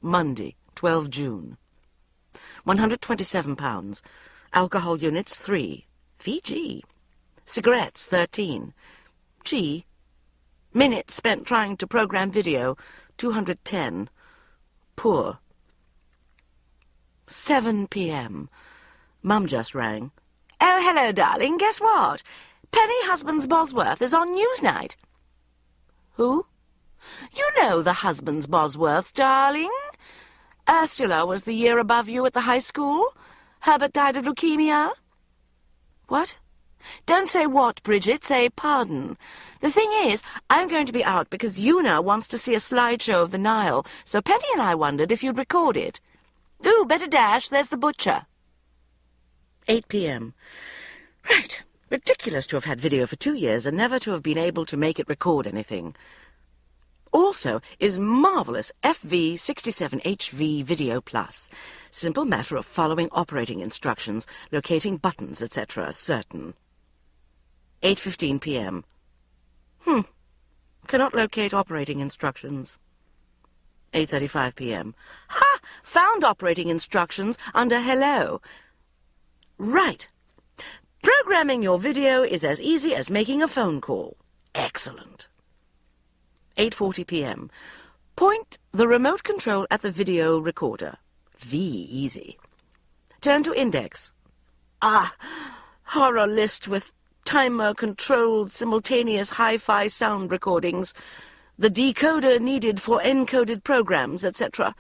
Monday, 12 June. 127 pounds. Alcohol units, 3. VG. Cigarettes, 13. G. Minutes spent trying to program video, 210. Poor. 7 p.m. Mum just rang. "Oh, hello, darling. Guess what? Penny Husbands Bosworth is on Newsnight." "Who?" "You know the Husbands Bosworth, darling. Ursula was the year above you at the high school. Herbert died of leukemia." "What?" "Don't say what, Bridget. Say pardon. The thing is, I'm going to be out because Una wants to see a slideshow of the Nile, so Penny and I wondered if you'd record it. Ooh, better dash. There's the butcher." 8 p.m. Right. Ridiculous to have had video for 2 years and never to have been able to make it record anything. Also is marvellous FV67HV Video Plus. Simple matter of following operating instructions, locating buttons, etc. Certain. 8:15 p.m. Cannot locate operating instructions. 8:35 p.m. Ha! Found operating instructions under Hello. Right. Programming your video is as easy as making a phone call. Excellent. 8:40 p.m. Point the remote control at the video recorder. Easy. Turn to index. Horror list with timer-controlled simultaneous hi-fi sound recordings, the decoder needed for encoded programs, etc.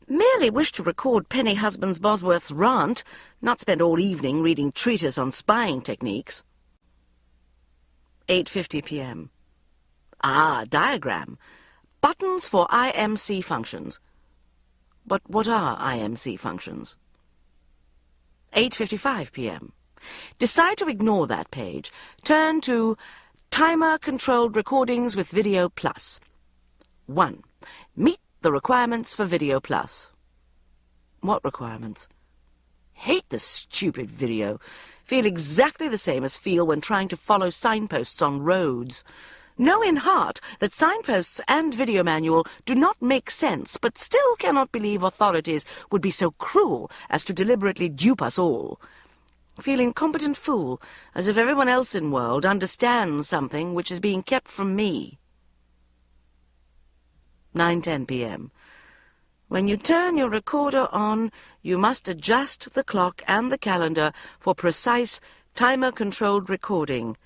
Merely wish to record Penny Husbands Bosworth's rant, not spend all evening reading treatise on spying techniques. 8:50 p.m. Diagram. Buttons for IMC functions. But what are IMC functions? 8:55 p.m. Decide to ignore that page. Turn to Timer-Controlled Recordings with Video Plus. 1. Meet the requirements for Video Plus. What requirements? Hate the stupid video. Feel exactly the same as feel when trying to follow signposts on roads. Know in heart that signposts and video manual do not make sense, but still cannot believe authorities would be so cruel as to deliberately dupe us all. Feel incompetent fool, as if everyone else in world understands something which is being kept from me. 9:10 p.m. When you turn your recorder on, you must adjust the clock and the calendar for precise timer-controlled recording.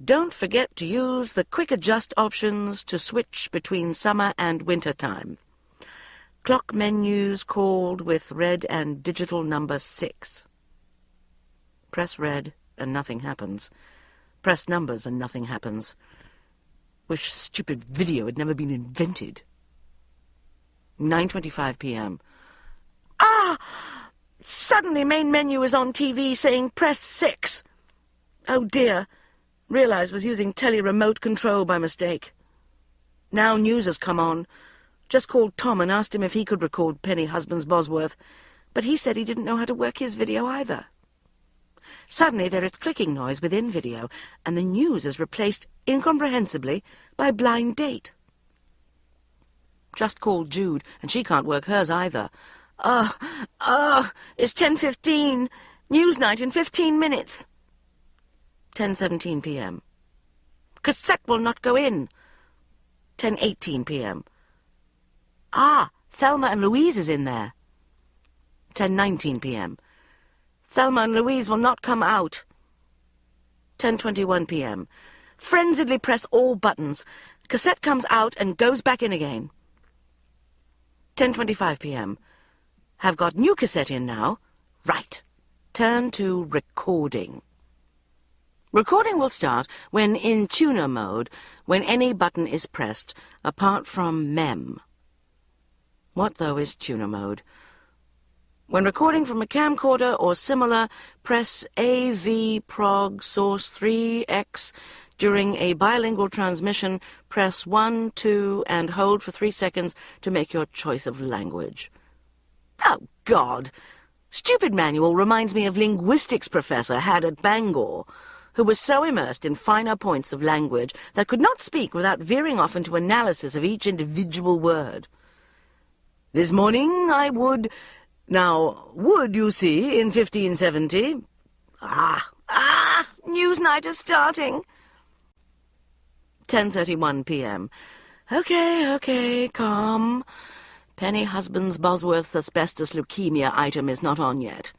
Don't forget to use the quick adjust options to switch between summer and winter time. Clock menus called with red and digital number 6. Press red and nothing happens. Press numbers and nothing happens. Wish stupid video had never been invented. 9:25 p.m. Suddenly main menu is on TV saying press 6. Oh dear. Realised was using tele-remote control by mistake. Now news has come on. Just called Tom and asked him if he could record Penny Husbands Bosworth, but he said he didn't know how to work his video either. Suddenly there is clicking noise within video, and the news is replaced incomprehensibly by blind date. Just called Jude, and she can't work hers either. It's 10:15. News night in 15 minutes. 10:17 p.m. Cassette will not go in. 10:18 p.m. Thelma and Louise is in there. 10:19 p.m. Thelma and Louise will not come out. 10:21 p.m. Frenziedly press all buttons. Cassette comes out and goes back in again. 10:25 p.m. Have got new cassette in now. Right. Turn to recording. Recording will start when in tuner mode, when any button is pressed, apart from mem. What, though, is tuner mode? When recording from a camcorder or similar, press AV prog source 3X. During a bilingual transmission, press 1, 2, and hold for 3 seconds to make your choice of language. Oh, God! Stupid manual reminds me of linguistics professor had at Bangor, who was so immersed in finer points of language that could not speak without veering off into analysis of each individual word. This morning I would... Now, would, you see, in 1570... News night is starting. 10:31 p.m. Okay, calm. Penny Husbands Bosworth's asbestos leukemia item is not on yet.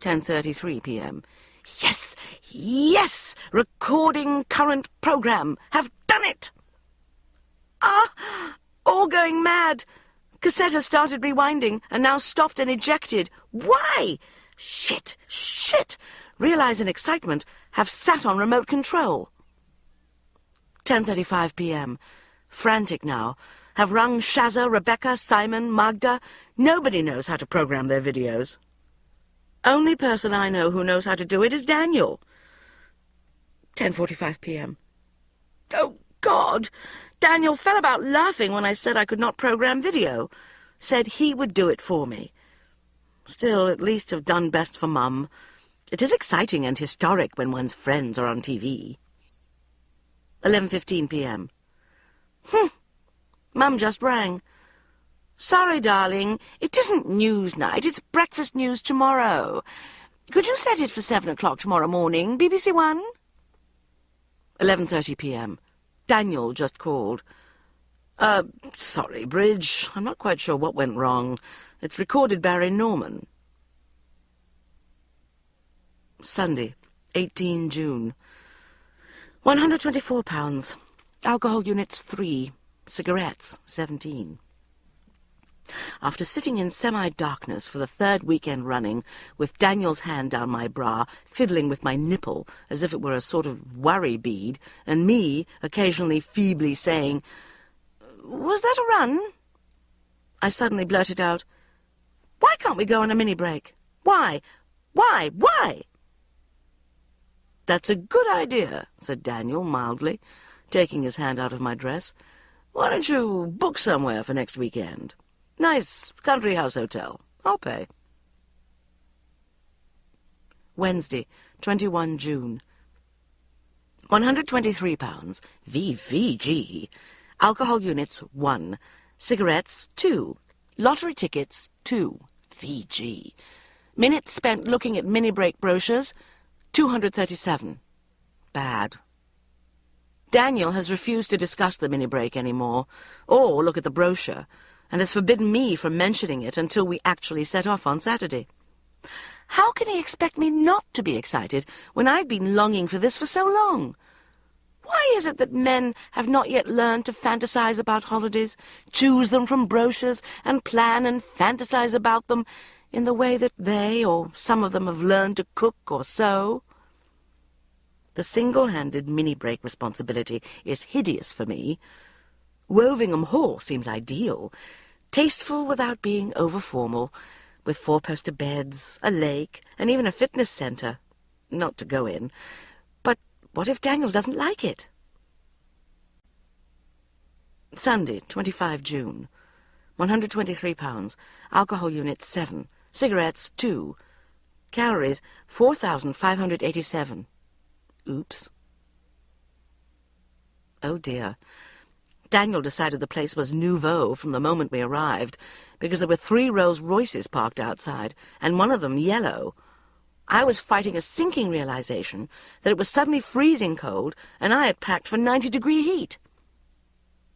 10:33 p.m. Yes! Recording current program. Have done it! All going mad. Cassette has started rewinding and now stopped and ejected. Why? Shit! Realise in excitement. Have sat on remote control. 10:35 p.m. Frantic now. Have rung Shazza, Rebecca, Simon, Magda. Nobody knows how to program their videos. Only person I know who knows how to do it is Daniel. 10:45 p.m. Oh, God! Daniel fell about laughing when I said I could not program video. Said he would do it for me. Still, at least have done best for Mum. It is exciting and historic when one's friends are on TV. 11:15 p.m. Mum just rang. Sorry, darling, it isn't news night, it's breakfast news tomorrow. Could you set it for 7 o'clock tomorrow morning, BBC One? 11:30 p.m. Daniel just called. Sorry, Bridge. I'm not quite sure what went wrong. It's recorded Barry Norman. Sunday, 18 June. £124. Alcohol units 3. Cigarettes 17. After sitting in semi-darkness for the 3rd weekend running, with Daniel's hand down my bra, fiddling with my nipple as if it were a sort of worry bead, and me occasionally feebly saying, "Was that a run?" I suddenly blurted out, "Why can't we go on a mini-break? Why? Why? Why?" "That's a good idea," said Daniel mildly, taking his hand out of my dress. "Why don't you book somewhere for next weekend? Nice country house hotel. I'll pay." Wednesday, 21 June. £123, VVG. Alcohol units 1. Cigarettes 2. Lottery tickets 2. VG. Minutes spent looking at mini-break brochures 237. Bad. Daniel has refused to discuss the mini-break anymore, or look at the brochure, and has forbidden me from mentioning it until we actually set off on Saturday. How can he expect me not to be excited when I've been longing for this for so long? Why is it that men have not yet learned to fantasize about holidays, choose them from brochures, and plan and fantasize about them in the way that they, or some of them, have learned to cook or sew? The single-handed mini-break responsibility is hideous for me. Wovingham Hall seems ideal, tasteful without being over-formal, with 4-poster beds, a lake, and even a fitness centre. Not to go in. But what if Daniel doesn't like it? Sunday, 25 June. £123. Alcohol units 7. Cigarettes 2. Calories 4,587. Oops. Oh dear. Daniel decided the place was nouveau from the moment we arrived, because there were 3 Rolls Royces parked outside, and one of them yellow. I was fighting a sinking realization that it was suddenly freezing cold, and I had packed for 90-degree heat.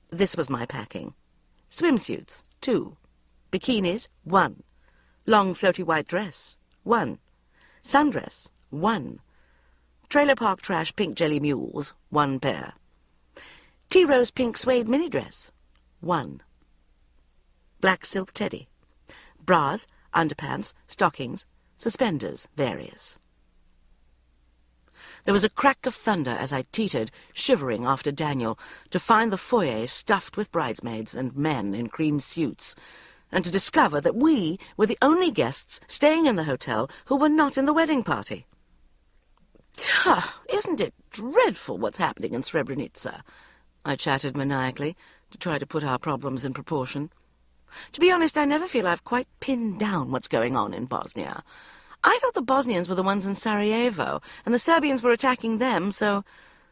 This was my packing. Swimsuits, 2. Bikinis, 1. Long floaty white dress, 1. Sundress, 1. Trailer park trash pink jelly mules, 1 pair. Tea-rose pink suede mini-dress, 1. Black silk teddy. Bras, underpants, stockings, suspenders, various. There was a crack of thunder as I teetered, shivering after Daniel, to find the foyer stuffed with bridesmaids and men in cream suits, and to discover that we were the only guests staying in the hotel who were not in the wedding party. Isn't it dreadful what's happening in Srebrenica? I chattered maniacally, to try to put our problems in proportion. To be honest, I never feel I've quite pinned down what's going on in Bosnia. I thought the Bosnians were the ones in Sarajevo, and the Serbians were attacking them, so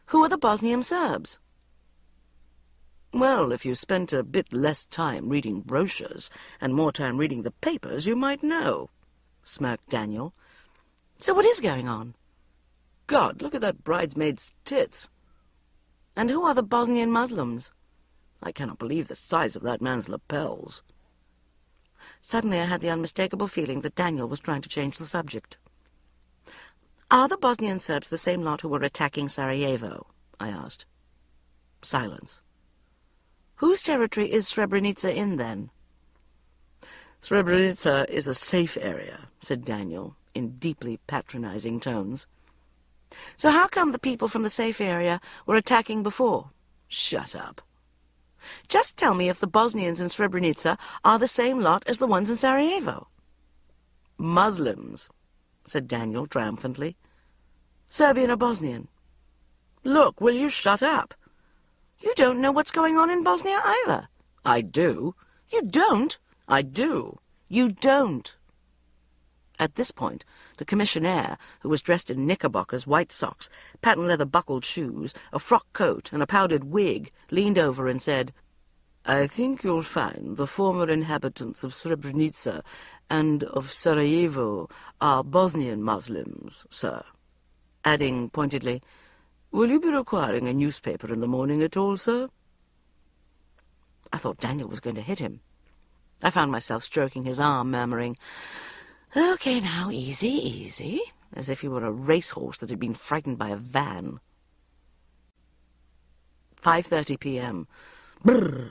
who are the Bosnian Serbs? Well, if you spent a bit less time reading brochures and more time reading the papers, you might know, smirked Daniel. So what is going on? God, look at that bridesmaid's tits. And who are the Bosnian Muslims? I cannot believe the size of that man's lapels. Suddenly I had the unmistakable feeling that Daniel was trying to change the subject. Are the Bosnian Serbs the same lot who were attacking Sarajevo? I asked. Silence. Whose territory is Srebrenica in, then? Srebrenica is a safe area, said Daniel, in deeply patronizing tones. So how come the people from the safe area were attacking before? Shut up. Just tell me if the Bosnians in Srebrenica are the same lot as the ones in Sarajevo. Muslims, said Daniel triumphantly. Serbian or Bosnian? Look, will you shut up? You don't know what's going on in Bosnia either. I do. You don't? I do. You don't. At this point, the commissionaire, who was dressed in knickerbockers, white socks, patent-leather buckled shoes, a frock coat, and a powdered wig, leaned over and said, I think you'll find the former inhabitants of Srebrenica and of Sarajevo are Bosnian Muslims, sir. Adding pointedly, will you be requiring a newspaper in the morning at all, sir? I thought Daniel was going to hit him. I found myself stroking his arm, murmuring, "Okay, now, easy, easy," as if he were a racehorse that had been frightened by a van. 5:30 p.m. Brrr.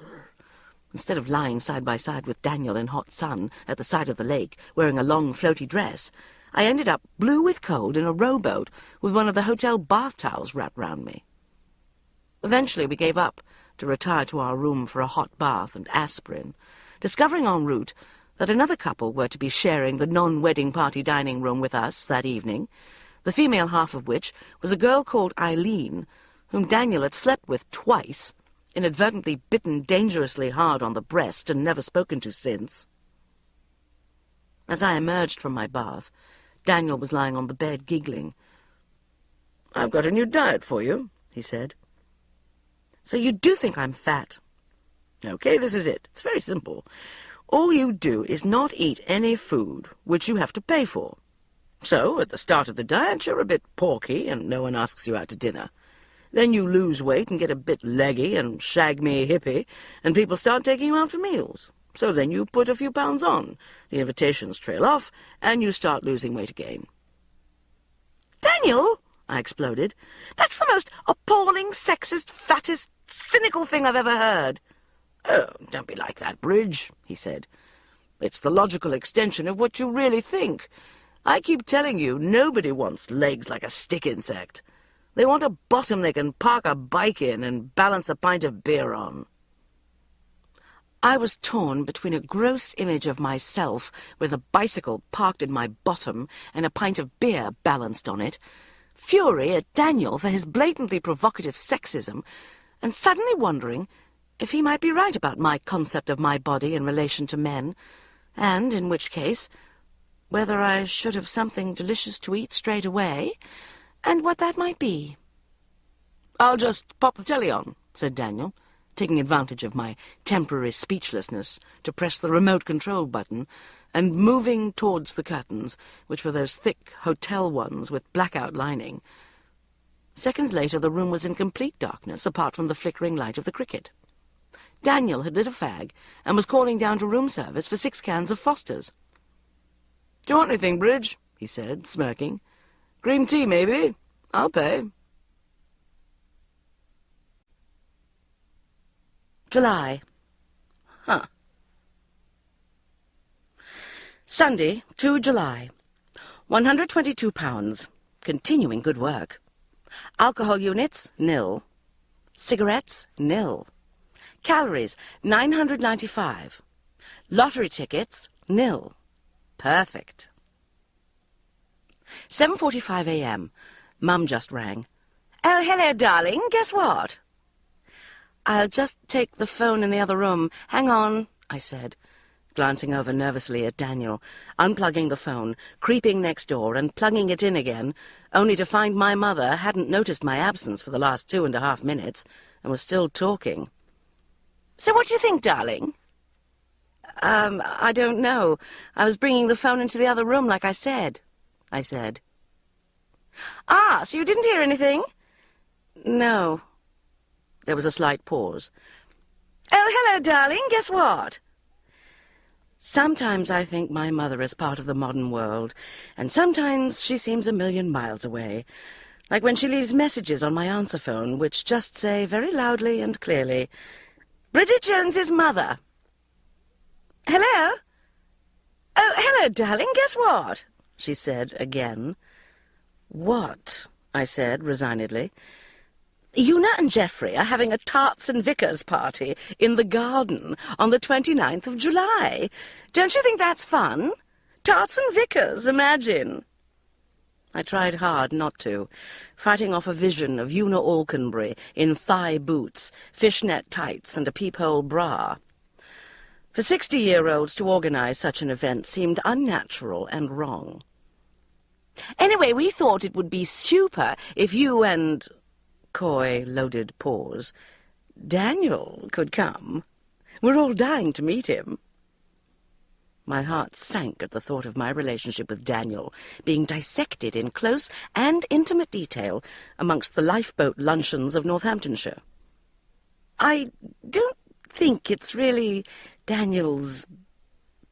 Instead of lying side by side with Daniel in hot sun at the side of the lake, wearing a long floaty dress, I ended up blue with cold in a rowboat with one of the hotel bath towels wrapped round me. Eventually we gave up to retire to our room for a hot bath and aspirin, discovering en route that another couple were to be sharing the non-wedding party dining room with us that evening, the female half of which was a girl called Eileen, whom Daniel had slept with twice, inadvertently bitten dangerously hard on the breast and never spoken to since. As I emerged from my bath, Daniel was lying on the bed giggling. "I've got a new diet for you," he said. "So you do think I'm fat?" "Okay, this is it. It's very simple. All you do is not eat any food which you have to pay for. So, at the start of the diet, you're a bit porky and no one asks you out to dinner. Then you lose weight and get a bit leggy and shag-me hippie, and people start taking you out for meals. So then you put a few pounds on, the invitations trail off, and you start losing weight again." "Daniel!" I exploded. "That's the most appalling, sexist, fattest, cynical thing I've ever heard." "Oh, don't be like that, Bridge," he said. "It's the logical extension of what you really think. I keep telling you, nobody wants legs like a stick insect. They want a bottom they can park a bike in and balance a pint of beer on." I was torn between a gross image of myself with a bicycle parked in my bottom and a pint of beer balanced on it, fury at Daniel for his blatantly provocative sexism, and suddenly wondering if he might be right about my concept of my body in relation to men, and, in which case, whether I should have something delicious to eat straight away, and what that might be. "I'll just pop the telly on," said Daniel, taking advantage of my temporary speechlessness to press the remote control button, and moving towards the curtains, which were those thick hotel ones with blackout lining. Seconds later the room was in complete darkness, apart from the flickering light of the cricket. Daniel had lit a fag and was calling down to room service for 6 cans of Foster's. "Do you want anything, Bridge?" he said, smirking. "Green tea, maybe? I'll pay." July. Sunday, 2 July. 122 pounds. Continuing good work. Alcohol units, nil. Cigarettes, nil. Calories, 995. Lottery tickets, nil. Perfect. 7:45 a.m. Mum just rang. "Oh, hello, darling. Guess what?" "I'll just take the phone in the other room. Hang on," I said, glancing over nervously at Daniel, unplugging the phone, creeping next door and plugging it in again, only to find my mother hadn't noticed my absence for the last 2.5 minutes and was still talking. "So what do you think, darling?" I don't know. I was bringing the phone into the other room like I said," I said. "Ah, so you didn't hear anything?" "No." There was a slight pause. "Oh, hello, darling. Guess what?" Sometimes I think my mother is part of the modern world, and sometimes she seems a million miles away, like when she leaves messages on my answer phone which just say very loudly and clearly, "Bridget Jones's mother." "Hello?" "Oh, hello, darling. Guess what?" she said again. "What?" I said resignedly. "Una and Geoffrey are having a Tarts and Vicars party in the garden on the 29th of July. Don't you think that's fun? Tarts and Vicars, imagine." I tried hard not to, fighting off a vision of Una Alconbury in thigh boots, fishnet tights, and a peephole bra. For 60-year-olds to organize such an event seemed unnatural and wrong. "Anyway, we thought it would be super if you and—" coy, loaded pause. "Daniel could come." We're all dying to meet him." My heart sank at the thought of my relationship with Daniel being dissected in close and intimate detail amongst the lifeboat luncheons of Northamptonshire. "I don't think it's really Daniel's—"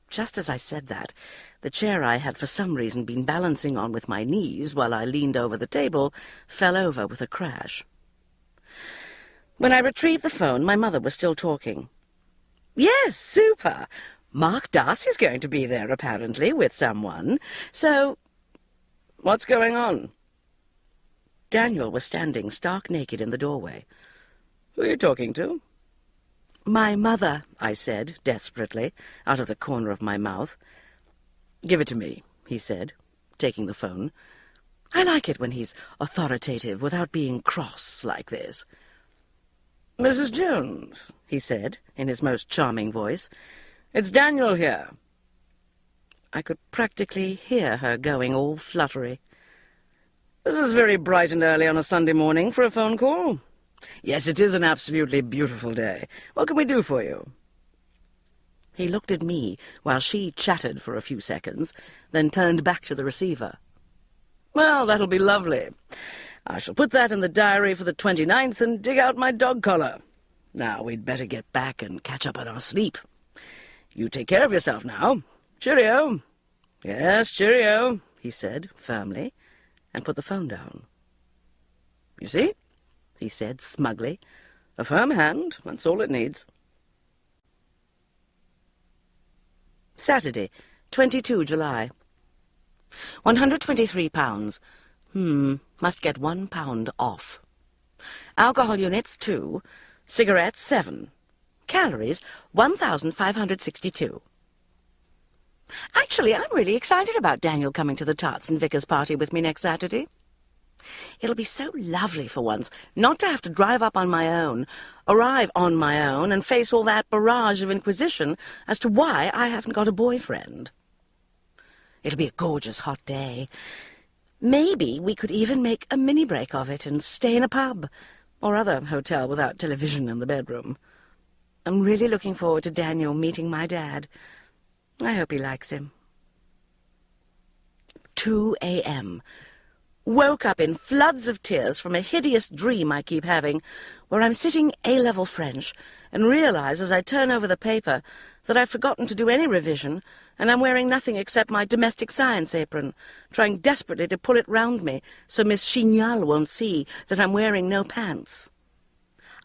Just as I said that, the chair I had for some reason been balancing on with my knees while I leaned over the table fell over with a crash. When I retrieved the phone, my mother was still talking. "Yes, super! Mark Darcy's going to be there, apparently, with someone. So—" "What's going on?" Daniel was standing stark naked in the doorway. "Who are you talking to?" "My mother," I said, desperately, out of the corner of my mouth. "Give it to me," he said, taking the phone. I like it when he's authoritative without being cross like this. "Mrs. Jones," he said, in his most charming voice, "it's Daniel here." I could practically hear her going all fluttery. "This is very bright and early on a Sunday morning for a phone call." "Yes, it is an absolutely beautiful day. What can we do for you?" He looked at me while she chattered for a few seconds, then turned back to the receiver. "Well, that'll be lovely. I shall put that in the diary for the 29th and dig out my dog collar. Now we'd better get back and catch up on our sleep. You take care of yourself now. Cheerio." "Yes, cheerio," he said firmly, and put the phone down. "You see?" he said smugly. "A firm hand, that's all it needs." Saturday, 22 July. £123. Must get £1 off. Alcohol units 2, cigarettes 7. Calories 1,562. Actually, I'm really excited about Daniel coming to the Tarts and Vickers party with me next Saturday. It'll be so lovely for once not to have to drive up on my own, arrive on my own, and face all that barrage of inquisition as to why I haven't got a boyfriend. It'll be a gorgeous hot day. Maybe we could even make a mini-break of it and stay in a pub or other hotel without television in the bedroom. I'm really looking forward to Daniel meeting my dad. I hope he likes him. 2 a.m. Woke up in floods of tears from a hideous dream I keep having, where I'm sitting A-level French and realise as I turn over the paper that I've forgotten to do any revision, and I'm wearing nothing except my domestic science apron, trying desperately to pull it round me so Miss Chignal won't see that I'm wearing no pants.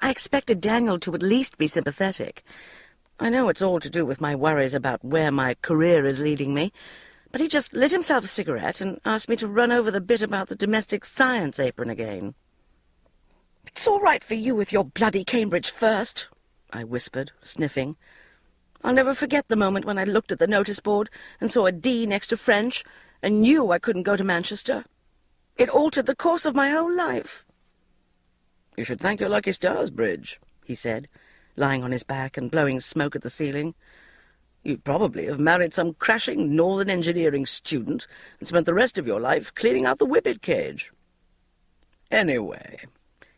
I expected Daniel to at least be sympathetic. I know it's all to do with my worries about where my career is leading me, but he just lit himself a cigarette and asked me to run over the bit about the domestic science apron again. "It's all right for you with your bloody Cambridge first," I whispered, sniffing. I'll never forget the moment when I looked at the notice board and saw a D next to French and knew I couldn't go to Manchester. It altered the course of my whole life. "You should thank your lucky stars, Bridge," he said, lying on his back and blowing smoke at the ceiling. "You'd probably have married some crashing northern engineering student and spent the rest of your life cleaning out the whippet cage. Anyway,"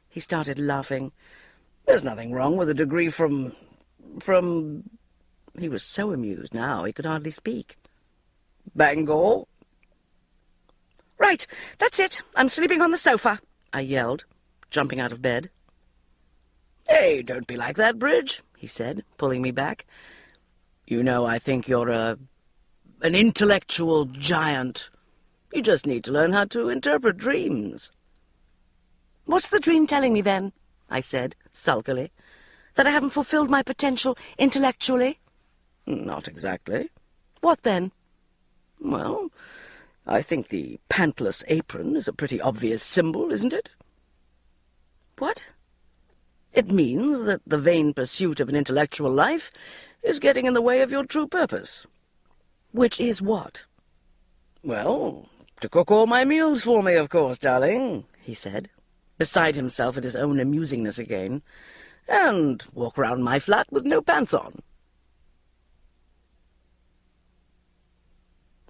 he started laughing, "there's nothing wrong with a degree from... He was so amused now he could hardly speak. "Bangor?" "Right, that's it. I'm sleeping on the sofa," I yelled, jumping out of bed. "Hey, don't be like that, Bridge," he said, pulling me back. "You know, I think you're an intellectual giant. You just need to learn how to interpret dreams." "What's the dream telling me, then?" I said, sulkily. "That I haven't fulfilled my potential intellectually?" "Not exactly." "What, then?" "Well, I think the pantless apron is a pretty obvious symbol, isn't it?" "What?" "It means that the vain pursuit of an intellectual life is getting in the way of your true purpose." "Which is what?" "Well, to cook all my meals for me, of course, darling," he said, beside himself at his own amusingness again, "and walk round my flat with no pants on."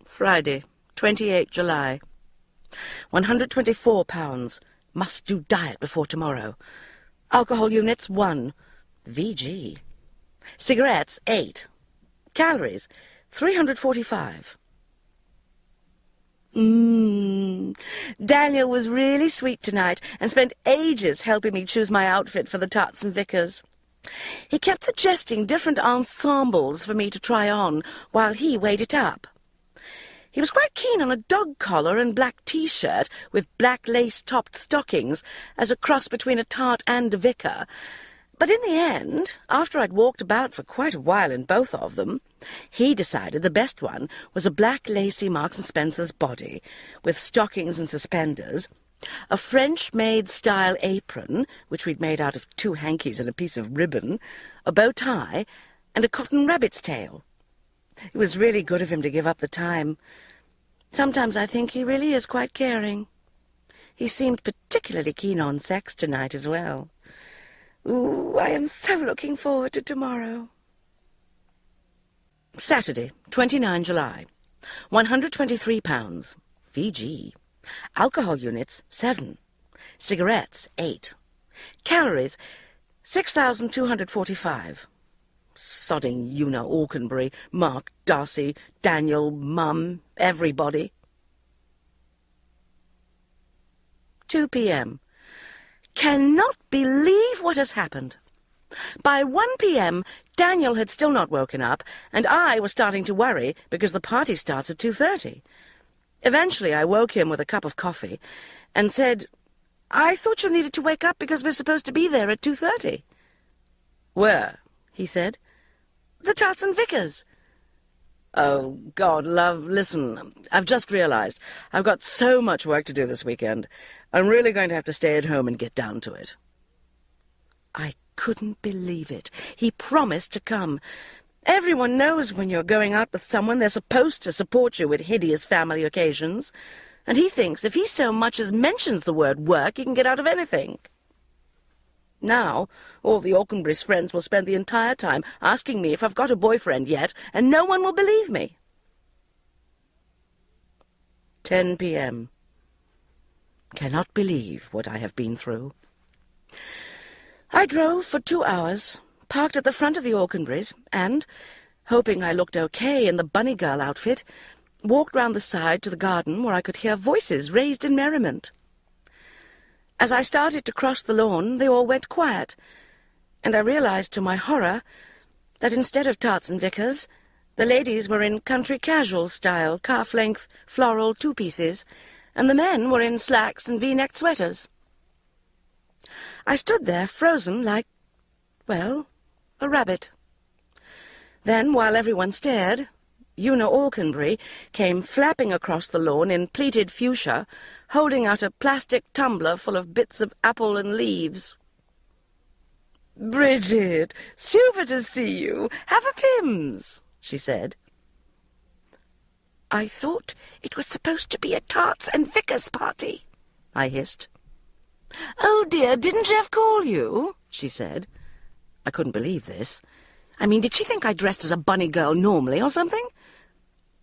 Friday, 28 July. £124. Must do diet before tomorrow. Alcohol units 1. VG. Cigarettes, 8. Calories, 345. Daniel was really sweet tonight and spent ages helping me choose my outfit for the Tarts and Vicars. He kept suggesting different ensembles for me to try on while he weighed it up. He was quite keen on a dog collar and black T-shirt with black lace-topped stockings as a cross between a tart and a vicar. But in the end, after I'd walked about for quite a while in both of them, he decided the best one was a black lacy Marks and Spencer's body with stockings and suspenders, a French-made style apron, which we'd made out of 2 hankies and a piece of ribbon, a bow tie, and a cotton rabbit's tail. It was really good of him to give up the time. Sometimes I think he really is quite caring. He seemed particularly keen on sex tonight as well. Ooh, I am so looking forward to tomorrow. Saturday, 29 July. 123 pounds. VG. Alcohol units, 7. Cigarettes, 8. Calories, 6,245. Sodding Una Aukenbury, Mark, Darcy, Daniel, Mum, everybody. 2 p.m. Cannot believe what has happened. By 1 p.m, Daniel had still not woken up, and I was starting to worry because the party starts at 2:30. Eventually I woke him with a cup of coffee and said, "I thought you needed to wake up because we're supposed to be there at 2:30. "Where?" he said. "The Tarts and Vicars." "Oh, God, love, listen, I've just realized I've got so much work to do this weekend. I'm really going to have to stay at home and get down to it." I couldn't believe it. He promised to come. Everyone knows when you're going out with someone they're supposed to support you at hideous family occasions, and he thinks if he so much as mentions the word work, he can get out of anything. Now, all the Aukenbury's friends will spend the entire time asking me if I've got a boyfriend yet, and no one will believe me. 10 p.m. Cannot believe what I have been through. I drove for 2 hours, parked at the front of the Aukenbury's, and, hoping I looked okay in the bunny girl outfit, walked round the side to the garden where I could hear voices raised in merriment. As I started to cross the lawn, they all went quiet, and I realized to my horror that instead of Tarts and Vicars, the ladies were in country casual style, calf-length, floral two-pieces, and the men were in slacks and V-necked sweaters. I stood there frozen like, well, a rabbit. Then, while everyone stared, Una Aukenbury came flapping across the lawn in pleated fuchsia, holding out a plastic tumbler full of bits of apple and leaves. "Bridget, super to see you. Have a Pimm's," she said. "I thought it was supposed to be a Tarts and Vicars party," I hissed. "Oh, dear, didn't Jeff call you?" she said. I couldn't believe this. I mean, did she think I dressed as a bunny girl normally or something?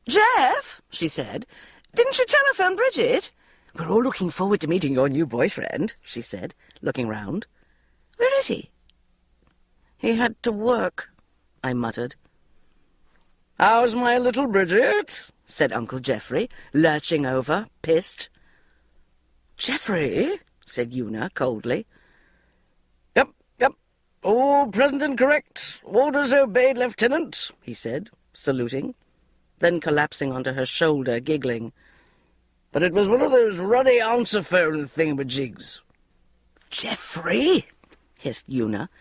"Jeff," she said, "didn't you telephone Bridget?" "We're all looking forward to meeting your new boyfriend," she said, looking round. "Where is he?" "He had to work," I muttered. "How's my little Bridget?" said Uncle Geoffrey, lurching over, pissed. "Geoffrey?" said Una coldly. Yep. All present and correct. Orders obeyed, Lieutenant," he said, saluting, then collapsing onto her shoulder, giggling. "But it was one of those ruddy answer phone thingamajigs." "Geoffrey," hissed Una,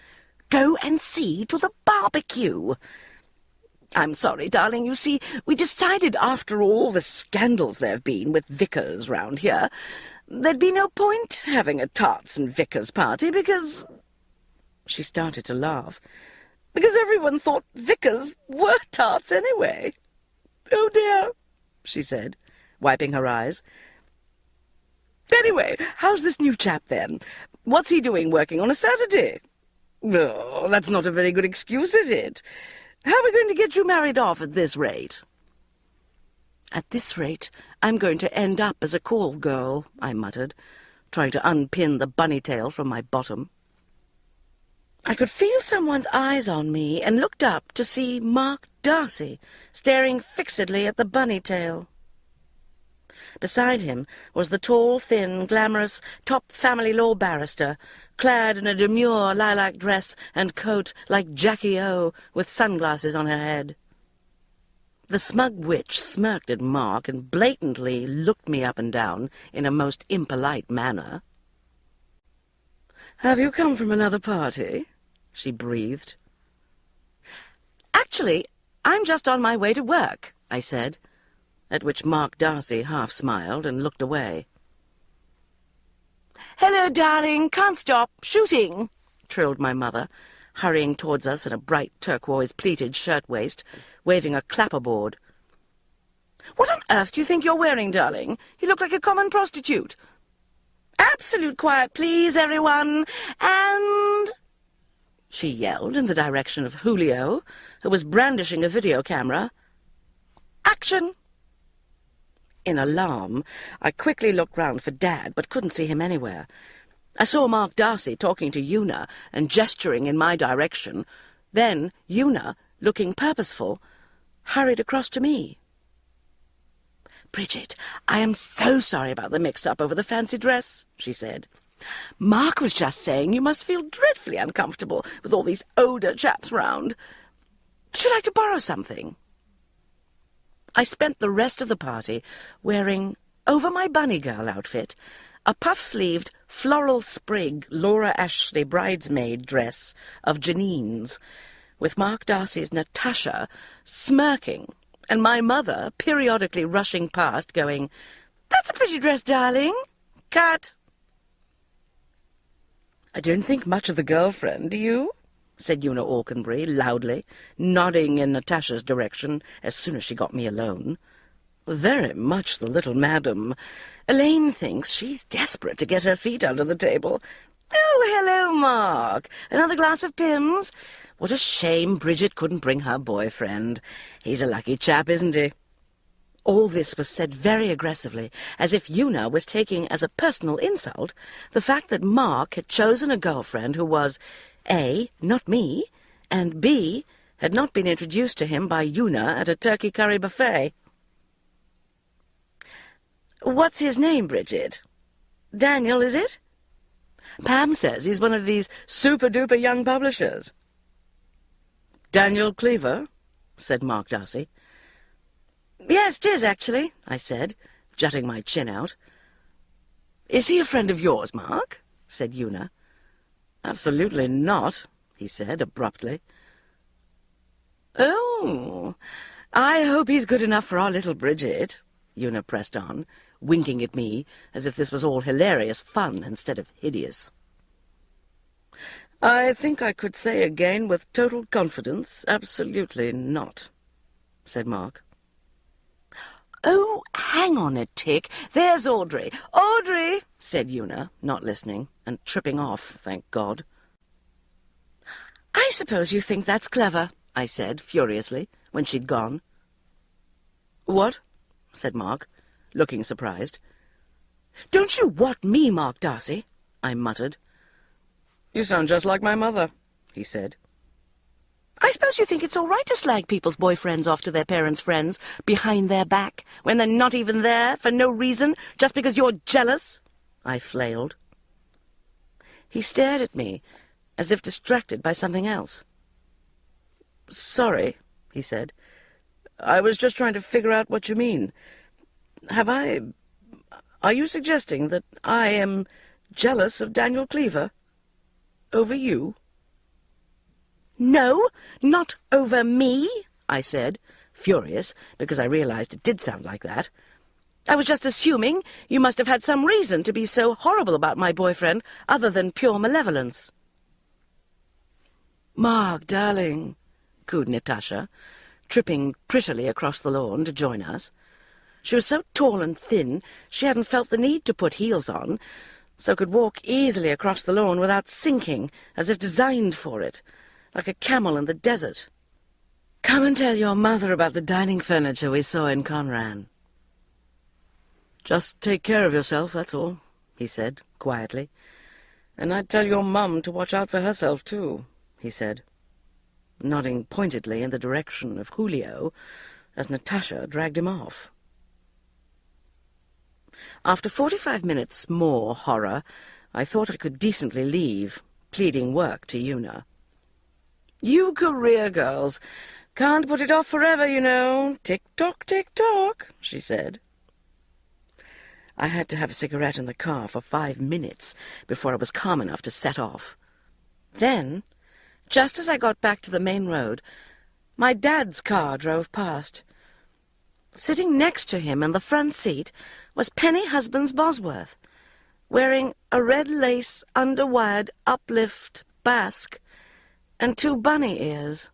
"go and see to the barbecue." "I'm sorry, darling. You see, we decided after all the scandals there have been with Vicars round here, there'd be no point having a Tarts and Vicars party because—" She started to laugh. "Because everyone thought Vicars were tarts anyway." "Oh, dear," she said, wiping her eyes. "Anyway, how's this new chap, then? What's he doing working on a Saturday?" "Oh, that's not a very good excuse, is it? How are we going to get you married off at this rate?" "At this rate, I'm going to end up as a call girl," I muttered, trying to unpin the bunny tail from my bottom. I could feel someone's eyes on me and looked up to see Mark Darcy staring fixedly at the bunny tail. Beside him was the tall, thin, glamorous, top family law barrister, clad in a demure lilac dress and coat like Jackie O, with sunglasses on her head. The smug witch smirked at Mark and blatantly looked me up and down in a most impolite manner. "Have you come from another party?" she breathed. "Actually, I'm just on my way to work," I said, at which Mark Darcy half smiled and looked away. "Hello, darling, can't stop shooting," trilled my mother, hurrying towards us in a bright turquoise pleated shirtwaist, waving a clapperboard. "What on earth do you think you're wearing, darling? You look like a common prostitute. Absolute quiet, please, everyone, and—" she yelled in the direction of Julio, who was brandishing a video camera. "Action!" In alarm, I quickly looked round for Dad, but couldn't see him anywhere. I saw Mark Darcy talking to Una and gesturing in my direction. Then Una, looking purposeful, hurried across to me. "Bridget, I am so sorry about the mix-up over the fancy dress," she said. "Mark was just saying you must feel dreadfully uncomfortable with all these older chaps round. Would you like to borrow something?" I spent the rest of the party wearing, over my bunny girl outfit, a puff-sleeved, floral sprig Laura Ashley bridesmaid dress of Janine's, with Mark Darcy's Natasha smirking, and my mother periodically rushing past, going, "That's a pretty dress, darling. Cut." "I don't think much of the girlfriend, do you?" said Una Aukenbury loudly, nodding in Natasha's direction as soon as she got me alone. "Very much the little madam. Elaine thinks she's desperate to get her feet under the table. Oh, hello, Mark. Another glass of Pimm's? What a shame Bridget couldn't bring her boyfriend. He's a lucky chap, isn't he?" All this was said very aggressively, as if Una was taking as a personal insult the fact that Mark had chosen a girlfriend who was, A, not me, and B, had not been introduced to him by Una at a turkey curry buffet. "What's his name, Bridget? Daniel, is it? Pam says he's one of these super-duper young publishers." "Daniel Cleaver?" said Mark Darcy. "Yes, 'tis, actually," I said, jutting my chin out. "Is he a friend of yours, Mark?" said Una. "Absolutely not," he said abruptly. "Oh, I hope he's good enough for our little Bridget," Una pressed on, winking at me as if this was all hilarious fun instead of hideous. "I think I could say again with total confidence, absolutely not," said Mark. "Oh, hang on a tick. There's Audrey. Audrey!" said Una, not listening, and tripping off, thank God. "I suppose you think that's clever," I said, furiously, when she'd gone. "What?" said Mark, looking surprised. "Don't you what me, Mark Darcy?" I muttered. "You sound just like my mother," he said. "I suppose you think it's all right to slag people's boyfriends off to their parents' friends behind their back when they're not even there for no reason, just because you're jealous?" I flailed. He stared at me, as if distracted by something else. "Sorry," he said. "I was just trying to figure out what you mean. Are you suggesting that I am jealous of Daniel Cleaver? Over you?" "No, not over me," I said, furious, because I realized it did sound like that. "I was just assuming you must have had some reason to be so horrible about my boyfriend other than pure malevolence." "Mark, darling," cooed Natasha, tripping prettily across the lawn to join us. She was so tall and thin she hadn't felt the need to put heels on, so could walk easily across the lawn without sinking, as if designed for it, like a camel in the desert. "Come and tell your mother about the dining furniture we saw in Conran." "Just take care of yourself, that's all," he said, quietly. "And I'd tell your mum to watch out for herself, too. he said, nodding pointedly in the direction of Julio as Natasha dragged him off. After 45 minutes more horror, I thought I could decently leave, pleading work to Una. "You career girls can't put it off forever, you know. Tick-tock, tick-tock," she said. I had to have a cigarette in the car for 5 minutes before I was calm enough to set off. Then, just as I got back to the main road, my dad's car drove past. Sitting next to him in the front seat was Penny Husbands Bosworth, wearing a red lace underwired uplift basque and 2 bunny ears.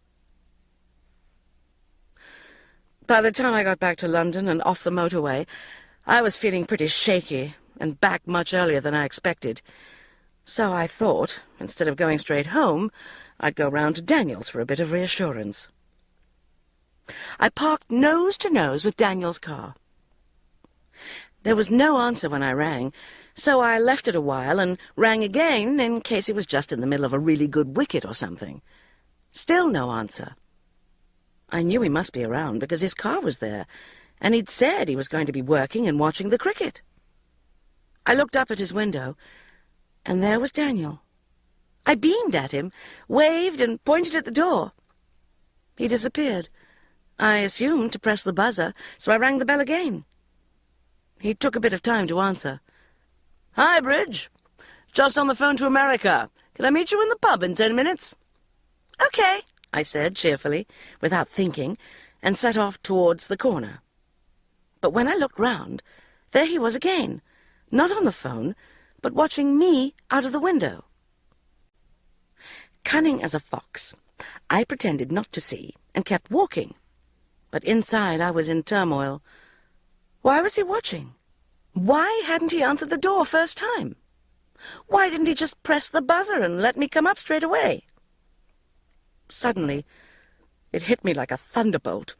By the time I got back to London and off the motorway, I was feeling pretty shaky and back much earlier than I expected. So I thought, instead of going straight home, I'd go round to Daniel's for a bit of reassurance. I parked nose to nose with Daniel's car. There was no answer when I rang, so I left it a while and rang again in case he was just in the middle of a really good wicket or something. Still no answer. I knew he must be around because his car was there, and he'd said he was going to be working and watching the cricket. I looked up at his window, and there was Daniel. I beamed at him, waved and pointed at the door. He disappeared. I assumed to press the buzzer, so I rang the bell again. He took a bit of time to answer. "Hi, Bridge. Just on the phone to America. Can I meet you in the pub in 10 minutes? "Okay," I said cheerfully, without thinking, and set off towards the corner. But when I looked round, there he was again, not on the phone, but watching me out of the window. Cunning as a fox, I pretended not to see and kept walking. But inside I was in turmoil. Why was he watching? Why hadn't he answered the door first time? Why didn't he just press the buzzer and let me come up straight away? Suddenly, it hit me like a thunderbolt.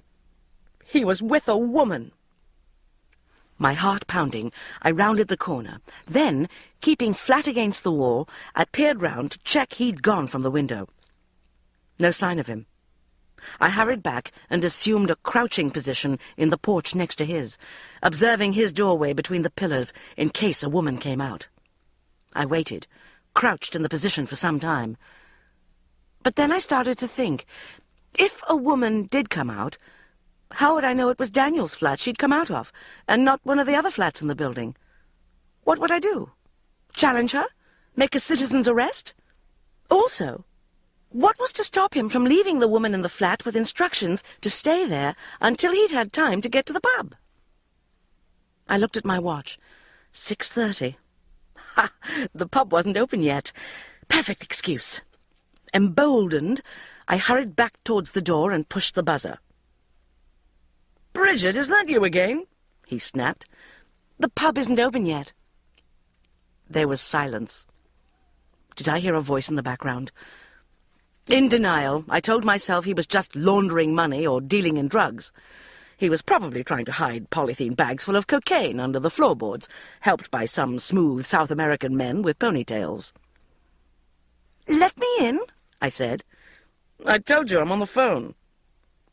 He was with a woman. My heart pounding, I rounded the corner. Then, keeping flat against the wall, I peered round to check he'd gone from the window. No sign of him. I hurried back and assumed a crouching position in the porch next to his, observing his doorway between the pillars in case a woman came out. I waited, crouched in the position for some time. But then I started to think, if a woman did come out, how would I know it was Daniel's flat she'd come out of, and not one of the other flats in the building? What would I do? Challenge her? Make a citizen's arrest? Also, what was to stop him from leaving the woman in the flat with instructions to stay there until he'd had time to get to the pub? I looked at my watch. 6:30. Ha! The pub wasn't open yet. Perfect excuse. Emboldened, I hurried back towards the door and pushed the buzzer. "Bridget, is that you again?" he snapped. "The pub isn't open yet." There was silence. Did I hear a voice in the background? In denial, I told myself he was just laundering money or dealing in drugs. He was probably trying to hide polythene bags full of cocaine under the floorboards, helped by some smooth South American men with ponytails. "Let me in," I said. "I told you I'm on the phone."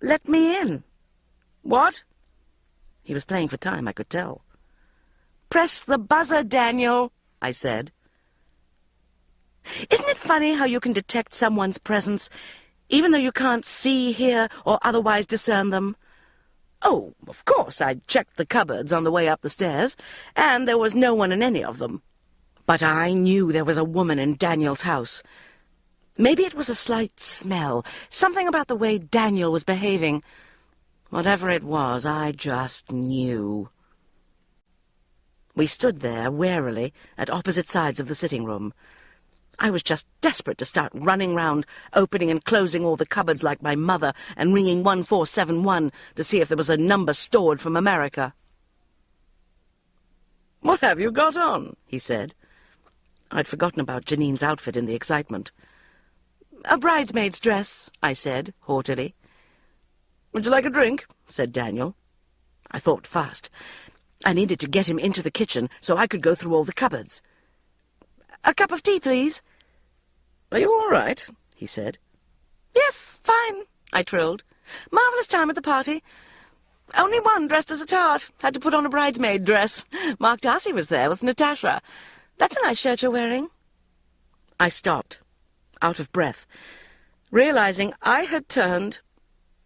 "Let me in." "What?" He was playing for time, I could tell. "Press the buzzer, Daniel," I said. Isn't it funny how you can detect someone's presence, even though you can't see, hear, or otherwise discern them? Oh, of course, I checked the cupboards on the way up the stairs, and there was no one in any of them. But I knew there was a woman in Daniel's house. Maybe it was a slight smell, something about the way Daniel was behaving. Whatever it was, I just knew. We stood there, warily, at opposite sides of the sitting room. I was just desperate to start running round, opening and closing all the cupboards like my mother, and ringing 1471 to see if there was a number stored from America. "What have you got on?" he said. I'd forgotten about Janine's outfit in the excitement. "A bridesmaid's dress," I said, haughtily. "Would you like a drink?" said Daniel. I thought fast. I needed to get him into the kitchen so I could go through all the cupboards. "A cup of tea, please." "Are you all right?" he said. "Yes, fine," I trilled. "Marvellous time at the party. Only one dressed as a tart. Had to put on a bridesmaid dress. Mark Darcy was there with Natasha. That's a nice shirt you're wearing." I stopped, out of breath, realizing I had turned,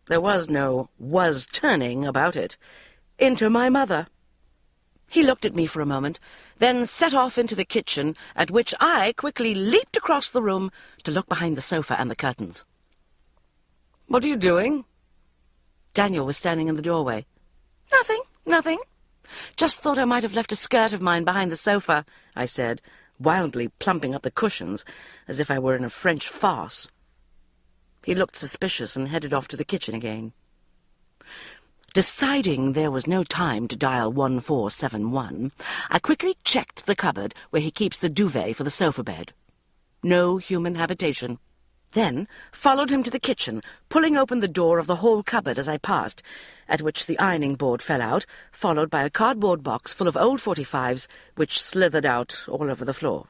there was no was turning about it, into my mother. He looked at me for a moment, then set off into the kitchen, at which I quickly leaped across the room to look behind the sofa and the curtains. "What are you doing?" Daniel was standing in the doorway. "Nothing, nothing." "Just thought I might have left a skirt of mine behind the sofa," I said, wildly plumping up the cushions, as if I were in a French farce. He looked suspicious and headed off to the kitchen again. Deciding there was no time to dial 1471, I quickly checked the cupboard where he keeps the duvet for the sofa bed. No human habitation. Then followed him to the kitchen, pulling open the door of the whole cupboard as I passed, at which the ironing board fell out, followed by a cardboard box full of old 45s, which slithered out all over the floor.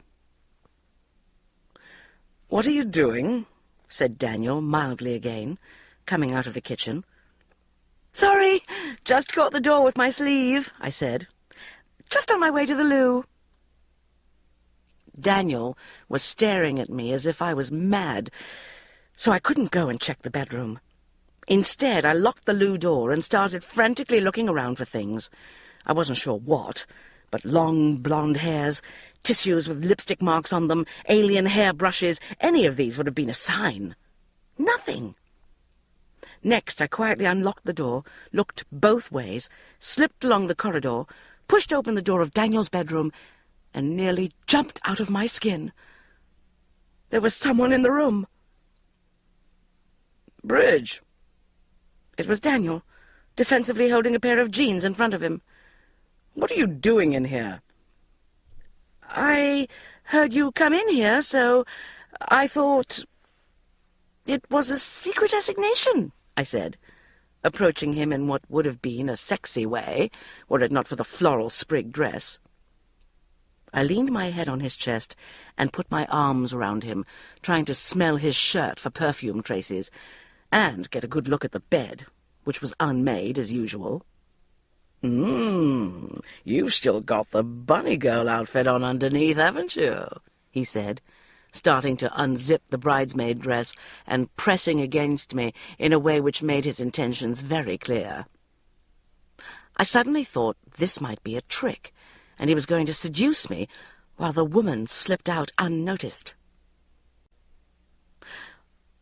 "What are you doing?" said Daniel mildly again, coming out of the kitchen. "Sorry, just caught the door with my sleeve," I said. "Just on my way to the loo." Daniel was staring at me as if I was mad, so I couldn't go and check the bedroom. Instead, I locked the loo door and started frantically looking around for things. I wasn't sure what, but long blonde hairs, tissues with lipstick marks on them, alien hair brushes, any of these would have been a sign. Nothing. Next, I quietly unlocked the door, looked both ways, slipped along the corridor, pushed open the door of Daniel's bedroom, and nearly jumped out of my skin. There was someone in the room. "Bridge." It was Daniel, defensively holding a pair of jeans in front of him. "What are you doing in here?" "I heard you come in here, so I thought it was a secret assignation," I said, approaching him in what would have been a sexy way, were it not for the floral sprig dress. I leaned my head on his chest and put my arms around him, trying to smell his shirt for perfume traces, and get a good look at the bed, which was unmade as usual. You've still got the bunny girl outfit on underneath, haven't you?" he said, starting to unzip the bridesmaid dress and pressing against me in a way which made his intentions very clear. I suddenly thought this might be a trick, and he was going to seduce me while the woman slipped out unnoticed.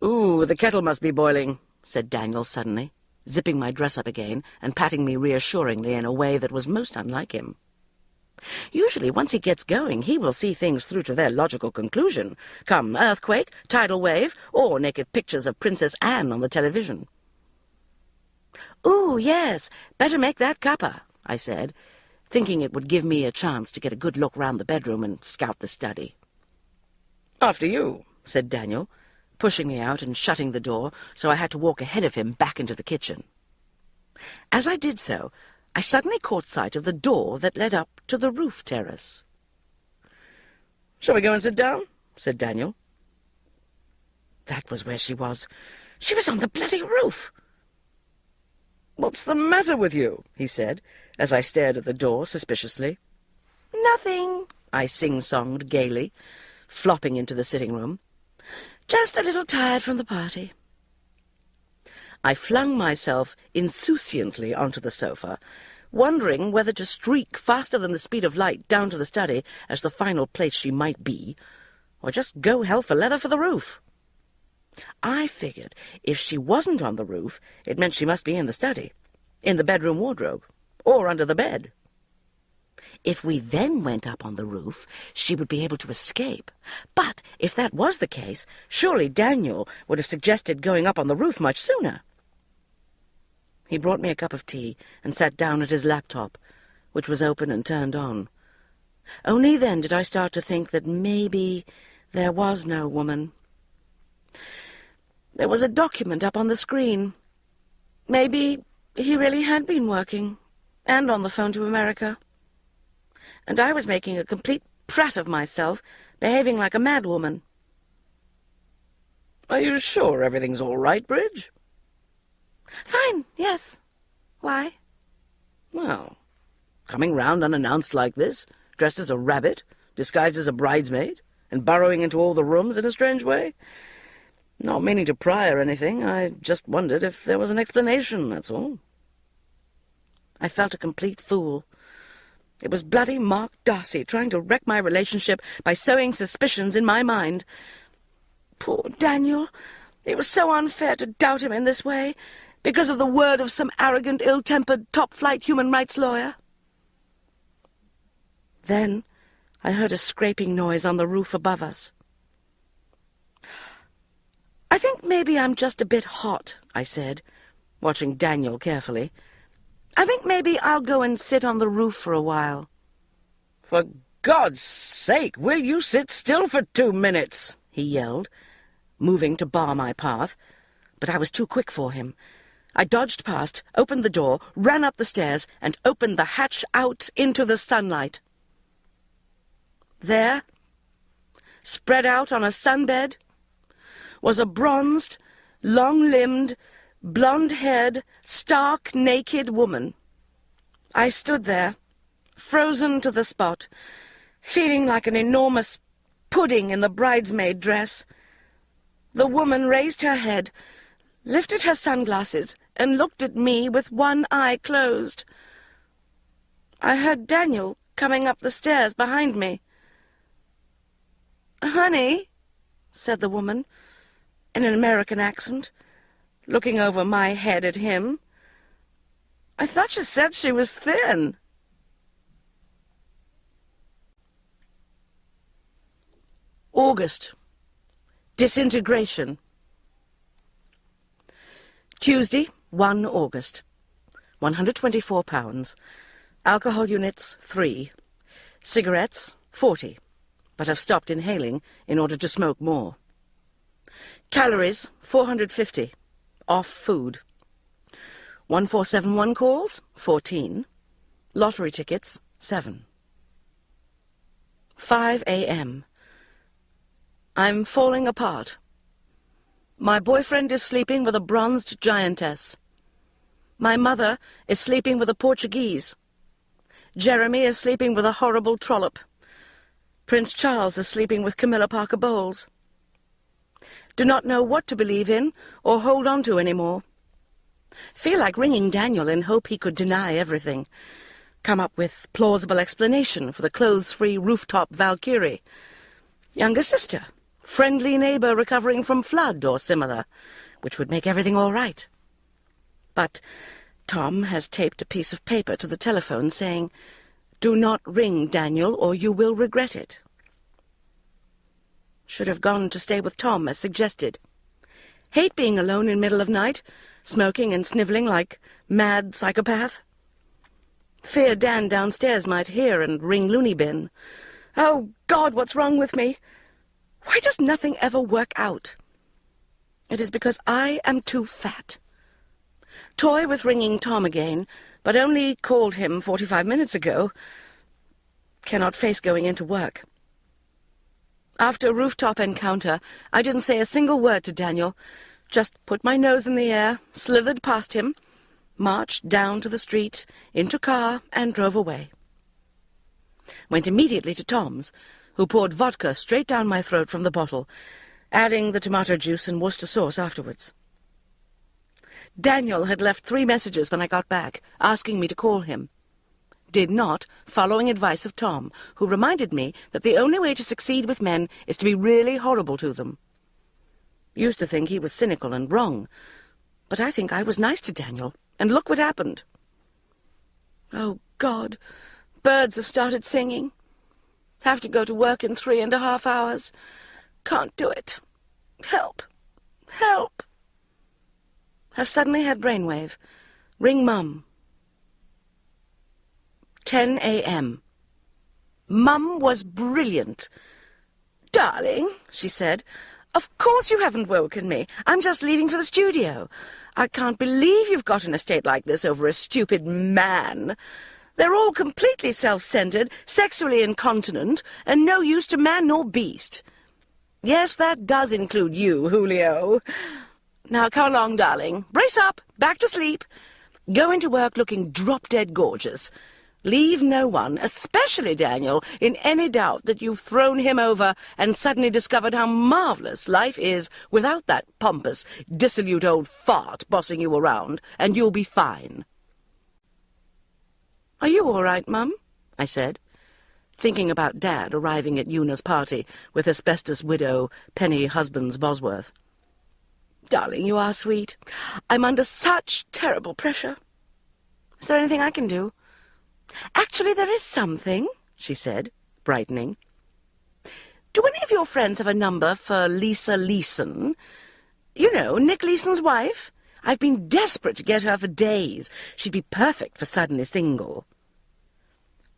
"Ooh, the kettle must be boiling," said Daniel suddenly, zipping my dress up again and patting me reassuringly in a way that was most unlike him. Usually, once he gets going, he will see things through to their logical conclusion, come earthquake, tidal wave, or naked pictures of Princess Anne on the television. "Ooh, yes, better make that cuppa," I said, thinking it would give me a chance to get a good look round the bedroom and scout the study. "After you," said Daniel, pushing me out and shutting the door, so I had to walk ahead of him back into the kitchen. As I did so, I suddenly caught sight of the door that led up to the roof terrace. "Shall we go and sit down?" said Daniel. That was where she was. She was on the bloody roof. "What's the matter with you?" he said, as I stared at the door suspiciously. "Nothing," I sing-songed gaily, flopping into the sitting room. "Just a little tired from the party." I flung myself insouciantly onto the sofa, wondering whether to streak faster than the speed of light down to the study as the final place she might be, or just go hell for leather for the roof. I figured if she wasn't on the roof, it meant she must be in the study, in the bedroom wardrobe, or under the bed. If we then went up on the roof, she would be able to escape. But if that was the case, surely Daniel would have suggested going up on the roof much sooner. He brought me a cup of tea and sat down at his laptop, which was open and turned on. Only then did I start to think that maybe there was no woman. There was a document up on the screen. Maybe he really had been working, and on the phone to America. And I was making a complete prat of myself, behaving like a madwoman. Are you sure everything's all right, Bridge? Fine, yes. Why? Well, coming round unannounced like this, dressed as a rabbit, disguised as a bridesmaid, and burrowing into all the rooms in a strange way. Not meaning to pry or anything, I just wondered if there was an explanation, that's all. I felt a complete fool. It was bloody Mark Darcy trying to wreck my relationship by sowing suspicions in my mind. Poor Daniel. It was so unfair to doubt him in this way, because of the word of some arrogant, ill-tempered, top-flight human rights lawyer. Then I heard a scraping noise on the roof above us. "I think maybe I'm just a bit hot," I said, watching Daniel carefully. "I think maybe I'll go and sit on the roof for a while." "For God's sake, will you sit still for 2 minutes?" he yelled, moving to bar my path, but I was too quick for him. I dodged past, opened the door, ran up the stairs, and opened the hatch out into the sunlight. There, spread out on a sunbed, was a bronzed, long-limbed, blonde-haired, stark-naked woman. I stood there, frozen to the spot, feeling like an enormous pudding in the bridesmaid dress. The woman raised her head, lifted her sunglasses, and looked at me with one eye closed. I heard Daniel coming up the stairs behind me. "Honey," said the woman, in an American accent, looking over my head at him. "I thought you said she was thin." August. Disintegration. Tuesday, 1 August. 124 pounds. Alcohol units, 3. Cigarettes, 40. But I've stopped inhaling in order to smoke more. Calories, 450. Off food. 1471 calls, 14. Lottery tickets, 7. 5 a.m. I'm falling apart. My boyfriend is sleeping with a bronzed giantess. My mother is sleeping with a Portuguese. Jeremy is sleeping with a horrible trollop. Prince Charles is sleeping with Camilla Parker Bowles. Do not know what to believe in or hold on to anymore. Feel like ringing Daniel in hope he could deny everything. Come up with plausible explanation for the clothes-free rooftop Valkyrie. Younger sister. Friendly neighbour recovering from flood or similar, which would make everything all right. But Tom has taped a piece of paper to the telephone saying, "Do not ring, Daniel, or you will regret it." Should have gone to stay with Tom, as suggested. Hate being alone in middle of night, smoking and snivelling like mad psychopath. Fear Dan downstairs might hear and ring loony bin. Oh, God, what's wrong with me? Why does nothing ever work out? It is because I am too fat. Toy with ringing Tom again, but only called him 45 minutes ago. Cannot face going into work. After rooftop encounter, I didn't say a single word to Daniel, just put my nose in the air, slithered past him, marched down to the street, into car, and drove away. Went immediately to Tom's, who poured vodka straight down my throat from the bottle, adding the tomato juice and Worcester sauce afterwards. Daniel had left 3 messages when I got back, asking me to call him. Did not, following advice of Tom, who reminded me that the only way to succeed with men is to be really horrible to them. Used to think he was cynical and wrong, but I think I was nice to Daniel, and look what happened. Oh, God, birds have started singing. Have to go to work in 3.5 hours. Can't do it. Help. Help. Have suddenly had brainwave. Ring Mum. 10 a.m. Mum was brilliant. "Darling," she said, "of course you haven't woken me. I'm just leaving for the studio. I can't believe you've got in a state like this over a stupid man. They're all completely self-centered, sexually incontinent, and no use to man nor beast. Yes, that does include you, Julio. Now, come along, darling. Brace up. Back to sleep. Go into work looking drop-dead gorgeous. Leave no one, especially Daniel, in any doubt that you've thrown him over and suddenly discovered how marvellous life is without that pompous, dissolute old fart bossing you around, and you'll be fine. "Are you all right, Mum?" I said, thinking about Dad arriving at Una's party with asbestos widow Penny Husbands Bosworth. "Darling, you are sweet. I'm under such terrible pressure. Is there anything I can do?" "Actually, there is something," she said, brightening. "Do any of your friends have a number for Lisa Leeson? You know, Nick Leeson's wife? I've been desperate to get her for days. She'd be perfect for Suddenly Single."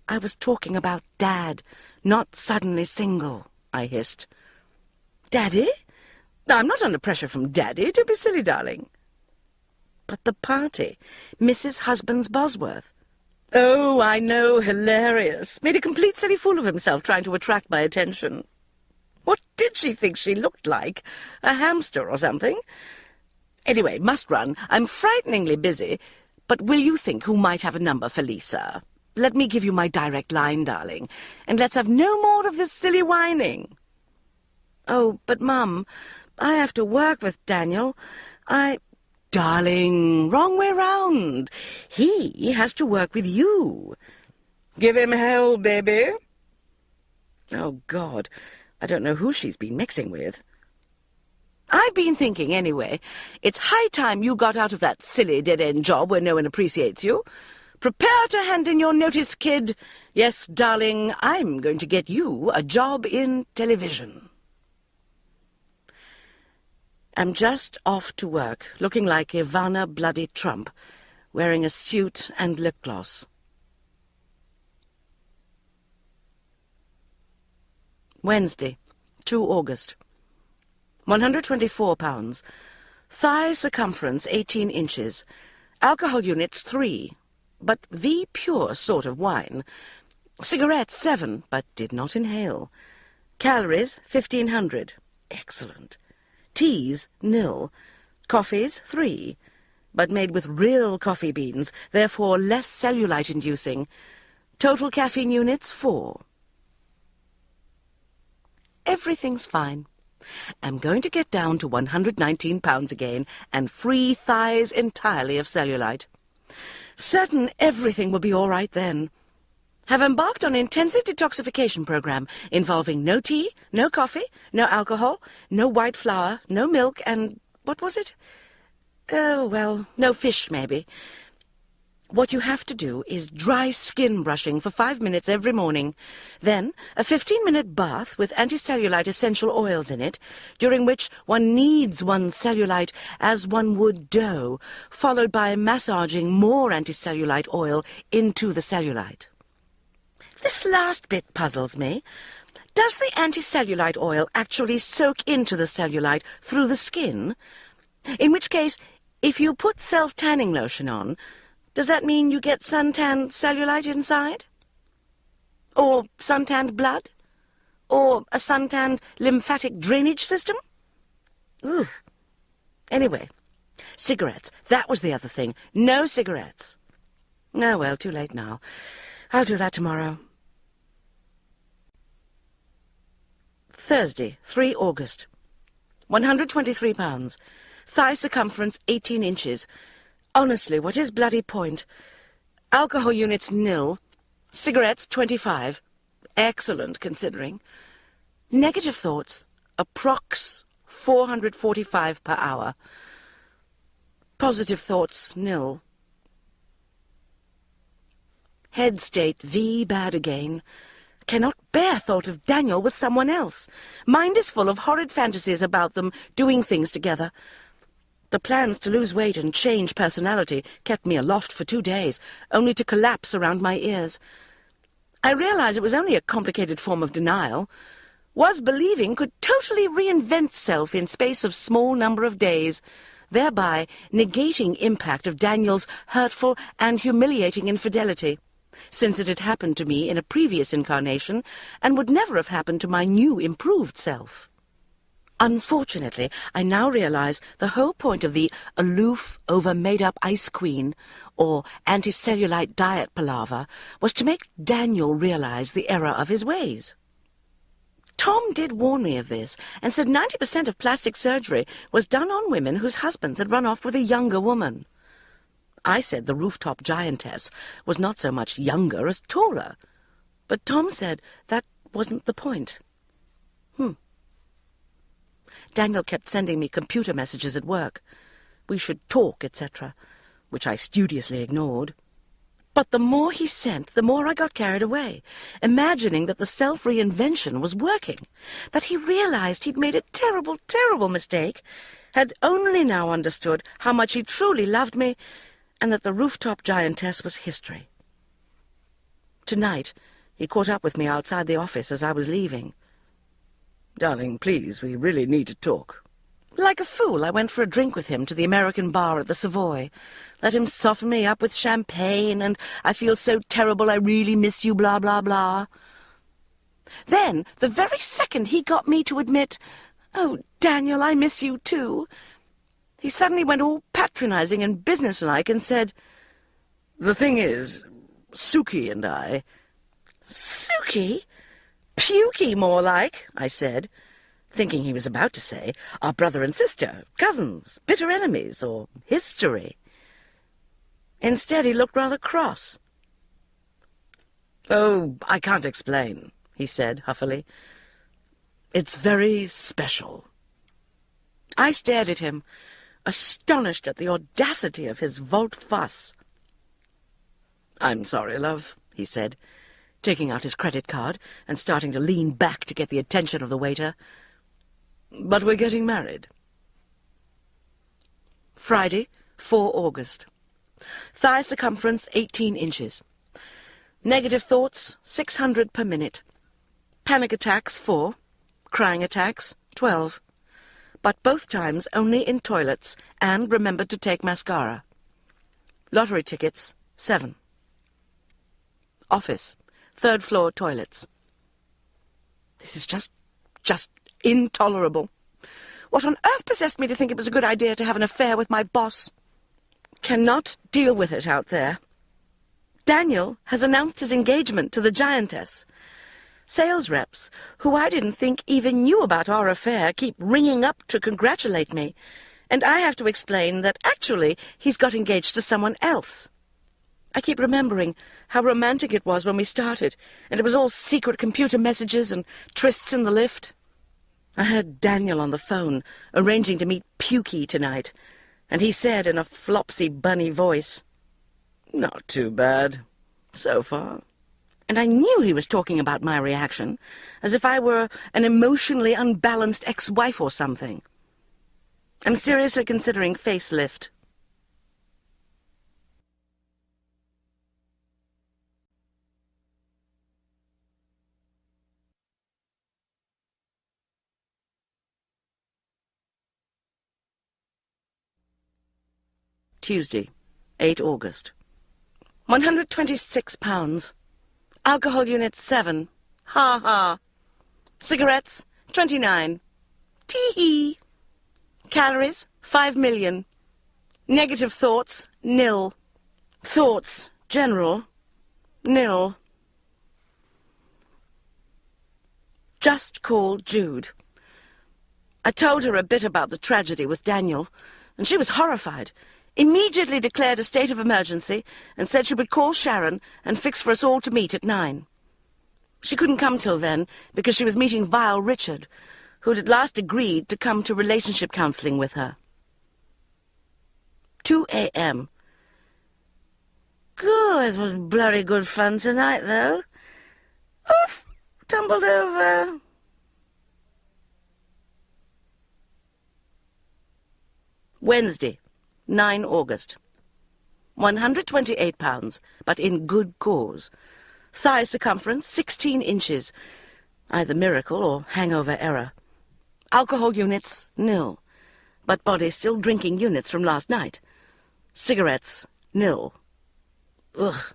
"I was talking about Dad, not Suddenly Single," I hissed. "Daddy? I'm not under pressure from Daddy. Don't be silly, darling." "But the party, Mrs. Husbands Bosworth." "Oh, I know, hilarious. Made a complete silly fool of himself trying to attract my attention. What did she think she looked like? A hamster or something? Anyway, must run. I'm frighteningly busy. But will you think who might have a number for Lisa? Let me give you my direct line, darling, and let's have no more of this silly whining." "Oh, but, Mum, I have to work with Daniel. Darling, wrong way round. He has to work with you. Give him hell, baby." Oh, God, I don't know who she's been mixing with. "I've been thinking, anyway. It's high time you got out of that silly dead-end job where no one appreciates you. Prepare to hand in your notice, kid. Yes, darling, I'm going to get you a job in television." I'm just off to work, looking like Ivana Bloody Trump, wearing a suit and lip gloss. Wednesday, 2 August. 124 pounds. Thigh circumference 18 inches. Alcohol units 3, but V pure sort of wine. Cigarettes 7, but did not inhale. Calories 1,500. Excellent. Teas 0. Coffees 3, but made with real coffee beans, therefore less cellulite-inducing. Total caffeine units 4. Everything's fine. I'm going to get down to 119 pounds again and free thighs entirely of cellulite. Certain everything will be all right then. Have embarked on an intensive detoxification program involving no tea, no coffee, no alcohol, no white flour, no milk, and what was it? Oh, well, no fish, maybe. What you have to do is dry skin brushing for 5 minutes every morning, then a 15-minute bath with anti-cellulite essential oils in it, during which one kneads one's cellulite as one would dough, followed by massaging more anti-cellulite oil into the cellulite. This last bit puzzles me. Does the anti-cellulite oil actually soak into the cellulite through the skin? In which case, if you put self-tanning lotion on, does that mean you get suntanned cellulite inside? Or suntanned blood? Or a suntanned lymphatic drainage system? Ooh. Anyway, cigarettes. That was the other thing. No cigarettes. Oh, well, too late now. I'll do that tomorrow. Thursday, 3 August. 123 pounds. Thigh circumference 18 inches. Honestly, what is bloody point? Alcohol units 0. Cigarettes 25. Excellent, considering. Negative thoughts. Approx 445 per hour. Positive thoughts 0. Head state V bad again. Cannot bear thought of Daniel with someone else. Mind is full of horrid fantasies about them doing things together. The plans to lose weight and change personality kept me aloft for 2 days, only to collapse around my ears. I realized it was only a complicated form of denial. Was believing could totally reinvent self in space of small number of days, thereby negating impact of Daniel's hurtful and humiliating infidelity, since it had happened to me in a previous incarnation and would never have happened to my new improved self. Unfortunately, I now realize the whole point of the aloof, over-made-up ice queen or anti-cellulite diet palaver was to make Daniel realize the error of his ways. Tom did warn me of this and said 90% of plastic surgery was done on women whose husbands had run off with a younger woman. I said the rooftop giantess was not so much younger as taller, but Tom said that wasn't the point. Daniel kept sending me computer messages at work. We should talk, etc., which I studiously ignored. But the more he sent, the more I got carried away, imagining that the self-reinvention was working, that he realized he'd made a terrible, terrible mistake, had only now understood how much he truly loved me, and that the rooftop giantess was history. Tonight, he caught up with me outside the office as I was leaving. "Darling, please, we really need to talk." Like a fool, I went for a drink with him to the American bar at the Savoy. Let him soften me up with champagne, and "I feel so terrible, I really miss you, blah, blah, blah." Then, the very second he got me to admit, "Oh, Daniel, I miss you too," he suddenly went all patronizing and businesslike and said, "The thing is, Suki and I—" "Suki? Pukey, more like," I said, thinking he was about to say, "our brother and sister, cousins, bitter enemies, or history." Instead, he looked rather cross. "Oh, I can't explain," he said huffily. "It's very special." I stared at him, astonished at the audacity of his volte-face. "I'm sorry, love," he said, taking out his credit card and starting to lean back to get the attention of the waiter. "But we're getting married." Friday, 4 August. Thigh circumference 18 inches. Negative thoughts 600 per minute. Panic attacks 4. Crying attacks 12. But both times only in toilets, and remembered to take mascara. Lottery tickets 7. Office, 3rd floor toilets. This is just intolerable. What on earth possessed me to think it was a good idea to have an affair with my boss? Cannot deal with it out there. Daniel has announced his engagement to the giantess. Sales reps, who I didn't think even knew about our affair, keep ringing up to congratulate me, and I have to explain that actually he's got engaged to someone else. I keep remembering how romantic it was when we started, and it was all secret computer messages and trysts in the lift. I heard Daniel on the phone, arranging to meet Pukey tonight, and he said in a flopsy bunny voice, "Not too bad, so far." And I knew he was talking about my reaction, as if I were an emotionally unbalanced ex-wife or something. I'm seriously considering facelift. Tuesday, 8 August. 126 pounds. Alcohol unit 7. Ha ha. Cigarettes 29. Tee-hee. Calories 5 million. Negative thoughts 0. Thoughts general 0. Just call Jude. I told her a bit about the tragedy with Daniel, and she was horrified. Immediately declared a state of emergency and said she would call Sharon and fix for us all to meet at 9. She couldn't come till then because she was meeting vile Richard, who had at last agreed to come to relationship counselling with her. 2 a.m. Good, it was bloody good fun tonight, though. Oof, tumbled over. Wednesday, 9 August. 128 pounds, but in good cause. Thigh circumference 16 inches. Either miracle or hangover error. Alcohol units 0, but body still drinking units from last night. Cigarettes 0. Ugh.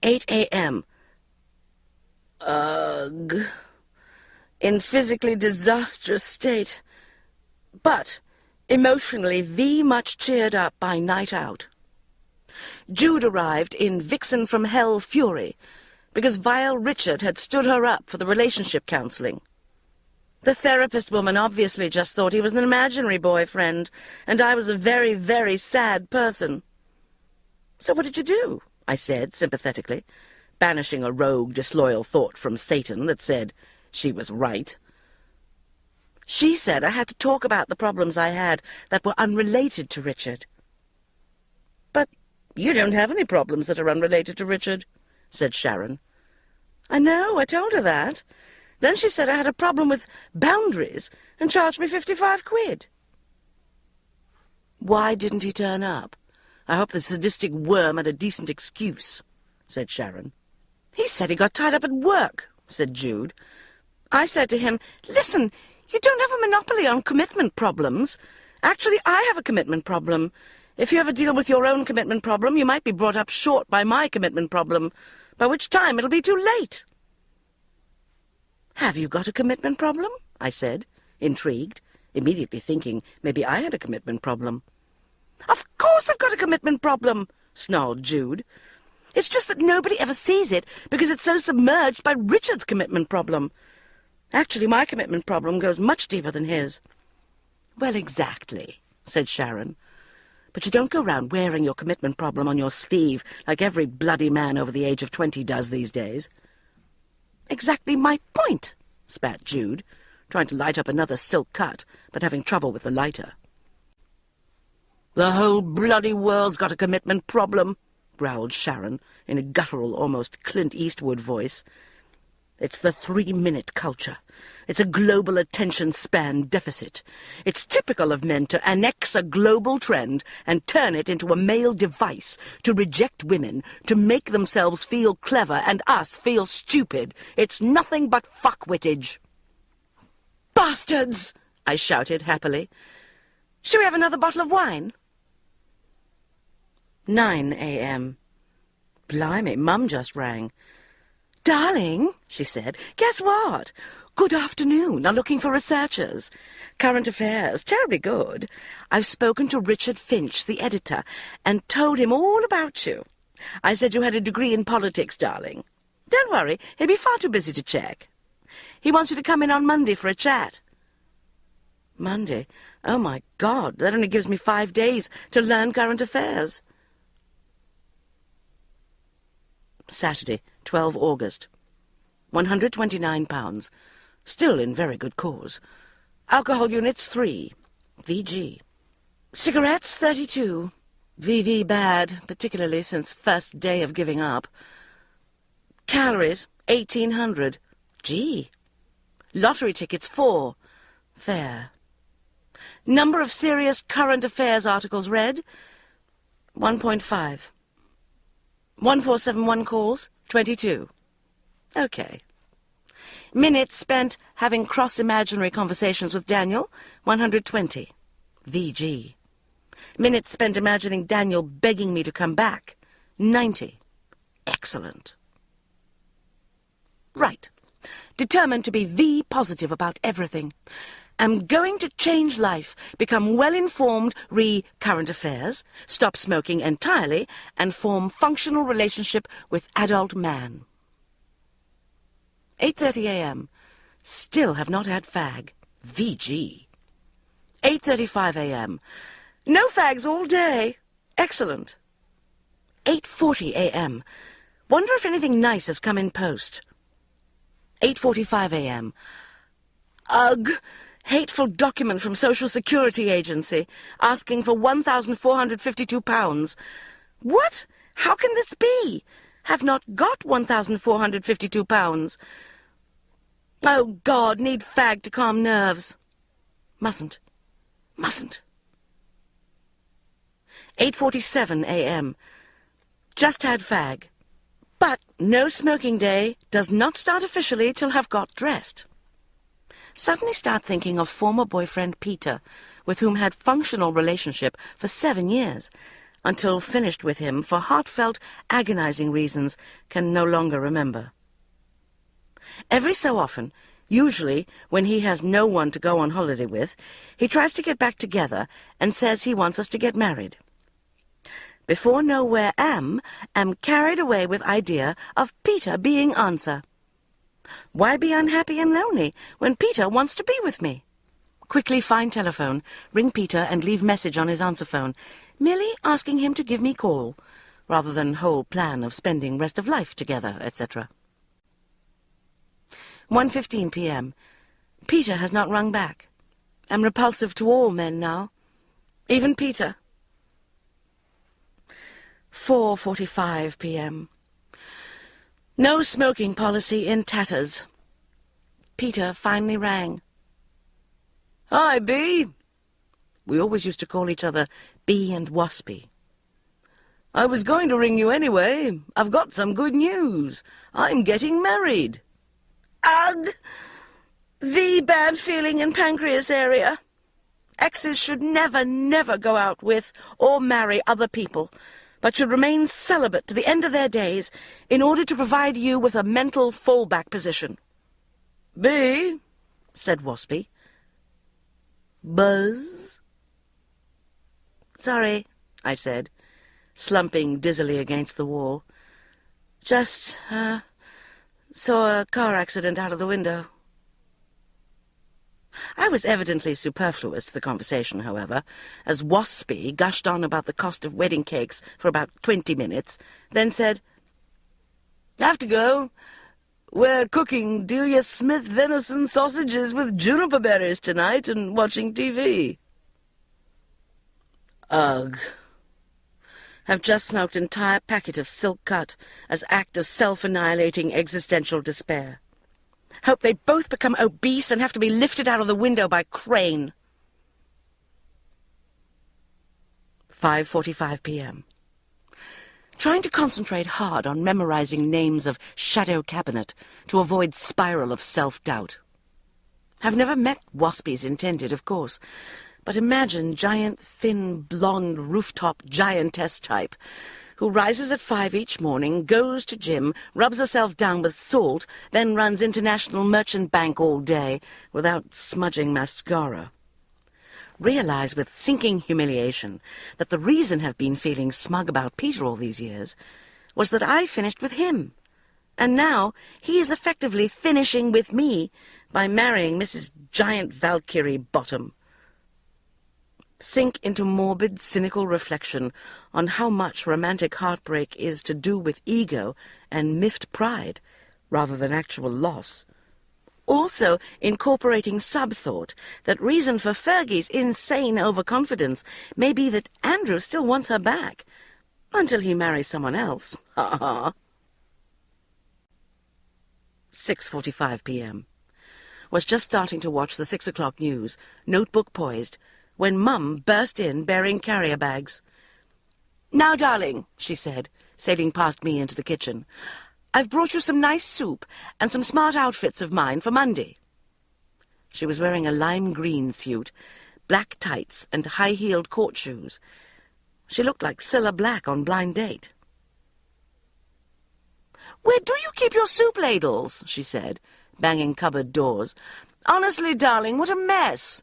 8 a.m. Ugh. in physically disastrous state, but emotionally much cheered up by night out. Jude arrived in Vixen from Hell fury, because vile Richard had stood her up for the relationship counselling. The therapist woman obviously just thought he was an imaginary boyfriend, and I was a very, very sad person. "So what did you do?" I said sympathetically, banishing a rogue, disloyal thought from Satan that said she was right. She said I had to talk about the problems I had that were unrelated to Richard. "But you don't have any problems that are unrelated to Richard," said Sharon. "I know, I told her that. Then she said I had a problem with boundaries and charged me 55 quid. "Why didn't he turn up? I hope the sadistic worm had a decent excuse," said Sharon. "He said he got tied up at work," said Jude. "I said to him, 'Listen, you don't have a monopoly on commitment problems. Actually, I have a commitment problem. If you ever deal with your own commitment problem, you might be brought up short by my commitment problem, by which time it'll be too late.'" "Have you got a commitment problem?" I said, intrigued, immediately thinking maybe I had a commitment problem. "Of course I've got a commitment problem," snarled Jude. "It's just that nobody ever sees it because it's so submerged by Richard's commitment problem. Actually, my commitment problem goes much deeper than his." "Well, exactly," said Sharon. "But you don't go round wearing your commitment problem on your sleeve like every bloody man over the age of 20 does these days." "Exactly my point," spat Jude, trying to light up another silk cut, but having trouble with the lighter. "The whole bloody world's got a commitment problem," growled Sharon, in a guttural, almost Clint Eastwood voice. "It's the 3-minute culture. It's a global attention span deficit. It's typical of men to annex a global trend and turn it into a male device to reject women, to make themselves feel clever and us feel stupid. It's nothing but fuckwittage." "Bastards!" I shouted happily. "Shall we have another bottle of wine?" 9 a.m. Blimey, Mum just rang. "Darling," she said, "guess what? Good afternoon. Are looking for researchers. Current affairs. Terribly good. I've spoken to Richard Finch, the editor, and told him all about you. I said you had a degree in politics, darling. Don't worry, he'll be far too busy to check. He wants you to come in on Monday for a chat." Monday? Oh, my God, that only gives me 5 days to learn current affairs. Saturday, 12 August. £129. Still in very good cause. Alcohol units 3. VG. Cigarettes 32. VV bad, particularly since first day of giving up. Calories 1800. Gee. Lottery tickets 4. Fair. Number of serious current affairs articles read 1.5. 1471 calls, 22. Okay. Minutes spent having cross-imaginary conversations with Daniel, 120. VG. Minutes spent imagining Daniel begging me to come back, 90. Excellent. Right. Determined to be V-positive about everything. Am going to change life, become well-informed re-current affairs, stop smoking entirely, and form functional relationship with adult man. 8:30 a.m. Still have not had fag. VG. 8:35 a.m. No fags all day. Excellent. 8:40 a.m. Wonder if anything nice has come in post. 8:45 a.m. Ugh! Hateful document from Social Security Agency, asking for £1,452. What? How can this be? Have not got £1,452. Oh, God, need fag to calm nerves. Mustn't. 8:47 a.m. Just had fag. But no smoking day does not start officially till have got dressed. Suddenly start thinking of former boyfriend Peter, with whom had functional relationship for 7 years, until finished with him for heartfelt, agonizing reasons can no longer remember. Every so often Usually, when he has no one to go on holiday with, he tries to get back together and says he wants us to get married. Before know where am carried away with idea of Peter being answer. Why be unhappy and lonely when Peter wants to be with me? Quickly find telephone, ring Peter and leave message on his answer phone, merely asking him to give me call, rather than whole plan of spending rest of life together, etc. 1:15 p.m. Peter has not rung back. I'm repulsive to all men now, even Peter. 4:45 p.m. No smoking policy in tatters. Peter finally rang. Hi, B. We always used to call each other Bee and Waspy. I was going to ring you anyway. I've got some good news. I'm getting married. Ugh! The bad feeling in pancreas area. Exes should never, never go out with or marry other people, but should remain celibate to the end of their days in order to provide you with a mental fallback position. B, said Waspy. Buzz? Sorry, I said, slumping dizzily against the wall. Just, saw a car accident out of the window. I was evidently superfluous to the conversation, however, as Waspy gushed on about the cost of wedding cakes for about 20 minutes, then said, Have to go. We're cooking Delia Smith venison sausages with juniper berries tonight and watching TV. Ugh. Have just smoked entire packet of silk cut as act of self-annihilating existential despair. Hope they both become obese and have to be lifted out of the window by crane. 5:45 p.m. Trying to concentrate hard on memorizing names of shadow cabinet to avoid spiral of self-doubt. I've never met Waspy's intended, of course, but imagine giant, thin, blonde, rooftop giantess type, who rises at 5 each morning, goes to gym, rubs herself down with salt, then runs International Merchant Bank all day without smudging mascara. Realize with sinking humiliation that the reason I've been feeling smug about Peter all these years was that I finished with him, and now he is effectively finishing with me by marrying Mrs. Giant Valkyrie Bottom. Sink into morbid, cynical reflection on how much romantic heartbreak is to do with ego and miffed pride, rather than actual loss. Also incorporating sub-thought that reason for Fergie's insane overconfidence may be that Andrew still wants her back, until he marries someone else. Ha ha. 6:45 p.m. Was just starting to watch the 6 o'clock news, notebook poised, when Mum burst in bearing carrier bags. "Now, darling," she said, sailing past me into the kitchen, "I've brought you some nice soup and some smart outfits of mine for Monday." She was wearing a lime-green suit, black tights and high-heeled court shoes. She looked like Cilla Black on Blind Date. "Where do you keep your soup ladles?" she said, banging cupboard doors. "Honestly, darling, what a mess!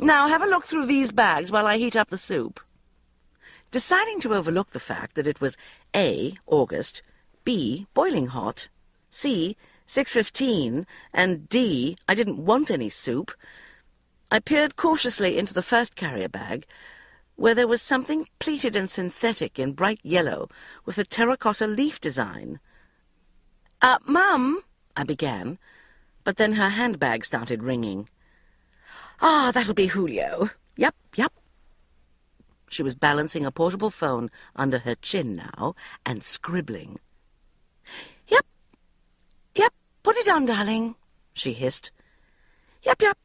Now have a look through these bags while I heat up the soup." Deciding to overlook the fact that it was A, August, B, boiling hot, C, 6:15, and D, I didn't want any soup, I peered cautiously into the first carrier bag, where there was something pleated and synthetic in bright yellow with a terracotta leaf design. Mum," I began, but then her handbag started ringing. "Ah, that'll be Julio. Yep. She was balancing a portable phone under her chin now and scribbling. Yep, put it on, darling," she hissed. Yep.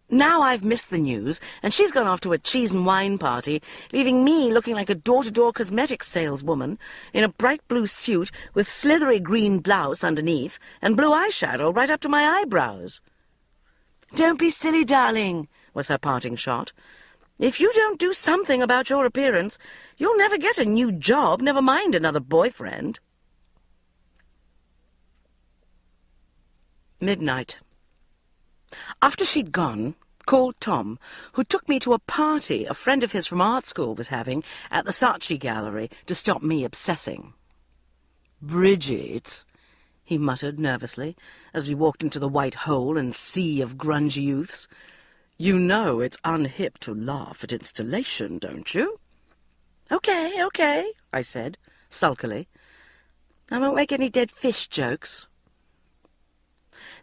Now I've missed the news, and she's gone off to a cheese and wine party, leaving me looking like a door-to-door cosmetics saleswoman in a bright blue suit with slithery green blouse underneath and blue eyeshadow right up to my eyebrows. "Don't be silly, darling," was her parting shot. "If you don't do something about your appearance, you'll never get a new job, never mind another boyfriend." Midnight. After she'd gone, called Tom, who took me to a party a friend of his from art school was having at the Saatchi Gallery to stop me obsessing. "Bridget," he muttered nervously as we walked into the white hole and sea of grunge youths, "you know it's unhip to laugh at installation, don't you?" Okay, I said, sulkily. "I won't make any dead fish jokes."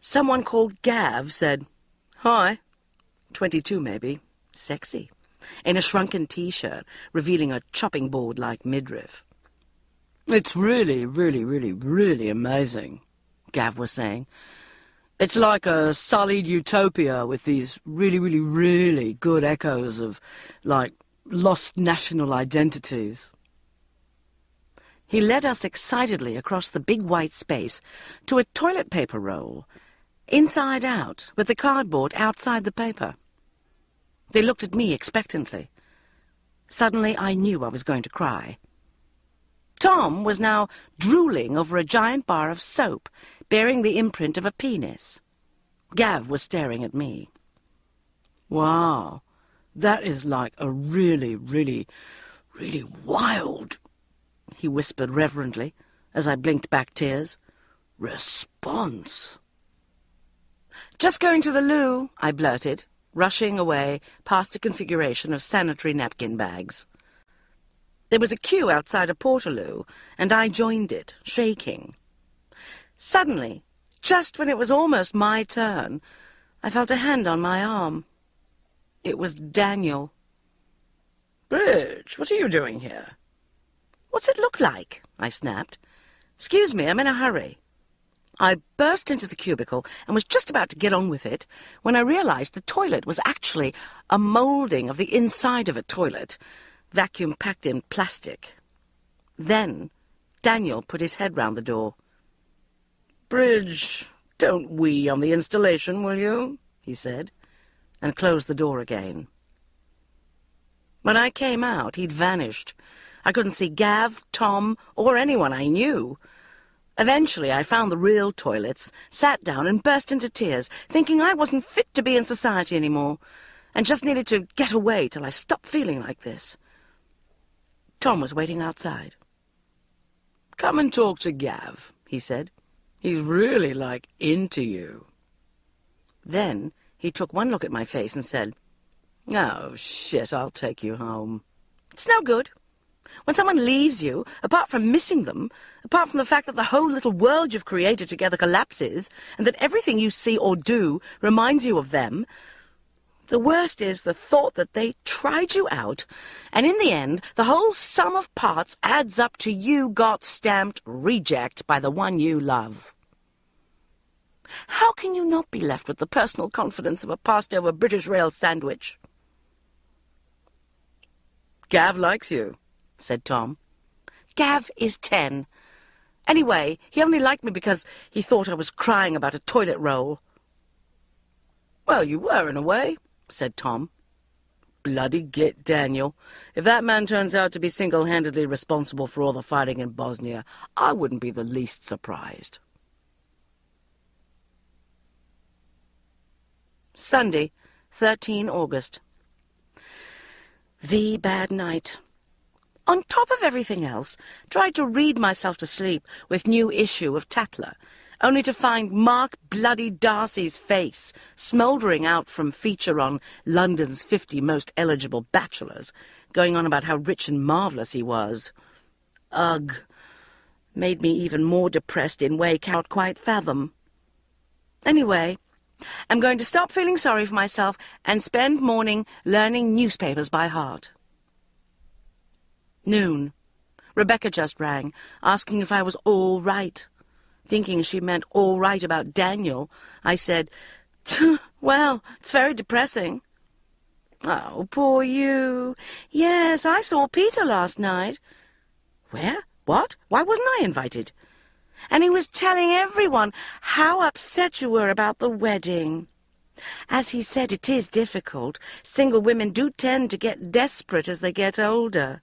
Someone called Gav said, "Hi." 22 maybe, sexy, in a shrunken T-shirt, revealing a chopping board-like midriff. "It's really, really, really, really amazing," Gav was saying. "It's like a sullied utopia with these really, really, really good echoes of, like, lost national identities." He led us excitedly across the big white space to a toilet paper roll, inside out, with the cardboard outside the paper. They looked at me expectantly. Suddenly I knew I was going to cry. Tom was now drooling over a giant bar of soap, bearing the imprint of a penis. Gav was staring at me. "Wow, that is like a really, really, really wild," he whispered reverently, as I blinked back tears, "response." "Just going to the loo," I blurted, rushing away past a configuration of sanitary napkin bags. There was a queue outside a portaloo, and I joined it, shaking. Suddenly, just when it was almost my turn, I felt a hand on my arm. It was Daniel. "Bridge, what are you doing here?" "What's it look like?" I snapped. "Excuse me, I'm in a hurry." I burst into the cubicle and was just about to get on with it when I realized the toilet was actually a moulding of the inside of a toilet, vacuum-packed in plastic. Then Daniel put his head round the door. "Bridge, don't wee on the installation, will you?" he said, and closed the door again. When I came out, he'd vanished. I couldn't see Gav, Tom, or anyone I knew. Eventually I found the real toilets, sat down and burst into tears, thinking I wasn't fit to be in society anymore, and just needed to get away till I stopped feeling like this. Tom was waiting outside. "Come and talk to Gav," he said. "He's really, like, into you." Then he took one look at my face and said, "Oh, shit, I'll take you home." It's no good. When someone leaves you, apart from missing them, apart from the fact that the whole little world you've created together collapses, and that everything you see or do reminds you of them, the worst is the thought that they tried you out, and in the end, the whole sum of parts adds up to you got stamped reject by the one you love. How can you not be left with the personal confidence of a passed-over British rail sandwich? "Gav likes you," said Tom. "Gav is 10. Anyway, he only liked me because he thought I was crying about a toilet roll." "Well, you were, in a way," said Tom. "Bloody git, Daniel. If that man turns out to be single-handedly responsible for all the fighting in Bosnia, I wouldn't be the least surprised." Sunday, 13 August. The bad night. On top of everything else, tried to read myself to sleep with new issue of Tatler, only to find Mark bloody Darcy's face smouldering out from feature on London's 50 most eligible bachelors, going on about how rich and marvellous he was. Ugh. Made me even more depressed in way can't quite fathom. Anyway, I'm going to stop feeling sorry for myself and spend morning learning newspapers by heart. Noon. Rebecca just rang, asking if I was all right. Thinking she meant all right about Daniel, I said, "Well, it's very depressing." "Oh, poor you. Yes, I saw Peter last night." "Where? What? Why wasn't I invited?" "And he was telling everyone how upset you were about the wedding. As he said, it is difficult. Single women do tend to get desperate as they get older."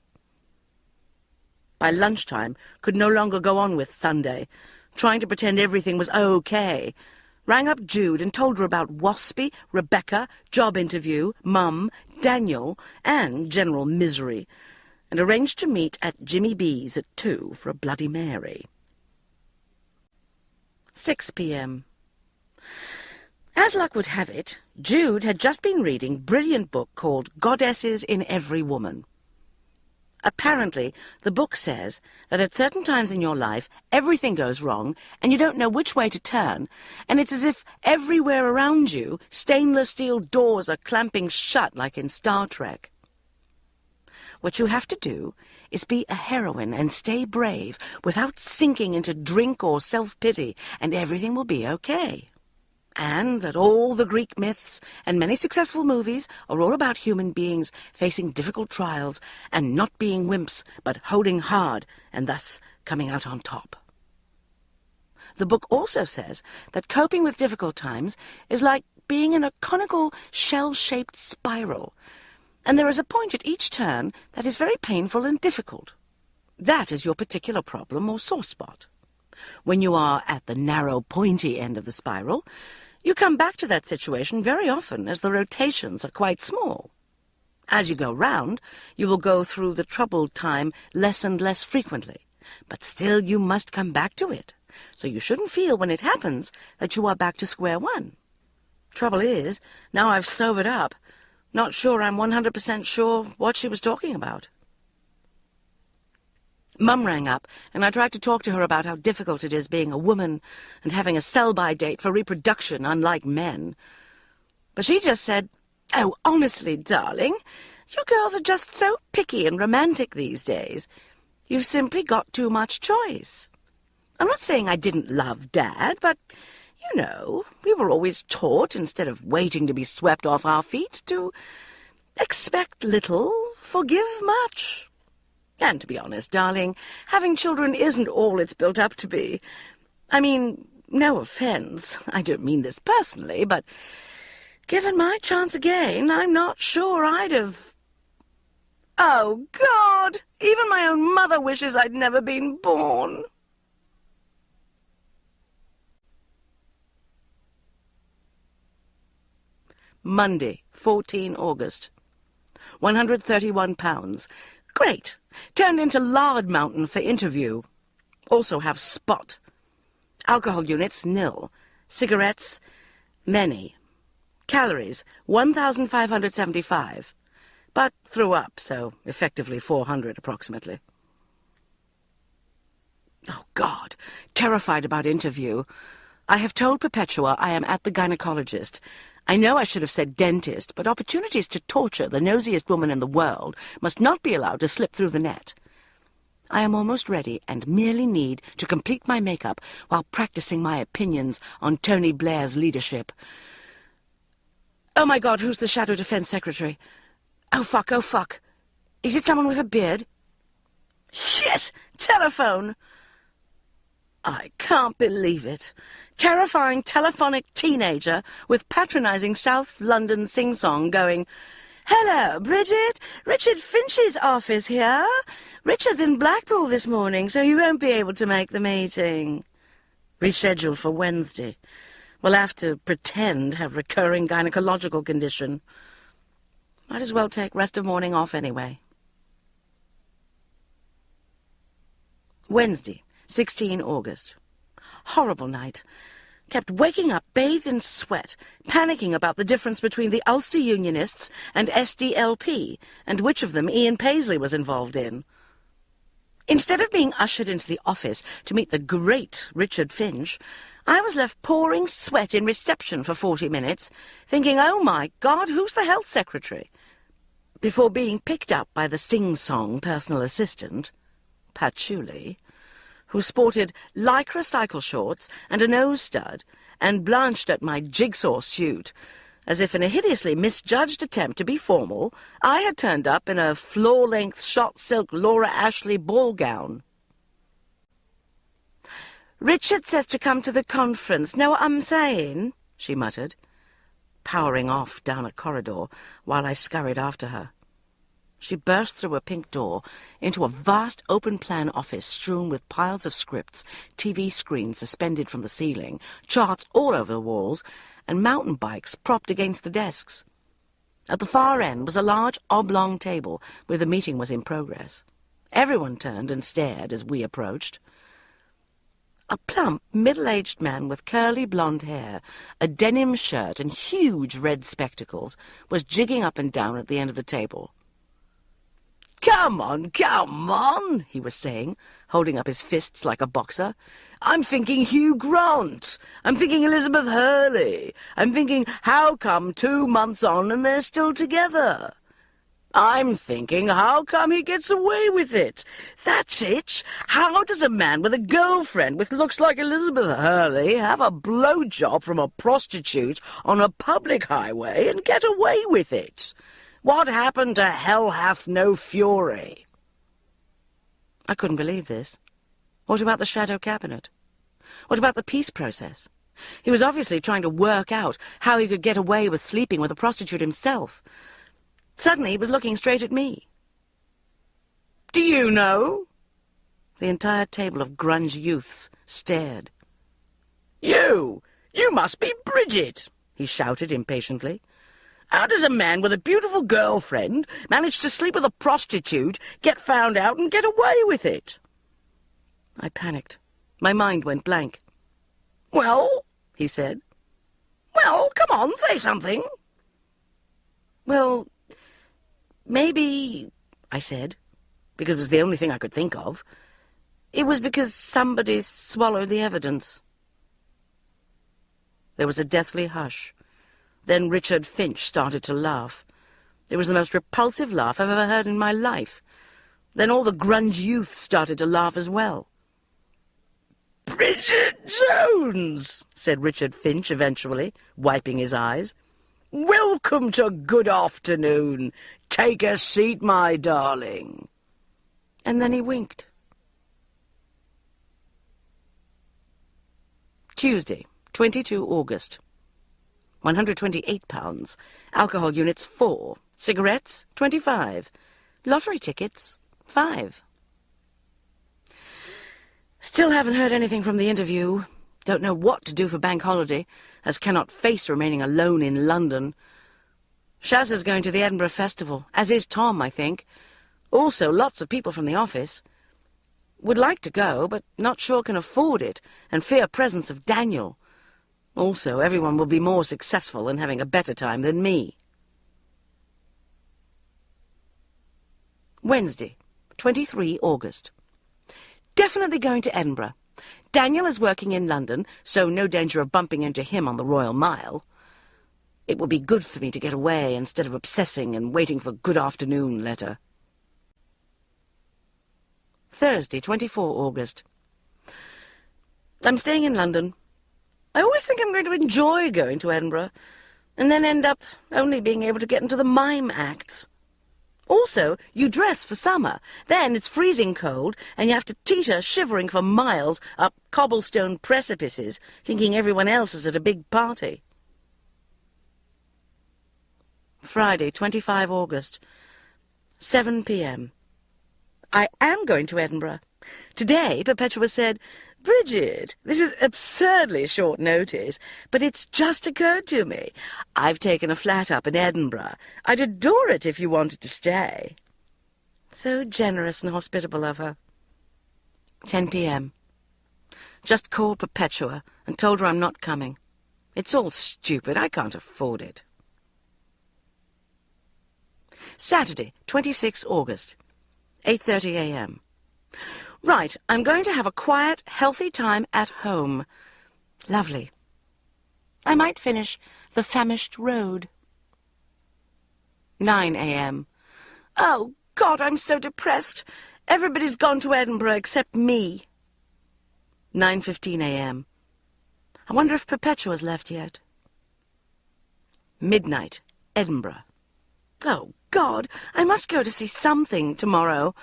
By lunchtime, could no longer go on with Sunday, trying to pretend everything was okay. rang up Jude and told her about Waspy, Rebecca, job interview, Mum, Daniel, and general misery, and arranged to meet at Jimmy B's at 2 for a Bloody Mary. 6 p.m. As luck would have it, Jude had just been reading a brilliant book called Goddesses in Every Woman. Apparently, the book says that at certain times in your life, everything goes wrong, and you don't know which way to turn, and it's as if everywhere around you, stainless steel doors are clamping shut like in Star Trek. What you have to do is be a heroine and stay brave without sinking into drink or self-pity, and everything will be okay. And that all the Greek myths and many successful movies are all about human beings facing difficult trials and not being wimps, but holding hard and thus coming out on top. The book also says that coping with difficult times is like being in a conical, shell-shaped spiral, and there is a point at each turn that is very painful and difficult. That is your particular problem or sore spot. When you are at the narrow, pointy end of the spiral, you come back to that situation very often as the rotations are quite small. As you go round, you will go through the troubled time less and less frequently, but still you must come back to it, so you shouldn't feel when it happens that you are back to square one. Trouble is, now I've sobered up, not sure I'm 100% sure what she was talking about. Mum rang up, and I tried to talk to her about how difficult it is being a woman and having a sell-by date for reproduction, unlike men. But she just said, "Oh, honestly, darling, you girls are just so picky and romantic these days. You've simply got too much choice. I'm not saying I didn't love Dad, but, you know, we were always taught, instead of waiting to be swept off our feet, to expect little, forgive much. And to be honest, darling, having children isn't all it's built up to be. I mean, no offence, I don't mean this personally, but given my chance again, I'm not sure I'd have... Oh, God! Even my own mother wishes I'd never been born." Monday, 14 August. 131 pounds. Great. Turned into lard mountain for interview. Also have spot. Alcohol units, nil. Cigarettes, many. Calories, 1,575. But threw up, so effectively 400 approximately. Oh, God. Terrified about interview. I have told Perpetua I am at the gynecologist. I know I should have said dentist, but opportunities to torture the nosiest woman in the world must not be allowed to slip through the net. I am almost ready and merely need to complete my makeup while practicing my opinions on Tony Blair's leadership. Oh, my God, who's the Shadow Defense Secretary? Oh, fuck, oh, fuck. Is it someone with a beard? Shit! Telephone! I can't believe it. Terrifying telephonic teenager with patronising South London sing-song going, "Hello, Bridget. Richard Finch's office here. Richard's in Blackpool this morning, so he won't be able to make the meeting." Rescheduled for Wednesday. We'll have to pretend have recurring gynecological condition. Might as well take rest of morning off anyway. Wednesday, 16 August. Horrible night. Kept waking up bathed in sweat, panicking about the difference between the Ulster Unionists and SDLP, and which of them Ian Paisley was involved in. Instead of being ushered into the office to meet the great Richard Finch, I was left pouring sweat in reception for 40 minutes, thinking, oh my God, who's the health secretary? Before being picked up by the sing-song personal assistant, Patchouli, who sported lycra cycle shorts and a nose stud, and blanched at my jigsaw suit, as if in a hideously misjudged attempt to be formal, I had turned up in a floor-length shot-silk Laura Ashley ball gown. "Richard says to come to the conference. Know what I'm saying?" she muttered, powering off down a corridor while I scurried after her. She burst through a pink door into a vast open-plan office strewn with piles of scripts, TV screens suspended from the ceiling, charts all over the walls, and mountain bikes propped against the desks. At the far end was a large oblong table where the meeting was in progress. Everyone turned and stared as we approached. A plump, middle-aged man with curly blonde hair, a denim shirt and huge red spectacles was jigging up and down at the end of the table. "Come on," he was saying, holding up his fists like a boxer. "I'm thinking Hugh Grant. I'm thinking Elizabeth Hurley. I'm thinking, how come 2 months on and they're still together? I'm thinking, how come he gets away with it? That's it. How does a man with a girlfriend with looks like Elizabeth Hurley have a blowjob from a prostitute on a public highway and get away with it? What happened to Hell Hath No Fury?" I couldn't believe this. What about the shadow cabinet? What about the peace process? He was obviously trying to work out how he could get away with sleeping with a prostitute himself. Suddenly he was looking straight at me. "Do you know?" The entire table of grunge youths stared. You must be Bridget," he shouted impatiently. "How does a man with a beautiful girlfriend manage to sleep with a prostitute, get found out, and get away with it?" I panicked. My mind went blank. "Well," he said. "Well, come on, say something." "Well, maybe," I said, because it was the only thing I could think of, "it was because somebody swallowed the evidence." There was a deathly hush. Then Richard Finch started to laugh. It was the most repulsive laugh I've ever heard in my life. Then all the grunge youths started to laugh as well. "Bridget Jones," said Richard Finch eventually, wiping his eyes. "Welcome to Good Afternoon. Take a seat, my darling." And then he winked. Tuesday, 22 August. 128 pounds. Alcohol units 4. Cigarettes 25. Lottery tickets 5. Still haven't heard anything from the interview. Don't know what to do for bank holiday, as cannot face remaining alone in London. Shaz is going to the Edinburgh Festival, as is Tom, I think. Also lots of people from the office. Would like to go, but not sure can afford it, and fear presence of Daniel. Also, everyone will be more successful and having a better time than me. Wednesday, 23 August. Definitely going to Edinburgh. Daniel is working in London, so no danger of bumping into him on the Royal Mile. It will be good for me to get away instead of obsessing and waiting for good afternoon letter. Thursday, 24 August. I'm staying in London. I always think I'm going to enjoy going to Edinburgh, and then end up only being able to get into the mime acts. Also, you dress for summer. Then it's freezing cold, and you have to teeter shivering for miles up cobblestone precipices, thinking everyone else is at a big party. Friday, 25 August, 7 p.m. I am going to Edinburgh. Today, Perpetua said, "Bridget, this is absurdly short notice, but it's just occurred to me. I've taken a flat up in Edinburgh. I'd adore it if you wanted to stay." So generous and hospitable of her. 10 p.m. Just called Perpetua and told her I'm not coming. It's all stupid. I can't afford it. Saturday, 26 August, 8:30 a.m. Right, I'm going to have a quiet, healthy time at home. Lovely. I might finish The Famished Road. 9 a.m. Oh, God, I'm so depressed. Everybody's gone to Edinburgh except me. 9:15 a.m. I wonder if Perpetua's left yet. Midnight, Edinburgh. Oh, God, I must go to see something tomorrow.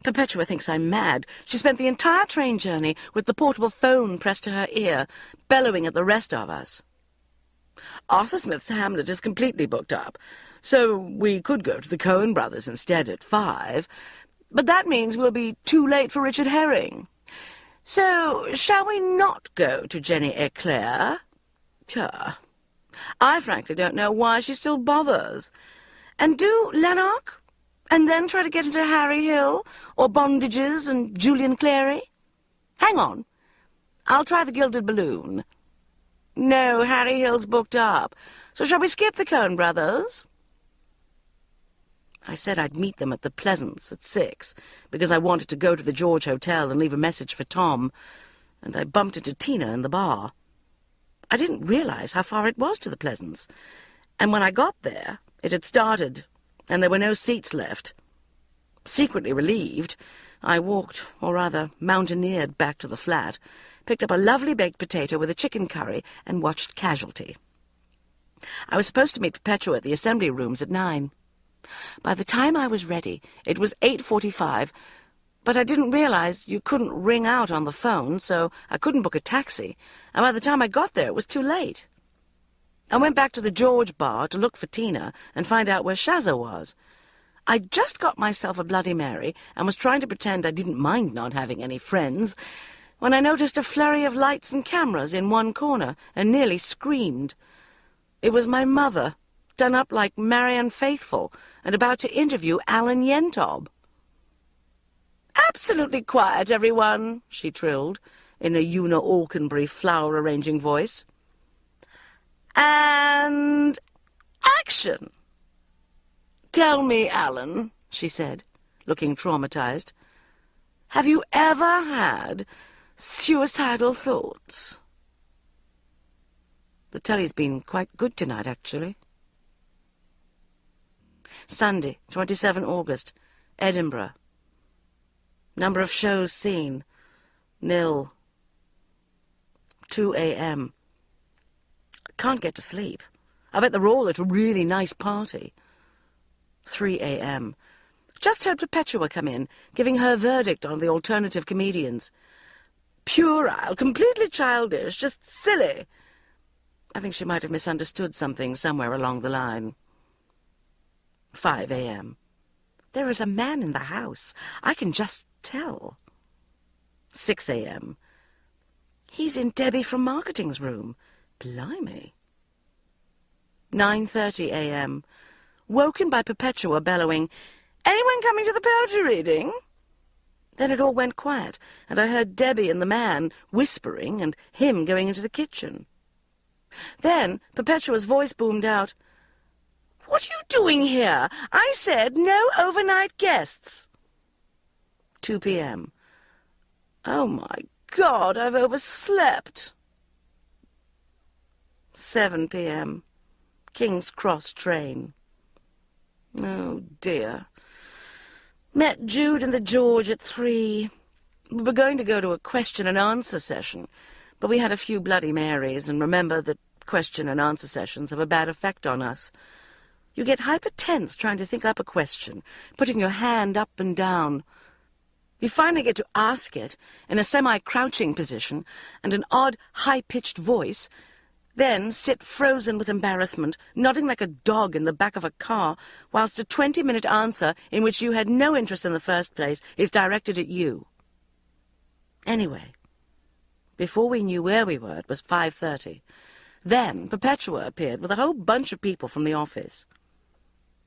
Perpetua thinks I'm mad. She spent the entire train journey with the portable phone pressed to her ear, bellowing at the rest of us. Arthur Smith's Hamlet is completely booked up, So we could go to the Coen brothers instead at 5, but that means we'll be too late for Richard Herring. So shall we not go to Jenny Eclair? I frankly don't know why she still bothers. And do Lanark? And then try to get into Harry Hill, or Bondages and Julian Clary? Hang on. I'll try the Gilded Balloon. No, Harry Hill's booked up. So shall we skip the Coen brothers? I said I'd meet them at the Pleasance at 6, because I wanted to go to the George Hotel and leave a message for Tom, and I bumped into Tina in the bar. I didn't realize how far it was to the Pleasance, and when I got there, it had started, and there were no seats left. Secretly relieved, I walked, or rather mountaineered, back to the flat, picked up a lovely baked potato with a chicken curry, and watched Casualty. I was supposed to meet Perpetua at the Assembly Rooms at 9. By the time I was ready, it was 8:45, but I didn't realize you couldn't ring out on the phone, so I couldn't book a taxi, and by the time I got there, it was too late. I went back to the George bar to look for Tina and find out where Shazza was. I'd just got myself a Bloody Mary and was trying to pretend I didn't mind not having any friends when I noticed a flurry of lights and cameras in one corner and nearly screamed. It was my mother, done up like Marianne Faithfull, and about to interview Alan Yentob. "Absolutely quiet, everyone," she trilled, in a Una Alconbury flower-arranging voice. "And action!" "Tell me, Alan," she said, looking traumatized, "have you ever had suicidal thoughts?" The telly's been quite good tonight, actually. Sunday, 27 August, Edinburgh. Number of shows seen, 0. 2 a.m. Can't get to sleep. I bet they're all at a really nice party. 3 a.m. Just heard Perpetua come in, giving her verdict on the alternative comedians. Puerile, completely childish, just silly. I think she might have misunderstood something somewhere along the line. 5 a.m. There is a man in the house. I can just tell. 6 a.m. He's in Debbie from Marketing's room. Blimey. 9:30 a.m. Woken by Perpetua bellowing, "Anyone coming to the poetry reading?" Then it all went quiet, and I heard Debbie and the man whispering and him going into the kitchen. Then Perpetua's voice boomed out, "What are you doing here? I said no overnight guests." 2 p.m. Oh, my God, I've overslept. 7 p.m. King's Cross train. Oh, dear. Met Jude and the George at 3. We were going to go to a question-and-answer session, but we had a few Bloody Marys, and remember that question-and-answer sessions have a bad effect on us. You get hyper-tense trying to think up a question, putting your hand up and down. You finally get to ask it in a semi-crouching position and an odd, high-pitched voice, then sit frozen with embarrassment, nodding like a dog in the back of a car, whilst a 20-minute answer in which you had no interest in the first place is directed at you. Anyway, before we knew where we were, it was 5:30. Then Perpetua appeared with a whole bunch of people from the office.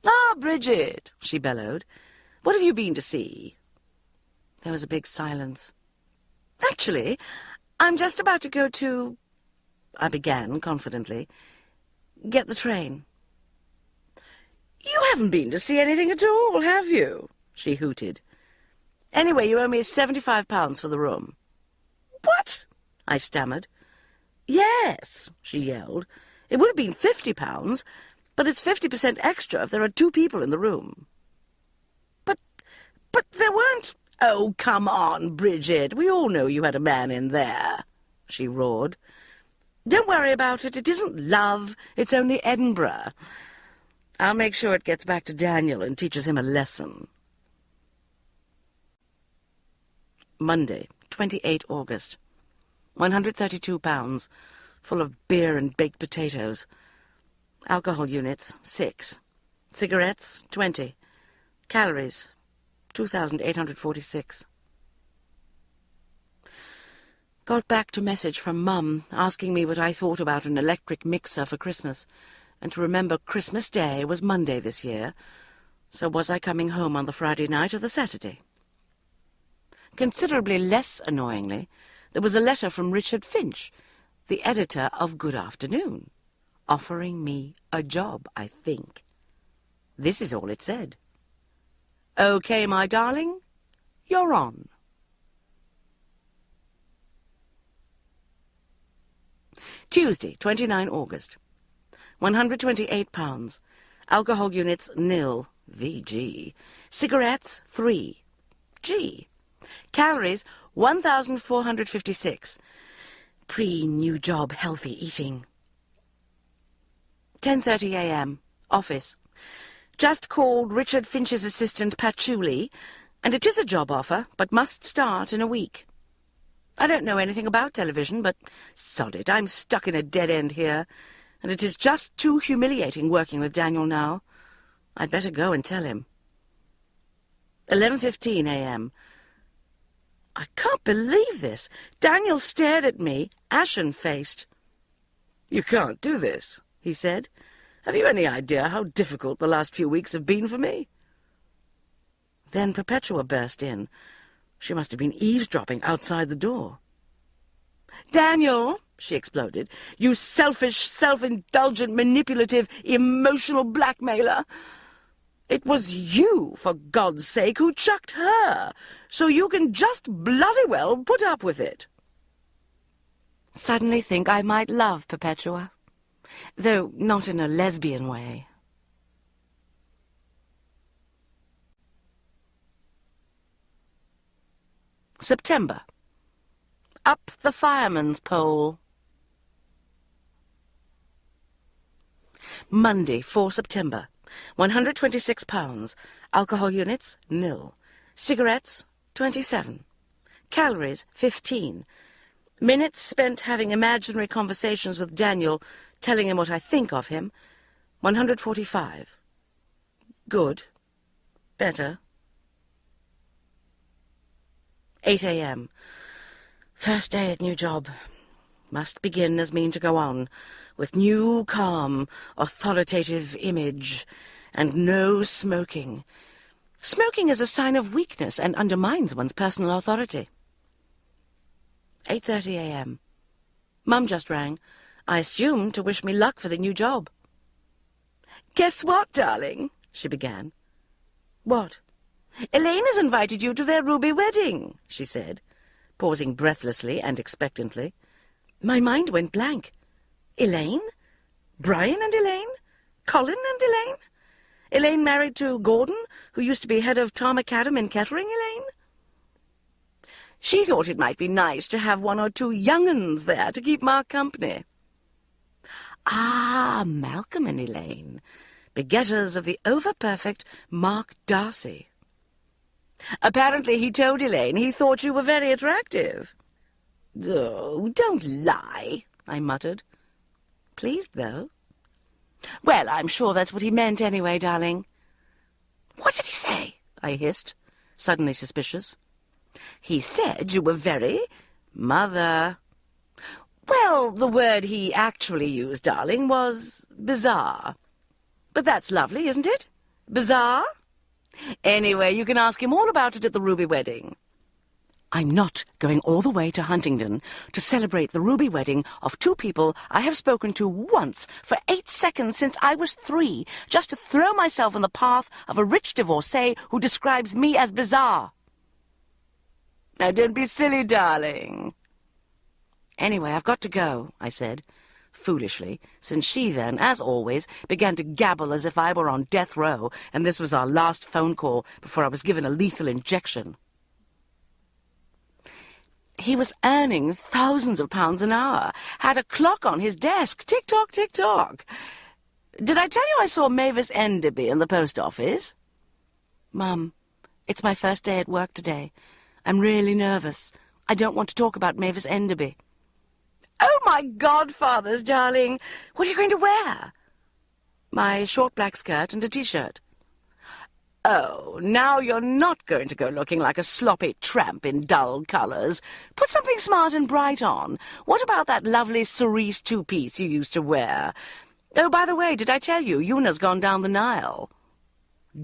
"Ah, Bridget," she bellowed, "what have you been to see?" There was a big silence. "Actually, I'm just about to go to—" I began confidently. "Get the train." "You haven't been to see anything at all, have you?" she hooted. "Anyway, you owe me £75 for the room." "What?" I stammered. "Yes," she yelled. "It would have been £50, but it's 50% extra if there are 2 people in the room." But there weren't—" "Oh, come on, Bridget. We all know you had a man in there," she roared. "Don't worry about it. It isn't love. It's only Edinburgh. I'll make sure it gets back to Daniel and teaches him a lesson." Monday, 28 August. £132, full of beer and baked potatoes. Alcohol units, 6. Cigarettes, 20. Calories, 2,846. Got back to message from Mum, asking me what I thought about an electric mixer for Christmas, and to remember Christmas Day was Monday this year, so was I coming home on the Friday night or the Saturday? Considerably less annoyingly, there was a letter from Richard Finch, the editor of Good Afternoon, offering me a job, I think. This is all it said. "Okay, my darling, you're on." Tuesday, 29 August. 128 pounds. Alcohol units, nil. VG. Cigarettes, 3. G. Calories, 1,456. Pre-new job healthy eating. 10:30 a.m. Office. Just called Richard Finch's assistant Patchouli, and it is a job offer, but must start in a week. I don't know anything about television, but sod it, I'm stuck in a dead end here, and it is just too humiliating working with Daniel now. I'd better go and tell him. 11:15 a.m. I can't believe this. Daniel stared at me, ashen-faced. "You can't do this," he said. "Have you any idea how difficult the last few weeks have been for me?" Then Perpetua burst in. She must have been eavesdropping outside the door. "Daniel," she exploded, "you selfish, self-indulgent, manipulative, emotional blackmailer. It was you, for God's sake, who chucked her, so you can just bloody well put up with it." Suddenly think I might love Perpetua, though not in a lesbian way. September. Up the fireman's pole. Monday, 4 September. 126 pounds. Alcohol units, nil. Cigarettes, 27. Calories, 15. Minutes spent having imaginary conversations with Daniel, telling him what I think of him, 145. Good. Better. 8 a.m. First day at new job. Must begin as mean to go on, with new calm, authoritative image, and no smoking. Smoking is a sign of weakness and undermines one's personal authority. 8:30 a.m. Mum just rang. I assumed to wish me luck for the new job. "Guess what, darling?" she began. "What?" "Elaine has invited you to their ruby wedding," she said, pausing breathlessly and expectantly. My mind went blank. Elaine? Brian and Elaine? Colin and Elaine? Elaine married to Gordon, who used to be head of Tom Academy in Kettering, Elaine? She thought it might be nice to have one or two young uns there to keep Mark company. Ah, Malcolm and Elaine, begetters of the over-perfect Mark Darcy. Apparently he told Elaine he thought you were very attractive. "Oh, don't lie," I muttered. Pleased, though. "Well, I'm sure that's what he meant anyway, darling." "What did he say?" I hissed, suddenly suspicious. "He said you were very... Mother." "Well, the word he actually used, darling, was bizarre. But that's lovely, isn't it? Bizarre? Anyway, you can ask him all about it at the ruby wedding." I'm not going all the way to Huntingdon to celebrate the ruby wedding of two people I have spoken to once for 8 seconds since I was 3, just to throw myself in the path of a rich divorcee who describes me as bizarre. Now, don't be silly, darling. Anyway, I've got to go, I said, foolishly, since she then, as always, began to gabble as if I were on death row, and this was our last phone call before I was given a lethal injection. He was earning thousands of pounds an hour, had a clock on his desk, tick-tock, tick-tock. Did I tell you I saw Mavis Enderby in the post office? Mum, it's my first day at work today. I'm really nervous. I don't want to talk about Mavis Enderby. Oh, my godfathers, darling! What are you going to wear? My short black skirt and a T-shirt. Oh, now you're not going to go looking like a sloppy tramp in dull colours. Put something smart and bright on. What about that lovely cerise two-piece you used to wear? Oh, by the way, did I tell you, Una's gone down the Nile?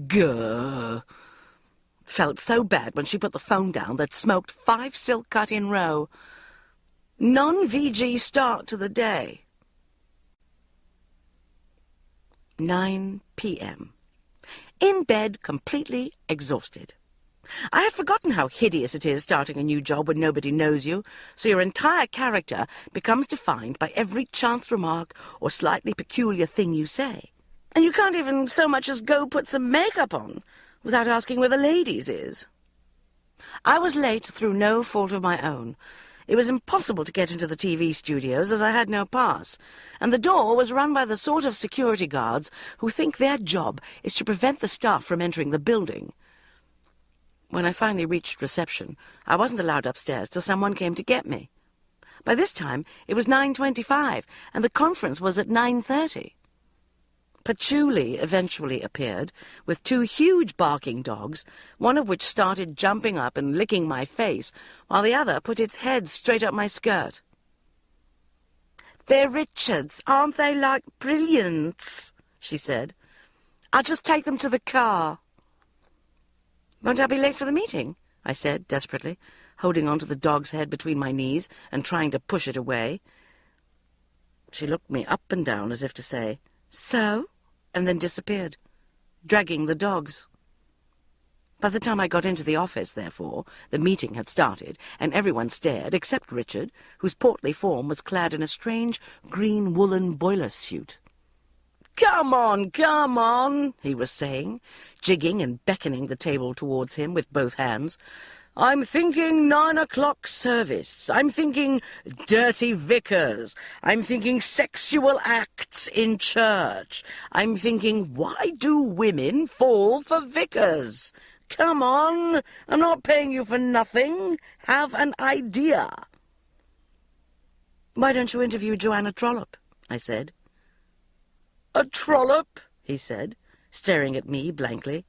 Gah. Felt so bad when she put the phone down that smoked 5 silk cut in row. Non-VG start to the day. 9 p.m. In bed, completely exhausted. I had forgotten how hideous it is starting a new job when nobody knows you, so your entire character becomes defined by every chance remark or slightly peculiar thing you say. And you can't even so much as go put some makeup on without asking where the ladies is. I was late through no fault of my own. It was impossible to get into the TV studios as I had no pass, and the door was run by the sort of security guards who think their job is to prevent the staff from entering the building. When I finally reached reception, I wasn't allowed upstairs till someone came to get me. By this time, it was 9:25, and the conference was at 9:30. Patchouli eventually appeared, with 2 huge barking dogs, one of which started jumping up and licking my face, while the other put its head straight up my skirt. "They're Richards, aren't they like brilliants?" she said. "I'll just take them to the car." "Won't I be late for the meeting?" I said desperately, holding on to the dog's head between my knees and trying to push it away. She looked me up and down as if to say, "So?" and then disappeared, dragging the dogs. By the time I got into the office, therefore, the meeting had started, and everyone stared, except Richard, whose portly form was clad in a strange green woolen boiler suit. Come on," he was saying, jigging and beckoning the table towards him with both hands. "I'm thinking 9 o'clock service. I'm thinking dirty vicars. I'm thinking sexual acts in church. I'm thinking, why do women fall for vicars? Come on, I'm not paying you for nothing. Have an idea." "Why don't you interview Joanna Trollope?" I said. "A Trollope?" he said, staring at me blankly.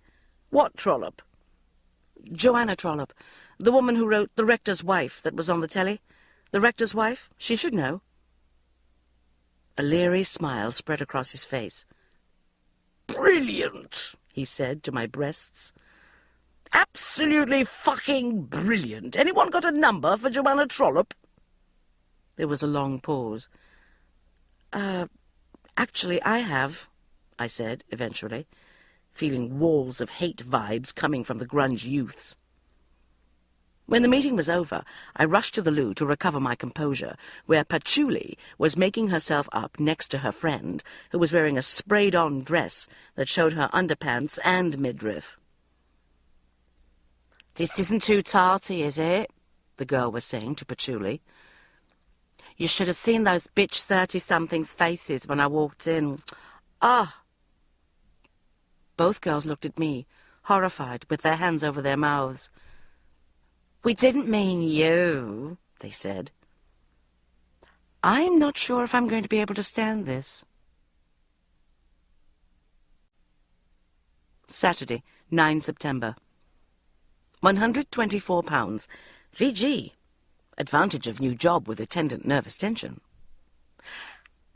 "What Trollope?" "Joanna Trollope, the woman who wrote The Rector's Wife that was on the telly. The Rector's Wife? She should know." A leery smile spread across his face. "Brilliant," he said to my breasts. "Absolutely fucking brilliant. Anyone got a number for Joanna Trollope?" There was a long pause. Actually, I have," I said eventually, feeling walls of hate vibes coming from the grunge youths. When the meeting was over, I rushed to the loo to recover my composure, where Patchouli was making herself up next to her friend, who was wearing a sprayed-on dress that showed her underpants and midriff. "This isn't too tarty, is it?" the girl was saying to Patchouli. "You should have seen those bitch 30-somethings' faces when I walked in. Ah!" Both girls looked at me, horrified, with their hands over their mouths. "We didn't mean you," they said. I'm not sure if I'm going to be able to stand this. Saturday, 9 September. £124. VG. Advantage of new job with attendant nervous tension.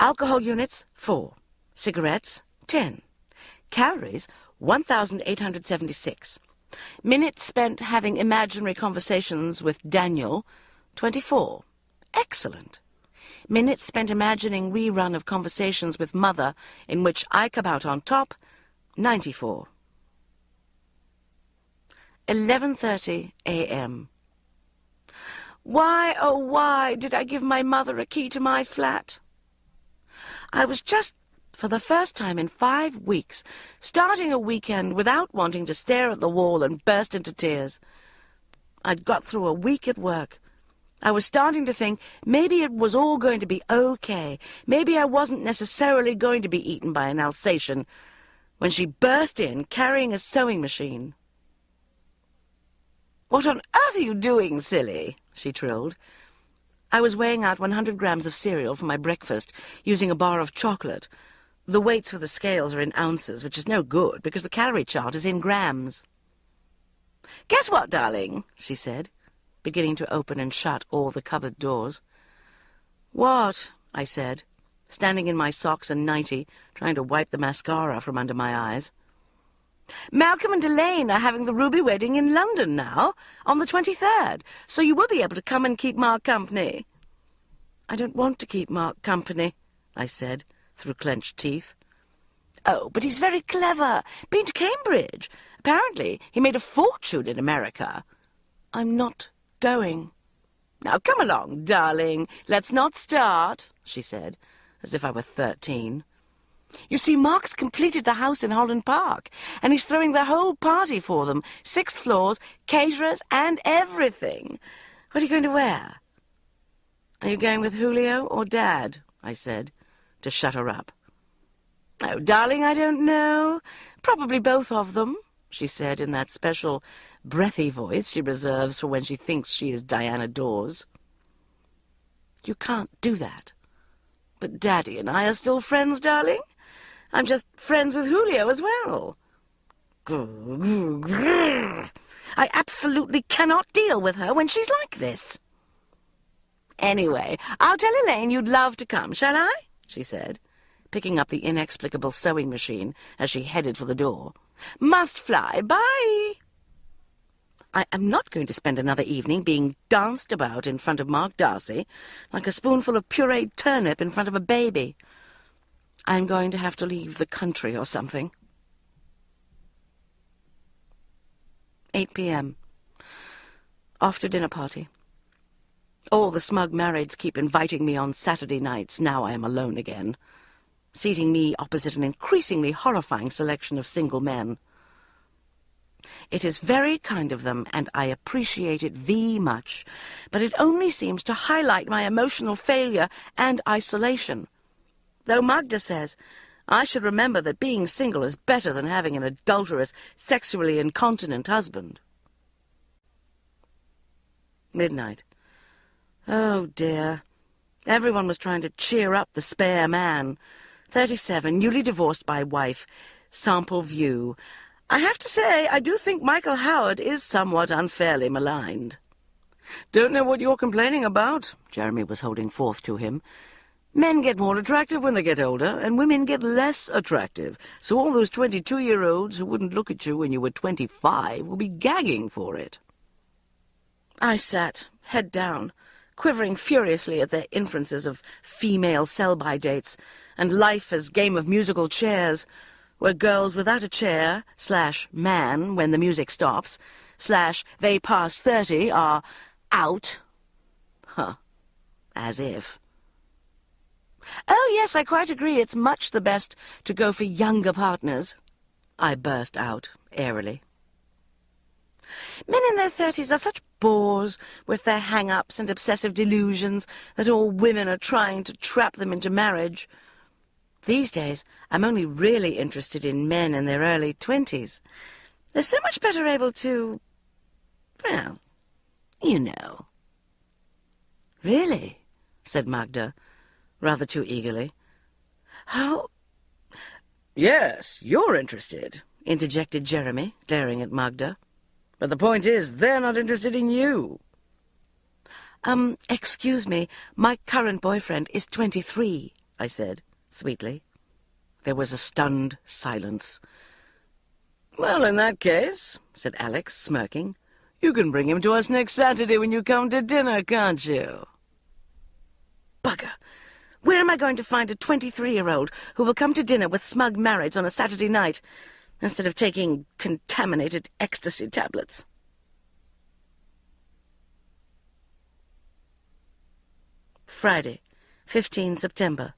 Alcohol units, 4. Cigarettes, 10. Calories, 1,876. Minutes spent having imaginary conversations with Daniel, 24. Excellent. Minutes spent imagining rerun of conversations with Mother in which I come out on top, 94. 11:30 a.m. Why, oh why, did I give my mother a key to my flat? I was just, for the first time in 5 weeks, starting a weekend without wanting to stare at the wall and burst into tears. I'd got through a week at work. I was starting to think maybe it was all going to be okay. Maybe I wasn't necessarily going to be eaten by an Alsatian, when she burst in carrying a sewing machine. "What on earth are you doing, silly?" she trilled. I was weighing out 100 grams of cereal for my breakfast, using a bar of chocolate, The weights for the scales are in ounces, which is no good, because the calorie chart is in grams. "Guess what, darling?" she said, beginning to open and shut all the cupboard doors. "What?" I said, standing in my socks and nightie, trying to wipe the mascara from under my eyes. "Malcolm and Elaine are having the Ruby wedding in London now, on the 23rd, so you will be able to come and keep Mark company." "I don't want to keep Mark company," I said, through clenched teeth. "Oh, but he's very clever. Been to Cambridge. Apparently he made a fortune in America." "I'm not going." "Now come along, darling. Let's not start," she said, as if I were 13. "You see, Mark's completed the house in Holland Park, and he's throwing the whole party for them, 6th floors, caterers, and everything. What are you going to wear?" "Are you going with Julio or Dad?" I said, to shut her up. "Oh, darling, I don't know. Probably both of them," she said in that special breathy voice she reserves for when she thinks she is Diana Dawes. "You can't do that." "But Daddy and I are still friends, darling. I'm just friends with Julio as well." "I absolutely cannot deal with her when she's like this." "Anyway, I'll tell Elaine you'd love to come, shall I?" she said, picking up the inexplicable sewing machine as she headed for the door. "Must fly. Bye." I am not going to spend another evening being danced about in front of Mark Darcy like a spoonful of pureed turnip in front of a baby. I'm going to have to leave the country or something. 8 p.m. Off to dinner party. All the smug marrieds keep inviting me on Saturday nights, now I am alone again, seating me opposite an increasingly horrifying selection of single men. It is very kind of them, and I appreciate it very much, but it only seems to highlight my emotional failure and isolation. Though Magda says I should remember that being single is better than having an adulterous, sexually incontinent husband. Midnight. Oh, dear. Everyone was trying to cheer up the spare man. 37, newly divorced by wife. Sample view. I have to say, I do think Michael Howard is somewhat unfairly maligned. "Don't know what you're complaining about," Jeremy was holding forth to him. "Men get more attractive when they get older, and women get less attractive, so all those 22-year-olds who wouldn't look at you when you were 25 will be gagging for it." I sat, head down, quivering furiously at their inferences of female sell-by dates and life as game of musical chairs, where girls without a chair, /man when the music stops, /they pass 30 are out. Huh. As if. "Oh, yes, I quite agree. It's much the best to go for younger partners," I burst out airily. Men in their 30s are such bores with their hang-ups and obsessive delusions that all women are trying to trap them into marriage. These days, I'm only really interested in men in their early 20s. They're so much better able to, well, you know. "Really?" said Magda, rather too eagerly. "How—" "Yes, you're interested," interjected Jeremy, glaring at Magda. "But the point is, they're not interested in you." Excuse me, my current boyfriend is 23, I said, sweetly. There was a stunned silence. "Well, in that case," said Alex, smirking, "you can bring him to us next Saturday when you come to dinner, can't you?" Bugger! Where am I going to find a 23-year-old who will come to dinner with smug marrieds on a Saturday night, instead of taking contaminated ecstasy tablets? Friday, 15 September.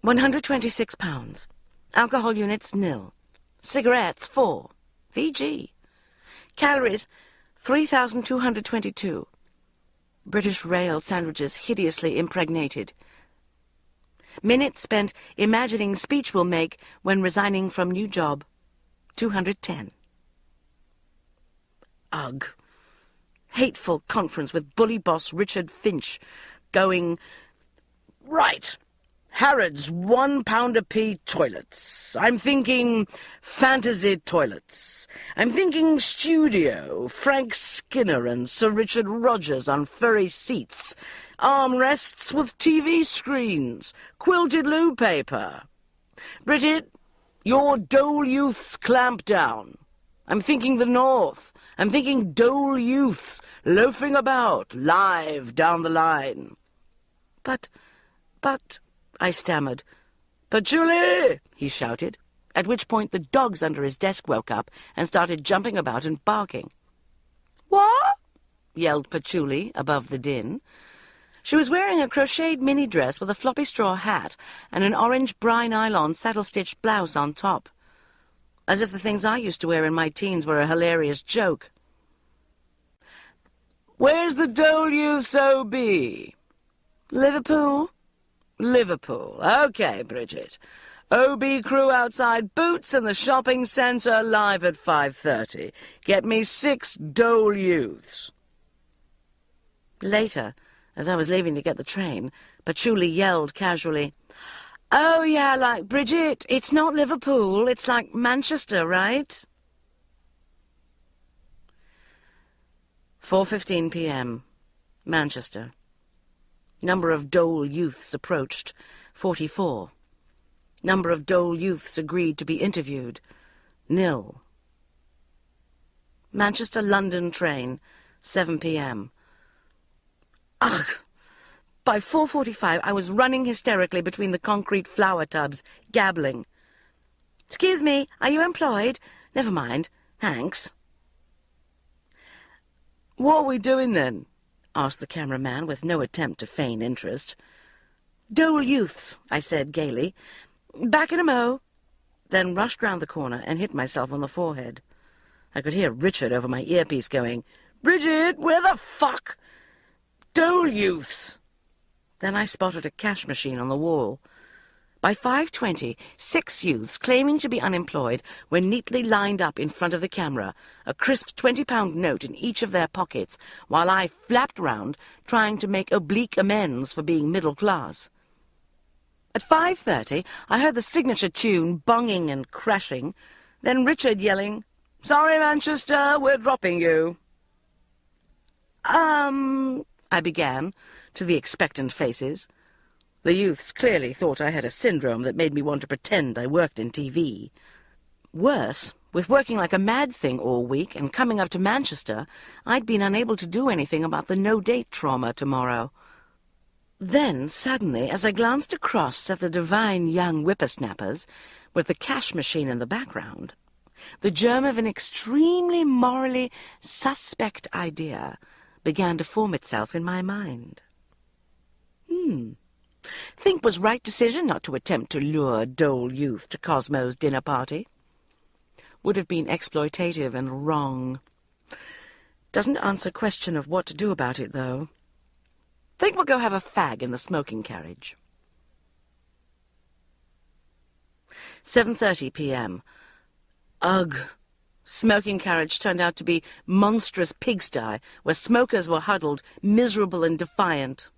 126 pounds. Alcohol units, nil. Cigarettes, 4. VG. Calories, 3,222. British rail sandwiches hideously impregnated. Minutes spent imagining speech will make when resigning from new job, 210. Ugh. Hateful conference with bully boss Richard Finch, going, "Right, Harrods 1 pound a p toilets. I'm thinking fantasy toilets. I'm thinking studio, Frank Skinner and Sir Richard Rogers on furry seats, armrests with TV screens, quilted loo paper. Bridget, your dole youths clamp down. I'm thinking the North. I'm thinking dole youths loafing about, live down the line. But, I stammered. "Patchouli!" he shouted, at which point the dogs under his desk woke up and started jumping about and barking. "What?" yelled Patchouli above the din. She was wearing a crocheted mini-dress with a floppy straw hat and an orange bry nylon saddle-stitched blouse on top. As if the things I used to wear in my teens were a hilarious joke. "Where's the dole youths O.B.? Liverpool?" "Liverpool. Okay, Bridget. O.B. crew outside Boots in the shopping centre, live at 5:30. Get me 6 dole youths." Later, as I was leaving to get the train, Patchouli yelled casually, "Oh, yeah, like, Bridget, it's not Liverpool, it's like Manchester, right?" 4:15 p.m. Manchester. Number of dole youths approached, 44. Number of dole youths agreed to be interviewed, 0. Manchester-London train, 7 p.m. Ugh! By 4:45 I was running hysterically between the concrete flower tubs, gabbling. "Excuse me, are you employed? Never mind, thanks." "What are we doing then?" asked the cameraman with no attempt to feign interest. "Dole youths," I said gaily. "Back in a mo." Then rushed round the corner and hit myself on the forehead. I could hear Richard over my earpiece going, "Bridget, where the fuck? Dole youths." Then I spotted a cash machine on the wall. By 5:20, 6 youths claiming to be unemployed were neatly lined up in front of the camera, a crisp £20 note in each of their pockets, while I flapped round, trying to make oblique amends for being middle class. At 5:30, I heard the signature tune bonging and crashing, then Richard yelling, "Sorry, Manchester, we're dropping you." I began, to the expectant faces. The youths clearly thought I had a syndrome that made me want to pretend I worked in TV. Worse, with working like a mad thing all week and coming up to Manchester, I'd been unable to do anything about the no-date trauma tomorrow. Then, suddenly, as I glanced across at the divine young whippersnappers, with the cash machine in the background, the germ of an extremely morally suspect idea began to form itself in my mind. Think was right decision not to attempt to lure dole youth to Cosmo's dinner party. Would have been exploitative and wrong. Doesn't answer question of what to do about it, though. Think we'll go have a fag in the smoking carriage. 7:30 p.m. Ugh! Smoking carriage turned out to be monstrous pigsty, where smokers were huddled, miserable and defiant.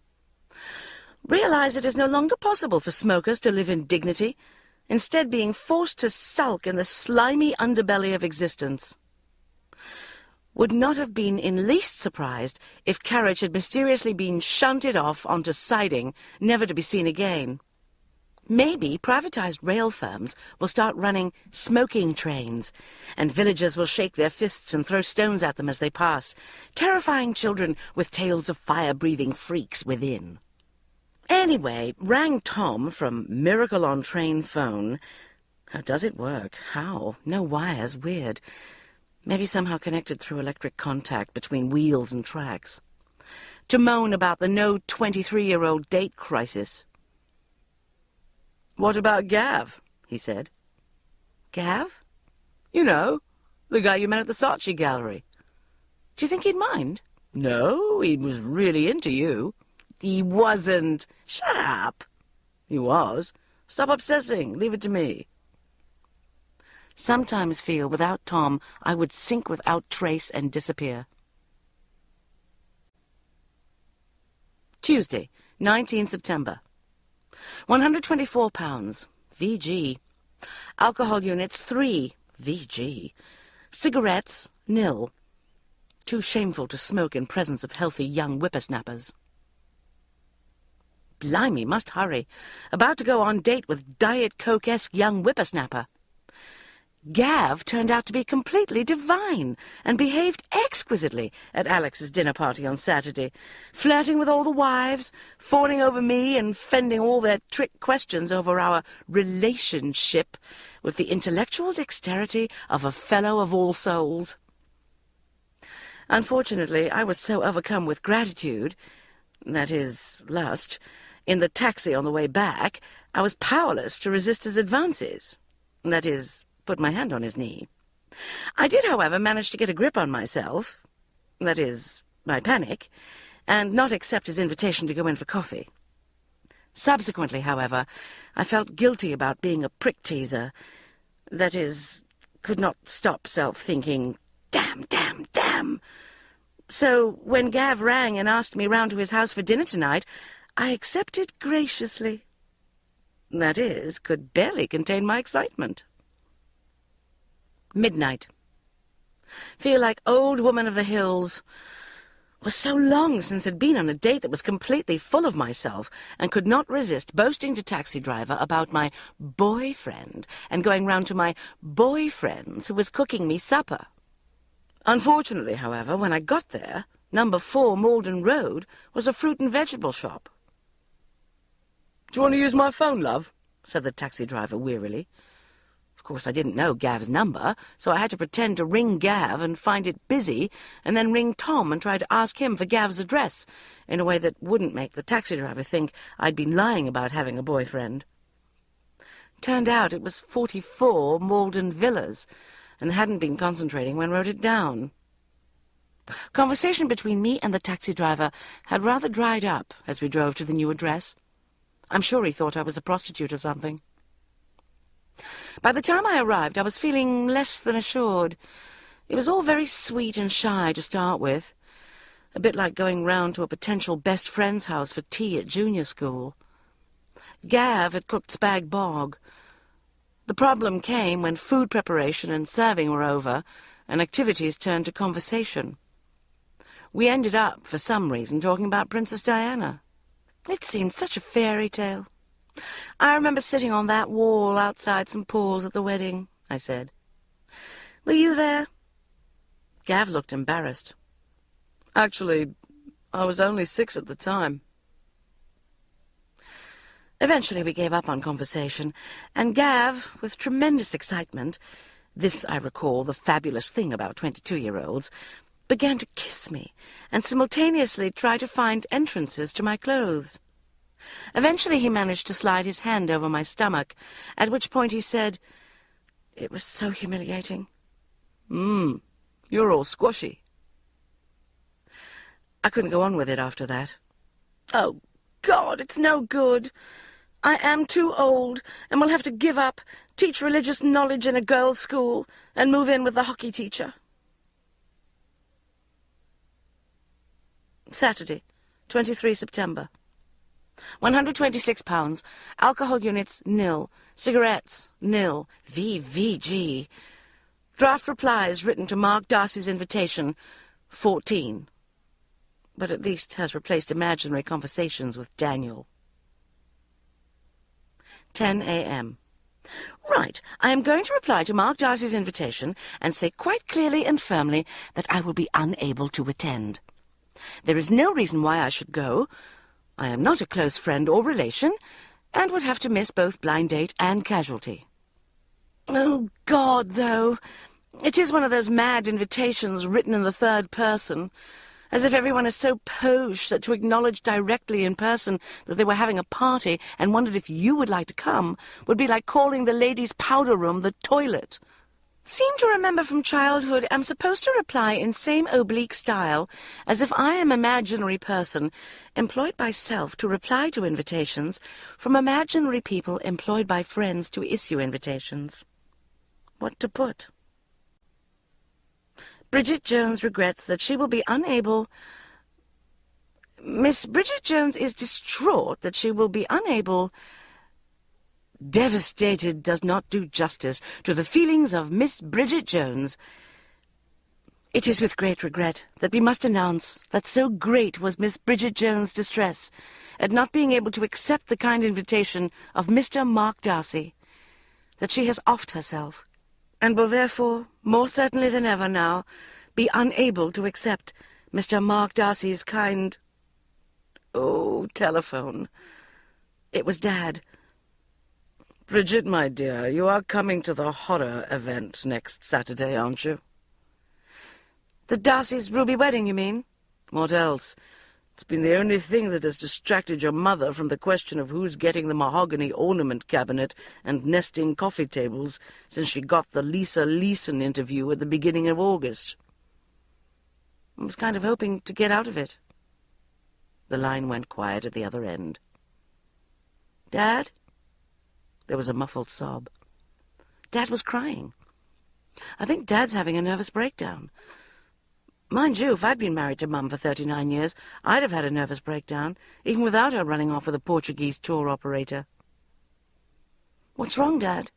Realize it is no longer possible for smokers to live in dignity, instead being forced to sulk in the slimy underbelly of existence. Would not have been in least surprised if carriage had mysteriously been shunted off onto siding, never to be seen again. Maybe privatized rail firms will start running smoking trains, and villagers will shake their fists and throw stones at them as they pass, terrifying children with tales of fire-breathing freaks within. Anyway, rang Tom from Miracle on Train phone. How does it work? How? No wires. Weird. Maybe somehow connected through electric contact between wheels and tracks. To moan about the no 23-year-old date crisis. "What about Gav?" he said. "Gav?" "You know, the guy you met at the Saatchi Gallery." "Do you think he'd mind?" "No, he was really into you." "He wasn't." "Shut up." "He was. Stop obsessing. Leave it to me." Sometimes feel without Tom I would sink without trace and disappear. Tuesday, 19 September. £124, VG. Alcohol units, 3, VG. Cigarettes, nil. Too shameful to smoke in presence of healthy young whippersnappers. Blimey, must hurry. About to go on date with Diet Coke-esque young whippersnapper. Gav turned out to be completely divine and behaved exquisitely at Alex's dinner party on Saturday, flirting with all the wives, fawning over me and fending all their trick questions over our relationship with the intellectual dexterity of a fellow of all souls. Unfortunately, I was so overcome with gratitude, that is, lust, in the taxi on the way back, I was powerless to resist his advances, that is, put my hand on his knee. I did, however, manage to get a grip on myself, that is, my panic, and not accept his invitation to go in for coffee. Subsequently, however, I felt guilty about being a prick-teaser, that is, could not stop self-thinking, damn, damn, damn. So when Gav rang and asked me round to his house for dinner tonight, I accepted graciously. That is, could barely contain my excitement. Midnight. Feel like old woman of the hills. Was so long since I'd been on a date that was completely full of myself and could not resist boasting to taxi driver about my boyfriend and going round to my boyfriend's who was cooking me supper. Unfortunately, however, when I got there, number 4 Malden Road was a fruit and vegetable shop. "Do you want to use my phone, love?" said the taxi driver wearily. Of course, I didn't know Gav's number, so I had to pretend to ring Gav and find it busy, and then ring Tom and try to ask him for Gav's address, in a way that wouldn't make the taxi driver think I'd been lying about having a boyfriend. Turned out it was 44 Malden Villas, and hadn't been concentrating when wrote it down. Conversation between me and the taxi driver had rather dried up as we drove to the new address. I'm sure he thought I was a prostitute or something. By the time I arrived, I was feeling less than assured. It was all very sweet and shy to start with, a bit like going round to a potential best friend's house for tea at junior school. Gav had cooked spag bog. The problem came when food preparation and serving were over, and activities turned to conversation. We ended up, for some reason, talking about Princess Diana. It seemed such a fairy tale. "I remember sitting on that wall outside St. Paul's at the wedding," I said. "Were you there?" Gav looked embarrassed. "Actually, I was only 6 at the time." Eventually we gave up on conversation, and Gav, with tremendous excitement, this, I recall, the fabulous thing about 22-year-olds, began to kiss me and simultaneously try to find entrances to my clothes. Eventually he managed to slide his hand over my stomach, at which point he said, "It was so humiliating." You're all squashy." I couldn't go on with it after that. "Oh, God, it's no good. I am too old, and will have to give up, teach religious knowledge in a girls' school, and move in with the hockey teacher." Saturday, 23 September. £126, alcohol units, nil, cigarettes, nil, VVG. Draft replies written to Mark Darcy's invitation, 14. But at least has replaced imaginary conversations with Daniel. 10 a.m. Right, I am going to reply to Mark Darcy's invitation and say quite clearly and firmly that I will be unable to attend. There is no reason why I should go. I am not a close friend or relation, and would have to miss both blind date and casualty. Oh, God, though. It is one of those mad invitations written in the third person, as if everyone is so posh that to acknowledge directly in person that they were having a party and wondered if you would like to come would be like calling the ladies' powder room the toilet. Seem to remember from childhood am supposed to reply in same oblique style, as if I am imaginary person employed by self to reply to invitations from imaginary people employed by friends to issue invitations. What to put? Bridget Jones regrets that she will be unable... Miss Bridget Jones is distraught that she will be unable... Devastated does not do justice to the feelings of Miss Bridget Jones. It is with great regret that we must announce that so great was Miss Bridget Jones' distress at not being able to accept the kind invitation of Mr. Mark Darcy, that she has offed herself, and will therefore, more certainly than ever now, be unable to accept Mr. Mark Darcy's kind... Oh, telephone. It was Dad. Bridget, my dear, you are coming to the horror event next Saturday, aren't you? The Darcy's ruby wedding, you mean? What else? It's been the only thing that has distracted your mother from the question of who's getting the mahogany ornament cabinet and nesting coffee tables since she got the Lisa Leeson interview at the beginning of August. I was kind of hoping to get out of it. The line went quiet at the other end. Dad? There was a muffled sob. Dad was crying. I think Dad's having a nervous breakdown. Mind you, if I'd been married to Mum for 39 years, I'd have had a nervous breakdown, even without her running off with a Portuguese tour operator. What's wrong, Dad?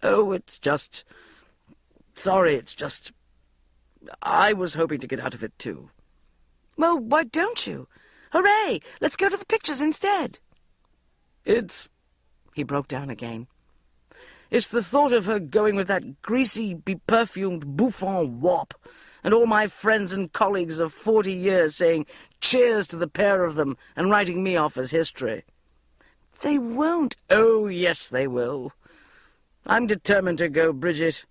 Oh, it's just... Sorry, it's just... I was hoping to get out of it, too. Well, why don't you? Hooray! Let's go to the pictures instead. It's... He broke down again. It's the thought of her going with that greasy, beperfumed bouffant wop, and all my friends and colleagues of 40 years saying cheers to the pair of them and writing me off as history. They won't. Oh, yes, they will. I'm determined to go, Bridget.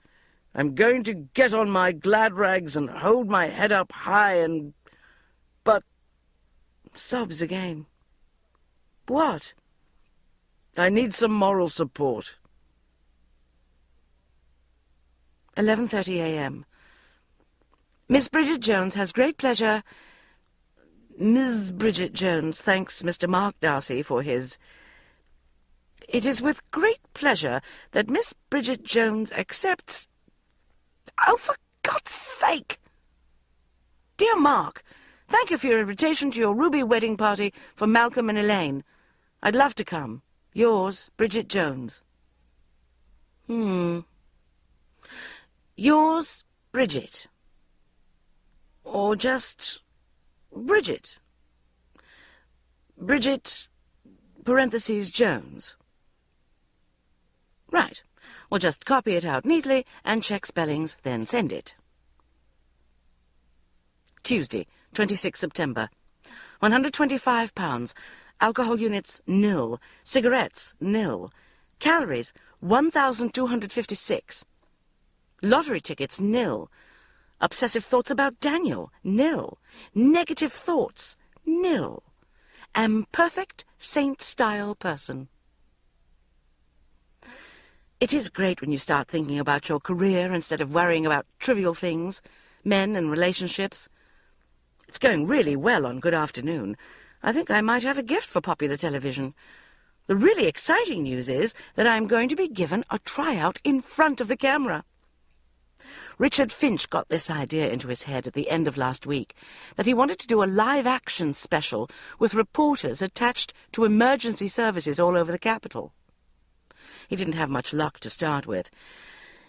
I'm going to get on my glad rags and hold my head up high and... But... Sobs again. What? I need some moral support. 11:30 a.m. Miss Bridget Jones has great pleasure... Ms. Bridget Jones thanks Mr. Mark Darcy for his... It is with great pleasure that Miss Bridget Jones accepts... Oh, for God's sake! Dear Mark, thank you for your invitation to your ruby wedding party for Malcolm and Elaine. I'd love to come. Yours, Bridget Jones. Yours, Bridget. Or just Bridget. Bridget, parentheses, Jones. Right. We'll just copy it out neatly and check spellings, then send it. Tuesday, 26 September. £125. Alcohol units, nil. Cigarettes, nil. Calories, 1,256. Lottery tickets, nil. Obsessive thoughts about Daniel, nil. Negative thoughts, nil. Am perfect saint-style person. It is great when you start thinking about your career instead of worrying about trivial things, men and relationships. It's going really well on Good Afternoon. I think I might have a gift for popular television. The really exciting news is that I'm going to be given a tryout in front of the camera. Richard Finch got this idea into his head at the end of last week, that he wanted to do a live-action special with reporters attached to emergency services all over the capital. He didn't have much luck to start with.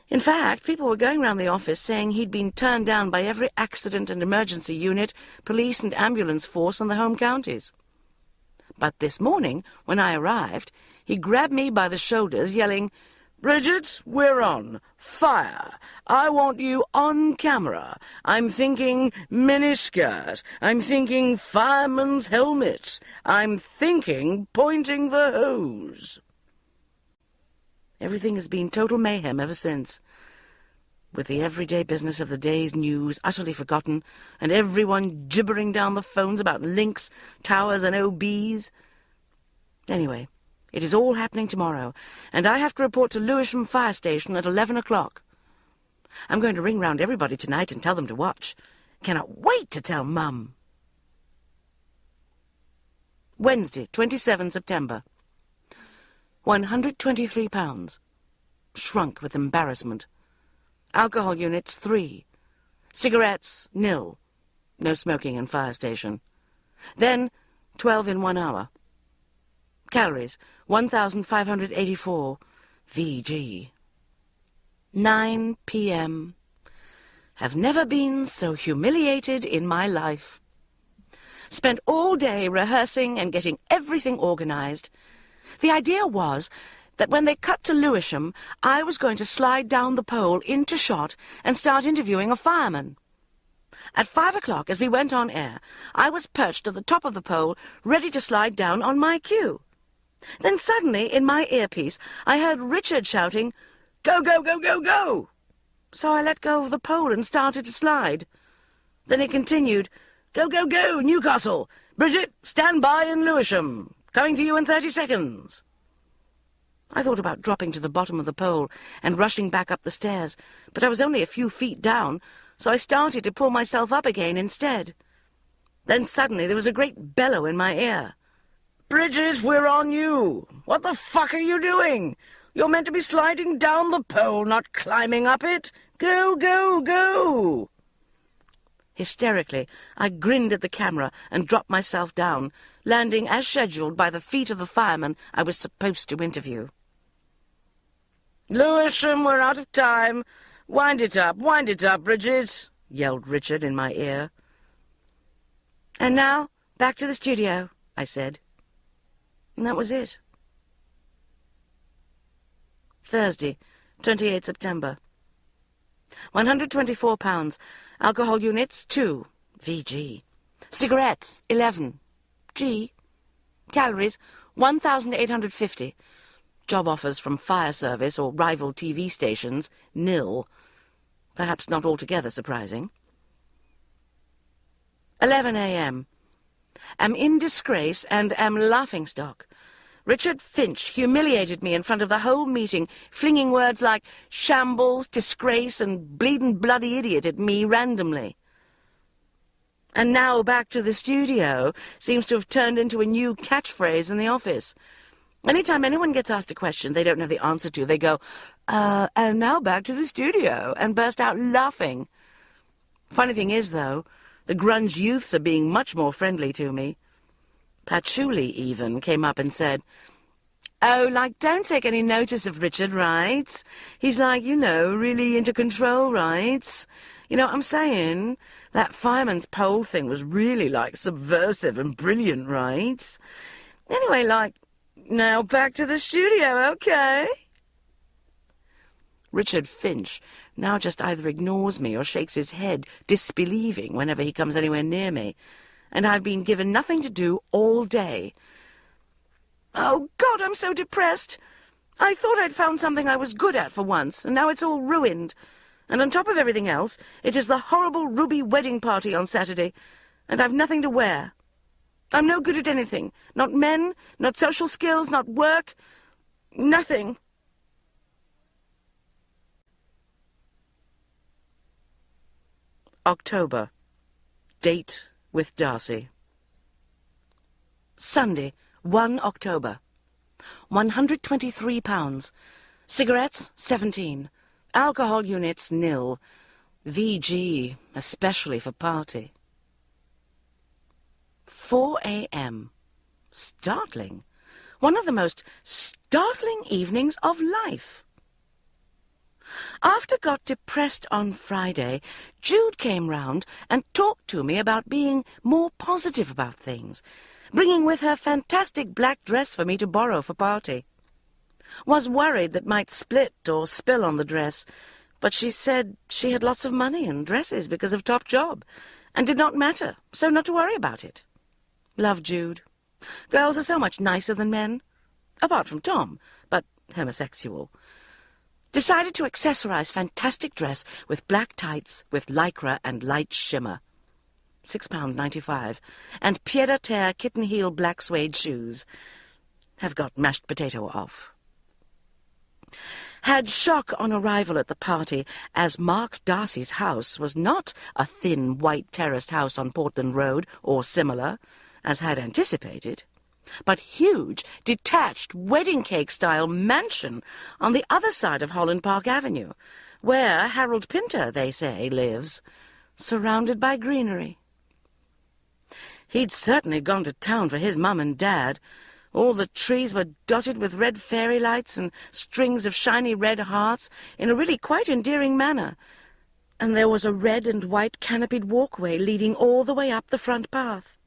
In fact, people were going round the office saying he'd been turned down by every accident and emergency unit, police and ambulance force in the home counties. But this morning, when I arrived, he grabbed me by the shoulders, yelling, "Bridget, we're on. Fire. I want you on camera. I'm thinking miniskirt. I'm thinking fireman's helmet. I'm thinking pointing the hose." Everything has been total mayhem ever since, with the everyday business of the day's news utterly forgotten, and everyone gibbering down the phones about links, towers, and OBs. Anyway, it is all happening tomorrow, and I have to report to Lewisham Fire Station at 11 o'clock. I'm going to ring round everybody tonight and tell them to watch. Cannot wait to tell Mum. Wednesday, 27 September. £123. Shrunk with embarrassment. Alcohol units, 3. Cigarettes, nil. No smoking in fire station. Then 12 in 1 hour. Calories, 1,584 VG. 9 p.m. Have never been so humiliated in my life. Spent all day rehearsing and getting everything organized. The idea was that when they cut to Lewisham, I was going to slide down the pole into shot and start interviewing a fireman. At 5 o'clock, as we went on air, I was perched at the top of the pole, ready to slide down on my cue. Then suddenly, in my earpiece, I heard Richard shouting, "Go, go, go, go, go!" So I let go of the pole and started to slide. Then he continued, "Go, go, go, Newcastle! Bridget, stand by in Lewisham! Coming to you in 30 seconds!" I thought about dropping to the bottom of the pole and rushing back up the stairs, but I was only a few feet down, so I started to pull myself up again instead. Then suddenly there was a great bellow in my ear. "Bridget, we're on you! What the fuck are you doing? You're meant to be sliding down the pole, not climbing up it! Go, go, go!" Hysterically, I grinned at the camera and dropped myself down, landing as scheduled by the feet of the fireman I was supposed to interview. "Lewisham, we're out of time. Wind it up, Bridget," yelled Richard in my ear. "And now, back to the studio," I said. And that was it. Thursday, 28 September. 124 pounds. Alcohol units, 2. VG. Cigarettes, 11. G. Calories, 1,850. Job offers from fire service or rival TV stations, nil. Perhaps not altogether surprising. 11 a.m. Am in disgrace and am laughingstock. Richard Finch humiliated me in front of the whole meeting, flinging words like shambles, disgrace, and bleedin' bloody idiot at me randomly. And now back to the studio seems to have turned into a new catchphrase in the office. Anytime anyone gets asked a question they don't know the answer to, they go, and now back to the studio, and burst out laughing. Funny thing is, though, the grunge youths are being much more friendly to me. Patchouli even came up and said, "Oh, like, don't take any notice of Richard, right? He's like, you know, really into control, right? You know what I'm saying? That fireman's pole thing was really, like, subversive and brilliant, right? Anyway, like, now back to the studio, okay?" Richard Finch now just either ignores me or shakes his head, disbelieving whenever he comes anywhere near me, and I've been given nothing to do all day. Oh, God, I'm so depressed. I thought I'd found something I was good at for once, and now it's all ruined. And on top of everything else, it is the horrible Ruby wedding party on Saturday, and I've nothing to wear. I'm no good at anything. Not men, not social skills, not work. Nothing. October. Date with Darcy. Sunday, 1 October. 123 pounds. Cigarettes, 17. Alcohol units, nil. VG, especially for party. 4 a.m. Startling. One of the most startling evenings of life. After got depressed on Friday, Jude came round and talked to me about being more positive about things, bringing with her fantastic black dress for me to borrow for party. Was worried that might split or spill on the dress, but she said she had lots of money and dresses because of top job, and did not matter, so not to worry about it. Love Jude. Girls are so much nicer than men, apart from Tom, but homosexual. Decided to accessorize fantastic dress with black tights with lycra and light shimmer. £6.95, and pied-à-terre kitten-heel black suede shoes. Have got mashed potato off. Had shock on arrival at the party, as Mark Darcy's house was not a thin, white terraced house on Portland Road or similar, as had anticipated, but huge, detached, wedding-cake-style mansion on the other side of Holland Park Avenue, where Harold Pinter, they say, lives, surrounded by greenery. He'd certainly gone to town for his mum and dad. All the trees were dotted with red fairy lights and strings of shiny red hearts in a really quite endearing manner, and there was a red and white canopied walkway leading all the way up the front path.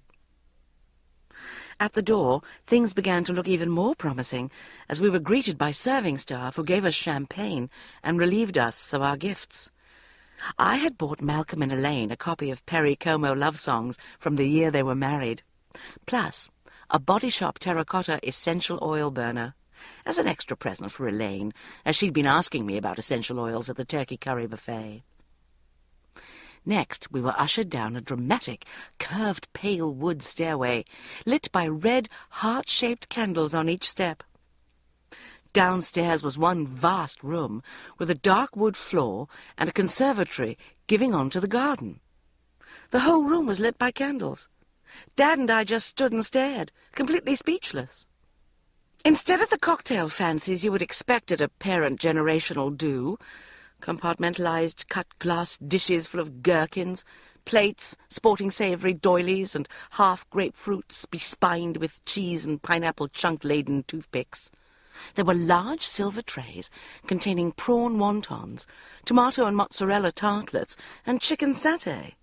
At the door, things began to look even more promising, as we were greeted by serving staff who gave us champagne and relieved us of our gifts. I had bought Malcolm and Elaine a copy of Perry Como love songs from the year they were married, plus a Body Shop terracotta essential oil burner, as an extra present for Elaine, as she'd been asking me about essential oils at the turkey curry buffet. Next, we were ushered down a dramatic, curved pale wood stairway, lit by red, heart-shaped candles on each step. Downstairs was one vast room, with a dark wood floor and a conservatory giving on to the garden. The whole room was lit by candles. Dad and I just stood and stared, completely speechless. Instead of the cocktail fancies you would expect at a parent-generational do, compartmentalized cut glass dishes full of gherkins, plates sporting savoury doilies, and half grapefruits bespined with cheese and pineapple chunk-laden toothpicks, there were large silver trays containing prawn wontons, tomato and mozzarella tartlets, and chicken satay.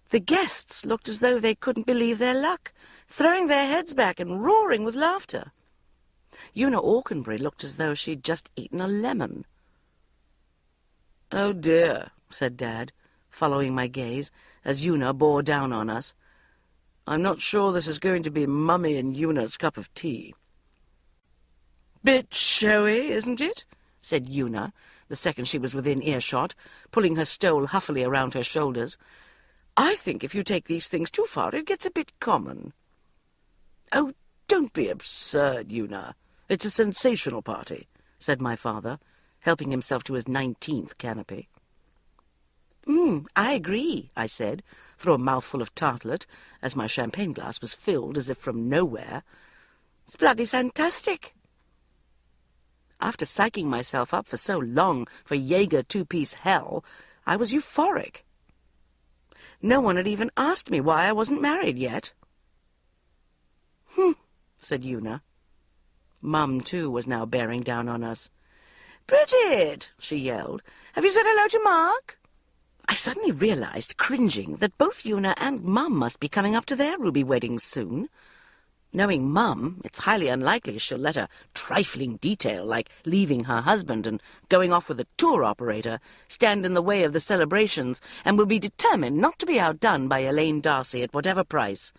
The guests looked as though they couldn't believe their luck, throwing their heads back and roaring with laughter. Una Aukenbury looked as though she'd just eaten a lemon. "Oh dear," said Dad, following my gaze, as Una bore down on us. "I'm not sure this is going to be Mummy and Una's cup of tea." "Bit showy, isn't it?" said Una, the second she was within earshot, pulling her stole huffily around her shoulders. "I think if you take these things too far, it gets a bit common." "Oh, don't be absurd, Una. It's a sensational party," said my father, helping himself to his 19th canopy. I agree," I said, through a mouthful of tartlet, as my champagne glass was filled as if from nowhere. "It's bloody fantastic." After psyching myself up for so long for Jaeger two-piece hell, I was euphoric. No one had even asked me why I wasn't married yet. Said Una. Mum, too, was now bearing down on us. "Bridget," she yelled, "have you said hello to Mark?" I suddenly realized, cringing, that both Una and Mum must be coming up to their Ruby weddings soon. Knowing Mum, it's highly unlikely she'll let a trifling detail like leaving her husband and going off with a tour operator stand in the way of the celebrations, and will be determined not to be outdone by Elaine Darcy at whatever price,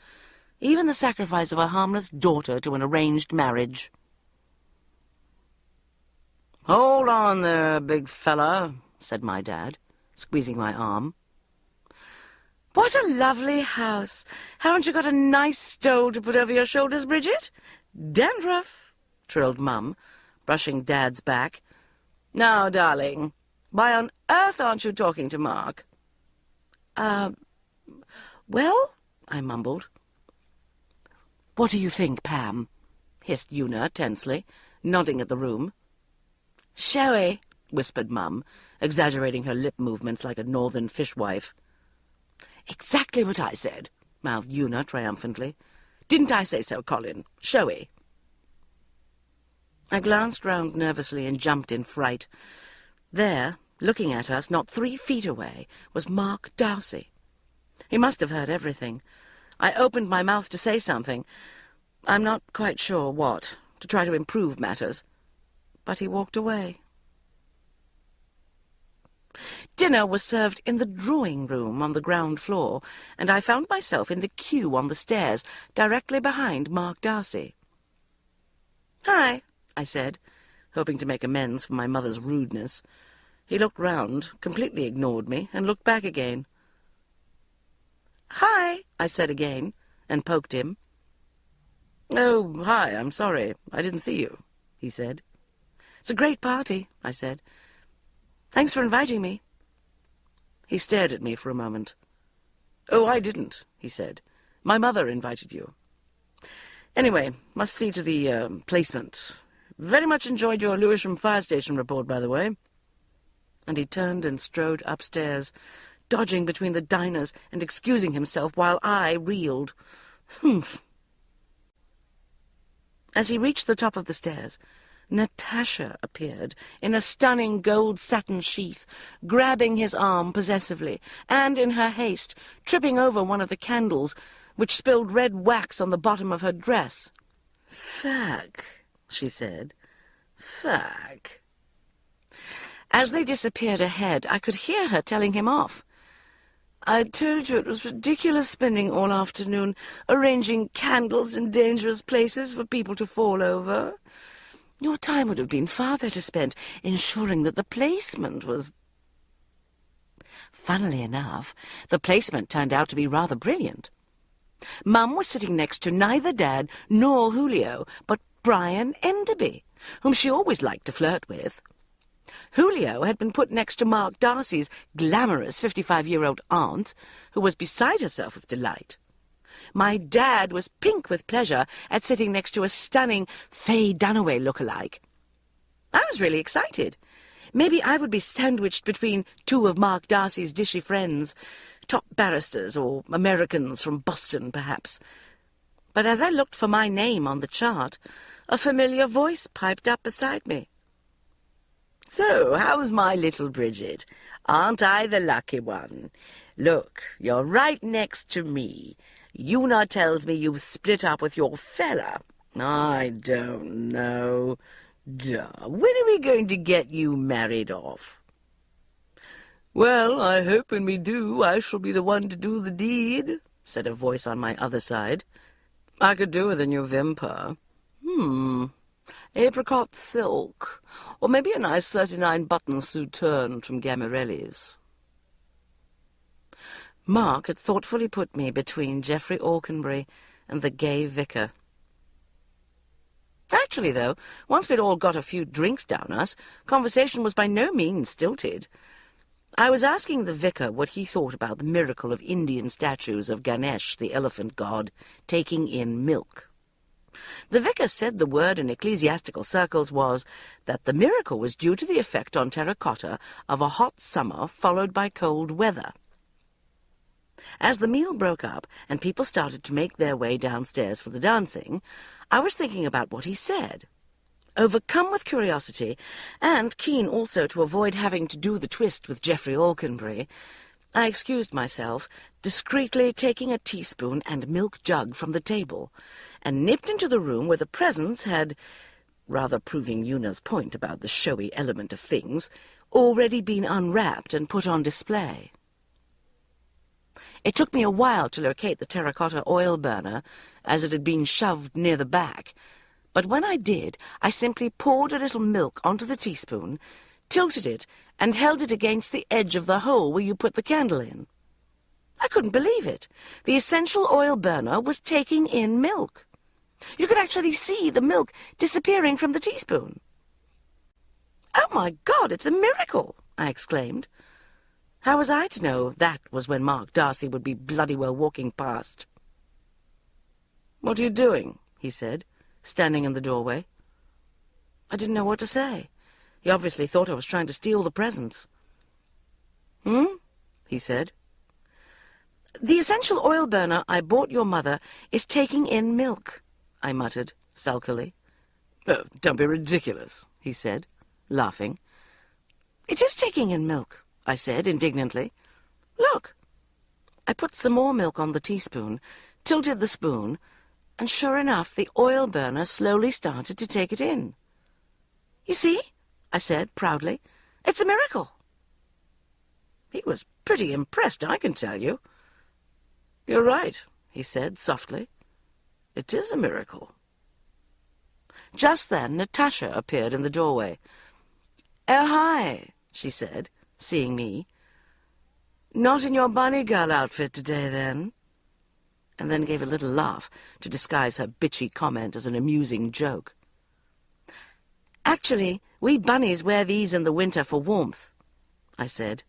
even the sacrifice of a harmless daughter to an arranged marriage. "Hold on there, big fella," said my dad, squeezing my arm. "What a lovely house! Haven't you got a nice stole to put over your shoulders, Bridget?" "Dandruff," trilled Mum, brushing Dad's back. "Now, darling, why on earth aren't you talking to Mark?" Well," I mumbled. "What do you think, Pam?" hissed Una tensely, nodding at the room. "Showy," whispered Mum, exaggerating her lip movements like a northern fishwife. "Exactly what I said," mouthed Una triumphantly. "Didn't I say so, Colin? Showy." I glanced round nervously and jumped in fright. There, looking at us, not 3 feet away, was Mark Darcy. He must have heard everything. I opened my mouth to say something. I'm not quite sure what, to try to improve matters. But he walked away. Dinner was served in the drawing-room on the ground floor, and I found myself in the queue on the stairs, directly behind Mark Darcy. "Hi," I said, hoping to make amends for my mother's rudeness. He looked round, completely ignored me, and looked back again. "Hi," I said again, and poked him. "Oh, hi, I'm sorry. I didn't see you," he said. "It's a great party," I said. "Thanks for inviting me." He stared at me for a moment. "Oh, I didn't," he said. "My mother invited you. Anyway, must see to the placement. Very much enjoyed your Lewisham fire station report, by the way." And he turned and strode upstairs, dodging between the diners and excusing himself while I reeled. Humph. As he reached the top of the stairs, Natasha appeared in a stunning gold satin sheath, grabbing his arm possessively, and, in her haste, tripping over one of the candles, which spilled red wax on the bottom of her dress. "Fuck," she said. "Fuck." As they disappeared ahead, I could hear her telling him off. "I told you it was ridiculous spending all afternoon arranging candles in dangerous places for people to fall over. Your time would have been far better spent ensuring that the placement was—" Funnily enough, the placement turned out to be rather brilliant. Mum was sitting next to neither Dad nor Julio, but Brian Enderby, whom she always liked to flirt with. Julio had been put next to Mark Darcy's glamorous 55-year-old aunt, who was beside herself with delight. My Dad was pink with pleasure at sitting next to a stunning Faye Dunaway look-alike. I was really excited. Maybe I would be sandwiched between two of Mark Darcy's dishy friends, top barristers or Americans from Boston, perhaps. But as I looked for my name on the chart, a familiar voice piped up beside me. "So, how's my little Bridget? Aren't I the lucky one? Look, you're right next to me. Una tells me you've split up with your fella. I don't know. Duh. When are we going to get you married off?" "Well, I hope when we do, I shall be the one to do the deed," said a voice on my other side. "I could do with a new vimper. Apricot silk, or maybe a nice 39-button souterne from Gamarelli's." Mark had thoughtfully put me between Geoffrey Aukenbury and the gay vicar. Actually, though, once we'd all got a few drinks down us, conversation was by no means stilted. I was asking the vicar what he thought about the miracle of Indian statues of Ganesh, the elephant god, taking in milk. The vicar said the word in ecclesiastical circles was that the miracle was due to the effect on terracotta of a hot summer followed by cold weather. As the meal broke up and people started to make their way downstairs for the dancing, I was thinking about what he said. Overcome with curiosity, and keen also to avoid having to do the twist with Geoffrey Aukenbury, I excused myself, discreetly taking a teaspoon and milk jug from the table, and nipped into the room where the presents had, rather proving Una's point about the showy element of things, already been unwrapped and put on display. It took me a while to locate the terracotta oil burner, as it had been shoved near the back, but when I did, I simply poured a little milk onto the teaspoon, tilted it, and held it against the edge of the hole where you put the candle in. I couldn't believe it. The essential oil burner was taking in milk. You could actually see the milk disappearing from the teaspoon. "Oh, my God, it's a miracle!" I exclaimed. How was I to know that was when Mark Darcy would be bloody well walking past? "What are you doing?" he said, standing in the doorway. I didn't know what to say. He obviously thought I was trying to steal the presents. He said. "The essential oil burner I bought your mother is taking in milk," I muttered sulkily. "Oh, don't be ridiculous," he said, laughing. "It is taking in milk," I said indignantly. "Look." I put some more milk on the teaspoon, tilted the spoon, and sure enough, the oil burner slowly started to take it in. "You see?" I said proudly. "It's a miracle." He was pretty impressed, I can tell you. "You're right," he said softly. "It is a miracle." Just then Natasha appeared in the doorway. "Oh, hi," she said, seeing me. "Not in your bunny girl outfit today, then?" And then gave a little laugh to disguise her bitchy comment as an amusing joke. "Actually, we bunnies wear these in the winter for warmth," I said.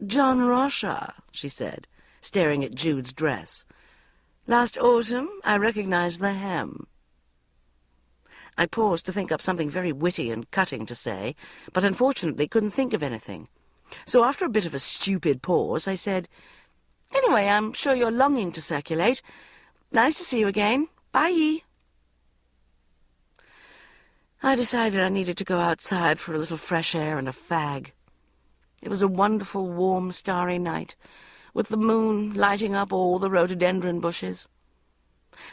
"John Rosher," she said, staring at Jude's dress. "Last autumn I recognized the hem." I paused to think up something very witty and cutting to say, but unfortunately couldn't think of anything. So after a bit of a stupid pause, I said, "Anyway, I'm sure you're longing to circulate. Nice to see you again. Bye." I decided I needed to go outside for a little fresh air and a fag. It was a wonderful, warm, starry night, with the moon lighting up all the rhododendron bushes.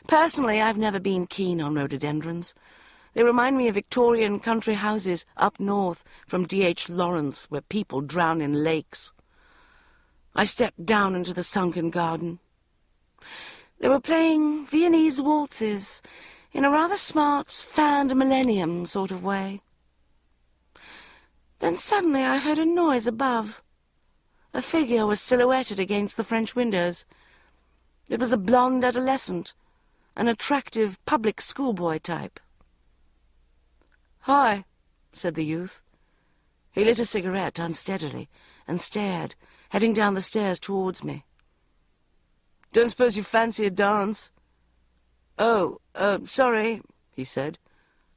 Personally, I've never been keen on rhododendrons. They remind me of Victorian country houses up north from D.H. Lawrence, where people drown in lakes. I stepped down into the sunken garden. They were playing Viennese waltzes in a rather smart, fanned millennium sort of way. Then suddenly I heard a noise above. A figure was silhouetted against the French windows. It was a blonde adolescent, an attractive public schoolboy type. "Hi," said the youth. He lit a cigarette unsteadily and stared, heading down the stairs towards me. "Don't suppose you fancy a dance?" "Oh, sorry," he said,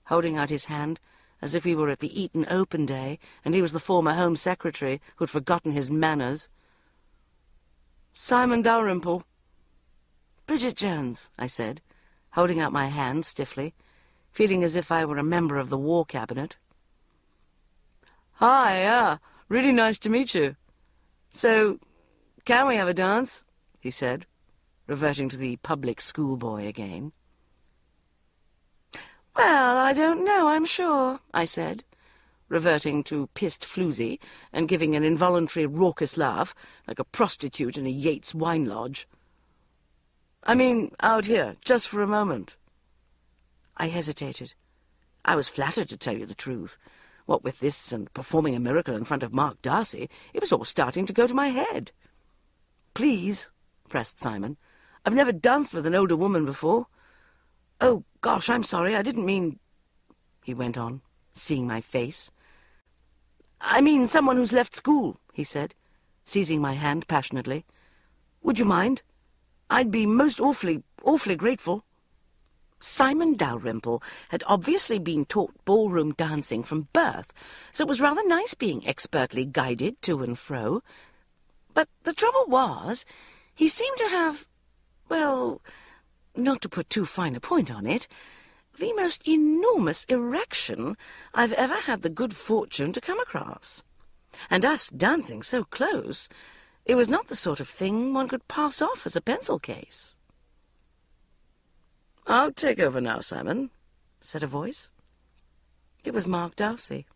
holding out his hand as if we were at the Eton Open Day and he was the former Home Secretary who'd forgotten his manners. "Simon Dalrymple." "Bridget Jones," I said, holding out my hand stiffly, feeling as if I were a member of the War Cabinet. "Hi, really nice to meet you. So, can we have a dance?" he said, reverting to the public schoolboy again. "Well, I don't know, I'm sure," I said, reverting to pissed floozy and giving an involuntary raucous laugh, like a prostitute in a Yeats wine lodge. "I mean, out here, just for a moment." I hesitated. I was flattered, to tell you the truth. What with this and performing a miracle in front of Mark Darcy, it was all starting to go to my head. "Please," pressed Simon. "I've never danced with an older woman before." "Oh, gosh, I'm sorry, I didn't mean—" he went on, seeing my face. "I mean someone who's left school," he said, seizing my hand passionately. "Would you mind? I'd be most awfully grateful." Simon Dalrymple had obviously been taught ballroom dancing from birth, so it was rather nice being expertly guided to and fro. But the trouble was, he seemed to have, well, not to put too fine a point on it, the most enormous erection I've ever had the good fortune to come across. And us dancing so close, it was not the sort of thing one could pass off as a pencil case. "I'll take over now, Simon," said a voice. It was Mark Darcy.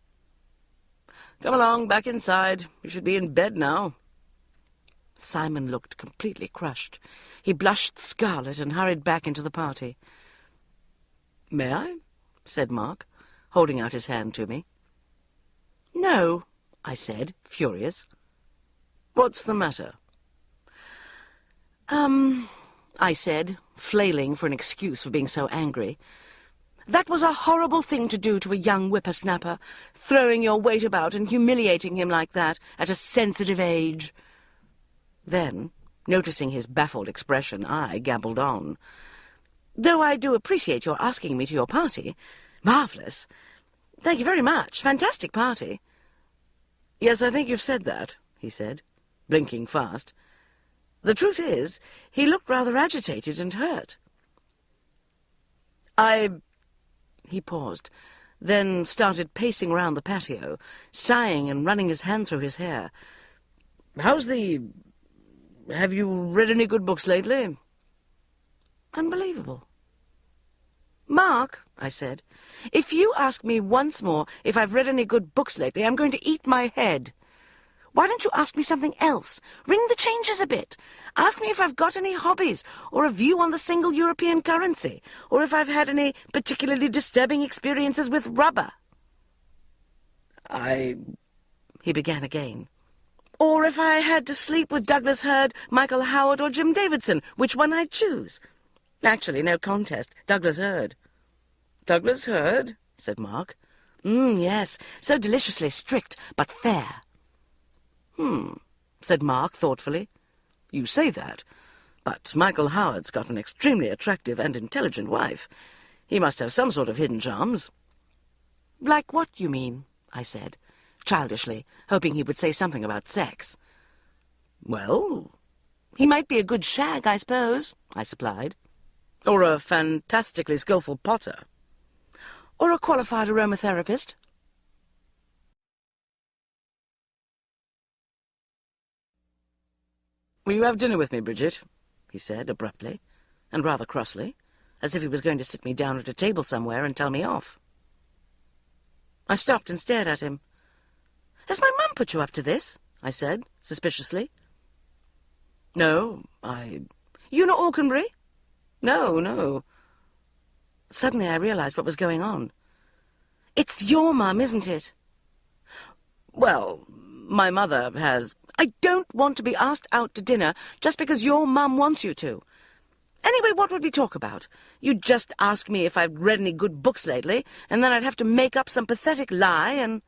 "Come along, back inside. You should be in bed now." Simon looked completely crushed. He blushed scarlet and hurried back into the party. "May I?" said Mark, holding out his hand to me. "No," I said, furious. "What's the matter?" I said, flailing for an excuse for being so angry. "That was a horrible thing to do to a young whippersnapper, throwing your weight about and humiliating him like that at a sensitive age." Then, noticing his baffled expression, I gabbled on. "Though I do appreciate your asking me to your party. Marvellous. Thank you very much. Fantastic party." "Yes, I think you've said that," he said, blinking fast. The truth is, he looked rather agitated and hurt. He paused, then started pacing round the patio, sighing and running his hand through his hair. "Have you read any good books lately?" Unbelievable. "Mark," I said, "if you ask me once more if I've read any good books lately, I'm going to eat my head. Why don't you ask me something else? Ring the changes a bit. Ask me if I've got any hobbies, or a view on the single European currency, or if I've had any particularly disturbing experiences with rubber." He began again. "Or if I had to sleep with Douglas Hurd, Michael Howard, or Jim Davidson, which one I'd choose. Actually, no contest, Douglas Hurd." "Douglas Hurd?" said Mark. Yes, so deliciously strict, but fair." Said Mark thoughtfully. "You say that, but Michael Howard's got an extremely attractive and intelligent wife. He must have some sort of hidden charms." "Like what, you mean?" I said, childishly, hoping he would say something about sex. Well, He might be a good shag, I suppose, I supplied. or a fantastically skillful potter. Or a qualified aromatherapist. Will you have dinner with me, Bridget? He said abruptly, and rather crossly, as if he was going to sit me down at a table somewhere and tell me off. I stopped and stared at him. "Has my mum put you up to this?" I said, suspiciously. No, You know Aukenbury? No. Suddenly I realized what was going on. "It's your mum, isn't it?" Well, my mother has... I don't want to be asked out to dinner just because your mum wants you to. Anyway, what would we talk about? You'd just ask me if I've read any good books lately, and then I'd have to make up some pathetic lie, and...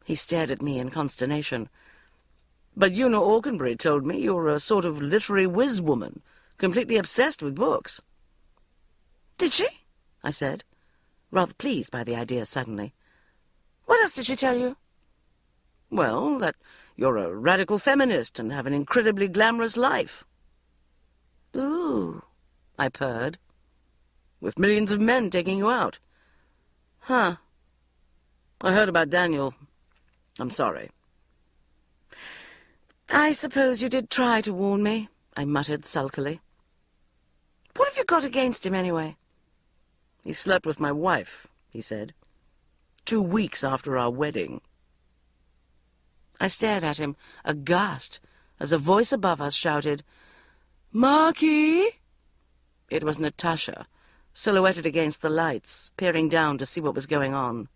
He stared at me in consternation. But Una Aukenbury told me you're a sort of literary whiz-woman, completely obsessed with books. Did she? I said, rather pleased by the idea suddenly. What else did she tell you? Well, that you're a radical feminist and have an incredibly glamorous life. Ooh, I purred. With millions of men taking you out. Huh. I heard about Daniel. I'm sorry. I suppose you did try to warn me, I muttered sulkily. What have you got against him, anyway? He slept with my wife, he said. 2 weeks after our wedding. I stared at him, aghast, as a voice above us shouted, "Marky!" It was Natasha, silhouetted against the lights, peering down to see what was going on.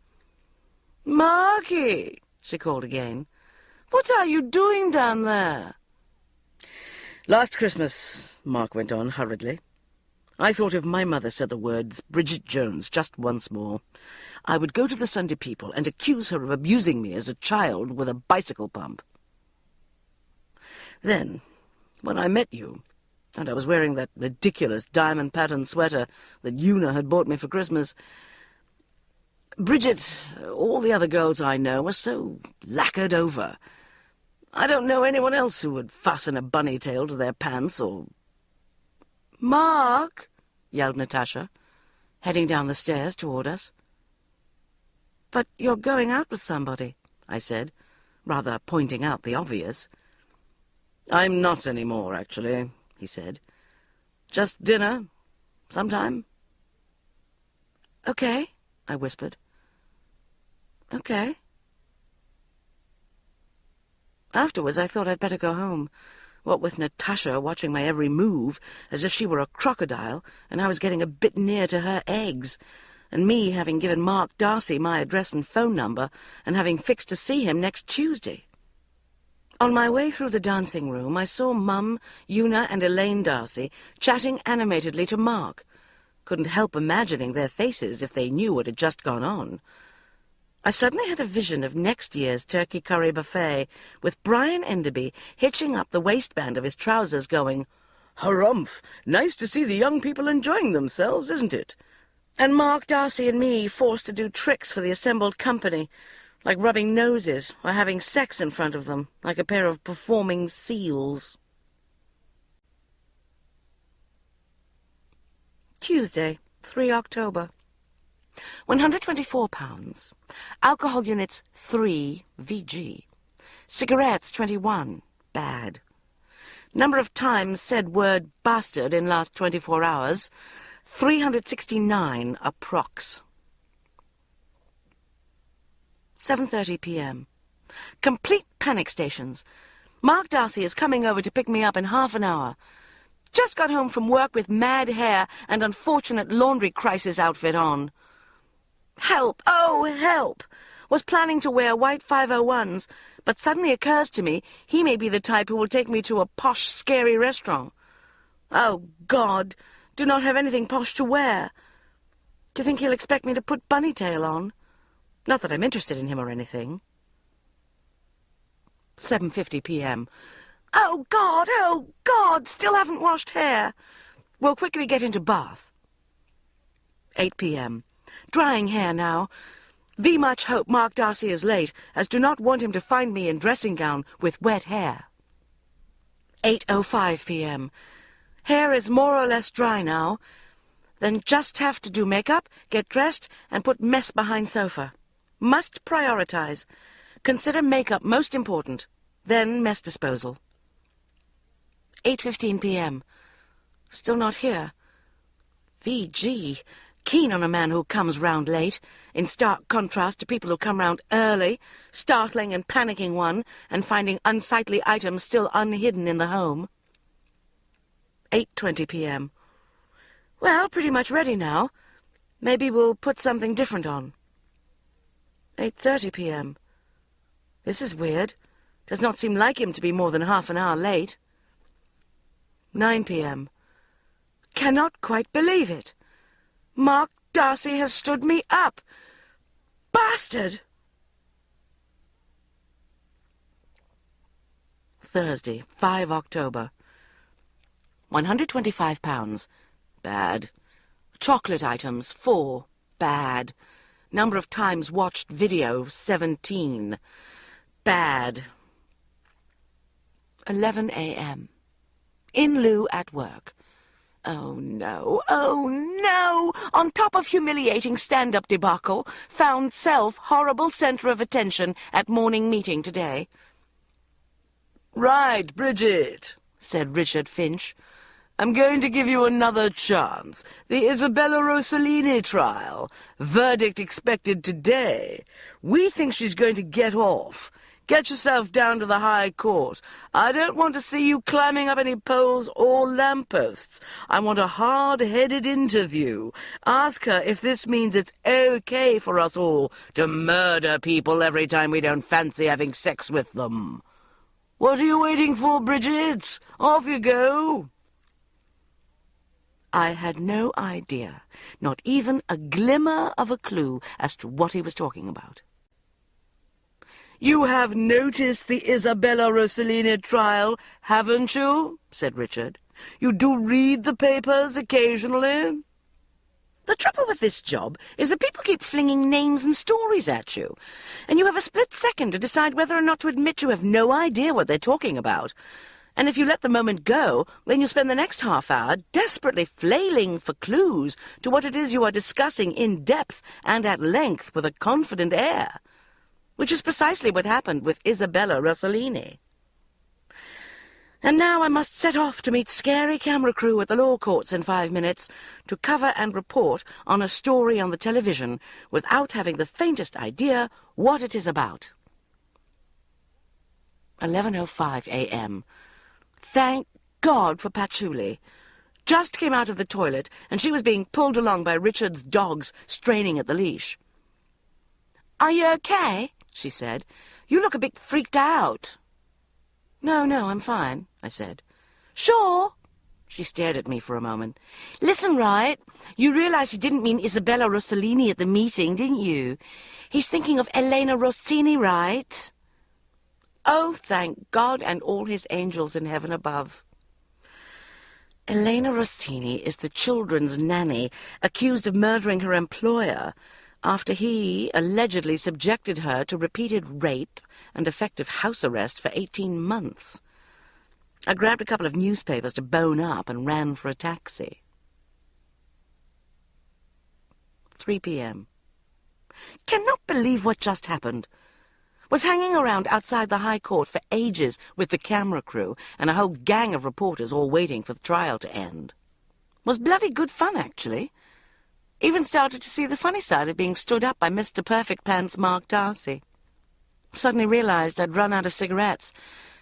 "Marky!" she called again. "What are you doing down there?" Last Christmas, Mark went on hurriedly, I thought if my mother said the words Bridget Jones just once more, I would go to the Sunday People and accuse her of abusing me as a child with a bicycle pump. Then, when I met you, and I was wearing that ridiculous diamond-patterned sweater that Una had bought me for Christmas, Bridget, all the other girls I know are so lacquered over. I don't know anyone else who would fasten a bunny tail to their pants or... "Mark!" yelled Natasha, heading down the stairs toward us. "But you're going out with somebody," I said, rather pointing out the obvious. I'm not any more, actually, he said. Just dinner, sometime. "Okay," I whispered. "Okay." Afterwards I thought I'd better go home, what with Natasha watching my every move, as if she were a crocodile, and I was getting a bit near to her eggs, and me having given Mark Darcy my address and phone number, and having fixed to see him next Tuesday. On my way through the dancing room, I saw Mum, Una, and Elaine Darcy chatting animatedly to Mark. Couldn't help imagining their faces if they knew what had just gone on. I suddenly had a vision of next year's turkey curry buffet, with Brian Enderby hitching up the waistband of his trousers going, "Harumph! Nice to see the young people enjoying themselves, isn't it?" And Mark Darcy and me forced to do tricks for the assembled company, like rubbing noses or having sex in front of them, like a pair of performing seals. Tuesday, 3 October. £124. Alcohol units 3 VG. Cigarettes 21. Bad. Number of times said word bastard in last 24 hours 369 approx. 7:30 p.m. Complete panic stations. Mark Darcy is coming over to pick me up in half an hour. Just got home from work with mad hair and unfortunate laundry crisis outfit on. Help! Oh, help! Was planning to wear white 501s, but suddenly occurs to me he may be the type who will take me to a posh, scary restaurant. Oh, God! Do not have anything posh to wear. Do you think he'll expect me to put bunny tail on? Not that I'm interested in him or anything. 7:50 p.m. Oh, God! Oh, God! Still haven't washed hair. We'll quickly get into bath. 8 p.m. Drying hair now. V much hope Mark Darcy is late, as do not want him to find me in dressing gown with wet hair. 8:05 p.m. Hair is more or less dry now. Then just have to do makeup, get dressed, and put mess behind sofa. Must prioritize. Consider makeup most important, then mess disposal. 8:15 p.m. Still not here. VG, keen on a man who comes round late, in stark contrast to people who come round early, startling and panicking one, and finding unsightly items still unhidden in the home. 8:20 p.m. Well, pretty much ready now. Maybe we'll put something different on. 8:30 p.m. This is weird. Does not seem like him to be more than half an hour late. 9 p.m. Cannot quite believe it. Mark Darcy has stood me up. Bastard! Thursday, 5 October. £125. Bad. Chocolate items, 4. Bad. Number of times watched video, 17. Bad. 11 a.m. In lieu at work. Oh, no, oh, no! On top of humiliating stand-up debacle, found self horrible centre of attention at morning meeting today. "Right, Bridget," said Richard Finch. "I'm going to give you another chance. The Isabella Rossellini trial. Verdict expected today. We think she's going to get off. Get yourself down to the High Court. I don't want to see you climbing up any poles or lampposts. I want a hard-headed interview. Ask her if this means it's okay for us all to murder people every time we don't fancy having sex with them. What are you waiting for, Bridget? Off you go." I had no idea, not even a glimmer of a clue as to what he was talking about. "You have noticed the Isabella Rossellini trial, haven't you?" said Richard. "You do read the papers occasionally?" The trouble with this job is that people keep flinging names and stories at you, and you have a split second to decide whether or not to admit you have no idea what they're talking about. And if you let the moment go, then you spend the next half hour desperately flailing for clues to what it is you are discussing in depth and at length with a confident air, which is precisely what happened with Isabella Rossellini. And now I must set off to meet scary camera crew at the law courts in 5 minutes to cover and report on a story on the television without having the faintest idea what it is about. 11:05 a.m. Thank God for Patchouli. Just came out of the toilet, and she was being pulled along by Richard's dogs straining at the leash. "Are you okay?" she said. "You look a bit freaked out." No, I'm fine," I said. "Sure?" She stared at me for a moment. "Listen, right, you realise he didn't mean Isabella Rossellini at the meeting, didn't you? He's thinking of Elena Rossini, right?" Oh, thank God and all his angels in heaven above. Elena Rossini is the children's nanny accused of murdering her employer after he allegedly subjected her to repeated rape and effective house arrest for 18 months. I grabbed a couple of newspapers to bone up and ran for a taxi. 3 p.m. Cannot believe what just happened. Was hanging around outside the High Court for ages with the camera crew and a whole gang of reporters all waiting for the trial to end. Was bloody good fun, actually. Even started to see the funny side of being stood up by Mr. Perfect Pants Mark Darcy. Suddenly realised I'd run out of cigarettes,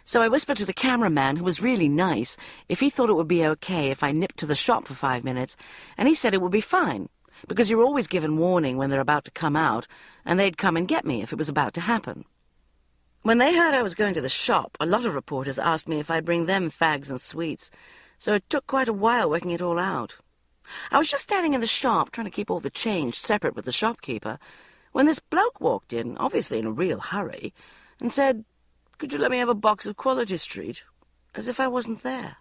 so I whispered to the cameraman, who was really nice, if he thought it would be okay if I nipped to the shop for 5 minutes, and he said it would be fine, because you're always given warning when they're about to come out, and they'd come and get me if it was about to happen. When they heard I was going to the shop, a lot of reporters asked me if I'd bring them fags and sweets, so it took quite a while working it all out. I was just standing in the shop trying to keep all the change separate with the shopkeeper, when this bloke walked in, obviously in a real hurry, and said, "Could you let me have a box of Quality Street?" as if I wasn't there.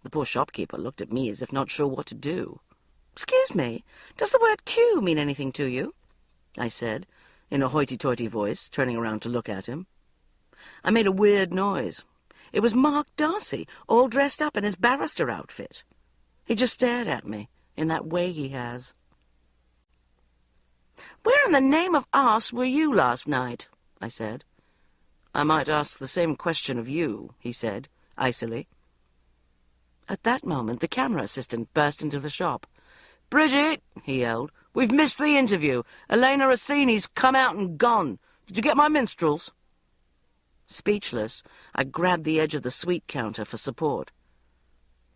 The poor shopkeeper looked at me as if not sure what to do. "Excuse me, does the word Q mean anything to you?" I said. in a hoity-toity voice, turning around to look at him. I made a weird noise. It was Mark Darcy, all dressed up in his barrister outfit. He just stared at me, in that way he has. "Where in the name of arse were you last night?" I said. "I might ask the same question of you," he said, icily. At that moment, the camera assistant burst into the shop. "Bridget," he yelled, "we've missed the interview. Elena Rossini's come out and gone. Did you get my minstrels?" Speechless, I grabbed the edge of the sweet counter for support.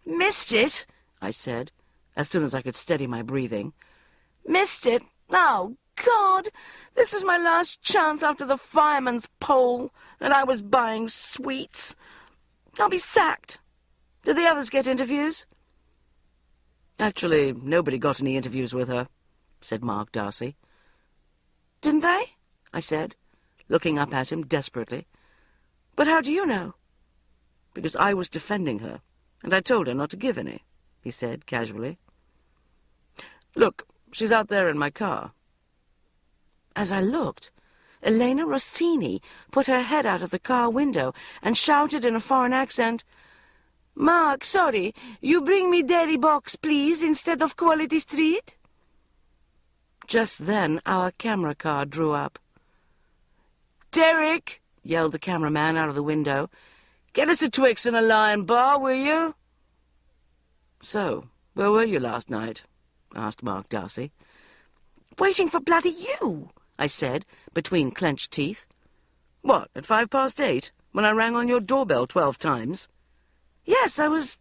"Missed it?" I said, as soon as I could steady my breathing. "Missed it? Oh, God! This is my last chance after the fireman's pole, and I was buying sweets. I'll be sacked. Did the others get interviews?" "Actually, nobody got any interviews with her," said Mark Darcy. "Didn't they?" I said, looking up at him desperately. "But how do you know?" "Because I was defending her, and I told her not to give any," he said casually. "Look, she's out there in my car." As I looked, Elena Rossini put her head out of the car window and shouted in a foreign accent, "Mark, sorry, you bring me dairy box, please, instead of Quality Street?" Just then our camera car drew up. "Derek," yelled the cameraman out of the window, "get us a Twix and a Lion Bar, will you?" "So, where were you last night?" asked Mark Darcy. "Waiting for bloody you," I said, between clenched teeth. "What, at 8:05, when I rang on your doorbell 12 times? "Yes, I was,"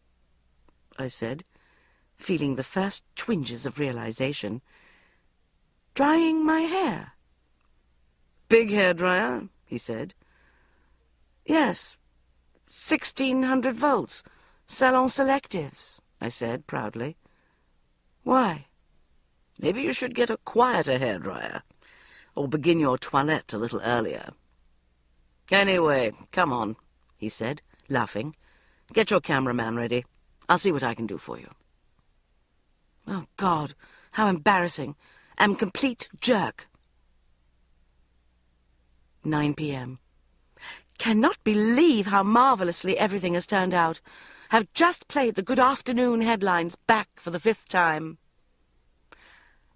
I said, feeling the first twinges of realization, "drying my hair." "Big hairdryer," he said. "Yes, 1600 volts, Salon Selectives," I said proudly. "Why?" "Maybe you should get a quieter hairdryer, or begin your toilette a little earlier." "Anyway, come on," he said, laughing. "Get your cameraman ready. I'll see what I can do for you." Oh, God, how embarrassing. I'm a complete jerk. 9 p.m. Cannot believe how marvellously everything has turned out. Have just played the Good Afternoon headlines back for the 5th time.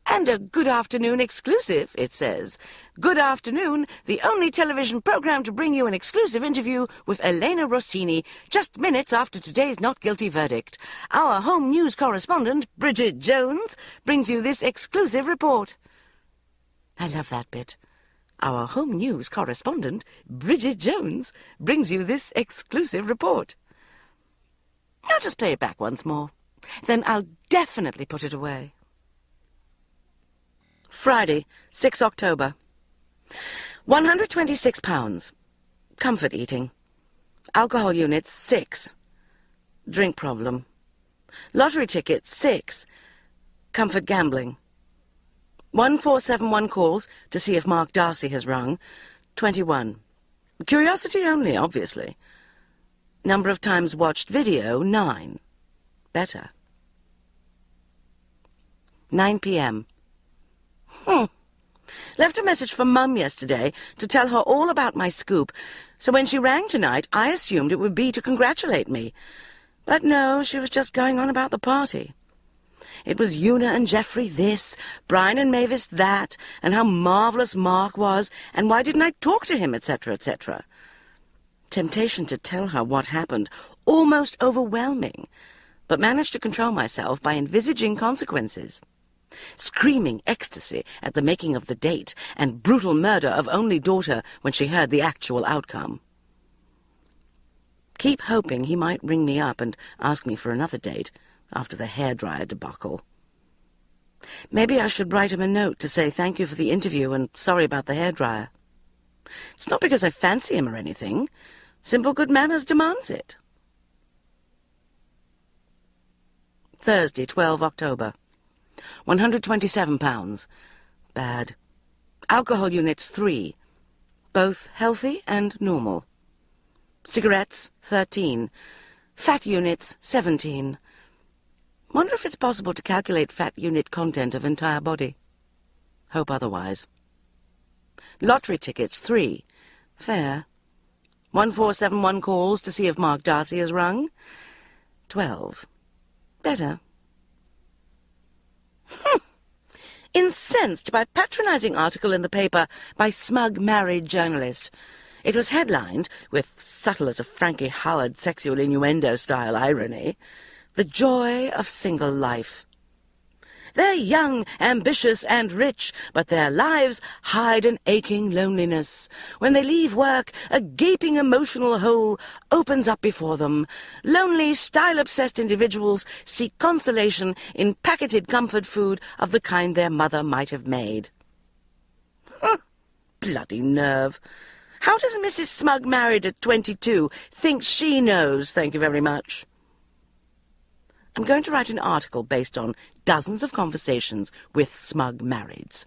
And a Good Afternoon exclusive, it says. Good Afternoon, the only television program to bring you an exclusive interview with Elena Rossini, just minutes after today's not guilty verdict. Our home news correspondent, Bridget Jones, brings you this exclusive report. I love that bit. Our home news correspondent, Bridget Jones, brings you this exclusive report. I'll just play it back once more. Then I'll definitely put it away. Friday, 6 October. 126 pounds. Comfort eating. Alcohol units, 6. Drink problem. Lottery ticket, 6. Comfort gambling. 1471 calls to see if Mark Darcy has rung. 21. Curiosity only, obviously. Number of times watched video, 9. Better. 9 p.m. Left a message for Mum yesterday to tell her all about my scoop, so when she rang tonight, I assumed it would be to congratulate me. But no, she was just going on about the party. It was Una and Geoffrey this, Brian and Mavis that, and how marvellous Mark was, and why didn't I talk to him, etc., etc. Temptation to tell her what happened, almost overwhelming, but managed to control myself by envisaging consequences. Screaming ecstasy at the making of the date, and brutal murder of only daughter when she heard the actual outcome. Keep hoping he might ring me up and ask me for another date after the hairdryer debacle. Maybe I should write him a note to say thank you for the interview and sorry about the hairdryer. It's not because I fancy him or anything. Simple good manners demands it. Thursday, 12 October. 127 pounds. Bad. Alcohol units, 3. Both healthy and normal. Cigarettes, 13. Fat units, 17. Wonder if it's possible to calculate fat unit content of entire body. Hope otherwise. Lottery tickets, 3. Fair. 1471 calls to see if Mark Darcy has rung. 12. Better. Incensed by patronising article in the paper by smug married journalist. It was headlined, with subtle as a Frankie Howard sexual innuendo-style irony, "The Joy of Single Life." They're young, ambitious, and rich, but their lives hide an aching loneliness. When they leave work, a gaping emotional hole opens up before them. Lonely, style-obsessed individuals seek consolation in packeted comfort food of the kind their mother might have made. Bloody nerve. How does Mrs. Smug, married at 22, think she knows, thank you very much? I'm going to write an article based on dozens of conversations with smug marrieds.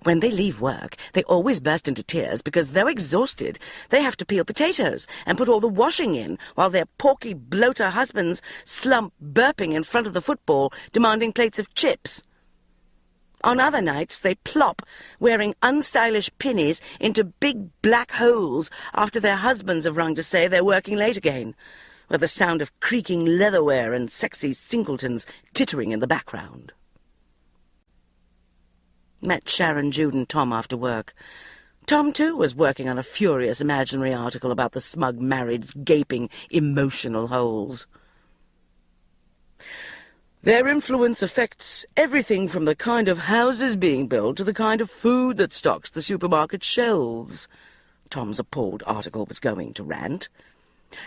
When they leave work, they always burst into tears because, though exhausted, they have to peel potatoes and put all the washing in while their porky bloater husbands slump burping in front of the football, demanding plates of chips. On other nights, they plop, wearing unstylish pinnies, into big black holes after their husbands have rung to say they're working late again, with the sound of creaking leatherware and sexy singletons tittering in the background. Met Sharon, Jude, and Tom after work. Tom, too, was working on a furious imaginary article about the smug married's gaping emotional holes. Their influence affects everything from the kind of houses being built to the kind of food that stocks the supermarket shelves, Tom's appalled article was going to rant.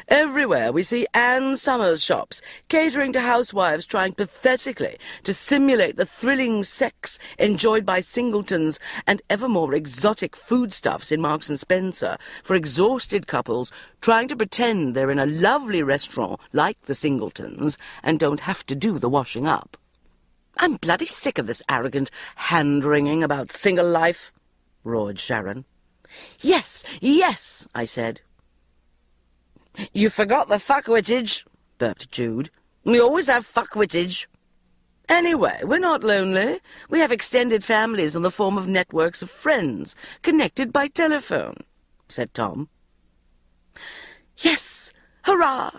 Everywhere we see Ann Summers shops, catering to housewives trying pathetically to simulate the thrilling sex enjoyed by singletons and ever more exotic foodstuffs in Marks and Spencer for exhausted couples trying to pretend they're in a lovely restaurant like the Singletons and don't have to do the washing up. I'm bloody sick of this arrogant hand-wringing about single life, roared Sharon. Yes, yes, I said. You forgot the fuckwittage, burped Jude. We always have fuckwittage. Anyway, we're not lonely. We have extended families in the form of networks of friends, connected by telephone, said Tom. Yes, hurrah!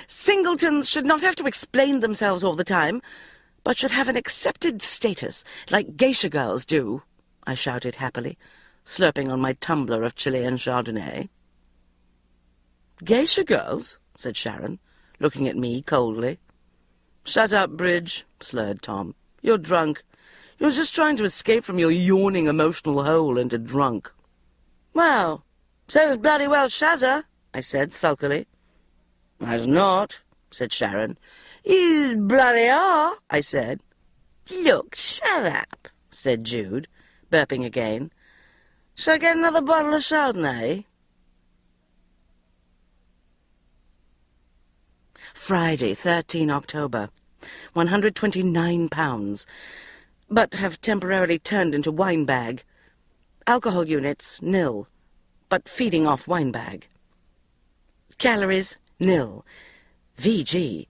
Singletons should not have to explain themselves all the time, but should have an accepted status, like geisha girls do, I shouted happily, slurping on my tumbler of Chilean Chardonnay. Geisha girls, said Sharon, looking at me coldly. Shut up, Bridge, slurred Tom. You're drunk. You're just trying to escape from your yawning emotional hole into drunk. Well, so's bloody well Shazza, I said sulkily. As not, said Sharon. You bloody are, I said. Look, shut up, said Jude, burping again. Shall I get another bottle of Chardonnay? Friday, 13 October. 129 pounds. But have temporarily turned into wine bag. Alcohol units, nil. But feeding off wine bag. Calories, nil. VG.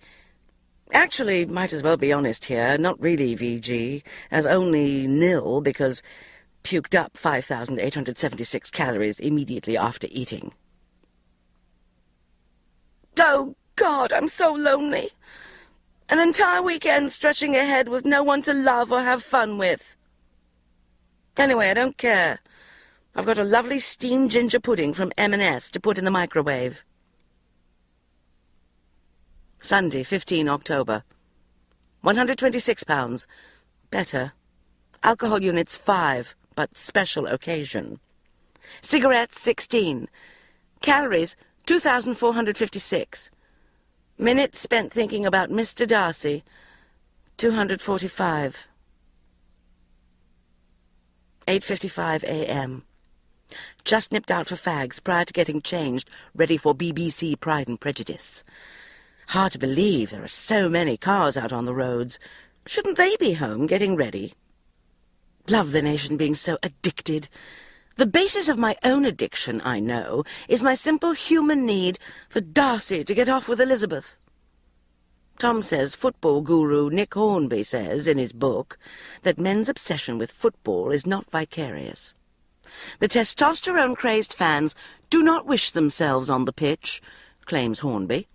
Actually, might as well be honest here, not really VG, as only nil because puked up 5,876 calories immediately after eating. Oh, God, I'm so lonely. An entire weekend stretching ahead with no one to love or have fun with. Anyway, I don't care. I've got a lovely steamed ginger pudding from M&S to put in the microwave. Sunday, 15 October. 126 pounds. Better. Alcohol units 5, but special occasion. Cigarettes 16. Calories 2,456. Minutes spent thinking about Mr. Darcy, 245. 8:55 a.m. Just nipped out for fags prior to getting changed, ready for BBC Pride and Prejudice. Hard to believe there are so many cars out on the roads. Shouldn't they be home getting ready? Love the nation being so addicted. The basis of my own addiction, I know, is my simple human need for Darcy to get off with Elizabeth. Tom says football guru Nick Hornby says, in his book, that men's obsession with football is not vicarious. The testosterone-crazed fans do not wish themselves on the pitch, claims Hornby,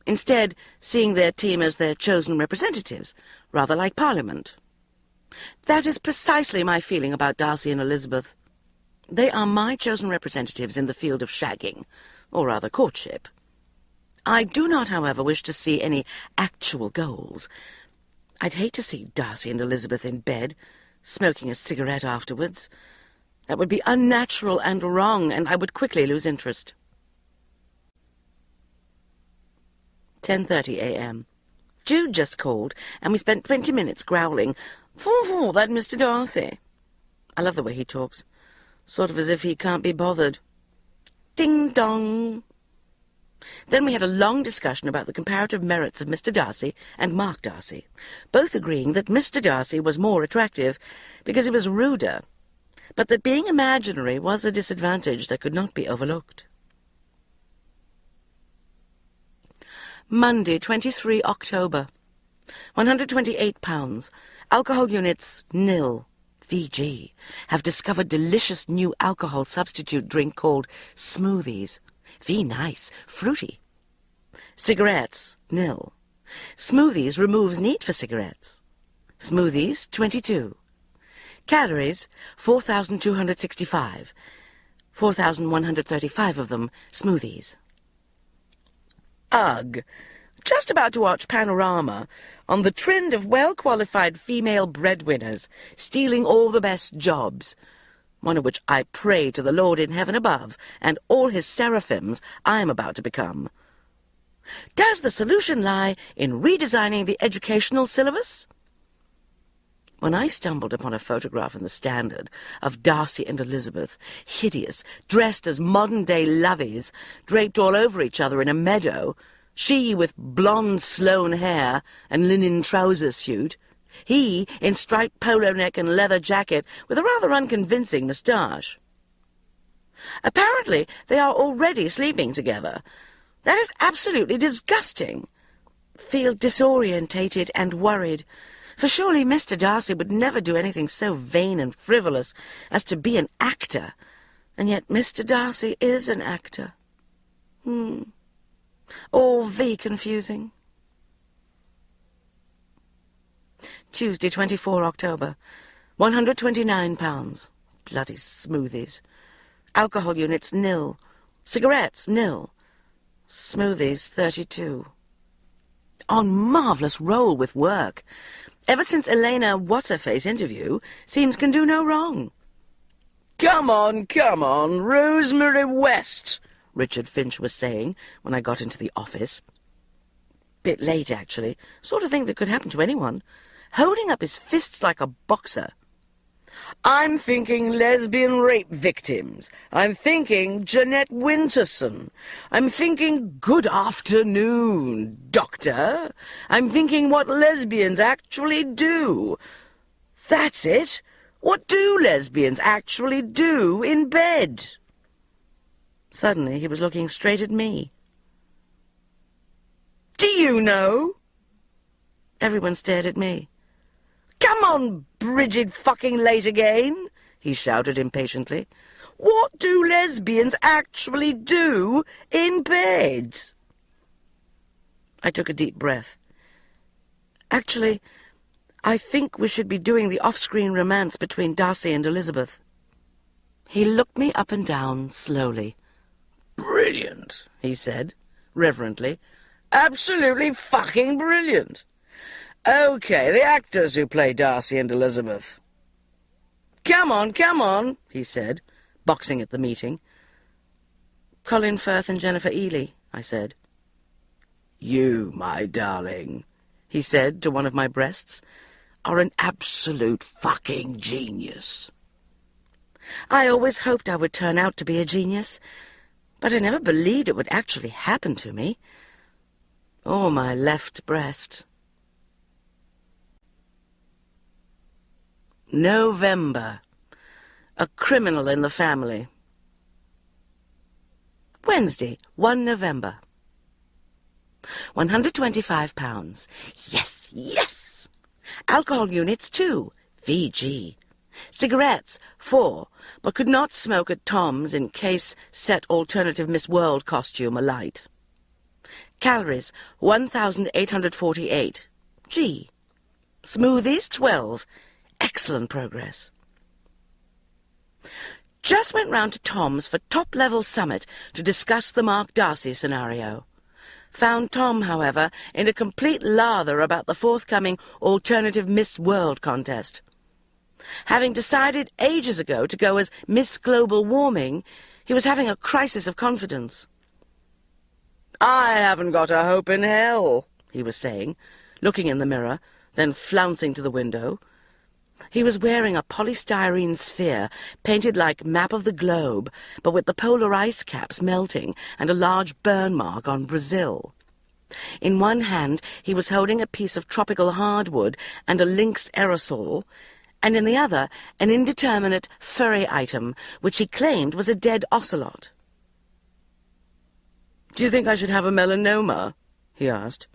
instead seeing their team as their chosen representatives, rather like Parliament. That is precisely my feeling about Darcy and Elizabeth. They are my chosen representatives in the field of shagging, or rather courtship. I do not, however, wish to see any actual goals. I'd hate to see Darcy and Elizabeth in bed, smoking a cigarette afterwards. That would be unnatural and wrong, and I would quickly lose interest. 10:30 a.m. Jude just called, and we spent 20 minutes growling, "For that Mr. Darcy." I love the way he talks, sort of as if he can't be bothered. Ding-dong. Then we had a long discussion about the comparative merits of Mr. Darcy and Mark Darcy, both agreeing that Mr. Darcy was more attractive because he was ruder, but that being imaginary was a disadvantage that could not be overlooked. Monday, 23 October. £128. Alcohol units, nil. VG. Have discovered delicious new alcohol substitute drink called smoothies. V nice, fruity. Cigarettes, nil. Smoothies removes need for cigarettes. Smoothies, 22. Calories, 4,265. 4,135 of them smoothies. Ugh. Just about to watch Panorama on the trend of well-qualified female breadwinners stealing all the best jobs, one of which I pray to the Lord in heaven above and all his seraphims I am about to become. Does the solution lie in redesigning the educational syllabus? When I stumbled upon a photograph in the Standard of Darcy and Elizabeth, hideous, dressed as modern-day lovies, draped all over each other in a meadow, she with blonde Sloane hair and linen trouser suit, he in striped polo neck and leather jacket with a rather unconvincing moustache. Apparently they are already sleeping together. That is absolutely disgusting. Feel disorientated and worried, for surely Mr. Darcy would never do anything so vain and frivolous as to be an actor, and yet Mr. Darcy is an actor. All V confusing. Tuesday, 24 October. £129. Bloody smoothies. Alcohol units, nil. Cigarettes, nil. Smoothies, 32. On marvellous roll with work. Ever since Elena What's-Her-Face interview, seems can do no wrong. Come on, Rosemary West, Richard Finch was saying when I got into the office. Bit late, actually. Sort of thing that could happen to anyone. Holding up his fists like a boxer. I'm thinking lesbian rape victims. I'm thinking Jeanette Winterson. I'm thinking good afternoon, doctor. I'm thinking what lesbians actually do. That's it. What do lesbians actually do in bed? Suddenly he was looking straight at me. Do you know? Everyone stared at me. Come on, Bridget fucking late again, he shouted impatiently. What do lesbians actually do in bed? I took a deep breath. Actually, I think we should be doing the off-screen romance between Darcy and Elizabeth. He looked me up and down slowly. Brilliant, he said, reverently. Absolutely fucking brilliant. Okay, the actors who play Darcy and Elizabeth. Come on, he said, boxing at the meeting. Colin Firth and Jennifer Ely, I said. You, my darling, he said to one of my breasts, are an absolute fucking genius. I always hoped I would turn out to be a genius, but I never believed it would actually happen to me. Or my left breast. November. A criminal in the family. Wednesday, 1 November. £125. Yes, yes! Alcohol units, 2. VG. Cigarettes, 4, but could not smoke at Tom's in case set alternative Miss World costume alight. Calories, 1,848. G. Smoothies, 12. Excellent progress. Just went round to Tom's for top-level summit to discuss the Mark Darcy scenario. Found Tom, however, in a complete lather about the forthcoming alternative Miss World contest. Having decided ages ago to go as Miss Global Warming, he was having a crisis of confidence. I haven't got a hope in hell, he was saying, looking in the mirror, then flouncing to the window. He was wearing a polystyrene sphere painted like map of the globe, but with the polar ice caps melting and a large burn mark on Brazil. In one hand he was holding a piece of tropical hardwood and a lynx aerosol, and in the other an indeterminate furry item which he claimed was a dead ocelot. "Do you think I should have a melanoma?" he asked.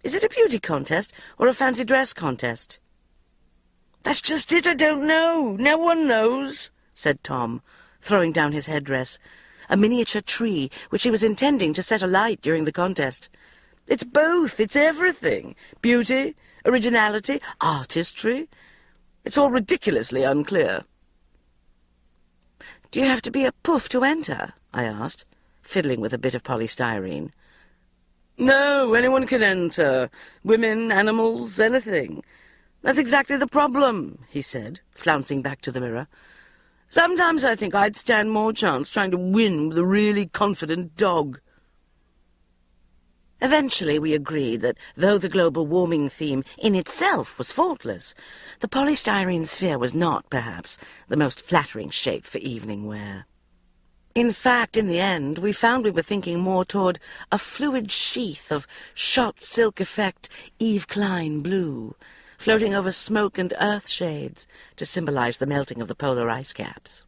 "Is it a beauty contest or a fancy dress contest?" "That's just it, I don't know. No one knows," said Tom, throwing down his headdress, a miniature tree which he was intending to set alight during the contest. "It's both, it's everything. Beauty, originality, artistry. It's all ridiculously unclear." "Do you have to be a poof to enter?" I asked, fiddling with a bit of polystyrene. "No, anyone can enter. Women, animals, anything. That's exactly the problem," he said, flouncing back to the mirror. "Sometimes I think I'd stand more chance trying to win with a really confident dog." Eventually we agreed that, though the global warming theme in itself was faultless, the polystyrene sphere was not, perhaps, the most flattering shape for evening wear. In fact, in the end, we found we were thinking more toward a fluid sheath of shot silk effect Yves Klein blue, floating over smoke and earth shades to symbolize the melting of the polar ice caps.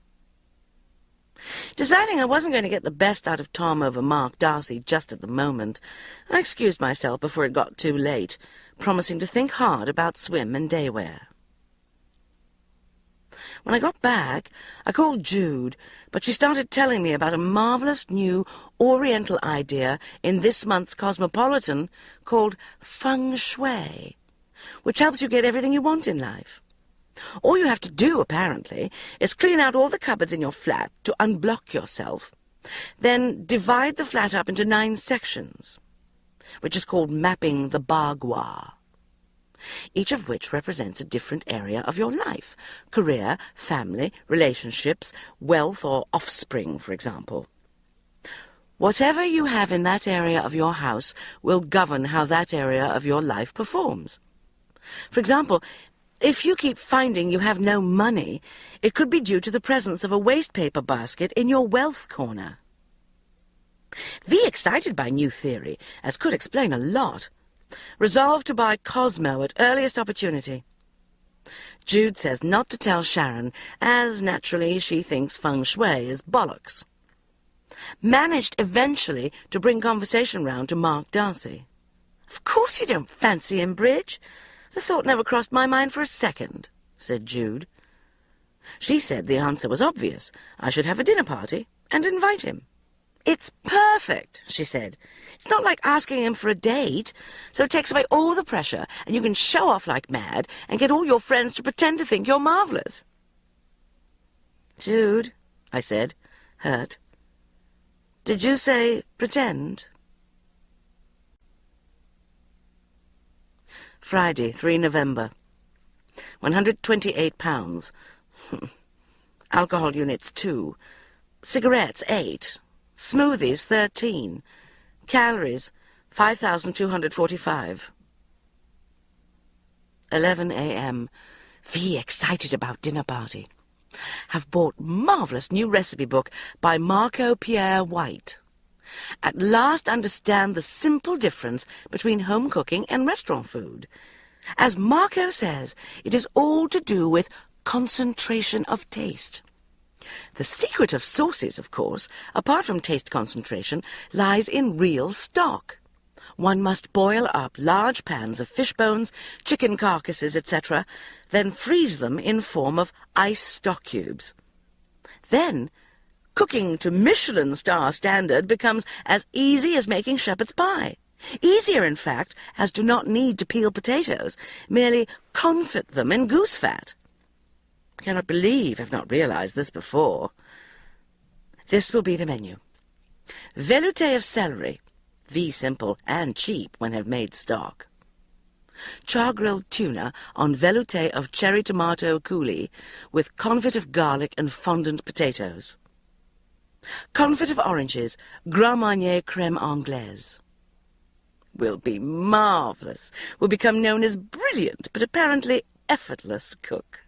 Deciding I wasn't going to get the best out of Tom over Mark Darcy just at the moment, I excused myself before it got too late, promising to think hard about swim and daywear. When I got back, I called Jude, but she started telling me about a marvellous new Oriental idea in this month's Cosmopolitan called feng shui, which helps you get everything you want in life. All you have to do, apparently, is clean out all the cupboards in your flat to unblock yourself, then divide the flat up into 9 sections, which is called mapping the bagua, each of which represents a different area of your life: career, family, relationships, wealth or offspring, for example. Whatever you have in that area of your house will govern how that area of your life performs. For example, if you keep finding you have no money, it could be due to the presence of a waste paper basket in your wealth corner. Be excited by new theory, as could explain a lot. Resolve to buy Cosmo at earliest opportunity. Jude says not to tell Sharon, as naturally she thinks feng shui is bollocks. Managed eventually to bring conversation round to Mark Darcy. "Of course you don't fancy him, Bridge. The thought never crossed my mind for a second," said Jude. She said the answer was obvious. I should have a dinner party and invite him. "It's perfect," she said. "It's not like asking him for a date, so it takes away all the pressure, and you can show off like mad and get all your friends to pretend to think you're marvellous." "Jude," I said, hurt, "did you say pretend?" Friday, 3 November. 128 pounds. Alcohol units, 2. Cigarettes, 8. Smoothies, 13. Calories, 5,245. 11 a.m. Excited about dinner party. Have bought marvellous new recipe book by Marco Pierre White. At last understand the simple difference between home cooking and restaurant food. As Marco says, it is all to do with concentration of taste. The secret of sauces, of course, apart from taste concentration, lies in real stock. One must boil up large pans of fish bones, chicken carcasses, etc., then freeze them in form of ice stock cubes. Then, cooking to Michelin star standard becomes as easy as making shepherd's pie. Easier, in fact, as do not need to peel potatoes, merely confit them in goose fat. I cannot believe I've not realized this before. This will be the menu. Velouté of celery, simple and cheap when have made stock. Char-grilled tuna on velouté of cherry tomato coulis with confit of garlic and fondant potatoes. Confit of oranges, Grand Marnier crème anglaise. Will be marvellous. Will become known as brilliant, but apparently effortless cook.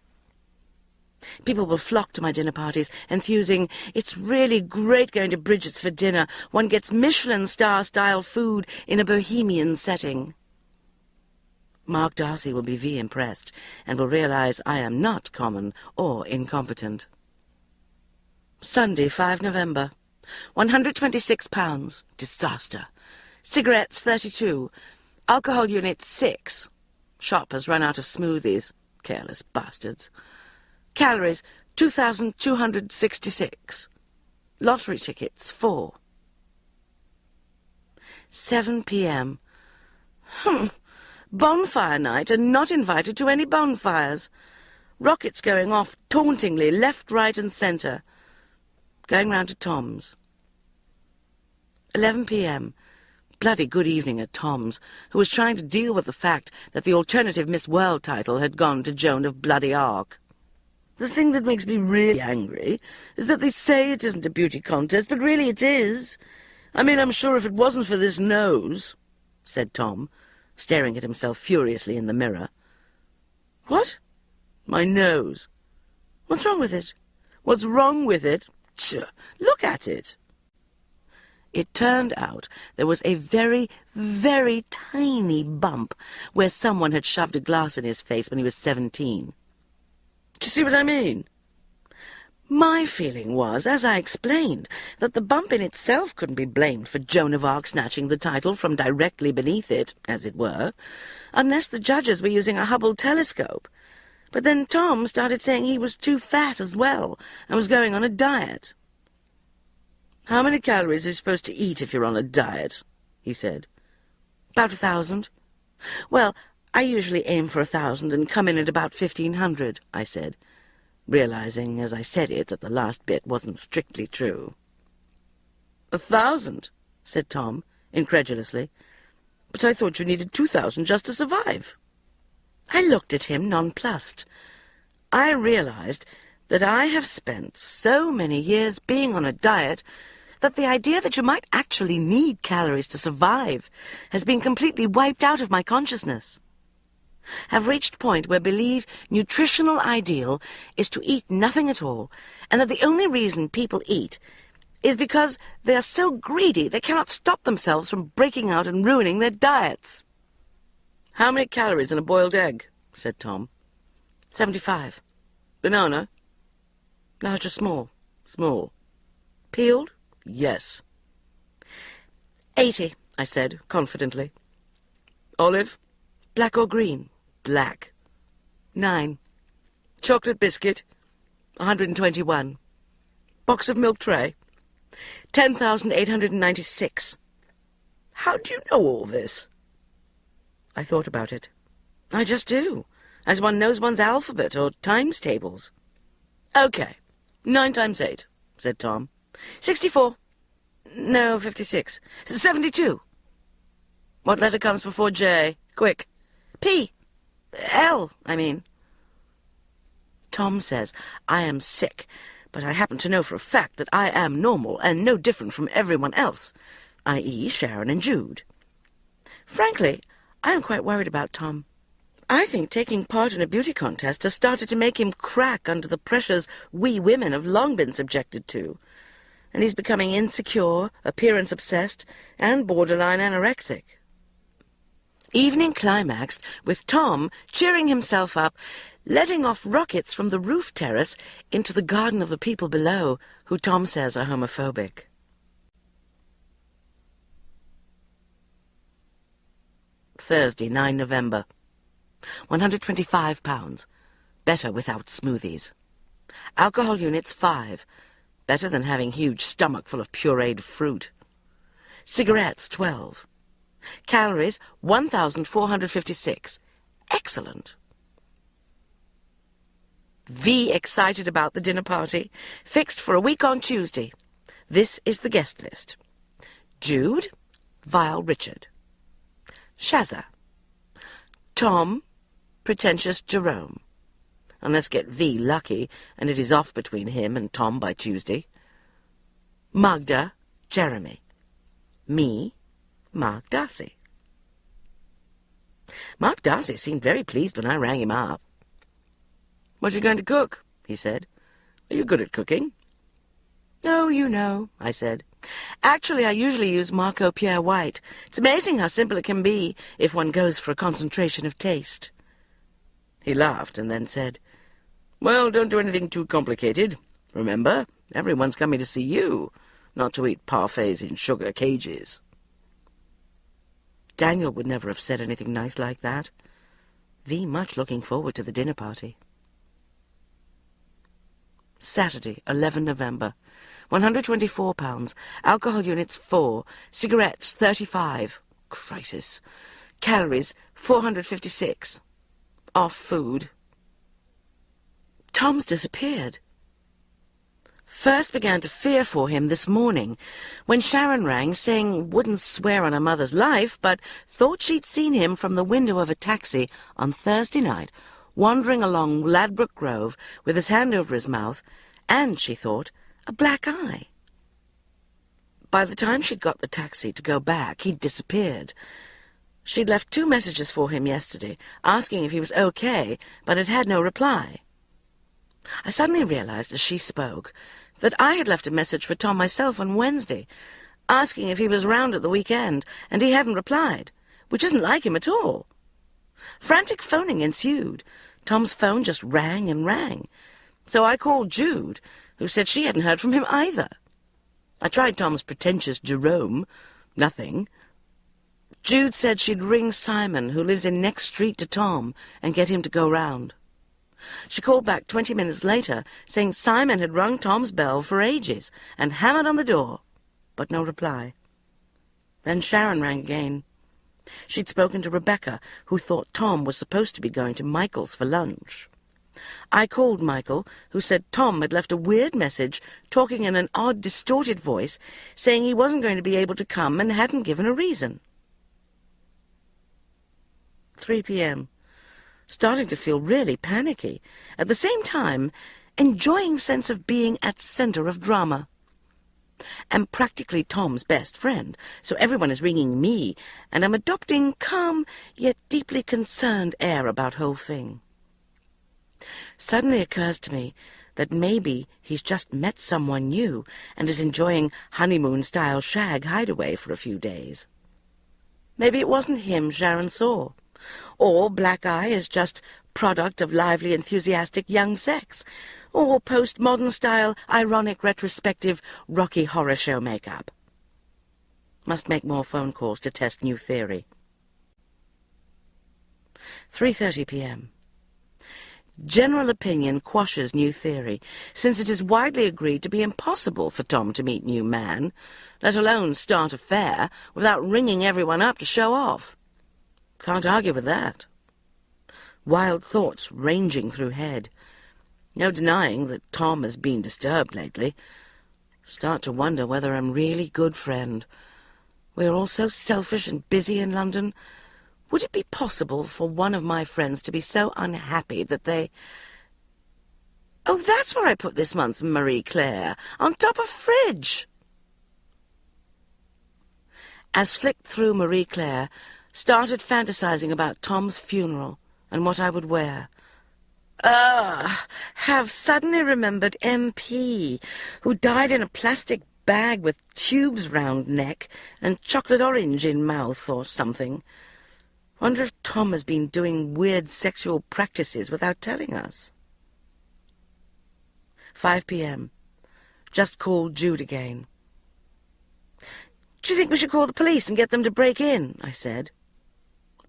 People will flock to my dinner parties, enthusing, "It's really great going to Bridget's for dinner. One gets Michelin star-style food in a bohemian setting." Mark Darcy will be impressed, and will realize I am not common or incompetent. Sunday, 5 November. 126 pounds. Disaster. Cigarettes, 32. Alcohol unit, 6. Shop has run out of smoothies. Careless bastards. Calories, 2,266. Lottery tickets, 4. 7 p.m. Bonfire night, and not invited to any bonfires. Rockets going off tauntingly, left, right, and centre. Going round to Tom's. 11 p.m. Bloody good evening at Tom's, who was trying to deal with the fact that the alternative Miss World title had gone to Joan of Bloody Arc. The thing that makes me really angry is that they say it isn't a beauty contest, but really it is. I mean, I'm sure if it wasn't for this nose, said Tom, staring at himself furiously in the mirror. What? My nose. What's wrong with it? What's wrong with it? Tch, look at it. It turned out there was a very, very tiny bump where someone had shoved a glass in his face when he was 17. Do you see what I mean? My feeling was, as I explained, that the bump in itself couldn't be blamed for Joan of Arc snatching the title from directly beneath it, as it were, unless the judges were using a Hubble telescope. But then Tom started saying he was too fat as well, and was going on a diet. "How many calories are you supposed to eat if you're on a diet?" he said. "About 1,000. "Well, I usually aim for 1,000 and come in at about 1,500, I said, realizing as I said it that the last bit wasn't strictly true. 1,000, said Tom, incredulously. "But I thought you needed 2,000 just to survive." I looked at him nonplussed. I realized that I have spent so many years being on a diet that the idea that you might actually need calories to survive has been completely wiped out of my consciousness. Have reached point where believe nutritional ideal is to eat nothing at all, and that the only reason people eat is because they are so greedy they cannot stop themselves from breaking out and ruining their diets. "How many calories in a boiled egg?" said Tom. 75. "Banana?" "Large or small?" "Small." "Peeled?" "Yes." 80, I said, confidently. "Olive?" "Black or green?" "Black." 9. "Chocolate biscuit?" 121. "Box of milk tray?" 10,896. "How do you know all this?" I thought about it. I just do, as one knows one's alphabet or times tables. "Okay, 9 times 8, said Tom. 64. No, 56. 72. "What letter comes before J? Quick." "P. L, I mean." Tom says I am sick, but I happen to know for a fact that I am normal and no different from everyone else, i.e. Sharon and Jude. Frankly, I am quite worried about Tom. I think taking part in a beauty contest has started to make him crack under the pressures we women have long been subjected to, and he's becoming insecure, appearance-obsessed, and borderline anorexic. Evening climaxed with Tom cheering himself up, letting off rockets from the roof terrace into the garden of the people below, who Tom says are homophobic. Thursday, 9 November. £125. Better without smoothies. Alcohol units 5. Better than having huge stomach full of pureed fruit. Cigarettes 12. Calories 1,456. Excellent. V excited about the dinner party. Fixed for a week on Tuesday. This is the guest list. Jude, Vile Richard. Shazza. Tom, Pretentious Jerome. And let's get V lucky, and it is off between him and Tom by Tuesday. Magda, Jeremy. Me, Mark Darcy. Mark Darcy seemed very pleased when I rang him up. "What are you going to cook?" he said. "Are you good at cooking?" "Oh, you know," I said. "Actually, I usually use Marco Pierre White. It's amazing how simple it can be if one goes for a concentration of taste." He laughed and then said, "Well, don't do anything too complicated. Remember, everyone's coming to see you, not to eat parfaits in sugar cages." Daniel would never have said anything nice like that. V much looking forward to the dinner party. Saturday, 11 November. £124. Alcohol units 4. Cigarettes 35. Crisis. Calories 456. Off food. Tom's disappeared. First began to fear for him this morning, when Sharon rang, saying wouldn't swear on her mother's life, but thought she'd seen him from the window of a taxi on Thursday night, wandering along Ladbroke Grove with his hand over his mouth, and, she thought, a black eye. By the time she'd got the taxi to go back, he'd disappeared. She'd left 2 messages for him yesterday, asking if he was okay, but had had no reply. I suddenly realized as she spoke that I had left a message for Tom myself on Wednesday, asking if he was round at the weekend, and he hadn't replied, which isn't like him at all. Frantic phoning ensued. Tom's phone just rang and rang. So I called Jude, who said she hadn't heard from him either. I tried Tom's pretentious Jerome. Nothing. Jude said she'd ring Simon, who lives in next street to Tom, and get him to go round. She called back 20 minutes later, saying Simon had rung Tom's bell for ages and hammered on the door, but no reply. Then Sharon rang again. She'd spoken to Rebecca, who thought Tom was supposed to be going to Michael's for lunch. I called Michael, who said Tom had left a weird message, talking in an odd, distorted voice, saying he wasn't going to be able to come and hadn't given a reason. 3 p.m. Starting to feel really panicky. At the same time, enjoying sense of being at centre of drama. Am practically Tom's best friend, so everyone is ringing me, and I'm adopting calm yet deeply concerned air about whole thing. Suddenly occurs to me that maybe he's just met someone new and is enjoying honeymoon-style shag hideaway for a few days. Maybe it wasn't him Sharon saw. Or Black Eye is just product of lively, enthusiastic young sex, or postmodern-style, ironic, retrospective, Rocky Horror Show makeup. Must make more phone calls to test new theory. 3:30 p.m. General opinion quashes new theory, since it is widely agreed to be impossible for Tom to meet new man, let alone start a fair, without ringing everyone up to show off. Can't argue with that. Wild thoughts ranging through head. No denying that Tom has been disturbed lately. Start to wonder whether I'm really good friend. We're all so selfish and busy in London. Would it be possible for one of my friends to be so unhappy that they... Oh, that's where I put this month's Marie Claire, on top of fridge. As flicked through Marie Claire, started fantasizing about Tom's funeral and what I would wear. Have suddenly remembered MP, who died in a plastic bag with tubes round neck and chocolate orange in mouth or something. Wonder if Tom has been doing weird sexual practices without telling us. 5 p.m. Just called Jude again. "Do you think we should call the police and get them to break in?" I said.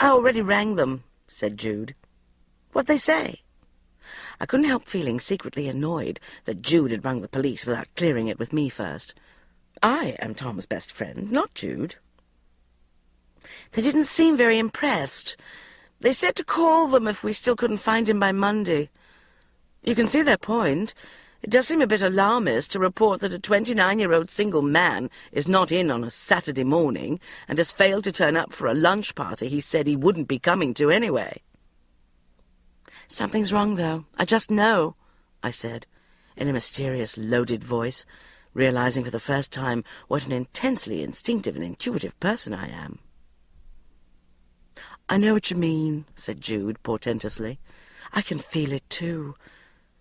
"I already rang them," said Jude. "What'd they say?" I couldn't help feeling secretly annoyed that Jude had rung the police without clearing it with me first. I am Tom's best friend, not Jude. They didn't seem very impressed. They said to call them if we still couldn't find him by Monday. You can see their point. It does seem a bit alarmist to report that a 29-year-old single man is not in on a Saturday morning and has failed to turn up for a lunch party he said he wouldn't be coming to anyway. "Something's wrong, though. I just know," I said, in a mysterious, loaded voice, realizing for the first time what an intensely instinctive and intuitive person I am. "I know what you mean," said Jude portentously. "I can feel it, too.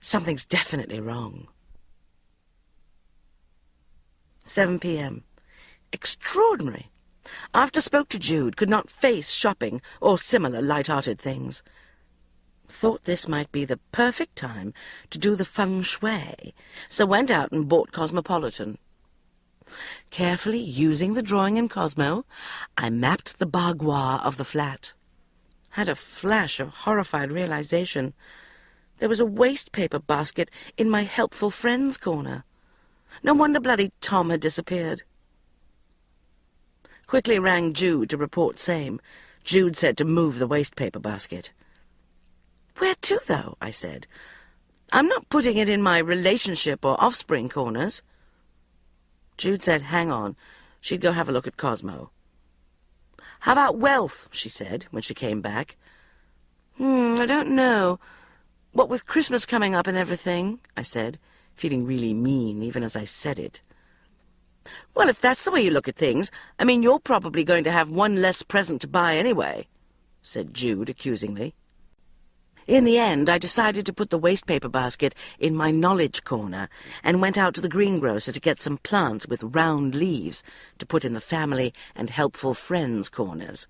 Something's definitely wrong." 7 p.m. Extraordinary. After spoke to Jude, could not face shopping or similar light-hearted things. Thought this might be the perfect time to do the feng shui, so went out and bought Cosmopolitan. Carefully using the drawing in Cosmo, I mapped the bagua of the flat. Had a flash of horrified realization. There was a waste paper basket in my helpful friends corner. No wonder bloody Tom had disappeared. Quickly rang Jude to report same. Jude said to move the waste paper basket. "Where to, though?" I said. "I'm not putting it in my relationship or offspring corners." Jude said, hang on. She'd go have a look at Cosmo. "How about wealth?" she said, when she came back. I don't know. What with Christmas coming up and everything," I said, feeling really mean even as I said it. "Well, if that's the way you look at things, I mean, you're probably going to have one less present to buy anyway," said Jude accusingly. In the end, I decided to put the waste paper basket in my knowledge corner and went out to the greengrocer to get some plants with round leaves to put in the family and helpful friends corners.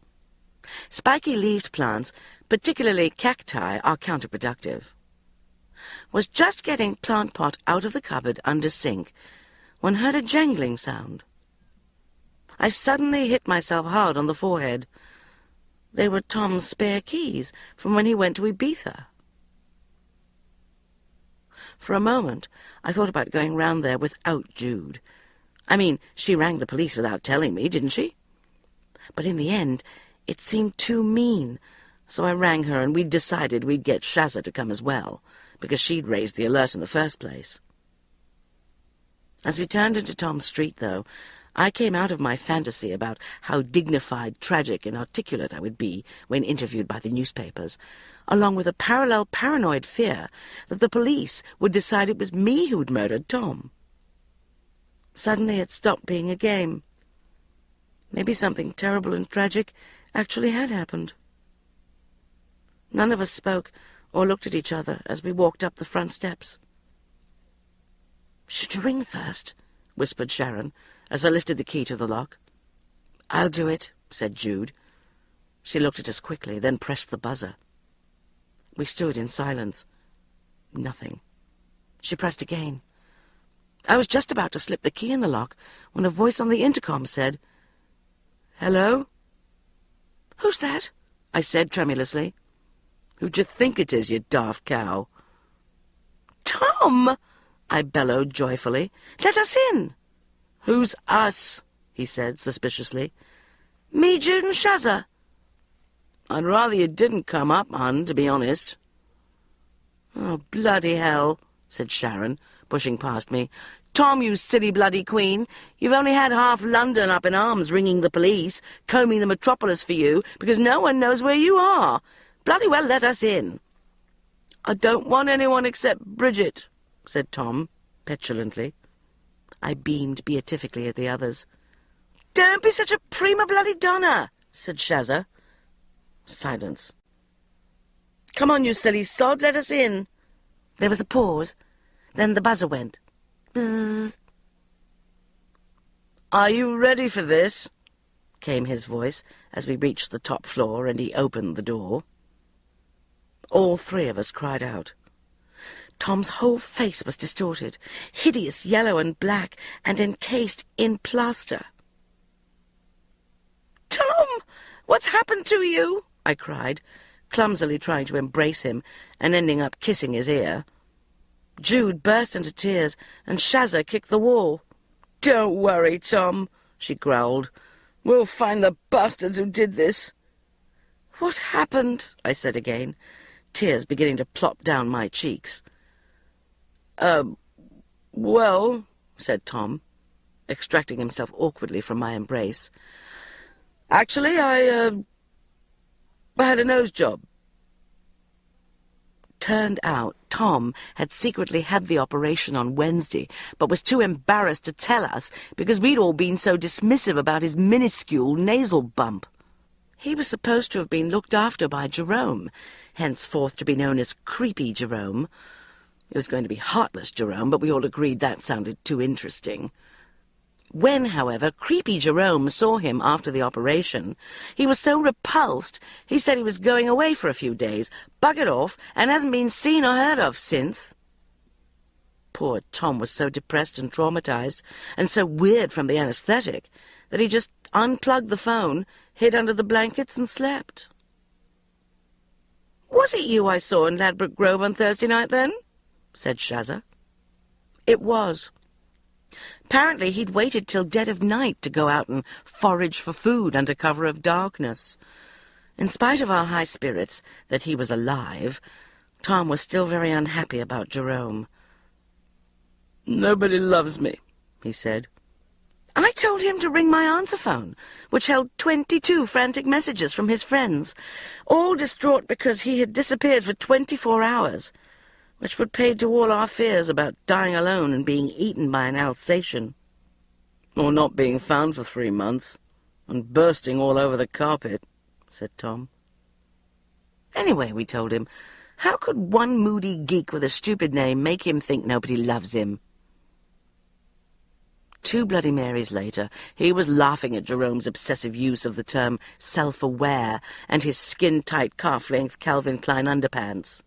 Spiky-leaved plants, particularly cacti, are counterproductive. Was just getting plant pot out of the cupboard under sink when heard a jangling sound. I suddenly hit myself hard on the forehead. They were Tom's spare keys from when he went to Ibiza. For a moment, I thought about going round there without Jude. I mean, she rang the police without telling me, didn't she? But in the end, it seemed too mean, so I rang her and we'd decided we'd get Shazza to come as well, because she'd raised the alert in the first place. As we turned into Tom's street, though, I came out of my fantasy about how dignified, tragic, and articulate I would be when interviewed by the newspapers, along with a parallel paranoid fear that the police would decide it was me who'd murdered Tom. Suddenly it stopped being a game. Maybe something terrible and tragic actually had happened. None of us spoke or looked at each other as we walked up the front steps. "Should you ring first?" whispered Sharon, as I lifted the key to the lock. "I'll do it," said Jude. She looked at us quickly, then pressed the buzzer. We stood in silence. Nothing. She pressed again. I was just about to slip the key in the lock when a voice on the intercom said, "Hello?" "Who's that?" I said tremulously. "Who d'you think it is, you daft cow?" "Tom!" I bellowed joyfully. "Let us in!" "Who's us?" he said suspiciously. "Me, Jude, and Shazza." "I'd rather you didn't come up, hun, to be honest." "Oh, bloody hell," said Sharon, pushing past me. "Tom, you silly bloody queen, you've only had half London up in arms ringing the police, combing the metropolis for you, because no one knows where you are. Bloody well let us in." "I don't want anyone except Bridget," said Tom, petulantly. I beamed beatifically at the others. "Don't be such a prima bloody donna," said Shazza. Silence. "Come on, you silly sod, let us in." There was a pause. Then the buzzer went. Bzzz. "Are you ready for this?" came his voice as we reached the top floor and he opened the door. All three of us cried out. Tom's whole face was distorted, hideous yellow and black, and encased in plaster. "Tom, what's happened to you?" I cried, clumsily trying to embrace him and ending up kissing his ear. Jude burst into tears, and Shazza kicked the wall. "Don't worry, Tom," she growled. "We'll find the bastards who did this." "What happened?" I said again, tears beginning to plop down my cheeks. Well," said Tom, extracting himself awkwardly from my embrace. "Actually, I had a nose job." Turned out Tom had secretly had the operation on Wednesday, but was too embarrassed to tell us because we'd all been so dismissive about his minuscule nasal bump. He was supposed to have been looked after by Jerome, henceforth to be known as Creepy Jerome. It was going to be Heartless Jerome, but we all agreed that sounded too interesting. When, however, Creepy Jerome saw him after the operation, he was so repulsed he said he was going away for a few days, buggered off, and hasn't been seen or heard of since. Poor Tom was so depressed and traumatized, and so weird from the anesthetic, that he just unplugged the phone, hid under the blankets, and slept. "Was it you I saw in Ladbroke Grove on Thursday night, then?" said Shazza. "It was. Apparently he'd waited till dead of night to go out and forage for food under cover of darkness. In spite of our high spirits that he was alive, Tom was still very unhappy about Jerome. "Nobody loves me," he said. I told him to ring my answer phone, which held 22 frantic messages from his friends, all distraught because he had disappeared for 24 hours, which put paid to all our fears about dying alone and being eaten by an Alsatian. "Or not being found for 3 months, and bursting all over the carpet," said Tom. Anyway, we told him, how could one moody geek with a stupid name make him think nobody loves him? 2 Bloody Marys later, he was laughing at Jerome's obsessive use of the term self-aware and his skin-tight calf-length Calvin Klein underpants.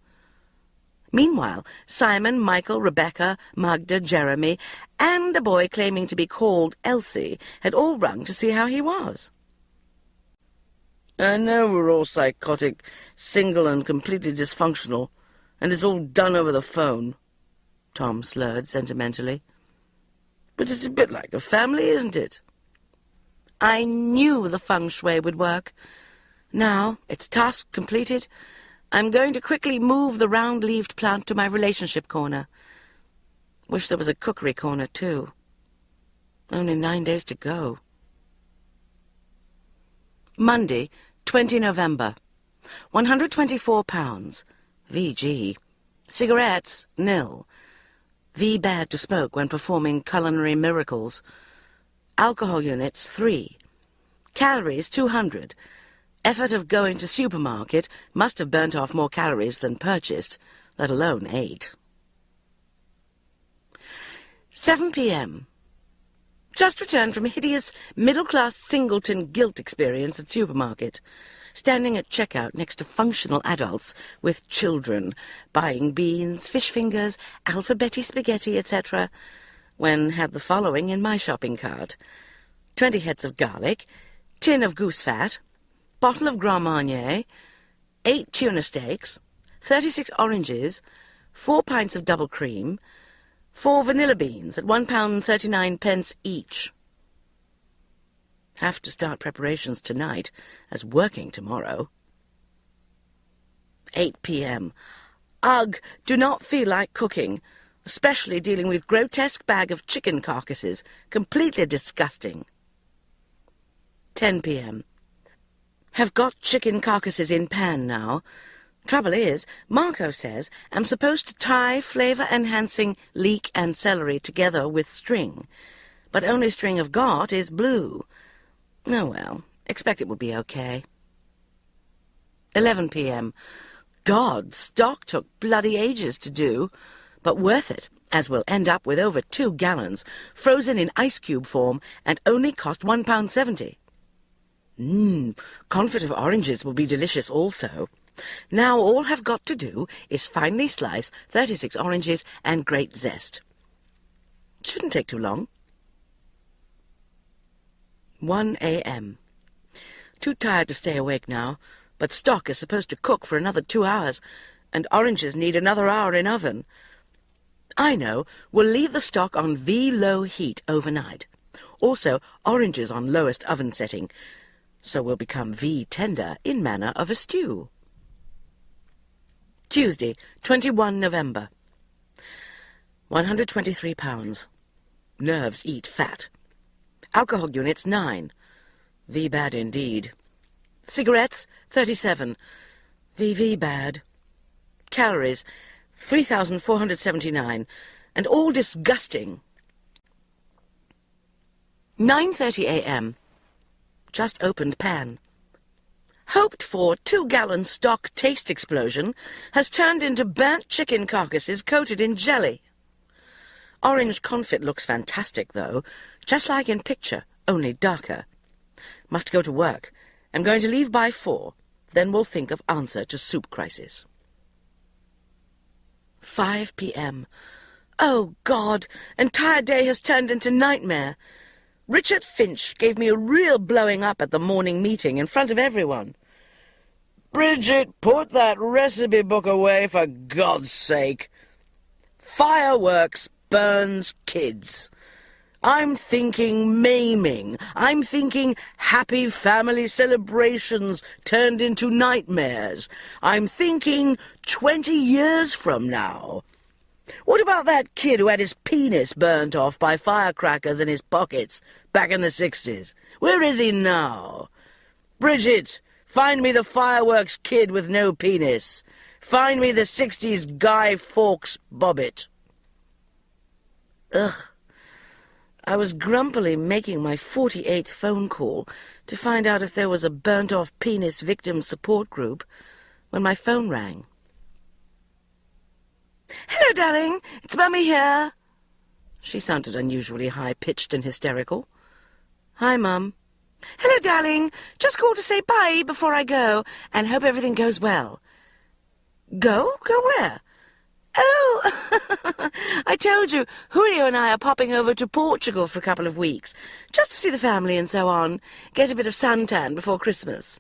Meanwhile, Simon, Michael, Rebecca, Magda, Jeremy, and a boy claiming to be called Elsie had all rung to see how he was. "I know we're all psychotic, single and completely dysfunctional, and it's all done over the phone," Tom slurred sentimentally. "But it's a bit like a family, isn't it?" I knew the feng shui would work. Now, its task completed, I'm going to quickly move the round-leaved plant to my relationship corner. Wish there was a cookery corner, too. Only 9 days to go. Monday, 20 November. £124. VG. Cigarettes, nil. V bad to smoke when performing culinary miracles. Alcohol units, 3. Calories, 200. Effort of going to supermarket must have burnt off more calories than purchased, let alone 8. 7 p.m. Just returned from a hideous middle-class singleton guilt experience at supermarket, standing at checkout next to functional adults with children, buying beans, fish fingers, alphabeti spaghetti, etc., when had the following in my shopping cart: 20 heads of garlic, tin of goose fat, bottle of Grand Marnier, 8 tuna steaks, 36 oranges, 4 pints of double cream, 4 vanilla beans at £1.39 each. Have to start preparations tonight, as working tomorrow. 8 p.m. Ugh, do not feel like cooking, especially dealing with grotesque bag of chicken carcasses, completely disgusting. 10 p.m. Have got chicken carcasses in pan now. Trouble is, Marco says I'm supposed to tie flavour-enhancing leek and celery together with string, but only string I've got is blue. Oh well, expect it will be okay. 11 p.m. God, stock took bloody ages to do, but worth it, as we'll end up with over 2 gallons, frozen in ice cube form, and only cost £1.70. Confit of oranges will be delicious also. Now all I've got to do is finely slice 36 oranges and grate zest. Shouldn't take too long. 1 a.m. Too tired to stay awake now, but stock is supposed to cook for another 2 hours, and oranges need another hour in oven. I know. We'll leave the stock on V-low heat overnight. Also, oranges on lowest oven setting, so will become V-tender in manner of a stew. Tuesday, 21 November. 123 pounds. Nerves eat fat. Alcohol units 9. V bad indeed. Cigarettes 37. VV bad. Calories 3,479, and all disgusting. 9:30 a.m. Just opened pan. Hoped for 2-gallon stock taste explosion has turned into burnt chicken carcasses coated in jelly. Orange confit looks fantastic, though, just like in picture, only darker. Must go to work. I'm going to leave by 4. Then we'll think of answer to soup crisis. 5 p.m. Oh, God! Entire day has turned into nightmare. Richard Finch gave me a real blowing up at the morning meeting in front of everyone. "Bridget, put that recipe book away, for God's sake. Fireworks burns kids. I'm thinking maiming. I'm thinking happy family celebrations turned into nightmares. I'm thinking 20 years from now. What about that kid who had his penis burnt off by firecrackers in his pockets back in the 60s? Where is he now? Bridget, find me the fireworks kid with no penis. Find me the 60s Guy Fawkes bobbit." Ugh. I was grumpily making my 48th phone call to find out if there was a burnt-off penis victim support group when my phone rang. "Hello, darling. It's Mummy here." She sounded unusually high-pitched and hysterical. "Hi, Mum." "Hello, darling. Just called to say bye before I go, and hope everything goes well." "Go? Go where?" "Oh, I told you, Julio and I are popping over to Portugal for a couple of weeks, just to see the family and so on, get a bit of suntan before Christmas."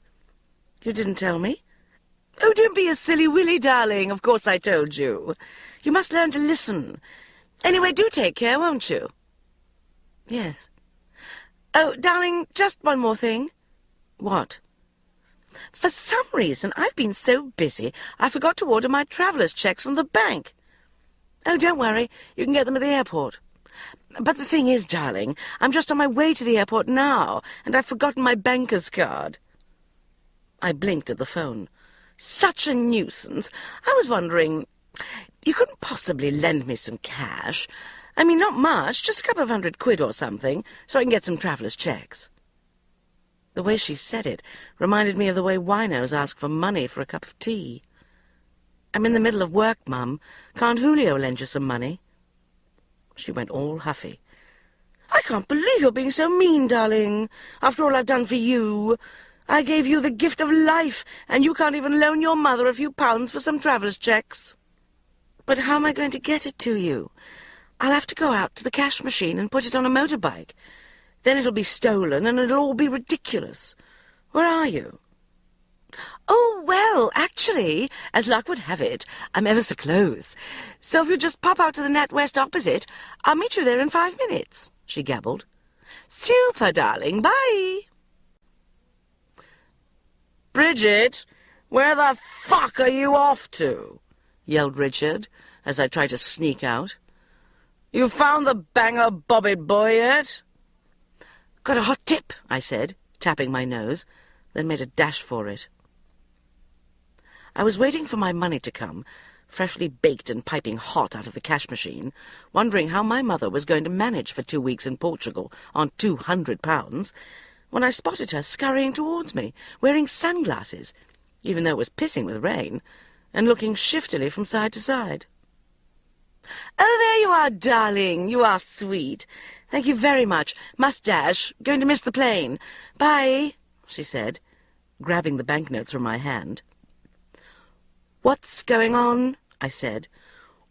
"You didn't tell me?" "Oh, don't be a silly willy, darling. Of course I told you. You must learn to listen. Anyway, do take care, won't you?" "Yes." "Oh, darling, just one more thing." "What?" "For some reason, I've been so busy, I forgot to order my traveller's checks from the bank." "Oh, don't worry. You can get them at the airport." "But the thing is, darling, I'm just on my way to the airport now, and I've forgotten my banker's card." I blinked at the phone. Such a nuisance. I was wondering, you couldn't possibly lend me some cash? I mean, not much, just a couple of £100 or something, so I can get some traveller's checks. The way she said it reminded me of the way winos ask for money for a cup of tea. "I'm in the middle of work, Mum. Can't Julio lend you some money?" She went all huffy. "I can't believe you're being so mean, darling, after all I've done for you. I gave you the gift of life, and you can't even loan your mother a few pounds for some traveller's checks." "But how am I going to get it to you? I'll have to go out to the cash machine and put it on a motorbike. Then it'll be stolen, and it'll all be ridiculous. Where are you?" "Oh, well, actually, as luck would have it, I'm ever so close. So if you just pop out to the NatWest opposite, I'll meet you there in 5 minutes," she gabbled. "Super, darling. Bye." "Bridget, where the fuck are you off to?" yelled Richard, as I tried to sneak out. "You found the banger bobbit boy yet?" "Got a hot tip," I said, tapping my nose, then made a dash for it. I was waiting for my money to come, freshly baked and piping hot out of the cash machine, wondering how my mother was going to manage for 2 weeks in Portugal on £200, when I spotted her scurrying towards me, wearing sunglasses, even though it was pissing with rain, and looking shiftily from side to side. "Oh, there you are, darling. You are sweet. Thank you very much. Must dash. Going to miss the plane. Bye," she said, grabbing the banknotes from my hand. "What's going on?" I said.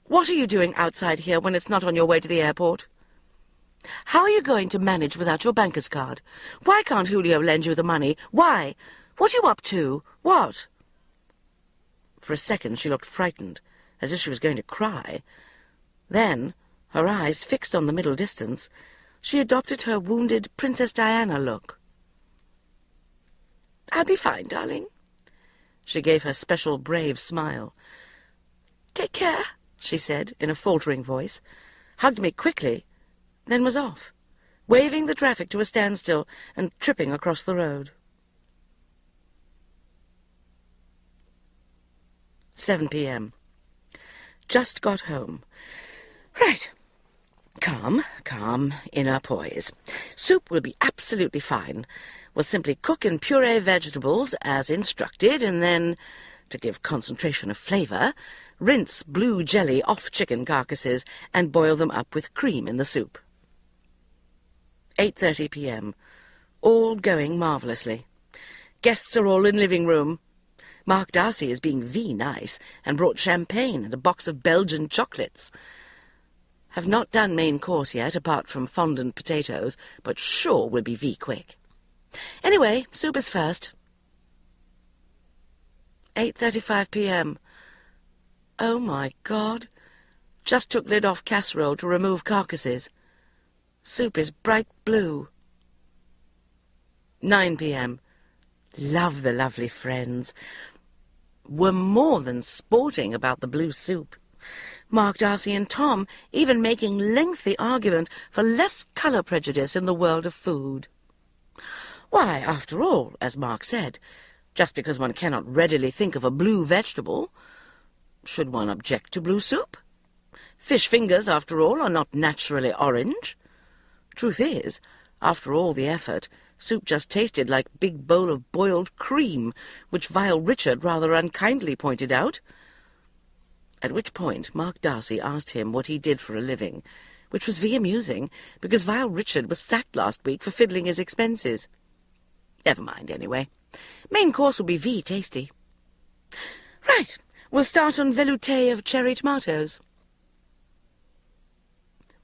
"What are you doing outside here when it's not on your way to the airport? How are you going to manage without your banker's card? Why can't Julio lend you the money? Why? What are you up to? What? For a second she looked frightened, as if she was going to cry. Then, her eyes fixed on the middle distance, she adopted her wounded Princess Diana look. I'll be fine, darling. She gave her special brave smile. Take care, she said in a faltering voice, hugged me quickly, then was off, waving the traffic to a standstill and tripping across the road. 7 p.m. Just got home. Right. Calm, calm, inner poise. Soup will be absolutely fine. We'll simply cook and puree vegetables as instructed, and then, to give concentration of flavour, rinse blue jelly off chicken carcasses and boil them up with cream in the soup. 8:30 p.m. All going marvellously. Guests are all in living room. Mark Darcy is being nice and brought champagne and a box of Belgian chocolates. Have not done main course yet, apart from fondant potatoes, but sure will be quick. Anyway, soup is first. 8:35 p.m. Oh, my God. Just took lid off casserole to remove carcasses. Soup is bright blue. 9 p.m. Love the lovely friends. Were more than sporting about the blue soup. Mark Darcy and Tom even making lengthy argument for less colour prejudice in the world of food. Why, after all, as Mark said, just because one cannot readily think of a blue vegetable, should one object to blue soup? Fish fingers, after all, are not naturally orange. Truth is, after all the effort, soup just tasted like a big bowl of boiled cream, which vile Richard rather unkindly pointed out. At which point Mark Darcy asked him what he did for a living, which was very amusing, because vile Richard was sacked last week for fiddling his expenses. Never mind, anyway. Main course will be very tasty. Right, we'll start on velouté of cherry tomatoes.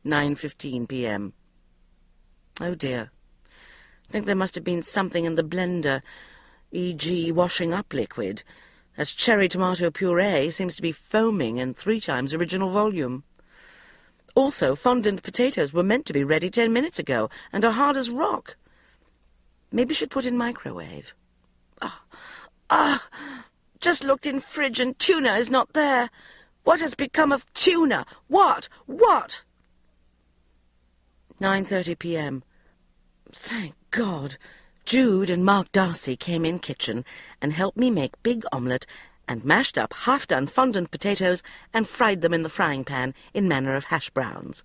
9:15 p.m. Oh dear. I think there must have been something in the blender, e.g. washing up liquid, as cherry tomato puree seems to be foaming in 3 times original volume. Also, fondant potatoes were meant to be ready 10 minutes ago, and are hard as rock. Maybe should put in microwave. Just looked in fridge and tuna is not there. What has become of tuna? What? 9:30 p.m. Thank God. Jude and Mark Darcy came in kitchen and helped me make big omelette and mashed up half-done fondant potatoes and fried them in the frying pan in manner of hash browns.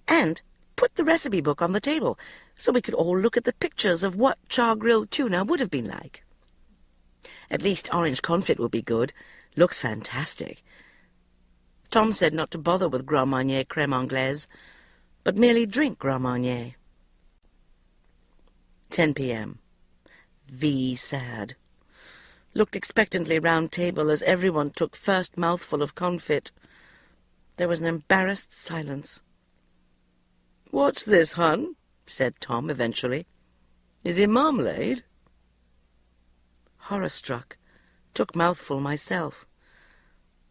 And put the recipe book on the table so we could all look at the pictures of what char-grilled tuna would have been like. At least orange confit will be good. Looks fantastic. Tom said not to bother with Grand Marnier crème anglaise, but merely drink Grand Marnier. 10 p.m. Sad. Looked expectantly round table as everyone took first mouthful of confit. There was an embarrassed silence. "What's this, hun?" said Tom eventually. "Is it marmalade?" Horror-struck, took mouthful myself.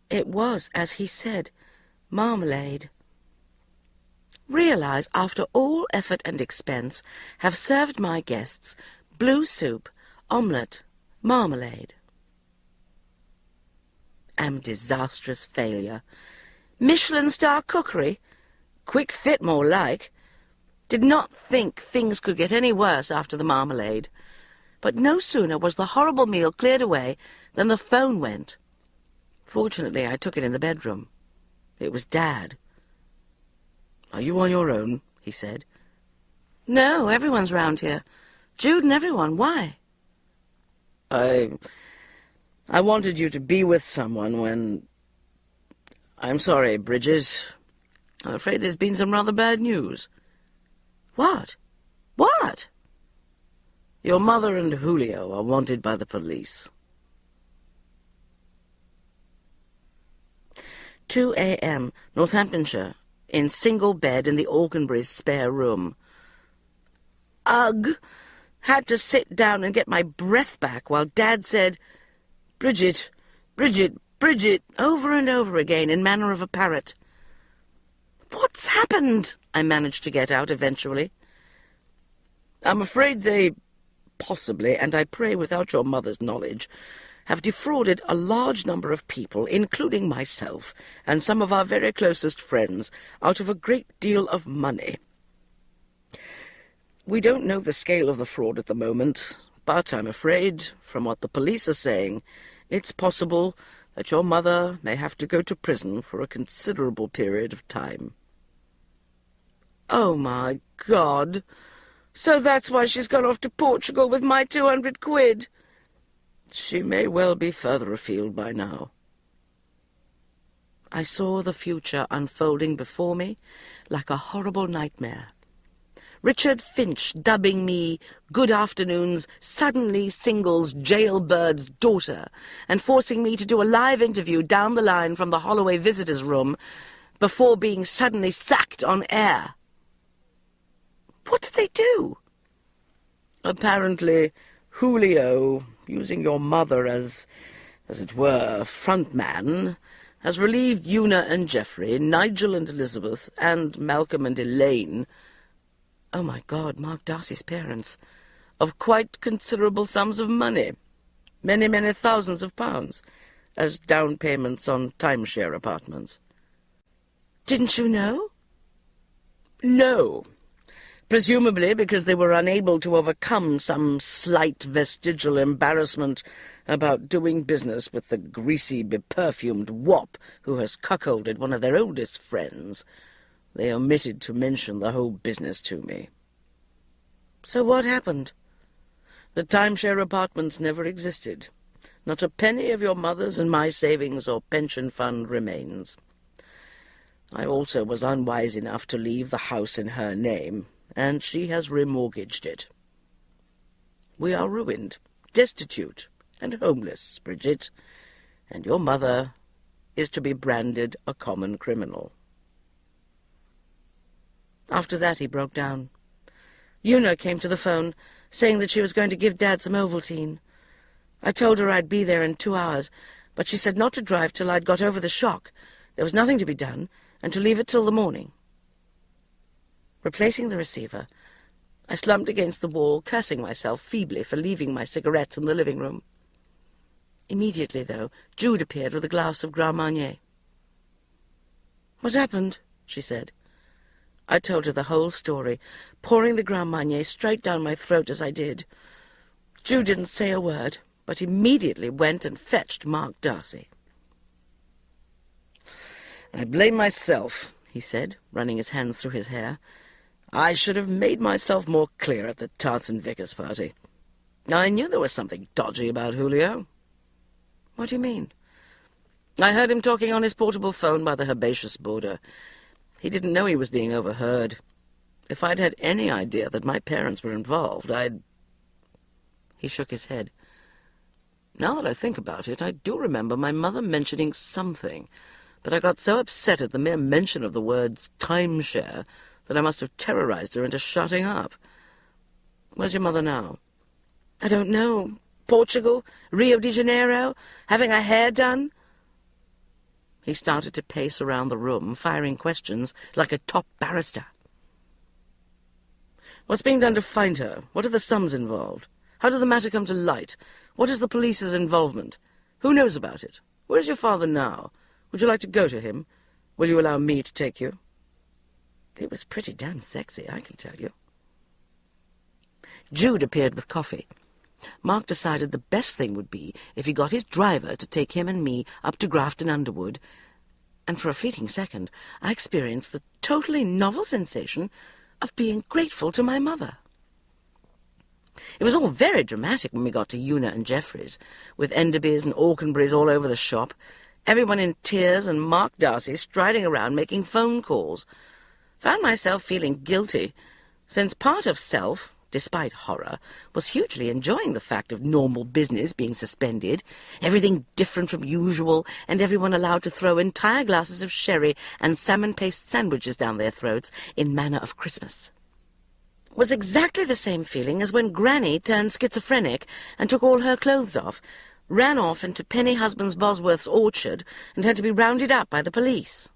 It was, as he said, marmalade. Realize, after all effort and expense, have served my guests blue soup, omelette, marmalade. Am disastrous failure. Michelin star cookery? Quick fit, more like. Did not think things could get any worse after the marmalade. But no sooner was the horrible meal cleared away than the phone went. Fortunately, I took it in the bedroom. It was Dad. "Are you on your own?" he said. "No, everyone's round here. Jude and everyone. Why?" I wanted you to be with someone when... I'm sorry, Bridget. I'm afraid there's been some rather bad news." "What? What?" "Your mother and Julio are wanted by the police." 2 a.m., Northamptonshire, in single bed in the Alconburys' spare room. "Ugh! Had to sit down and get my breath back while Dad said, "Bridget, Bridget, Bridget," over and over again in manner of a parrot. "What's happened?" I managed to get out eventually. "I'm afraid they possibly, and I pray without your mother's knowledge, have defrauded a large number of people, including myself and some of our very closest friends, out of a great deal of money. We don't know the scale of the fraud at the moment, but I'm afraid, from what the police are saying, it's possible that your mother may have to go to prison for a considerable period of time." "Oh, my God! So that's why she's gone off to Portugal with my 200 quid? She may well be further afield by now." I saw the future unfolding before me like a horrible nightmare. Richard Finch dubbing me Good Afternoon's Suddenly Singles Jailbird's daughter, and forcing me to do a live interview down the line from the Holloway visitors' room before being suddenly sacked on air. What did they do? Apparently, Julio, using your mother as it were, frontman, has relieved Una and Geoffrey, Nigel and Elizabeth, and Malcolm and Elaine, oh my God, Mark Darcy's parents, of quite considerable sums of money, many, many thousands of pounds, as down payments on timeshare apartments. Didn't you know? No. Presumably because they were unable to overcome some slight vestigial embarrassment about doing business with the greasy, beperfumed wop who has cuckolded one of their oldest friends. They omitted to mention the whole business to me. So what happened? The timeshare apartments never existed. Not a penny of your mother's and my savings or pension fund remains. I also was unwise enough to leave the house in her name, and she has remortgaged it. We are ruined, destitute, and homeless, Bridget, and your mother is to be branded a common criminal. After that he broke down. Una came to the phone, saying that she was going to give Dad some Ovaltine. I told her I'd be there in 2 hours, but she said not to drive till I'd got over the shock. There was nothing to be done, and to leave it till the morning. Replacing the receiver, I slumped against the wall, cursing myself feebly for leaving my cigarettes in the living room. Immediately, though, Jude appeared with a glass of Grand Marnier. "What happened?" she said. I told her the whole story, pouring the Grand Marnier straight down my throat as I did. Jude didn't say a word, but immediately went and fetched Mark Darcy. "I blame myself," he said, running his hands through his hair. "I should have made myself more clear at the Tarts and Vickers party. I knew there was something dodgy about Julio." "What do you mean?" "I heard him talking on his portable phone by the herbaceous border. He didn't know he was being overheard. If I'd had any idea that my parents were involved, I'd—" He shook his head. "Now that I think about it, I do remember my mother mentioning something, but I got so upset at the mere mention of the words timeshare that I must have terrorized her into shutting up. Where's your mother now?" "I don't know. Portugal, Rio de Janeiro, having her hair done." He started to pace around the room, firing questions like a top barrister. "What's being done to find her? What are the sums involved? How did the matter come to light? What is the police's involvement? Who knows about it? Where is your father now? Would you like to go to him? Will you allow me to take you?" It was pretty damn sexy, I can tell you. Jude appeared with coffee. Mark decided the best thing would be if he got his driver to take him and me up to Grafton Underwood, and for a fleeting second I experienced the totally novel sensation of being grateful to my mother. It was all very dramatic when we got to Una and Geoffrey's, with Enderbys and Aukenburys all over the shop, everyone in tears and Mark Darcy striding around making phone calls. Found myself feeling guilty, since part of self, despite horror, was hugely enjoying the fact of normal business being suspended, everything different from usual, and everyone allowed to throw entire glasses of sherry and salmon paste sandwiches down their throats in manner of Christmas. was exactly the same feeling as when Granny turned schizophrenic and took all her clothes off, ran off into Penny Husbands Bosworth's orchard, and had to be rounded up by the police.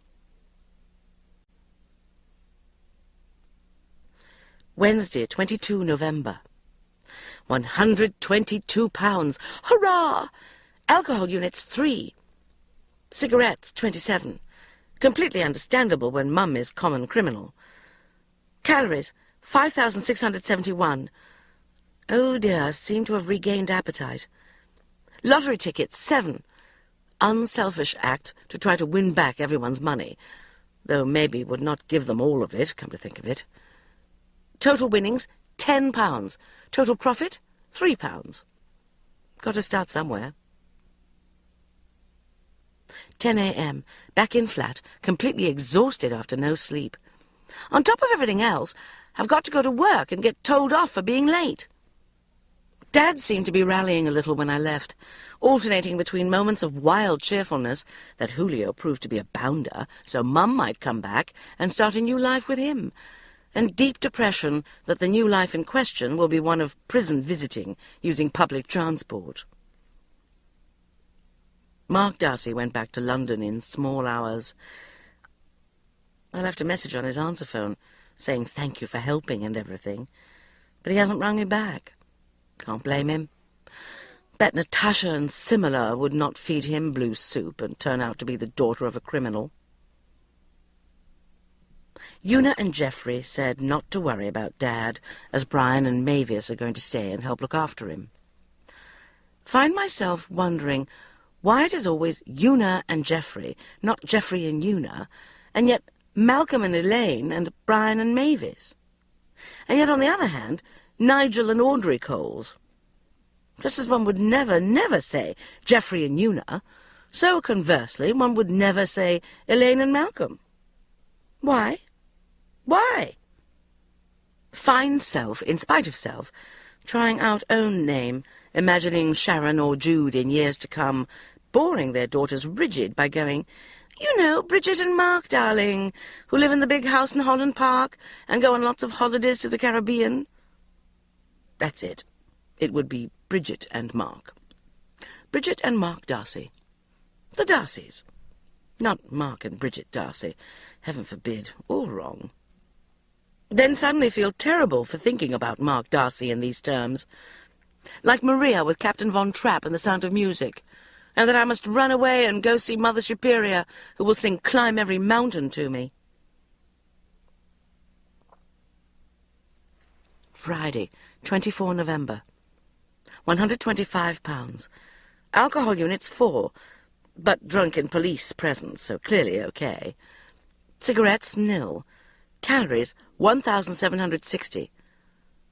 Wednesday, 22 November. £122. Hurrah! Alcohol units 3. Cigarettes 27. Completely understandable when Mum is common criminal. Calories 5,671. Oh dear, seem to have regained appetite. Lottery tickets 7. Unselfish act to try to win back everyone's money, though maybe would not give them all of it, come to think of it. Total winnings £10. Total profit £3. Got to start somewhere. 10 a.m. Back in flat, completely exhausted after no sleep. On top of everything else, I've got to go to work and get told off for being late. Dad seemed to be rallying a little when I left, alternating between moments of wild cheerfulness that Julio proved to be a bounder, so Mum might come back and start a new life with him, and deep depression that the new life in question will be one of prison visiting using public transport. Mark Darcy went back to London in small hours. I left a message on his answer phone saying thank you for helping and everything, but he hasn't rung me back. Can't blame him. Bet Natasha and Simila would not feed him blue soup and turn out to be the daughter of a criminal. Una and Geoffrey said not to worry about Dad, as Brian and Mavis are going to stay and help look after him. Find myself wondering why it is always Una and Geoffrey, not Geoffrey and Una, and yet Malcolm and Elaine and Brian and Mavis. And yet, on the other hand, Nigel and Audrey Coles. Just as one would never, never say Geoffrey and Una, so conversely one would never say Elaine and Malcolm. Why? Why? Find self, in spite of self, trying out own name, imagining Sharon or Jude in years to come, boring their daughters rigid by going, "You know, Bridget and Mark, darling, who live in the big house in Holland Park and go on lots of holidays to the Caribbean." That's it. It would be Bridget and Mark. Bridget and Mark Darcy. The Darcys. Not Mark and Bridget Darcy. Heaven forbid. All wrong. Then suddenly feel terrible for thinking about Mark Darcy in these terms. Like Maria with Captain Von Trapp and The Sound of Music, and that I must run away and go see Mother Superior, who will sing Climb Every Mountain to me. Friday, 24 November. £125. Alcohol units 4, but drunk in police presence, so clearly okay. Cigarettes 0. Calories 1,760.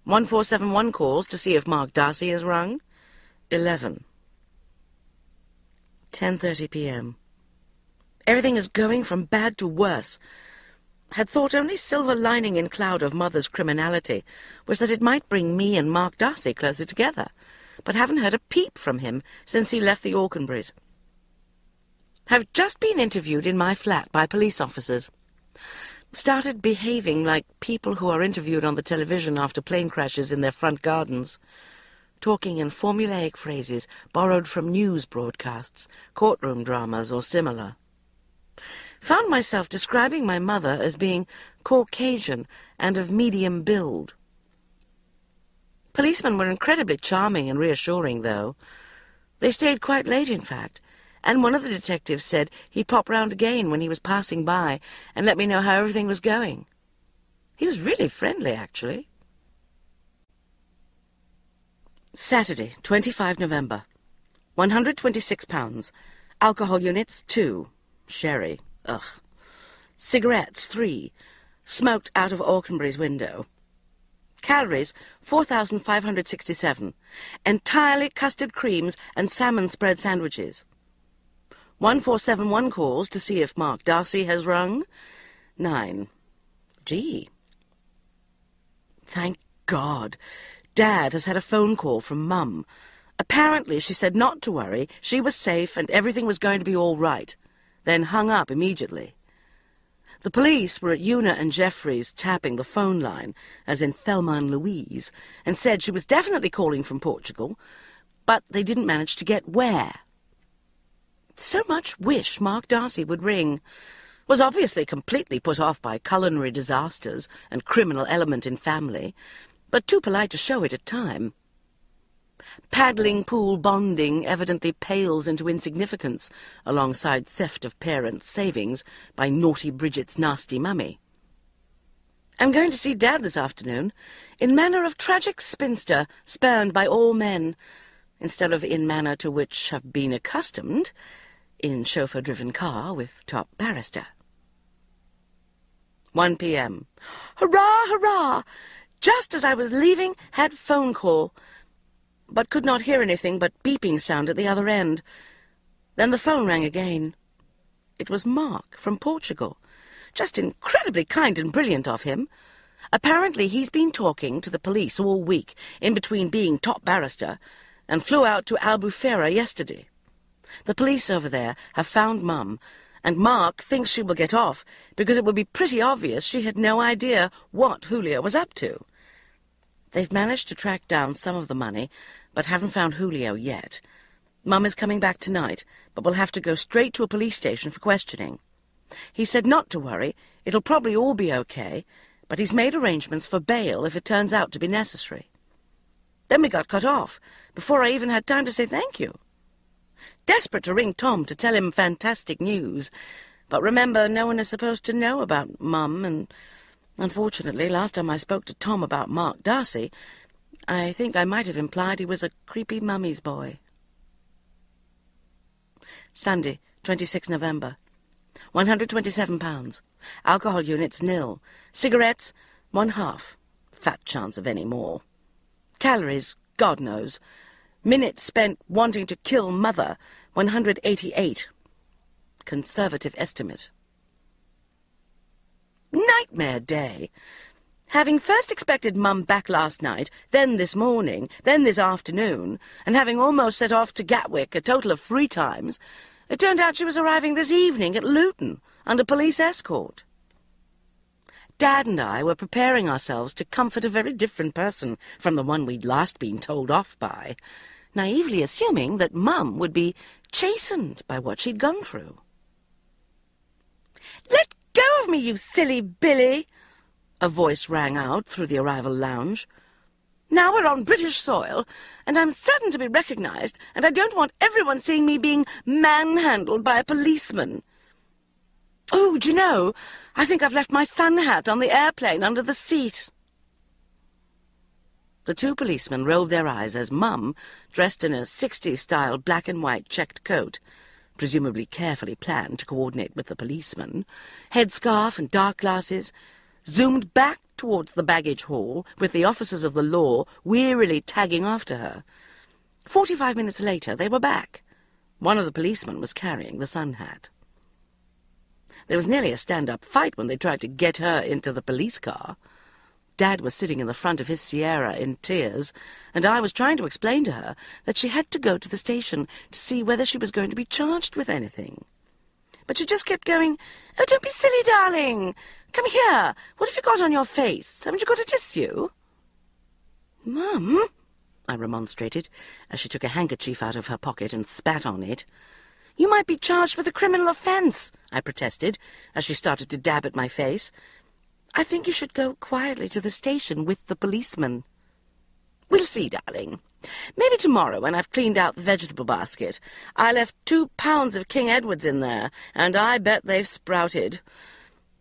1471 calls to see if Mark Darcy is rung. 11. 10:30 p.m. Everything is going from bad to worse. Had thought only silver lining in cloud of Mother's criminality was that it might bring me and Mark Darcy closer together, but haven't heard a peep from him since he left the Aukenburys. Have just been interviewed in my flat by police officers. Started behaving like people who are interviewed on the television after plane crashes in their front gardens, talking in formulaic phrases borrowed from news broadcasts, courtroom dramas, or similar. Found myself describing my mother as being Caucasian and of medium build. Policemen were incredibly charming and reassuring, though. They stayed quite late, in fact, and one of the detectives said he'd pop round again when he was passing by and let me know how everything was going. He was really friendly, actually. Saturday, 25 November. £126. Alcohol units 2. Sherry. Ugh. Cigarettes 3. Smoked out of Aukenbury's window. Calories 4,567. Entirely custard creams and salmon spread sandwiches. 1471 calls to see if Mark Darcy has rung. 9. Gee. Thank God. Dad has had a phone call from Mum. Apparently she said not to worry, she was safe and everything was going to be all right, then hung up immediately. The police were at Una and Jeffrey's tapping the phone line, as in Thelma and Louise, and said she was definitely calling from Portugal, but they didn't manage to get where. So much wish Mark Darcy would ring. Was obviously completely put off by culinary disasters and criminal element in family, but too polite to show it at time. Paddling pool bonding evidently pales into insignificance alongside theft of parents' savings by naughty Bridget's nasty mummy. I'm going to see Dad this afternoon, in manner of tragic spinster spurned by all men, instead of in manner to which have been accustomed, in chauffeur-driven car with top barrister. 1 p.m. Hurrah, hurrah! Just as I was leaving, had phone call, but could not hear anything but beeping sound at the other end. Then the phone rang again. It was Mark from Portugal. Just incredibly kind and brilliant of him. Apparently he's been talking to the police all week, in between being top barrister, and flew out to Albufeira yesterday. The police over there have found Mum, and Mark thinks she will get off, because it would be pretty obvious she had no idea what Julio was up to. They've managed to track down some of the money, but haven't found Julio yet. Mum is coming back tonight, but will have to go straight to a police station for questioning. He said not to worry, it'll probably all be okay, but he's made arrangements for bail if it turns out to be necessary. Then we got cut off, before I even had time to say thank you. Desperate to ring Tom to tell him fantastic news, but remember, no one is supposed to know about Mum, and unfortunately, last time I spoke to Tom about Mark Darcy, I think I might have implied he was a creepy mummy's boy. Sunday, 26 November. £127. Alcohol units nil. Cigarettes 1/2. Fat chance of any more. Calories, God knows. Minutes spent wanting to kill Mother, 188. Conservative estimate. Nightmare day. Having first expected Mum back last night, then this morning, then this afternoon, and having almost set off to Gatwick a total of 3 times, it turned out she was arriving this evening at Luton, under police escort. Dad and I were preparing ourselves to comfort a very different person from the one we'd last been told off by, naively assuming that Mum would be chastened by what she'd gone through. "Let go of me, you silly Billy!" a voice rang out through the arrival lounge. "Now we're on British soil, and I'm certain to be recognised, and I don't want everyone seeing me being manhandled by a policeman. Oh, do you know, I think I've left my sun hat on the airplane under the seat." The 2 policemen rolled their eyes as Mum, dressed in a 60s-style black-and-white checked coat, presumably carefully planned to coordinate with the policeman, headscarf and dark glasses, zoomed back towards the baggage hall with the officers of the law wearily tagging after her. 45 minutes later they were back. One of the policemen was carrying the sun hat. There was nearly a stand-up fight when they tried to get her into the police car. Dad was sitting in the front of his Sierra in tears, and I was trying to explain to her that she had to go to the station to see whether she was going to be charged with anything. But she just kept going, "Oh, don't be silly, darling. Come here. What have you got on your face? Haven't you got a tissue?" "Mum," I remonstrated, as she took a handkerchief out of her pocket and spat on it. "You might be charged with a criminal offence," I protested, as she started to dab at my face. "I think you should go quietly to the station with the policeman." "We'll see, darling. Maybe tomorrow, when I've cleaned out the vegetable basket. I left 2 pounds of King Edwards in there, and I bet they've sprouted.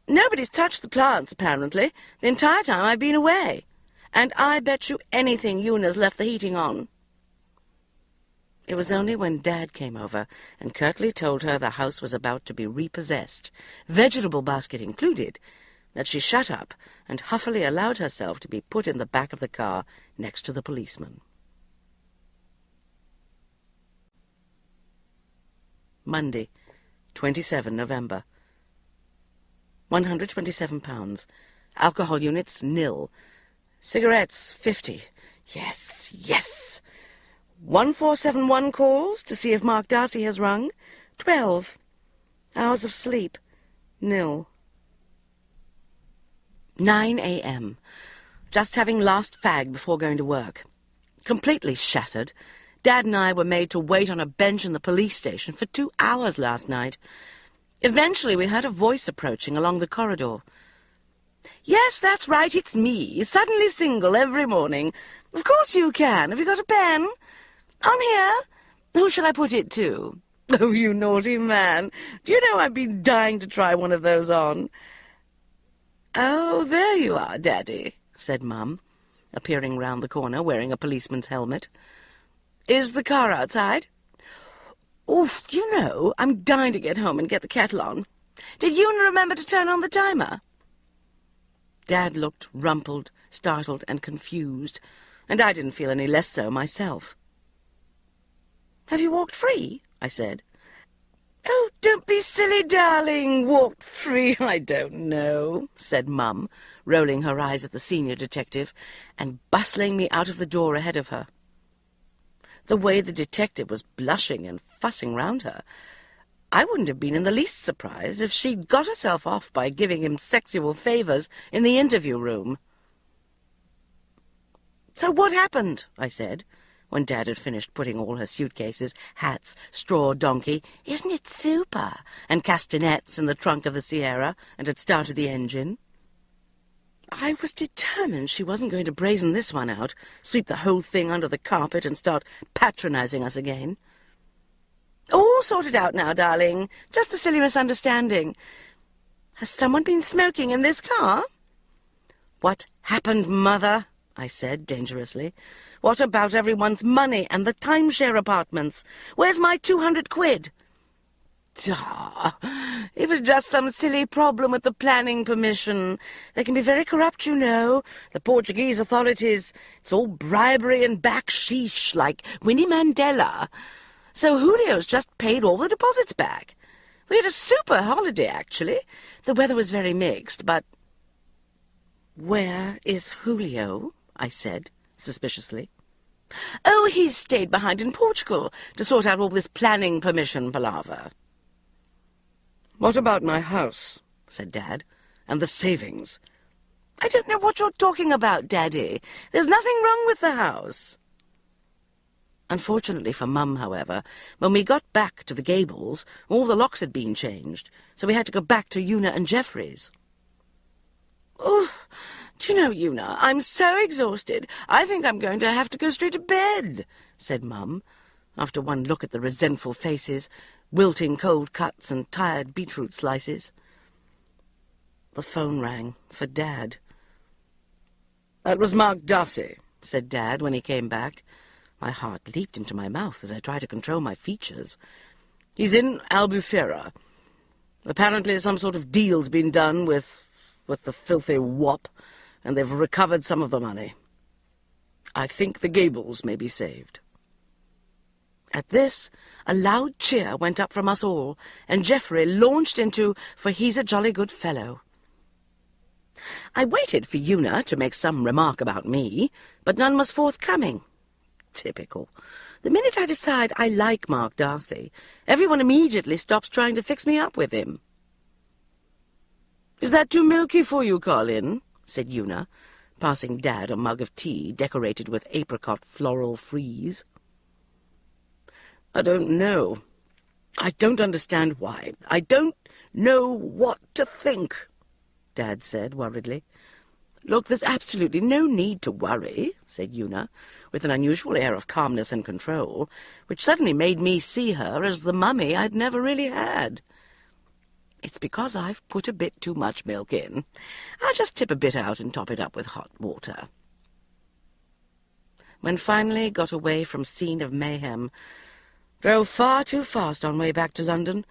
Nobody's touched the plants, apparently, the entire time I've been away. And I bet you anything Una's left the heating on." It was only when Dad came over and curtly told her the house was about to be repossessed, vegetable basket included, that she shut up and huffily allowed herself to be put in the back of the car next to the policeman. Monday, 27 November. £127. Alcohol units nil. Cigarettes 50. Yes, yes. 1471 calls to see if Mark Darcy has rung. 12. Hours of sleep nil. 9 a.m. Just having last fag before going to work. Completely shattered. Dad and I were made to wait on a bench in the police station for 2 hours last night. Eventually we heard a voice approaching along the corridor. "Yes, that's right, it's me, suddenly single every morning. Of course you can. Have you got a pen? On here? Who shall I put it to?" "Oh, you naughty man. Do you know I've been dying to try one of those on?" "Oh, there you are, Daddy," said Mum, appearing round the corner wearing a policeman's helmet. "Is the car outside?" "Oof, do you know, I'm dying to get home and get the kettle on. Did you remember to turn on the timer?" Dad looked rumpled, startled, and confused, and I didn't feel any less so myself. "Have you walked free?" I said. "Oh, don't be silly, darling. Walked free, I don't know," said Mum, rolling her eyes at the senior detective and bustling me out of the door ahead of her. The way the detective was blushing and fussing round her, I wouldn't have been in the least surprised if she'd got herself off by giving him sexual favours in the interview room. "So what happened?" I said, when Dad had finished putting all her suitcases, hats, straw donkey, "Isn't it super?" and castanets in the trunk of the Sierra, and had started the engine. I was determined she wasn't going to brazen this one out, sweep the whole thing under the carpet and start patronising us again. "All sorted out now, darling. Just a silly misunderstanding. Has someone been smoking in this car?" "What happened, Mother?" I said dangerously. "What about everyone's money and the timeshare apartments? Where's my 200 quid? It was just some silly problem with the planning permission. They can be very corrupt, you know, the Portuguese authorities. It's all bribery and backsheesh, like Winnie Mandela. So Julio's just paid all the deposits back. We had a super holiday, actually. The weather was very mixed, but—" "Where is Julio?" I said, suspiciously. "Oh, he's stayed behind in Portugal to sort out all this planning permission palaver." "What about my house?" said Dad, "and the savings?" "I don't know what you're talking about, Daddy. There's nothing wrong with the house." Unfortunately for Mum, however, when we got back to the Gables, all the locks had been changed, so we had to go back to Una and Jeffrey's. "Oh, do you know, Una, I'm so exhausted, I think I'm going to have to go straight to bed," said Mum, after one look at the resentful faces, wilting cold cuts and tired beetroot slices. The phone rang for Dad. "That was Mark Darcy," said Dad when he came back. My heart leaped into my mouth as I tried to control my features. "He's in Albufeira. Apparently some sort of deal's been done with the filthy wop, and they've recovered some of the money. I think the Gables may be saved." At this, a loud cheer went up from us all, and Geoffrey launched into, "For he's a jolly good fellow." I waited for Una to make some remark about me, but none was forthcoming. Typical. The minute I decide I like Mark Darcy, everyone immediately stops trying to fix me up with him. "Is that too milky for you, Colin?" said Una, passing Dad a mug of tea decorated with apricot floral frieze. "I don't know. I don't understand why. I don't know what to think," Dad said worriedly. "Look, there's absolutely no need to worry," said Una, with an unusual air of calmness and control, which suddenly made me see her as the mummy I'd never really had. "It's because I've put a bit too much milk in. I'll just tip a bit out and top it up with hot water." When finally got away from scene of mayhem, drove far too fast on way back to London,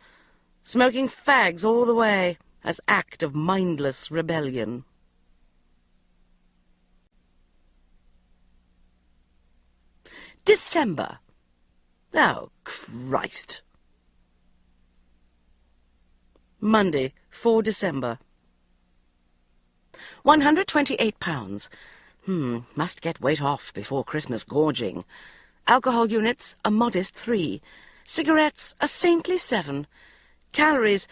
smoking fags all the way as act of mindless rebellion. December. Oh, Christ. Monday, 4 December. £128. Must get weight off before Christmas gorging. Alcohol units, a modest 3. Cigarettes, a saintly 7. Calories,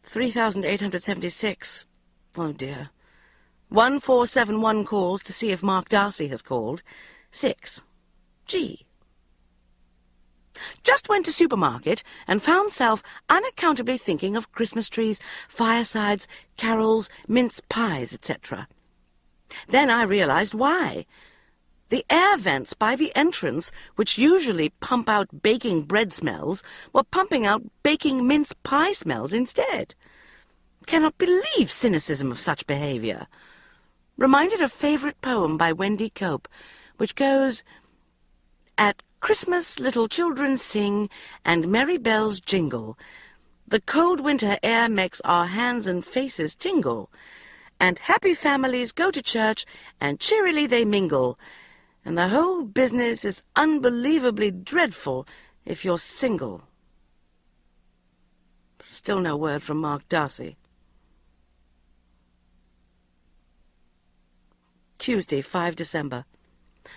3,876. Oh, dear. 1471 calls to see if Mark Darcy has called. 6. G. Just went to supermarket and found self unaccountably thinking of Christmas trees, firesides, carols, mince pies, etc. Then I realized why. The air vents by the entrance, which usually pump out baking bread smells, were pumping out baking mince pie smells instead. Cannot believe cynicism of such behaviour. Reminded a favourite poem by Wendy Cope, which goes, "At Christmas little children sing, and merry bells jingle. The cold winter air makes our hands and faces tingle, and happy families go to church, and cheerily they mingle. And the whole business is unbelievably dreadful if you're single." Still no word from Mark Darcy. Tuesday, 5 December.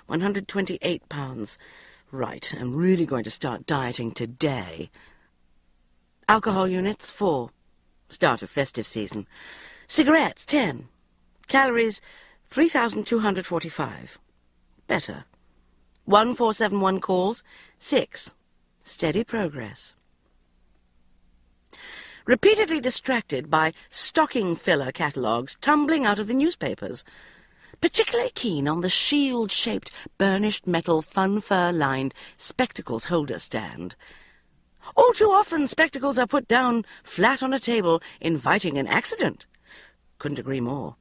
128 pounds. Right, I'm really going to start dieting today. Alcohol units, 4. Start of festive season. Cigarettes, 10. Calories, 3,245. Better. 1471 calls, 6. Steady progress. Repeatedly distracted by stocking filler catalogues tumbling out of the newspapers. Particularly keen on the shield-shaped, burnished metal, fun fur-lined spectacles holder stand. All too often spectacles are put down flat on a table, inviting an accident. Couldn't agree more.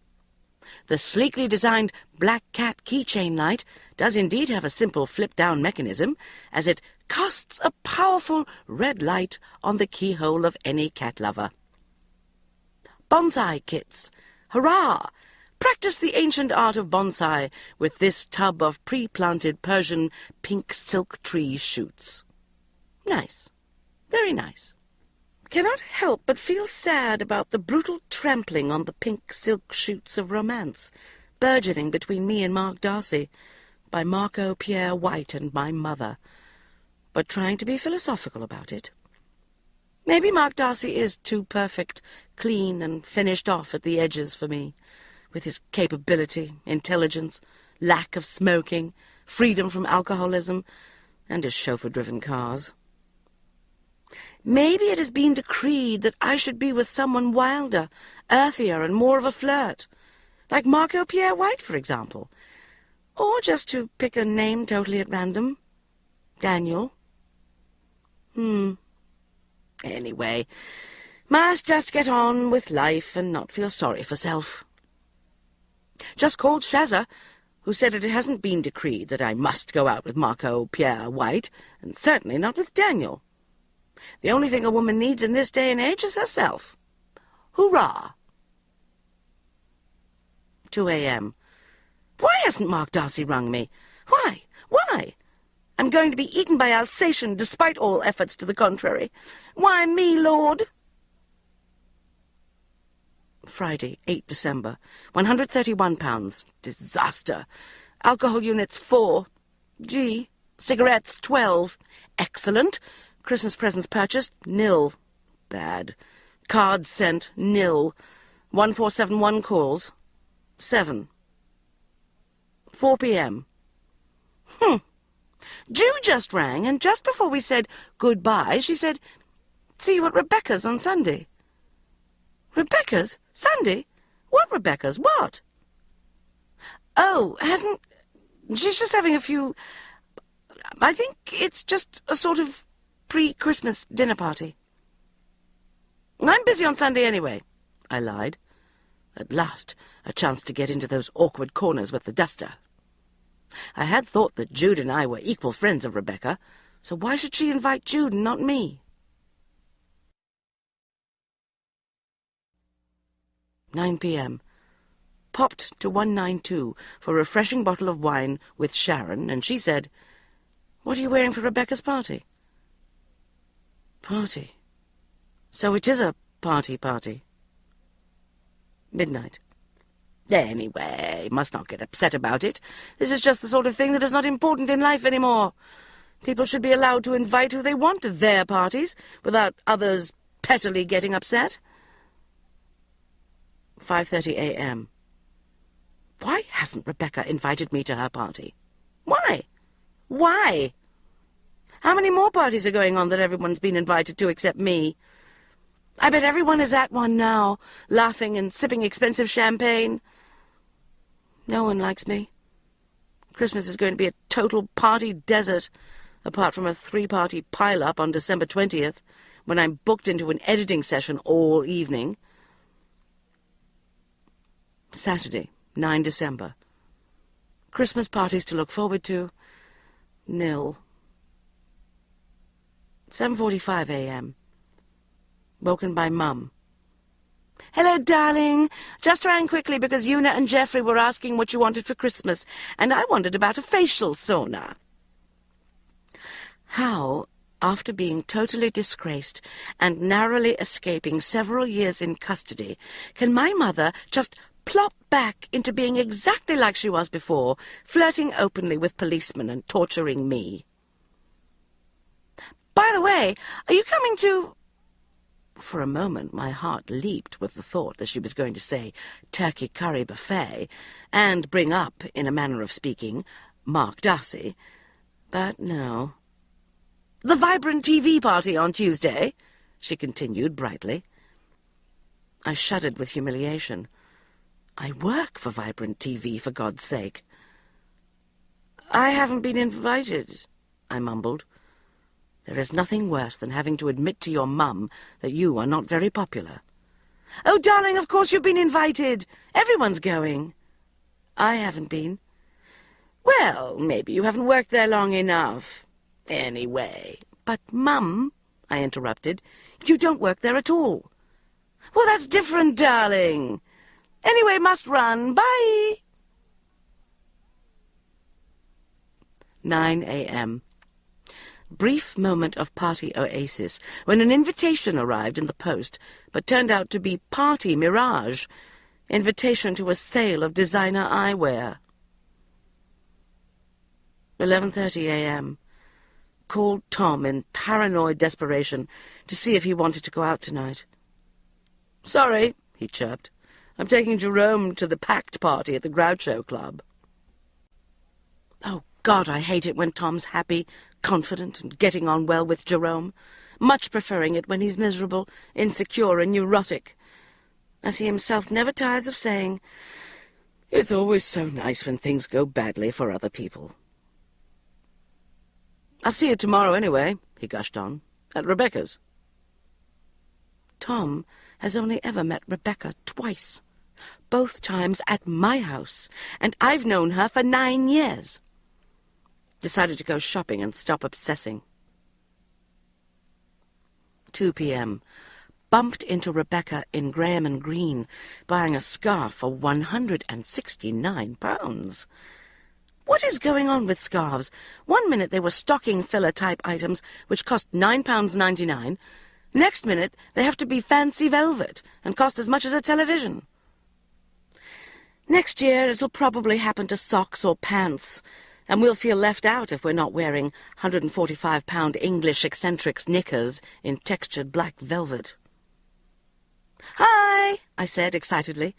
The sleekly designed black cat keychain light does indeed have a simple flip-down mechanism, as it casts a powerful red light on the keyhole of any cat lover. Bonsai kits. Hurrah! Practice the ancient art of bonsai with this tub of pre-planted Persian pink silk tree shoots. Nice. Very nice. Cannot help but feel sad about the brutal trampling on the pink silk shoots of romance, burgeoning between me and Mark Darcy, by Marco Pierre White and my mother, but trying to be philosophical about it. Maybe Mark Darcy is too perfect, clean and finished off at the edges for me, with his capability, intelligence, lack of smoking, freedom from alcoholism, and his chauffeur-driven cars. Maybe it has been decreed that I should be with someone wilder, earthier, and more of a flirt, like Marco Pierre White, for example. Or just to pick a name totally at random, Daniel. Anyway, must just get on with life and not feel sorry for self. Just called Shazza, who said it hasn't been decreed that I must go out with Marco Pierre White, and certainly not with Daniel. The only thing a woman needs in this day and age is herself. Hurrah! 2 a.m. Why hasn't Mark Darcy rung me? Why? Why? I'm going to be eaten by Alsatian, despite all efforts to the contrary. Why me, Lord? Friday, 8 December. 131 pounds. Disaster. Alcohol units, 4. G. Cigarettes, 12. Excellent. Christmas presents purchased, 0. Bad. Cards sent, 0. 1471 calls, 7. 4 p.m. Ju just rang, and just before we said goodbye, she said, "See you at Rebecca's on Sunday." Rebecca's? Sunday? What Rebecca's? What? Oh, she's just having a few... I think it's just a sort of pre-Christmas dinner party. I'm busy on Sunday anyway, I lied. At last, a chance to get into those awkward corners with the duster. I had thought that Jude and I were equal friends of Rebecca, so why should she invite Jude and not me? 9 p.m. Popped to 192 for a refreshing bottle of wine with Sharon, and she said, "What are you wearing for Rebecca's party?" Party. So it is a party. Midnight. Anyway, must not get upset about it. This is just the sort of thing that is not important in life anymore. People should be allowed to invite who they want to their parties, without others pettily getting upset. 5:30 a.m. Why hasn't Rebecca invited me to her party? Why? Why? How many more parties are going on that everyone's been invited to except me? I bet everyone is at one now, laughing and sipping expensive champagne. No one likes me. Christmas is going to be a total party desert, apart from a 3-party pile-up on December 20th, when I'm booked into an editing session all evening. Saturday, 9 December. Christmas parties to look forward to. Nil. 7:45 a.m. Woken by Mum. "Hello, darling. Just rang quickly because Una and Geoffrey were asking what you wanted for Christmas, and I wondered about a facial sauna." How, after being totally disgraced and narrowly escaping several years in custody, can my mother just plop back into being exactly like she was before, flirting openly with policemen and torturing me? "By the way, are you coming to—" For a moment my heart leaped with the thought that she was going to say turkey curry buffet and bring up, in a manner of speaking, Mark Darcy. But no. "The Vibrant TV party on Tuesday," she continued brightly. I shuddered with humiliation. I work for Vibrant TV, for God's sake. "I haven't been invited," I mumbled. There is nothing worse than having to admit to your mum that you are not very popular. "Oh, darling, of course you've been invited. Everyone's going." "I haven't been." "Well, maybe you haven't worked there long enough. Anyway." "But, Mum," I interrupted, "you don't work there at all." "Well, that's different, darling. Anyway, must run. Bye." 9 a.m. Brief moment of party oasis, when an invitation arrived in the post, but turned out to be party mirage. Invitation to a sale of designer eyewear. 11:30 a.m. Called Tom in paranoid desperation to see if he wanted to go out tonight. "Sorry," he chirped. "I'm taking Jerome to the packed party at the Groucho Club." Oh, God, I hate it when Tom's happy, confident, and getting on well with Jerome, much preferring it when he's miserable, insecure, and neurotic. As he himself never tires of saying, "It's always so nice when things go badly for other people." "I'll see you tomorrow anyway," he gushed on, "at Rebecca's." Tom has only ever met Rebecca twice, both times at my house, and I've known her for 9 years. Decided to go shopping and stop obsessing. 2 p.m. Bumped into Rebecca in Graham and Green, buying a scarf for £169. What is going on with scarves? 1 minute they were stocking filler-type items, which cost £9.99. Next minute they have to be fancy velvet and cost as much as a television. Next year it'll probably happen to socks or pants, and we'll feel left out if we're not wearing £145 English eccentrics knickers in textured black velvet. "Hi," I said excitedly,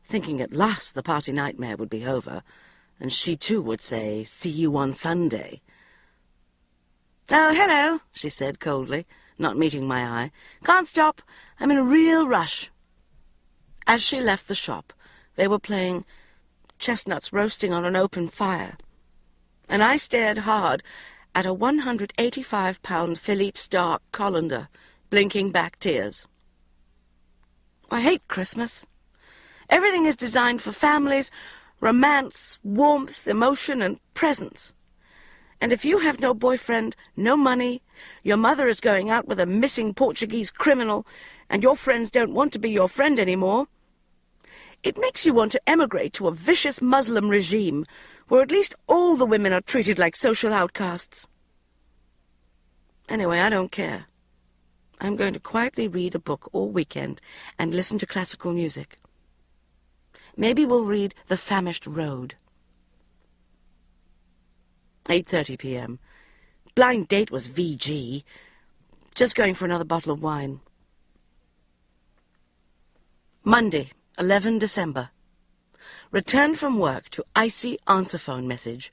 thinking at last the party nightmare would be over, and she too would say, "See you on Sunday." "Oh, hello," she said coldly, not meeting my eye. "Can't stop. I'm in a real rush." As she left the shop, they were playing Chestnuts Roasting on an Open Fire, and I stared hard at a £185 Philippe Stark colander, blinking back tears. I hate Christmas. Everything is designed for families, romance, warmth, emotion, and presents. And if you have no boyfriend, no money, your mother is going out with a missing Portuguese criminal, and your friends don't want to be your friend anymore, it makes you want to emigrate to a vicious Muslim regime, where at least all the women are treated like social outcasts. Anyway, I don't care. I'm going to quietly read a book all weekend and listen to classical music. Maybe we'll read The Famished Road. 8:30 p.m. Blind date was VG. Just going for another bottle of wine. Monday, 11 December. Returned from work to icy answer phone message.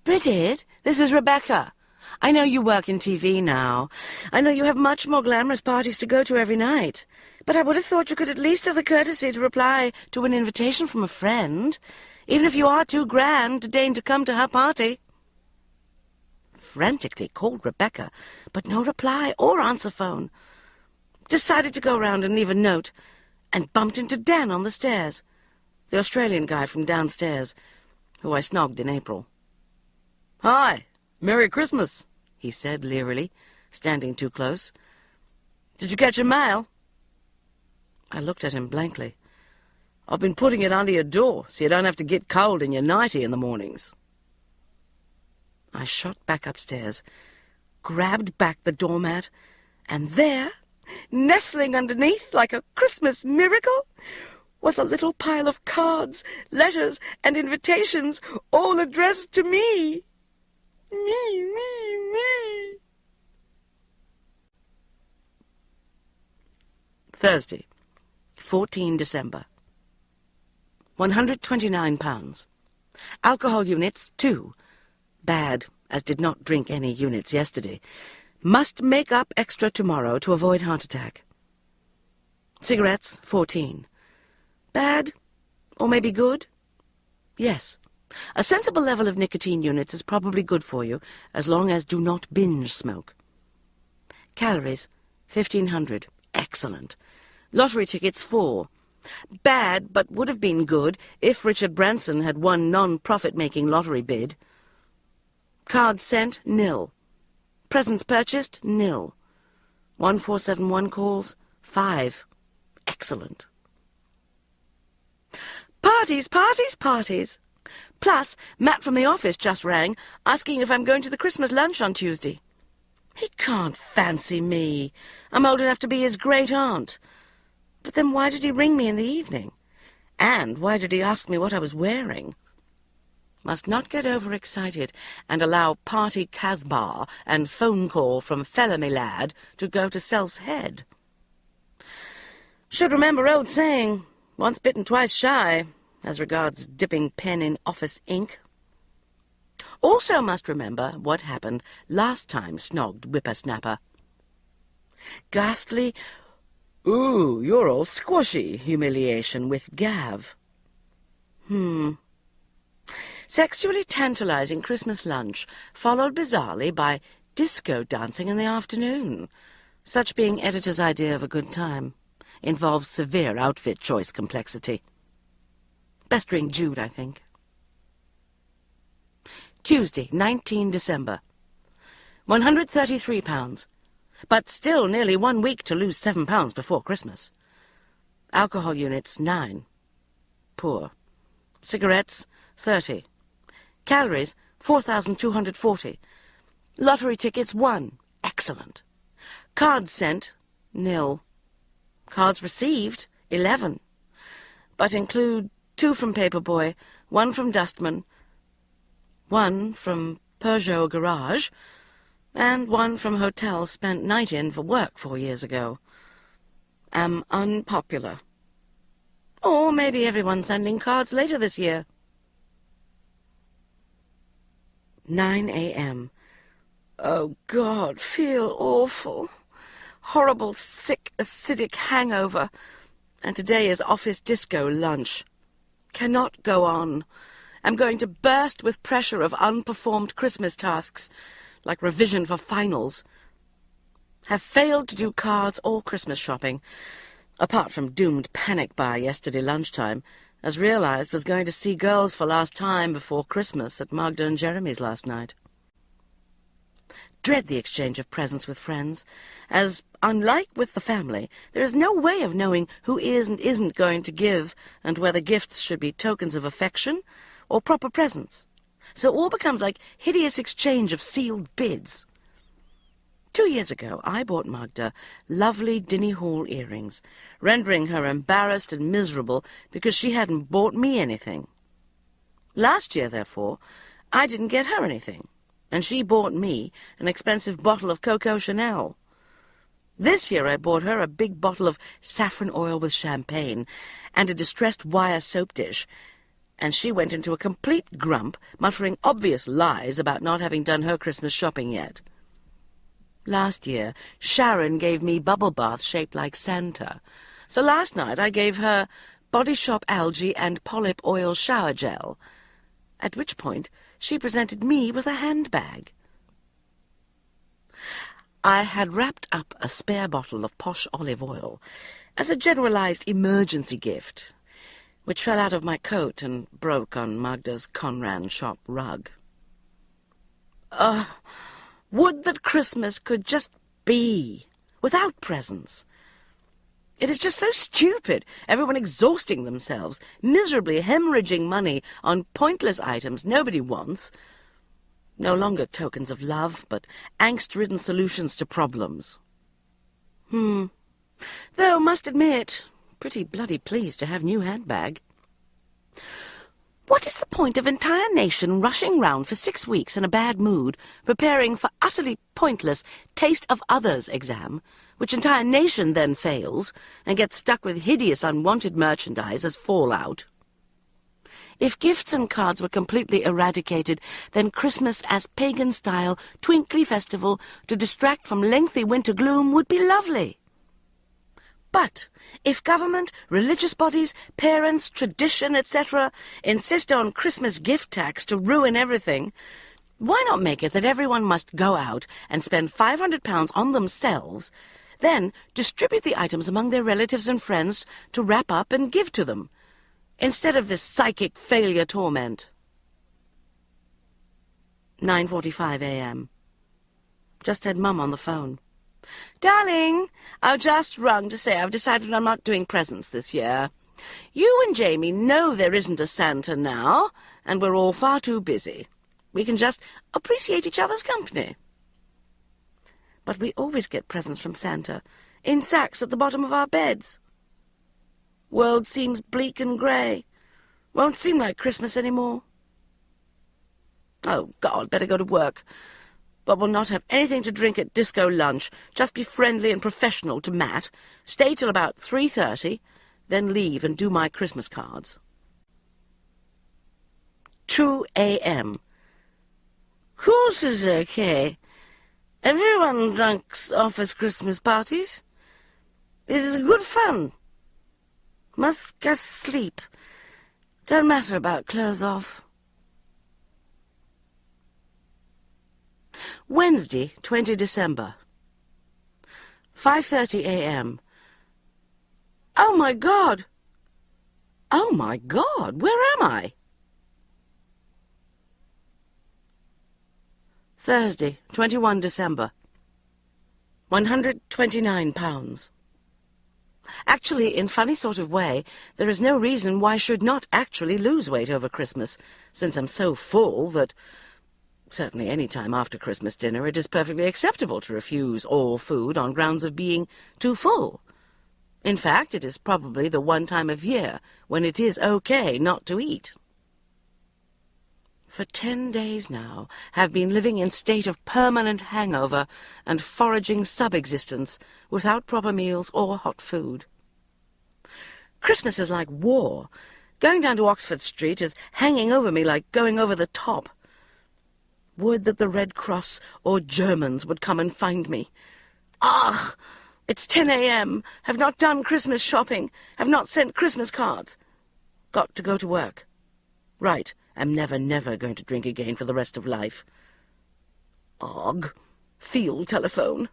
Bridget, this is Rebecca. I know you work in TV now. I know you have much more glamorous parties to go to every night. But I would have thought you could at least have the courtesy to reply to an invitation from a friend, even if you are too grand to deign to come to her party. Frantically called Rebecca, but no reply or answer phone. Decided to go round and leave a note, and bumped into Dan on the stairs, the Australian guy from downstairs, who I snogged in April. "Hi, Merry Christmas," he said leerily, standing too close. "Did you catch your mail?" I looked at him blankly. "I've been putting it under your door so you don't have to get cold in your nightie in the mornings." I shot back upstairs, grabbed back the doormat, and there, nestling underneath like a Christmas miracle, was a little pile of cards, letters, and invitations, all addressed to me. Me. Thursday, 14 December. £129. Alcohol units, 2. Bad, as did not drink any units yesterday. Must make up extra tomorrow to avoid heart attack. Cigarettes, 14. Bad, or maybe good? Yes. A sensible level of nicotine units is probably good for you, as long as do not binge smoke. Calories, 1,500. Excellent. Lottery tickets, 4. Bad, but would have been good if Richard Branson had won non-profit-making lottery bid. Cards sent, 0. Presents purchased, 0. 1471 calls, 5. Excellent. Parties. Plus, Matt from the office just rang, asking if I'm going to the Christmas lunch on Tuesday. He can't fancy me. I'm old enough to be his great-aunt. But then why did he ring me in the evening? And why did he ask me what I was wearing? Must not get overexcited and allow party Casbah and phone call from fella me lad to go to self's head. Should remember old saying, once bitten, twice shy, as regards dipping pen in office ink. Also must remember what happened last time snogged whippersnapper. Ghastly, "Ooh, you're all squashy," humiliation with Gav. Sexually tantalizing Christmas lunch, followed bizarrely by disco dancing in the afternoon. Such being editor's idea of a good time. Involves severe outfit choice complexity. Best ring Jude, I think. Tuesday, 19 December. £133. But still nearly 1 week to lose £7 before Christmas. Alcohol units, 9. Poor. Cigarettes, 30. Calories, 4,240. Lottery tickets, 1. Excellent. Cards sent, 0. Cards received, 11. But include 2 from Paperboy, 1 from Dustman, 1 from Peugeot Garage, and 1 from hotel spent night in for work 4 years ago. Am unpopular. Or maybe everyone's sending cards later this year. 9 a.m. Oh, God, feel awful. Horrible, sick, acidic hangover. And today is office disco lunch. Cannot go on. I'm going to burst with pressure of unperformed Christmas tasks, like revision for finals. Have failed to do cards or Christmas shopping, apart from doomed panic buy yesterday lunchtime, as realized was going to see girls for last time before Christmas at Magda and Jeremy's last night. Dread the exchange of presents with friends, as, unlike with the family, there is no way of knowing who is and isn't going to give, and whether gifts should be tokens of affection or proper presents. So all becomes like hideous exchange of sealed bids. 2 years ago, I bought Magda lovely Dinny Hall earrings, rendering her embarrassed and miserable because she hadn't bought me anything. Last year, therefore, I didn't get her anything, and she bought me an expensive bottle of Coco Chanel. This year I bought her a big bottle of saffron oil with champagne and a distressed wire soap dish, and she went into a complete grump, muttering obvious lies about not having done her Christmas shopping yet. Last year, Sharon gave me bubble baths shaped like Santa, so last night I gave her Body Shop algae and polyp oil shower gel, at which point she presented me with a handbag. I had wrapped up a spare bottle of posh olive oil as a generalized emergency gift, which fell out of my coat and broke on Magda's Conran shop rug. Would that Christmas could just be, without presents. It is just so stupid, everyone exhausting themselves, miserably hemorrhaging money on pointless items nobody wants. No longer tokens of love, but angst-ridden solutions to problems. Though, must admit, pretty bloody pleased to have new handbag. What is the point of entire nation rushing round for 6 weeks in a bad mood, preparing for utterly pointless Taste of Others exam, which entire nation then fails, and gets stuck with hideous unwanted merchandise as fallout? If gifts and cards were completely eradicated, then Christmas as pagan-style, twinkly festival to distract from lengthy winter gloom would be lovely. But if government, religious bodies, parents, tradition, etc. insist on Christmas gift tax to ruin everything, why not make it that everyone must go out and spend £500 on themselves, then distribute the items among their relatives and friends to wrap up and give to them, instead of this psychic failure torment? 9:45 a.m. Just had Mum on the phone. "Darling, I've just rung to say I've decided I'm not doing presents this year. You and Jamie know there isn't a Santa now, and we're all far too busy. We can just appreciate each other's company." But we always get presents from Santa, in sacks at the bottom of our beds. World seems bleak and grey. Won't seem like Christmas anymore. Oh, God, better go to work. But we'll not have anything to drink at disco lunch. Just be friendly and professional to Matt. Stay till about 3:30, then leave and do my Christmas cards. 2 a.m. Course is okay. Everyone drunks offers Christmas parties. It is good fun. Must get sleep. Don't matter about clothes off. Wednesday, 20 December. 5:30 a.m. Oh, my God! Oh, my God! Where am I? Thursday, 21 December. £129. Actually, in funny sort of way, there is no reason why I should not actually lose weight over Christmas, since I'm so full that, certainly any time after Christmas dinner, it is perfectly acceptable to refuse all food on grounds of being too full. In fact, it is probably the one time of year when it is okay not to eat. For 10 days now, have been living in state of permanent hangover and foraging sub-existence, without proper meals or hot food. Christmas is like war. Going down to Oxford Street is hanging over me like going over the top. Would that the Red Cross or Germans would come and find me. Ugh! It's 10 a.m. Have not done Christmas shopping. Have not sent Christmas cards. Got to go to work. Right. I'm never going to drink again for the rest of life. Ugh. Field telephone.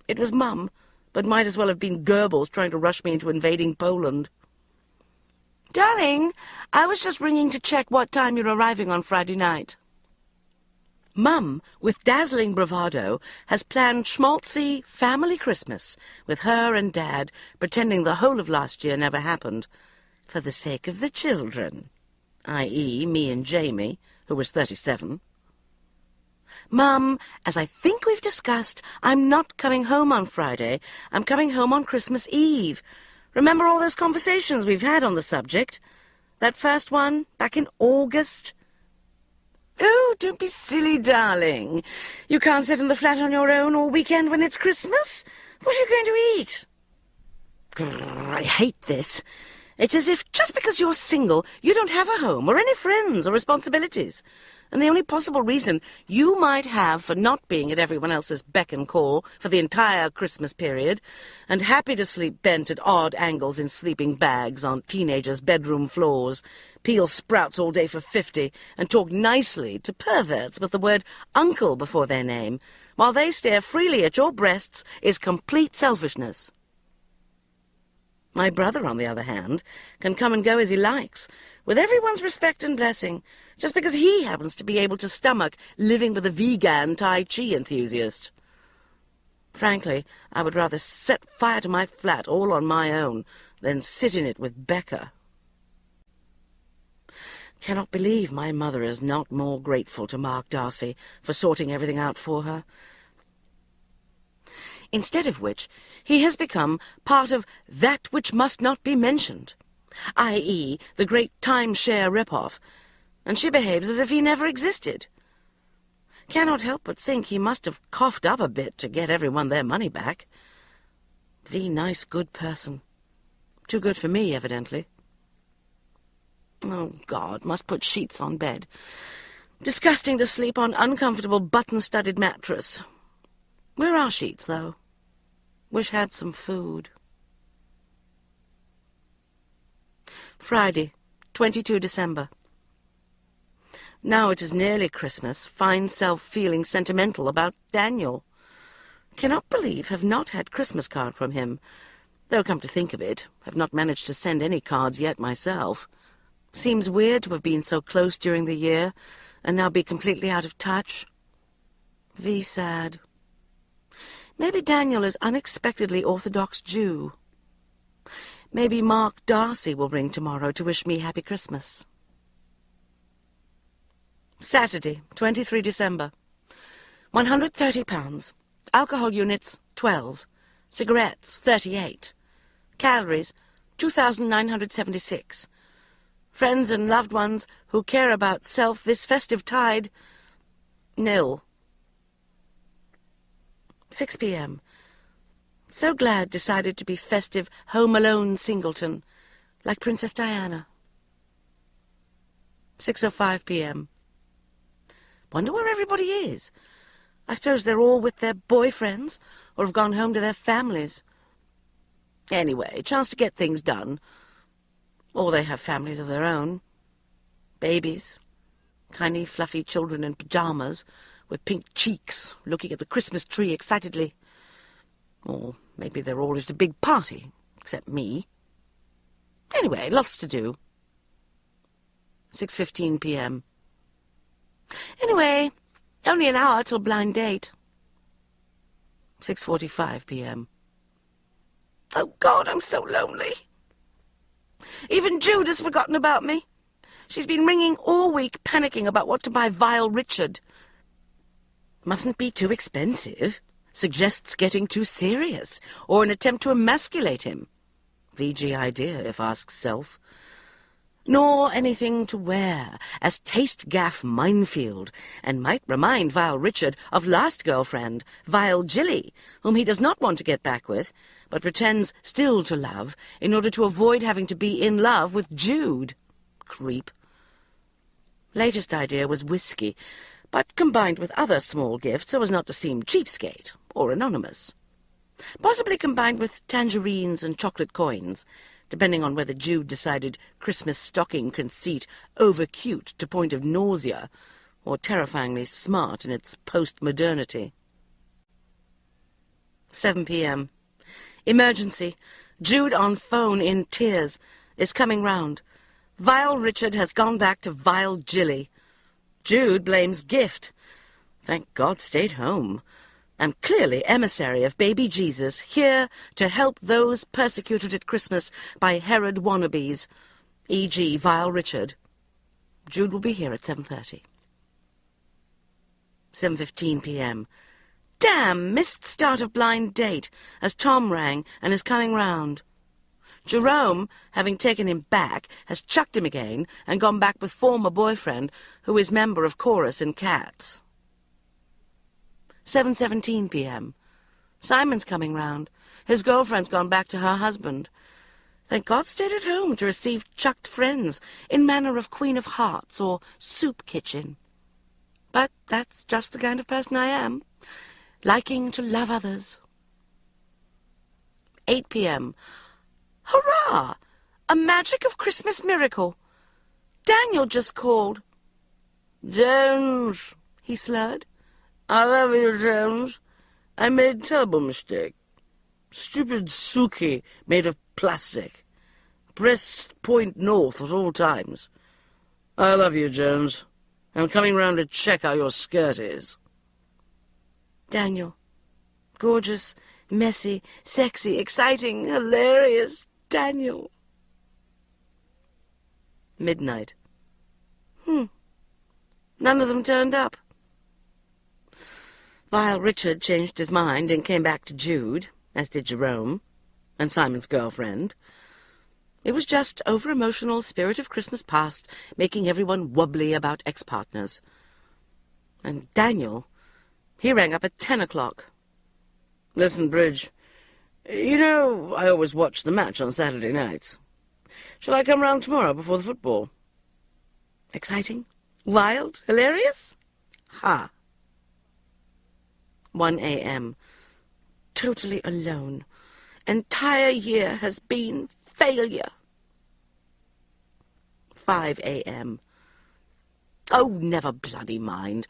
It was Mum, but might as well have been Goebbels trying to rush me into invading Poland. Darling, I was just ringing to check what time you're arriving on Friday night. Mum, with dazzling bravado, has planned schmaltzy family Christmas with her and Dad, pretending the whole of last year never happened, for the sake of the children, i.e. me and Jamie, who was 37. Mum, as I think we've discussed, I'm not coming home on Friday. I'm coming home on Christmas Eve. Remember all those conversations we've had on the subject? That first one, back in August? Oh, don't be silly, darling. You can't sit in the flat on your own all weekend when it's Christmas. What are you going to eat? Grrr, I hate this. It's as if just because you're single, you don't have a home or any friends or responsibilities. And the only possible reason you might have for not being at everyone else's beck and call for the entire Christmas period, and happy to sleep bent at odd angles in sleeping bags on teenagers' bedroom floors, peel sprouts all day for 50, and talk nicely to perverts with the word uncle before their name, while they stare freely at your breasts, is complete selfishness. My brother, on the other hand, can come and go as he likes, with everyone's respect and blessing, just because he happens to be able to stomach living with a vegan Tai Chi enthusiast. Frankly, I would rather set fire to my flat all on my own than sit in it with Becca. Cannot believe my mother is not more grateful to Mark Darcy for sorting everything out for her. Instead of which, he has become part of that which must not be mentioned, i.e. the great timeshare rip-off, and she behaves as if he never existed. Cannot help but think he must have coughed up a bit to get everyone their money back. The nice good person. Too good for me, evidently. Oh, God, must put sheets on bed. Disgusting to sleep on uncomfortable button-studded mattress. Where are sheets, though? Wish had some food. Friday, 22 December. Now it is nearly Christmas, find self feeling sentimental about Daniel. Cannot believe have not had Christmas card from him, though come to think of it, have not managed to send any cards yet myself. Seems weird to have been so close during the year, and now be completely out of touch. V sad. Maybe Daniel is unexpectedly Orthodox Jew. Maybe Mark Darcy will ring tomorrow to wish me Happy Christmas. Saturday, 23 December. £130. Alcohol units, 12. Cigarettes, 38. Calories, 2,976. Friends and loved ones who care about self this festive tide, nil. 6 p.m. So glad decided to be festive home alone singleton, like Princess Diana. 6:05 p.m. Wonder where everybody is. I suppose they're all with their boyfriends, or have gone home to their families. Anyway, chance to get things done. Or they have families of their own. Babies. Tiny, fluffy children in pyjamas, with pink cheeks, looking at the Christmas tree excitedly. Or maybe they're all just a big party, except me. Anyway, lots to do. 6:15 p.m. Anyway, only an hour till blind date. 6:45 p.m. Oh, God, I'm so lonely. Even Jude has forgotten about me. She's been ringing all week, panicking about what to buy Vile Richard. Mustn't be too expensive. Suggests getting too serious, or an attempt to emasculate him. VG idea, if asks self. Nor anything to wear, as taste gaff minefield, and might remind Vile Richard of last girlfriend, Vile Jilly, whom he does not want to get back with, but pretends still to love, in order to avoid having to be in love with Jude. Creep. Latest idea was whiskey, but combined with other small gifts so as not to seem cheapskate or anonymous. Possibly combined with tangerines and chocolate coins, depending on whether Jude decided Christmas stocking conceit over-cute to point of nausea, or terrifyingly smart in its post-modernity. 7 p.m. Emergency. Jude on phone in tears. Is coming round. Vile Richard has gone back to Vile Jilly. Jude blames gift. Thank God stayed home. Am clearly emissary of baby Jesus, here to help those persecuted at Christmas by Herod wannabes, e.g. Vile Richard. Jude will be here at 7:30. 7:15 p.m. Damn, missed start of blind date, as Tom rang and is coming round. Jerome, having taken him back, has chucked him again and gone back with former boyfriend, who is member of chorus in Cats. 7:17 p.m. Simon's coming round. His girlfriend's gone back to her husband. Thank God stayed at home to receive chucked friends in manner of Queen of Hearts or soup kitchen. But that's just the kind of person I am, liking to love others. 8 p.m. Hurrah! A magic of Christmas miracle. Daniel just called. "Jones," he slurred. "I love you, Jones. I made a terrible mistake. Stupid Suki made of plastic. Press point north at all times. I love you, Jones. I'm coming round to check how your skirt is." Daniel. Gorgeous, messy, sexy, exciting, hilarious Daniel. Midnight. None of them turned up. While Richard changed his mind and came back to Jude, as did Jerome, and Simon's girlfriend, it was just over-emotional spirit of Christmas past, making everyone wobbly about ex-partners. And Daniel, he rang up at 10 o'clock. "Listen, Bridge, you know I always watch the match on Saturday nights. Shall I come round tomorrow before the football?" Exciting? Wild? Hilarious? Ha! 1 a.m. Totally alone. Entire year has been failure. 5 a.m. Oh, never bloody mind.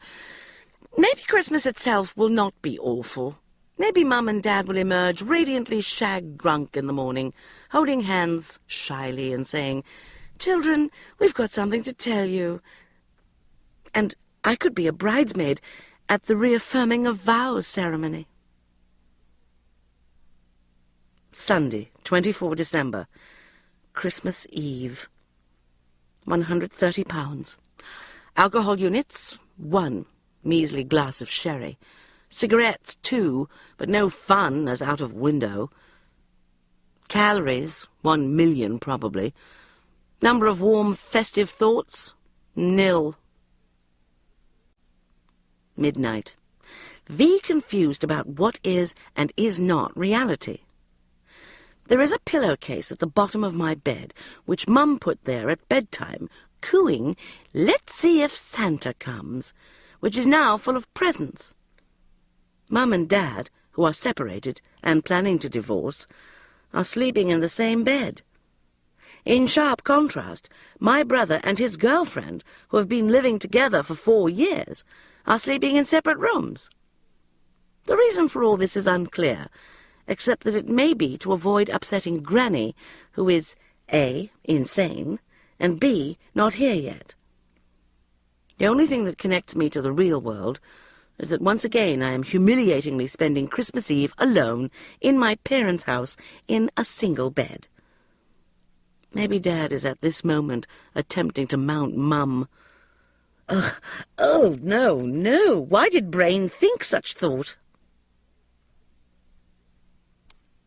Maybe Christmas itself will not be awful. Maybe Mum and Dad will emerge radiantly shag-drunk in the morning, holding hands shyly and saying, "Children, we've got something to tell you." And I could be a bridesmaid at the reaffirming of vows ceremony. Sunday, 24 December. Christmas Eve. £130. Alcohol units, 1 measly glass of sherry. Cigarettes, 2, but no fun as out of window. Calories, 1 million probably. Number of warm festive thoughts, 0. Midnight. V confused about what is and is not reality. There is a pillowcase at the bottom of my bed, which Mum put there at bedtime, cooing, "Let's see if Santa comes," which is now full of presents. Mum and Dad, who are separated and planning to divorce, are sleeping in the same bed. In sharp contrast, my brother and his girlfriend, who have been living together for 4 years, are sleeping in separate rooms. The reason for all this is unclear, except that it may be to avoid upsetting Granny, who is A, insane, and B, not here yet. The only thing that connects me to the real world is that once again I am humiliatingly spending Christmas Eve alone in my parents' house in a single bed. Maybe Dad is at this moment attempting to mount Mum. Ugh, oh, no, no, why did Brain think such thought?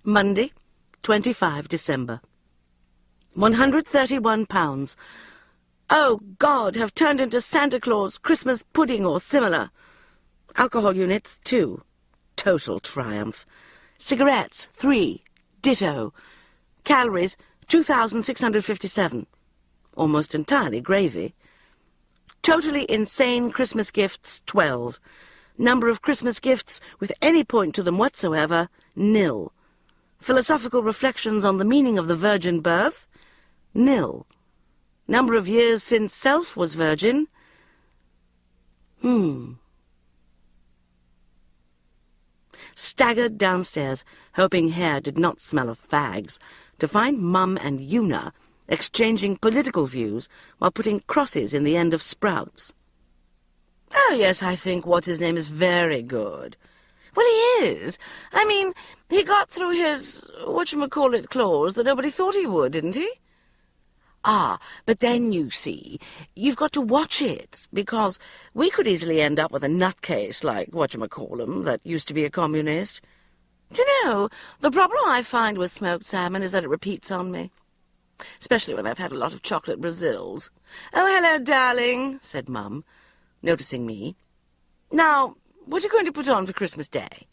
Monday, 25 December. £131. Oh, God, have turned into Santa Claus, Christmas pudding or similar. Alcohol units, 2. Total triumph. Cigarettes, 3. Ditto. Calories, 2,657. Almost entirely gravy. Totally insane Christmas gifts, 12. Number of Christmas gifts with any point to them whatsoever, 0. Philosophical reflections on the meaning of the virgin birth, 0. Number of years since self was virgin, Staggered downstairs, hoping hair did not smell of fags, to find Mum and Una exchanging political views while putting crosses in the end of sprouts. Oh, yes, I think what's-his-name is very good. Well, he is. I mean, he got through his whatchamacallit clause that nobody thought he would, didn't he? Ah, but then, you see, you've got to watch it, because we could easily end up with a nutcase like whatchamacallum that used to be a communist. Do you know, the problem I find with smoked salmon is that it repeats on me, especially when I've had a lot of chocolate Brazils. "Oh, hello, darling," said Mum, noticing me. "Now, what are you going to put on for Christmas Day?"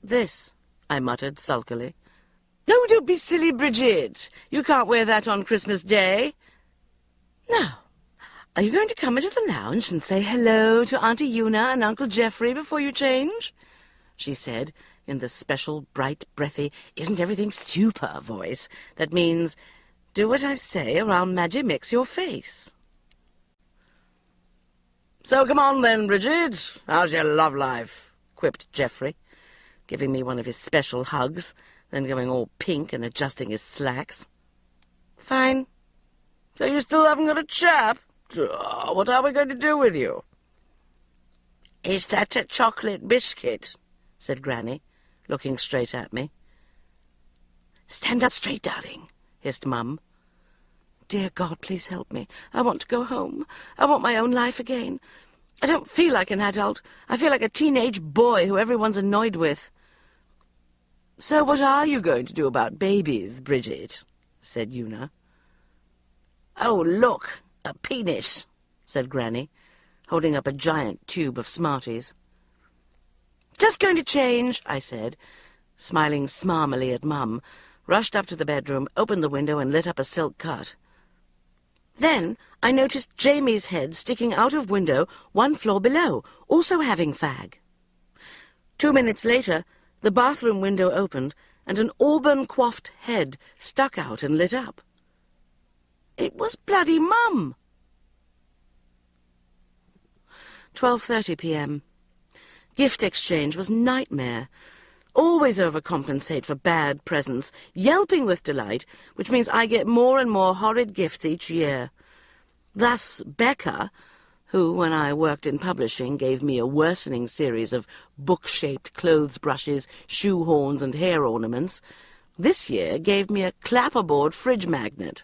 "This," I muttered sulkily. "Oh, don't be silly, Bridget. You can't wear that on Christmas Day. Now, are you going to come into the lounge and say hello to Auntie Una and Uncle Geoffrey before you change?" she said, in the special, bright, breathy, isn't-everything super voice that means, "Do what I say or I'll magimix your face." "So come on then, Bridget. How's your love life?" quipped Geoffrey, giving me one of his special hugs, then going all pink and adjusting his slacks. "Fine." "So you still haven't got a chap? What are we going to do with you?" "Is that a chocolate biscuit?" said Granny, looking straight at me. "Stand up straight, darling," hissed Mum. "Dear God, please help me. I want to go home. I want my own life again. I don't feel like an adult. I feel like a teenage boy who everyone's annoyed with." "So what are you going to do about babies, Bridget?" said Una. "Oh, look, a penis," said Granny, holding up a giant tube of Smarties. "Just going to change," I said, smiling smarmily at Mum, rushed up to the bedroom, opened the window and lit up a silk cut. Then I noticed Jamie's head sticking out of window 1 floor below, also having fag. 2 minutes later, the bathroom window opened, and an auburn-coiffed head stuck out and lit up. It was bloody Mum! 12:30 p.m. Gift exchange was nightmare. Always overcompensate for bad presents, yelping with delight, which means I get more and more horrid gifts each year. Thus Becca, who, when I worked in publishing, gave me a worsening series of book-shaped clothes brushes, shoe horns, and hair ornaments, this year gave me a clapperboard fridge magnet.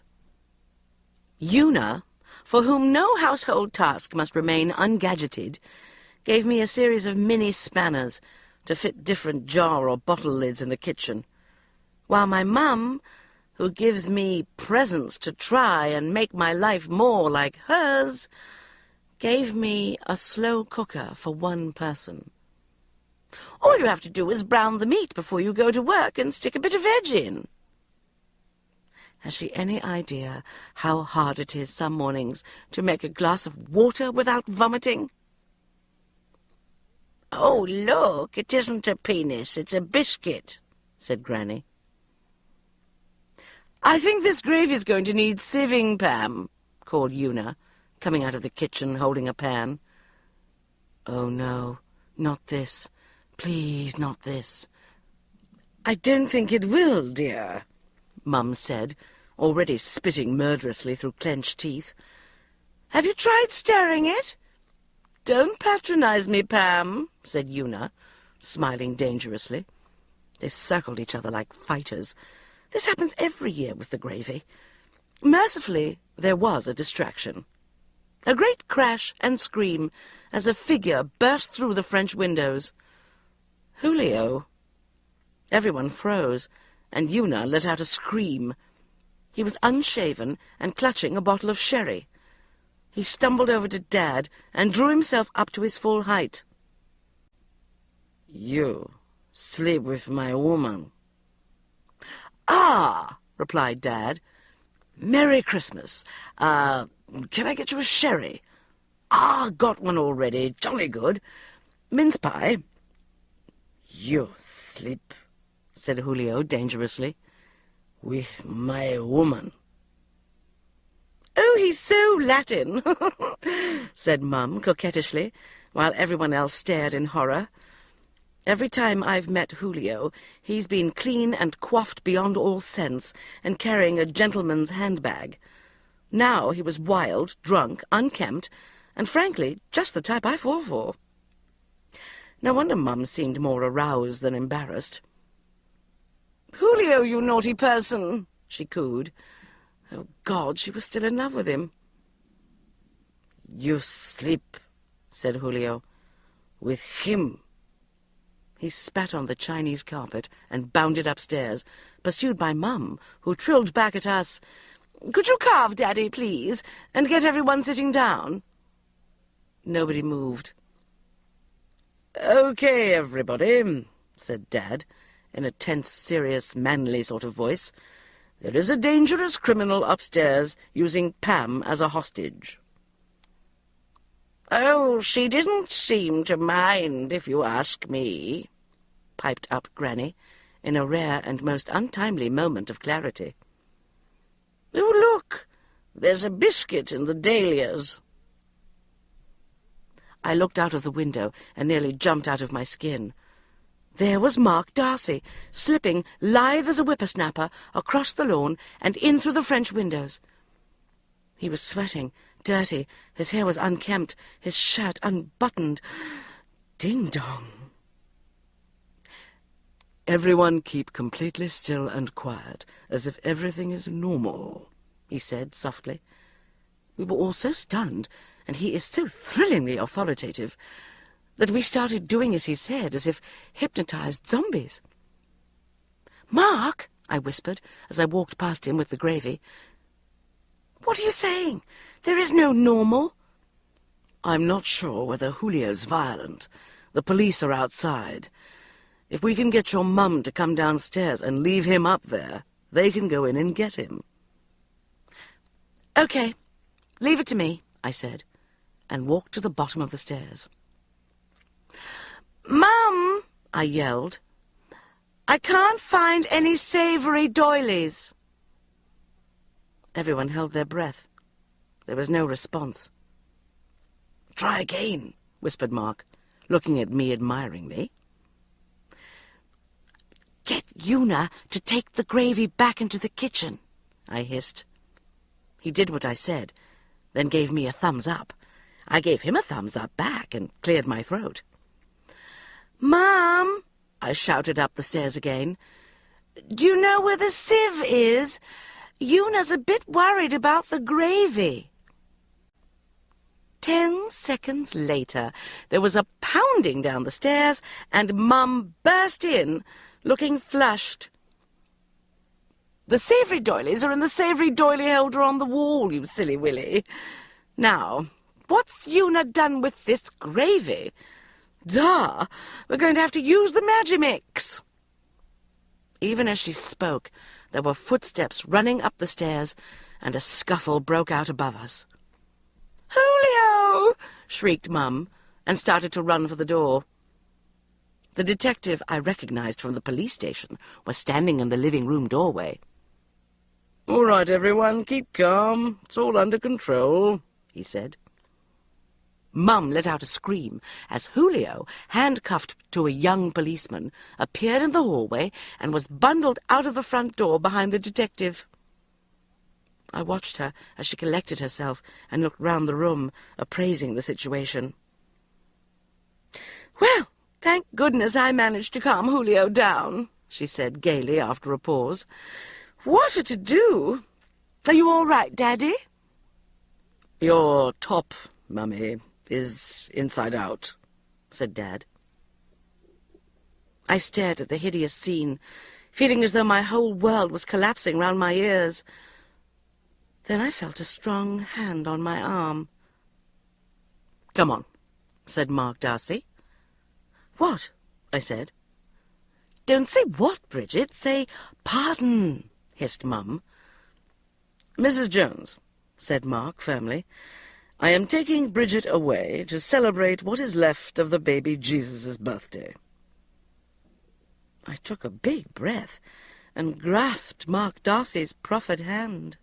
Una, for whom no household task must remain ungadgeted, gave me a series of mini spanners to fit different jar or bottle lids in the kitchen, while my Mum, who gives me presents to try and make my life more like hers, gave me a slow cooker for 1 person. All you have to do is brown the meat before you go to work and stick a bit of veg in. Has she any idea how hard it is some mornings to make a glass of water without vomiting? "Oh, look, it isn't a penis, it's a biscuit," said Granny. "I think this gravy's going to need sieving, Pam," called Una, coming out of the kitchen holding a pan. "Oh, no, not this. Please, not this." "I don't think it will, dear," Mum said, already spitting murderously through clenched teeth. "Have you tried stirring it?" "Don't patronize me, Pam," said Una, smiling dangerously. They circled each other like fighters. This happens every year with the gravy. Mercifully, there was a distraction. A great crash and scream as a figure burst through the French windows. Julio. Everyone froze, and Una let out a scream. He was unshaven and clutching a bottle of sherry. He stumbled over to Dad and drew himself up to his full height. "You sleep with my woman." "Ah," replied Dad. "Merry Christmas. Can I get you a sherry?" "Ah, got one already. Jolly good. Mince pie." "You sleep," said Julio dangerously, "with my woman." "Oh, he's so Latin," said Mum coquettishly, while everyone else stared in horror. Every time I've met Julio, he's been clean and coiffed beyond all sense, and carrying a gentleman's handbag. Now he was wild, drunk, unkempt, and frankly, just the type I fall for. No wonder Mum seemed more aroused than embarrassed. "Julio, you naughty person," she cooed. Oh, God, she was still in love with him. "You sleep," said Julio, "with him." He spat on the Chinese carpet and bounded upstairs, pursued by Mum, who trilled back at us, "Could you carve, Daddy, please, and get everyone sitting down?" Nobody moved. "Okay, everybody," said Dad, in a tense, serious, manly sort of voice. "There is a dangerous criminal upstairs using Pam as a hostage." "Oh, she didn't seem to mind, if you ask me," piped up Granny, in a rare and most untimely moment of clarity. "Oh, look, there's a biscuit in the dahlias." I looked out of the window and nearly jumped out of my skin. There was Mark Darcy, slipping, lithe as a whippersnapper, across the lawn and in through the French windows. He was sweating, dirty, his hair was unkempt, his shirt unbuttoned. Ding-dong. "Everyone keep completely still and quiet, as if everything is normal," he said softly. We were all so stunned, and he is so thrillingly authoritative, that we started doing as he said, as if hypnotized zombies. "Mark," I whispered, as I walked past him with the gravy, "what are you saying? There is no normal." "I'm not sure whether Julio's violent. The police are outside. If we can get your mum to come downstairs and leave him up there, they can go in and get him." "Okay, leave it to me," I said, and walked to the bottom of the stairs. "Mum," I yelled, "I can't find any savoury doilies." Everyone held their breath. There was no response. "Try again," whispered Mark, looking at me admiringly. "Get Una to take the gravy back into the kitchen," I hissed. He did what I said, then gave me a thumbs up. I gave him a thumbs up back and cleared my throat. "Mum," I shouted up the stairs again, "do you know where the sieve is? Una's a bit worried about the gravy." 10 seconds later, there was a pounding down the stairs, and Mum burst in, looking flushed. "The savoury doilies are in the savoury doily holder on the wall, you silly Willy. Now, what's Una done with this gravy? Duh! We're going to have to use the Magimix." Even as she spoke, there were footsteps running up the stairs, and a scuffle broke out above us. "Julio!" shrieked Mum, and started to run for the door. The detective I recognized from the police station was standing in the living-room doorway. "All right, everyone, keep calm. It's all under control," he said. Mum let out a scream as Julio, handcuffed to a young policeman, appeared in the hallway and was bundled out of the front door behind the detective. I watched her as she collected herself and looked round the room, appraising the situation. "Well, thank goodness I managed to calm Julio down," she said gaily after a pause. "What a to-do! Are you all right, Daddy?" "Your top, Mummy, is inside out," said Dad. I stared at the hideous scene, feeling as though my whole world was collapsing round my ears. Then I felt a strong hand on my arm. "Come on," said Mark Darcy. "What?" I said. "Don't say what, Bridget. Say pardon," hissed Mum. "Mrs. Jones," said Mark firmly, "I am taking Bridget away to celebrate what is left of the baby Jesus' birthday." I took a big breath and grasped Mark Darcy's proffered hand.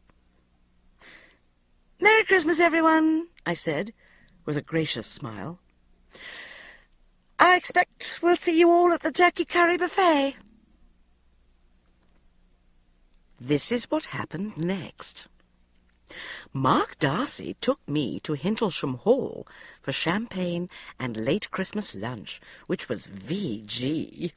"Merry Christmas, everyone," I said, with a gracious smile. "I expect we'll see you all at the turkey curry buffet." This is what happened next. Mark Darcy took me to Hintlesham Hall for champagne and late Christmas lunch, which was VG.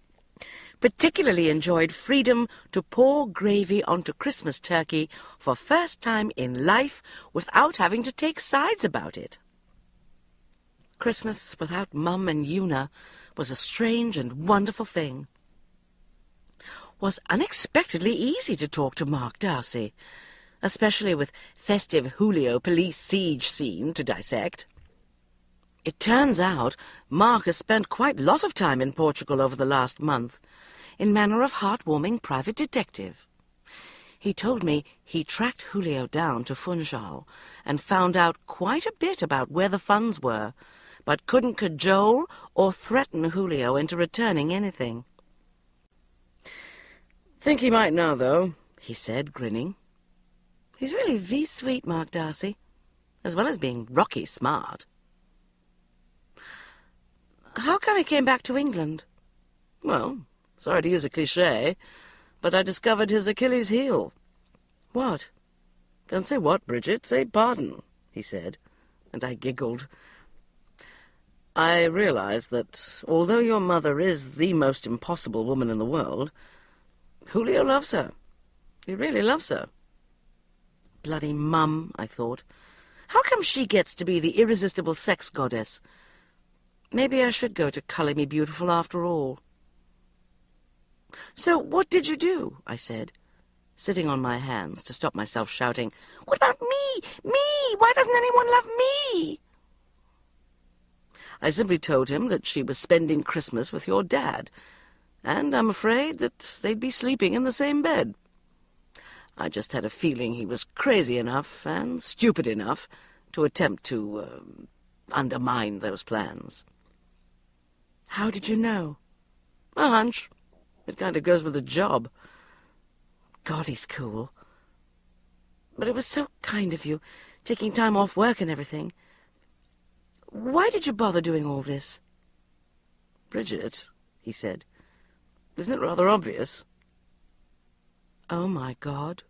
Particularly enjoyed freedom to pour gravy onto Christmas turkey for first time in life without having to take sides about it. Christmas without Mum and Una was a strange and wonderful thing. Was unexpectedly easy to talk to Mark Darcy, especially with festive Julio police siege scene to dissect. It turns out Mark has spent quite a lot of time in Portugal over the last month, in manner of heartwarming private detective. He told me he tracked Julio down to Funchal and found out quite a bit about where the funds were, but couldn't cajole or threaten Julio into returning anything. "Think he might now, though," he said, grinning. He's really sweet, Mark Darcy, as well as being rocky smart. How come he came back to England? "Well, sorry to use a cliché, but I discovered his Achilles heel." What? "Don't say what, Bridget. Say pardon," he said, and I giggled. "I realized that, although your mother is the most impossible woman in the world, Julio loves her. He really loves her." Bloody Mum, I thought. How come she gets to be the irresistible sex goddess? Maybe I should go to Colour Me Beautiful after all. "So what did you do?" I said, sitting on my hands to stop myself shouting, "What about me? Me! Why doesn't anyone love me?" "I simply told him that she was spending Christmas with your dad, and I'm afraid that they'd be sleeping in the same bed. I just had a feeling he was crazy enough and stupid enough to attempt to undermine those plans." "How did you know?" "A hunch. It kind of goes with the job." God, he's cool. But it was so kind of you, taking time off work and everything. Why did you bother doing all this?" "Bridget," he said, "isn't it rather obvious?" Oh, my God.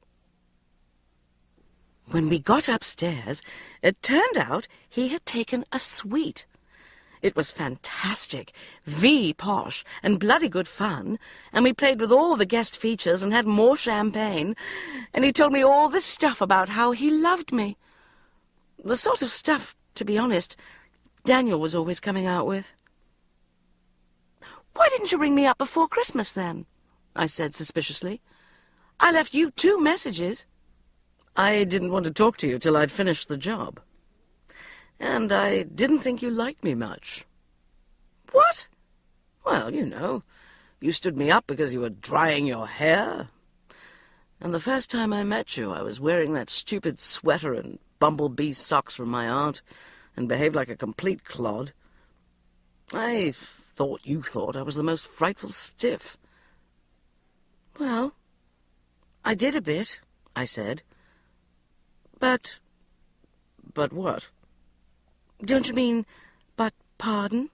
When we got upstairs, it turned out he had taken a suite. It was fantastic, posh, and bloody good fun, and we played with all the guest features and had more champagne, and he told me all this stuff about how he loved me. The sort of stuff, to be honest, Daniel was always coming out with. "Why didn't you ring me up before Christmas, then?" I said suspiciously. "I left you 2 messages. "I didn't want to talk to you till I'd finished the job. And I didn't think you liked me much." "What?" "Well, you know, you stood me up because you were drying your hair. And the first time I met you, I was wearing that stupid sweater and bumblebee socks from my aunt, and behaved like a complete clod. I thought you thought I was the most frightful stiff." "Well, I did a bit," I said. "But—" "But what?" "Don't you mean, but pardon?"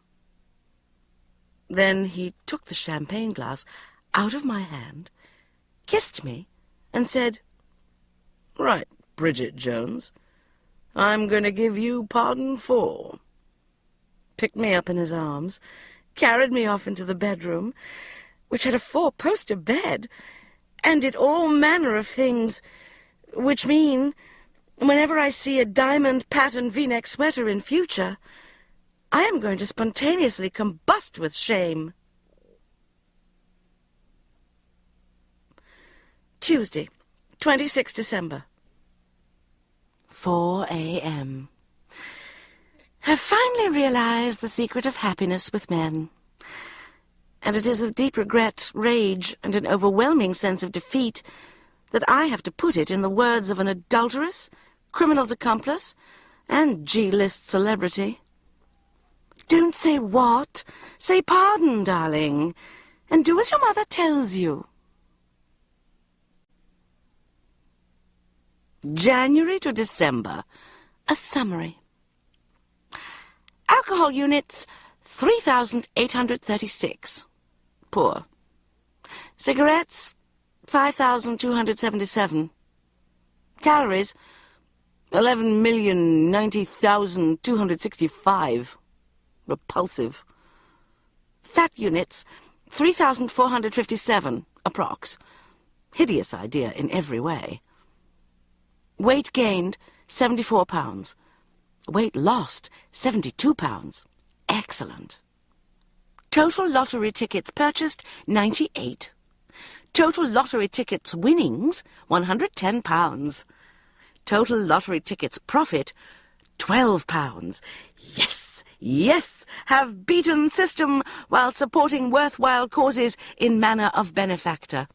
Then he took the champagne glass out of my hand, kissed me, and said, "Right, Bridget Jones. I'm going to give you pardon for." Picked me up in his arms, carried me off into the bedroom, which had a 4-poster bed, and did all manner of things, which mean, whenever I see a diamond-patterned V-neck sweater in future, I am going to spontaneously combust with shame. Tuesday, 26 December. 4 a.m. Have finally realized the secret of happiness with men. And it is with deep regret, rage, and an overwhelming sense of defeat that I have to put it in the words of an adulteress, criminal's accomplice, and G-list celebrity. Don't say what. Say pardon, darling, and do as your mother tells you. January to December. A summary. Alcohol units, 3,836. Poor. Cigarettes, 5,277. Calories, 11,090,265. Repulsive. Fat units, 3,457, approx. Hideous idea in every way. Weight gained, 74 pounds. Weight lost, 72 pounds. Excellent. Total lottery tickets purchased, 98. Total lottery tickets winnings, 110 pounds. Total lottery tickets profit, 12 pounds. Yes, yes, have beaten system while supporting worthwhile causes in manner of benefactor.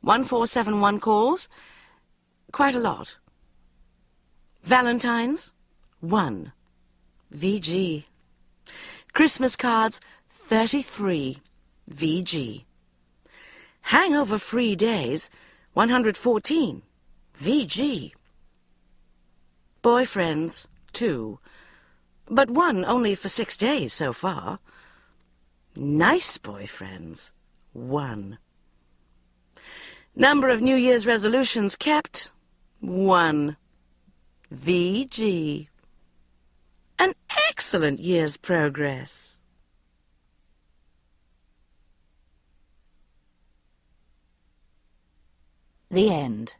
1471 calls, quite a lot. Valentines, 1. VG. Christmas cards, 33. VG. Hangover-free days, 114. VG. Boyfriends, 2. But 1 only for 6 days so far. Nice boyfriends, 1. Number of New Year's resolutions kept, 1. VG. An excellent year's progress. The end.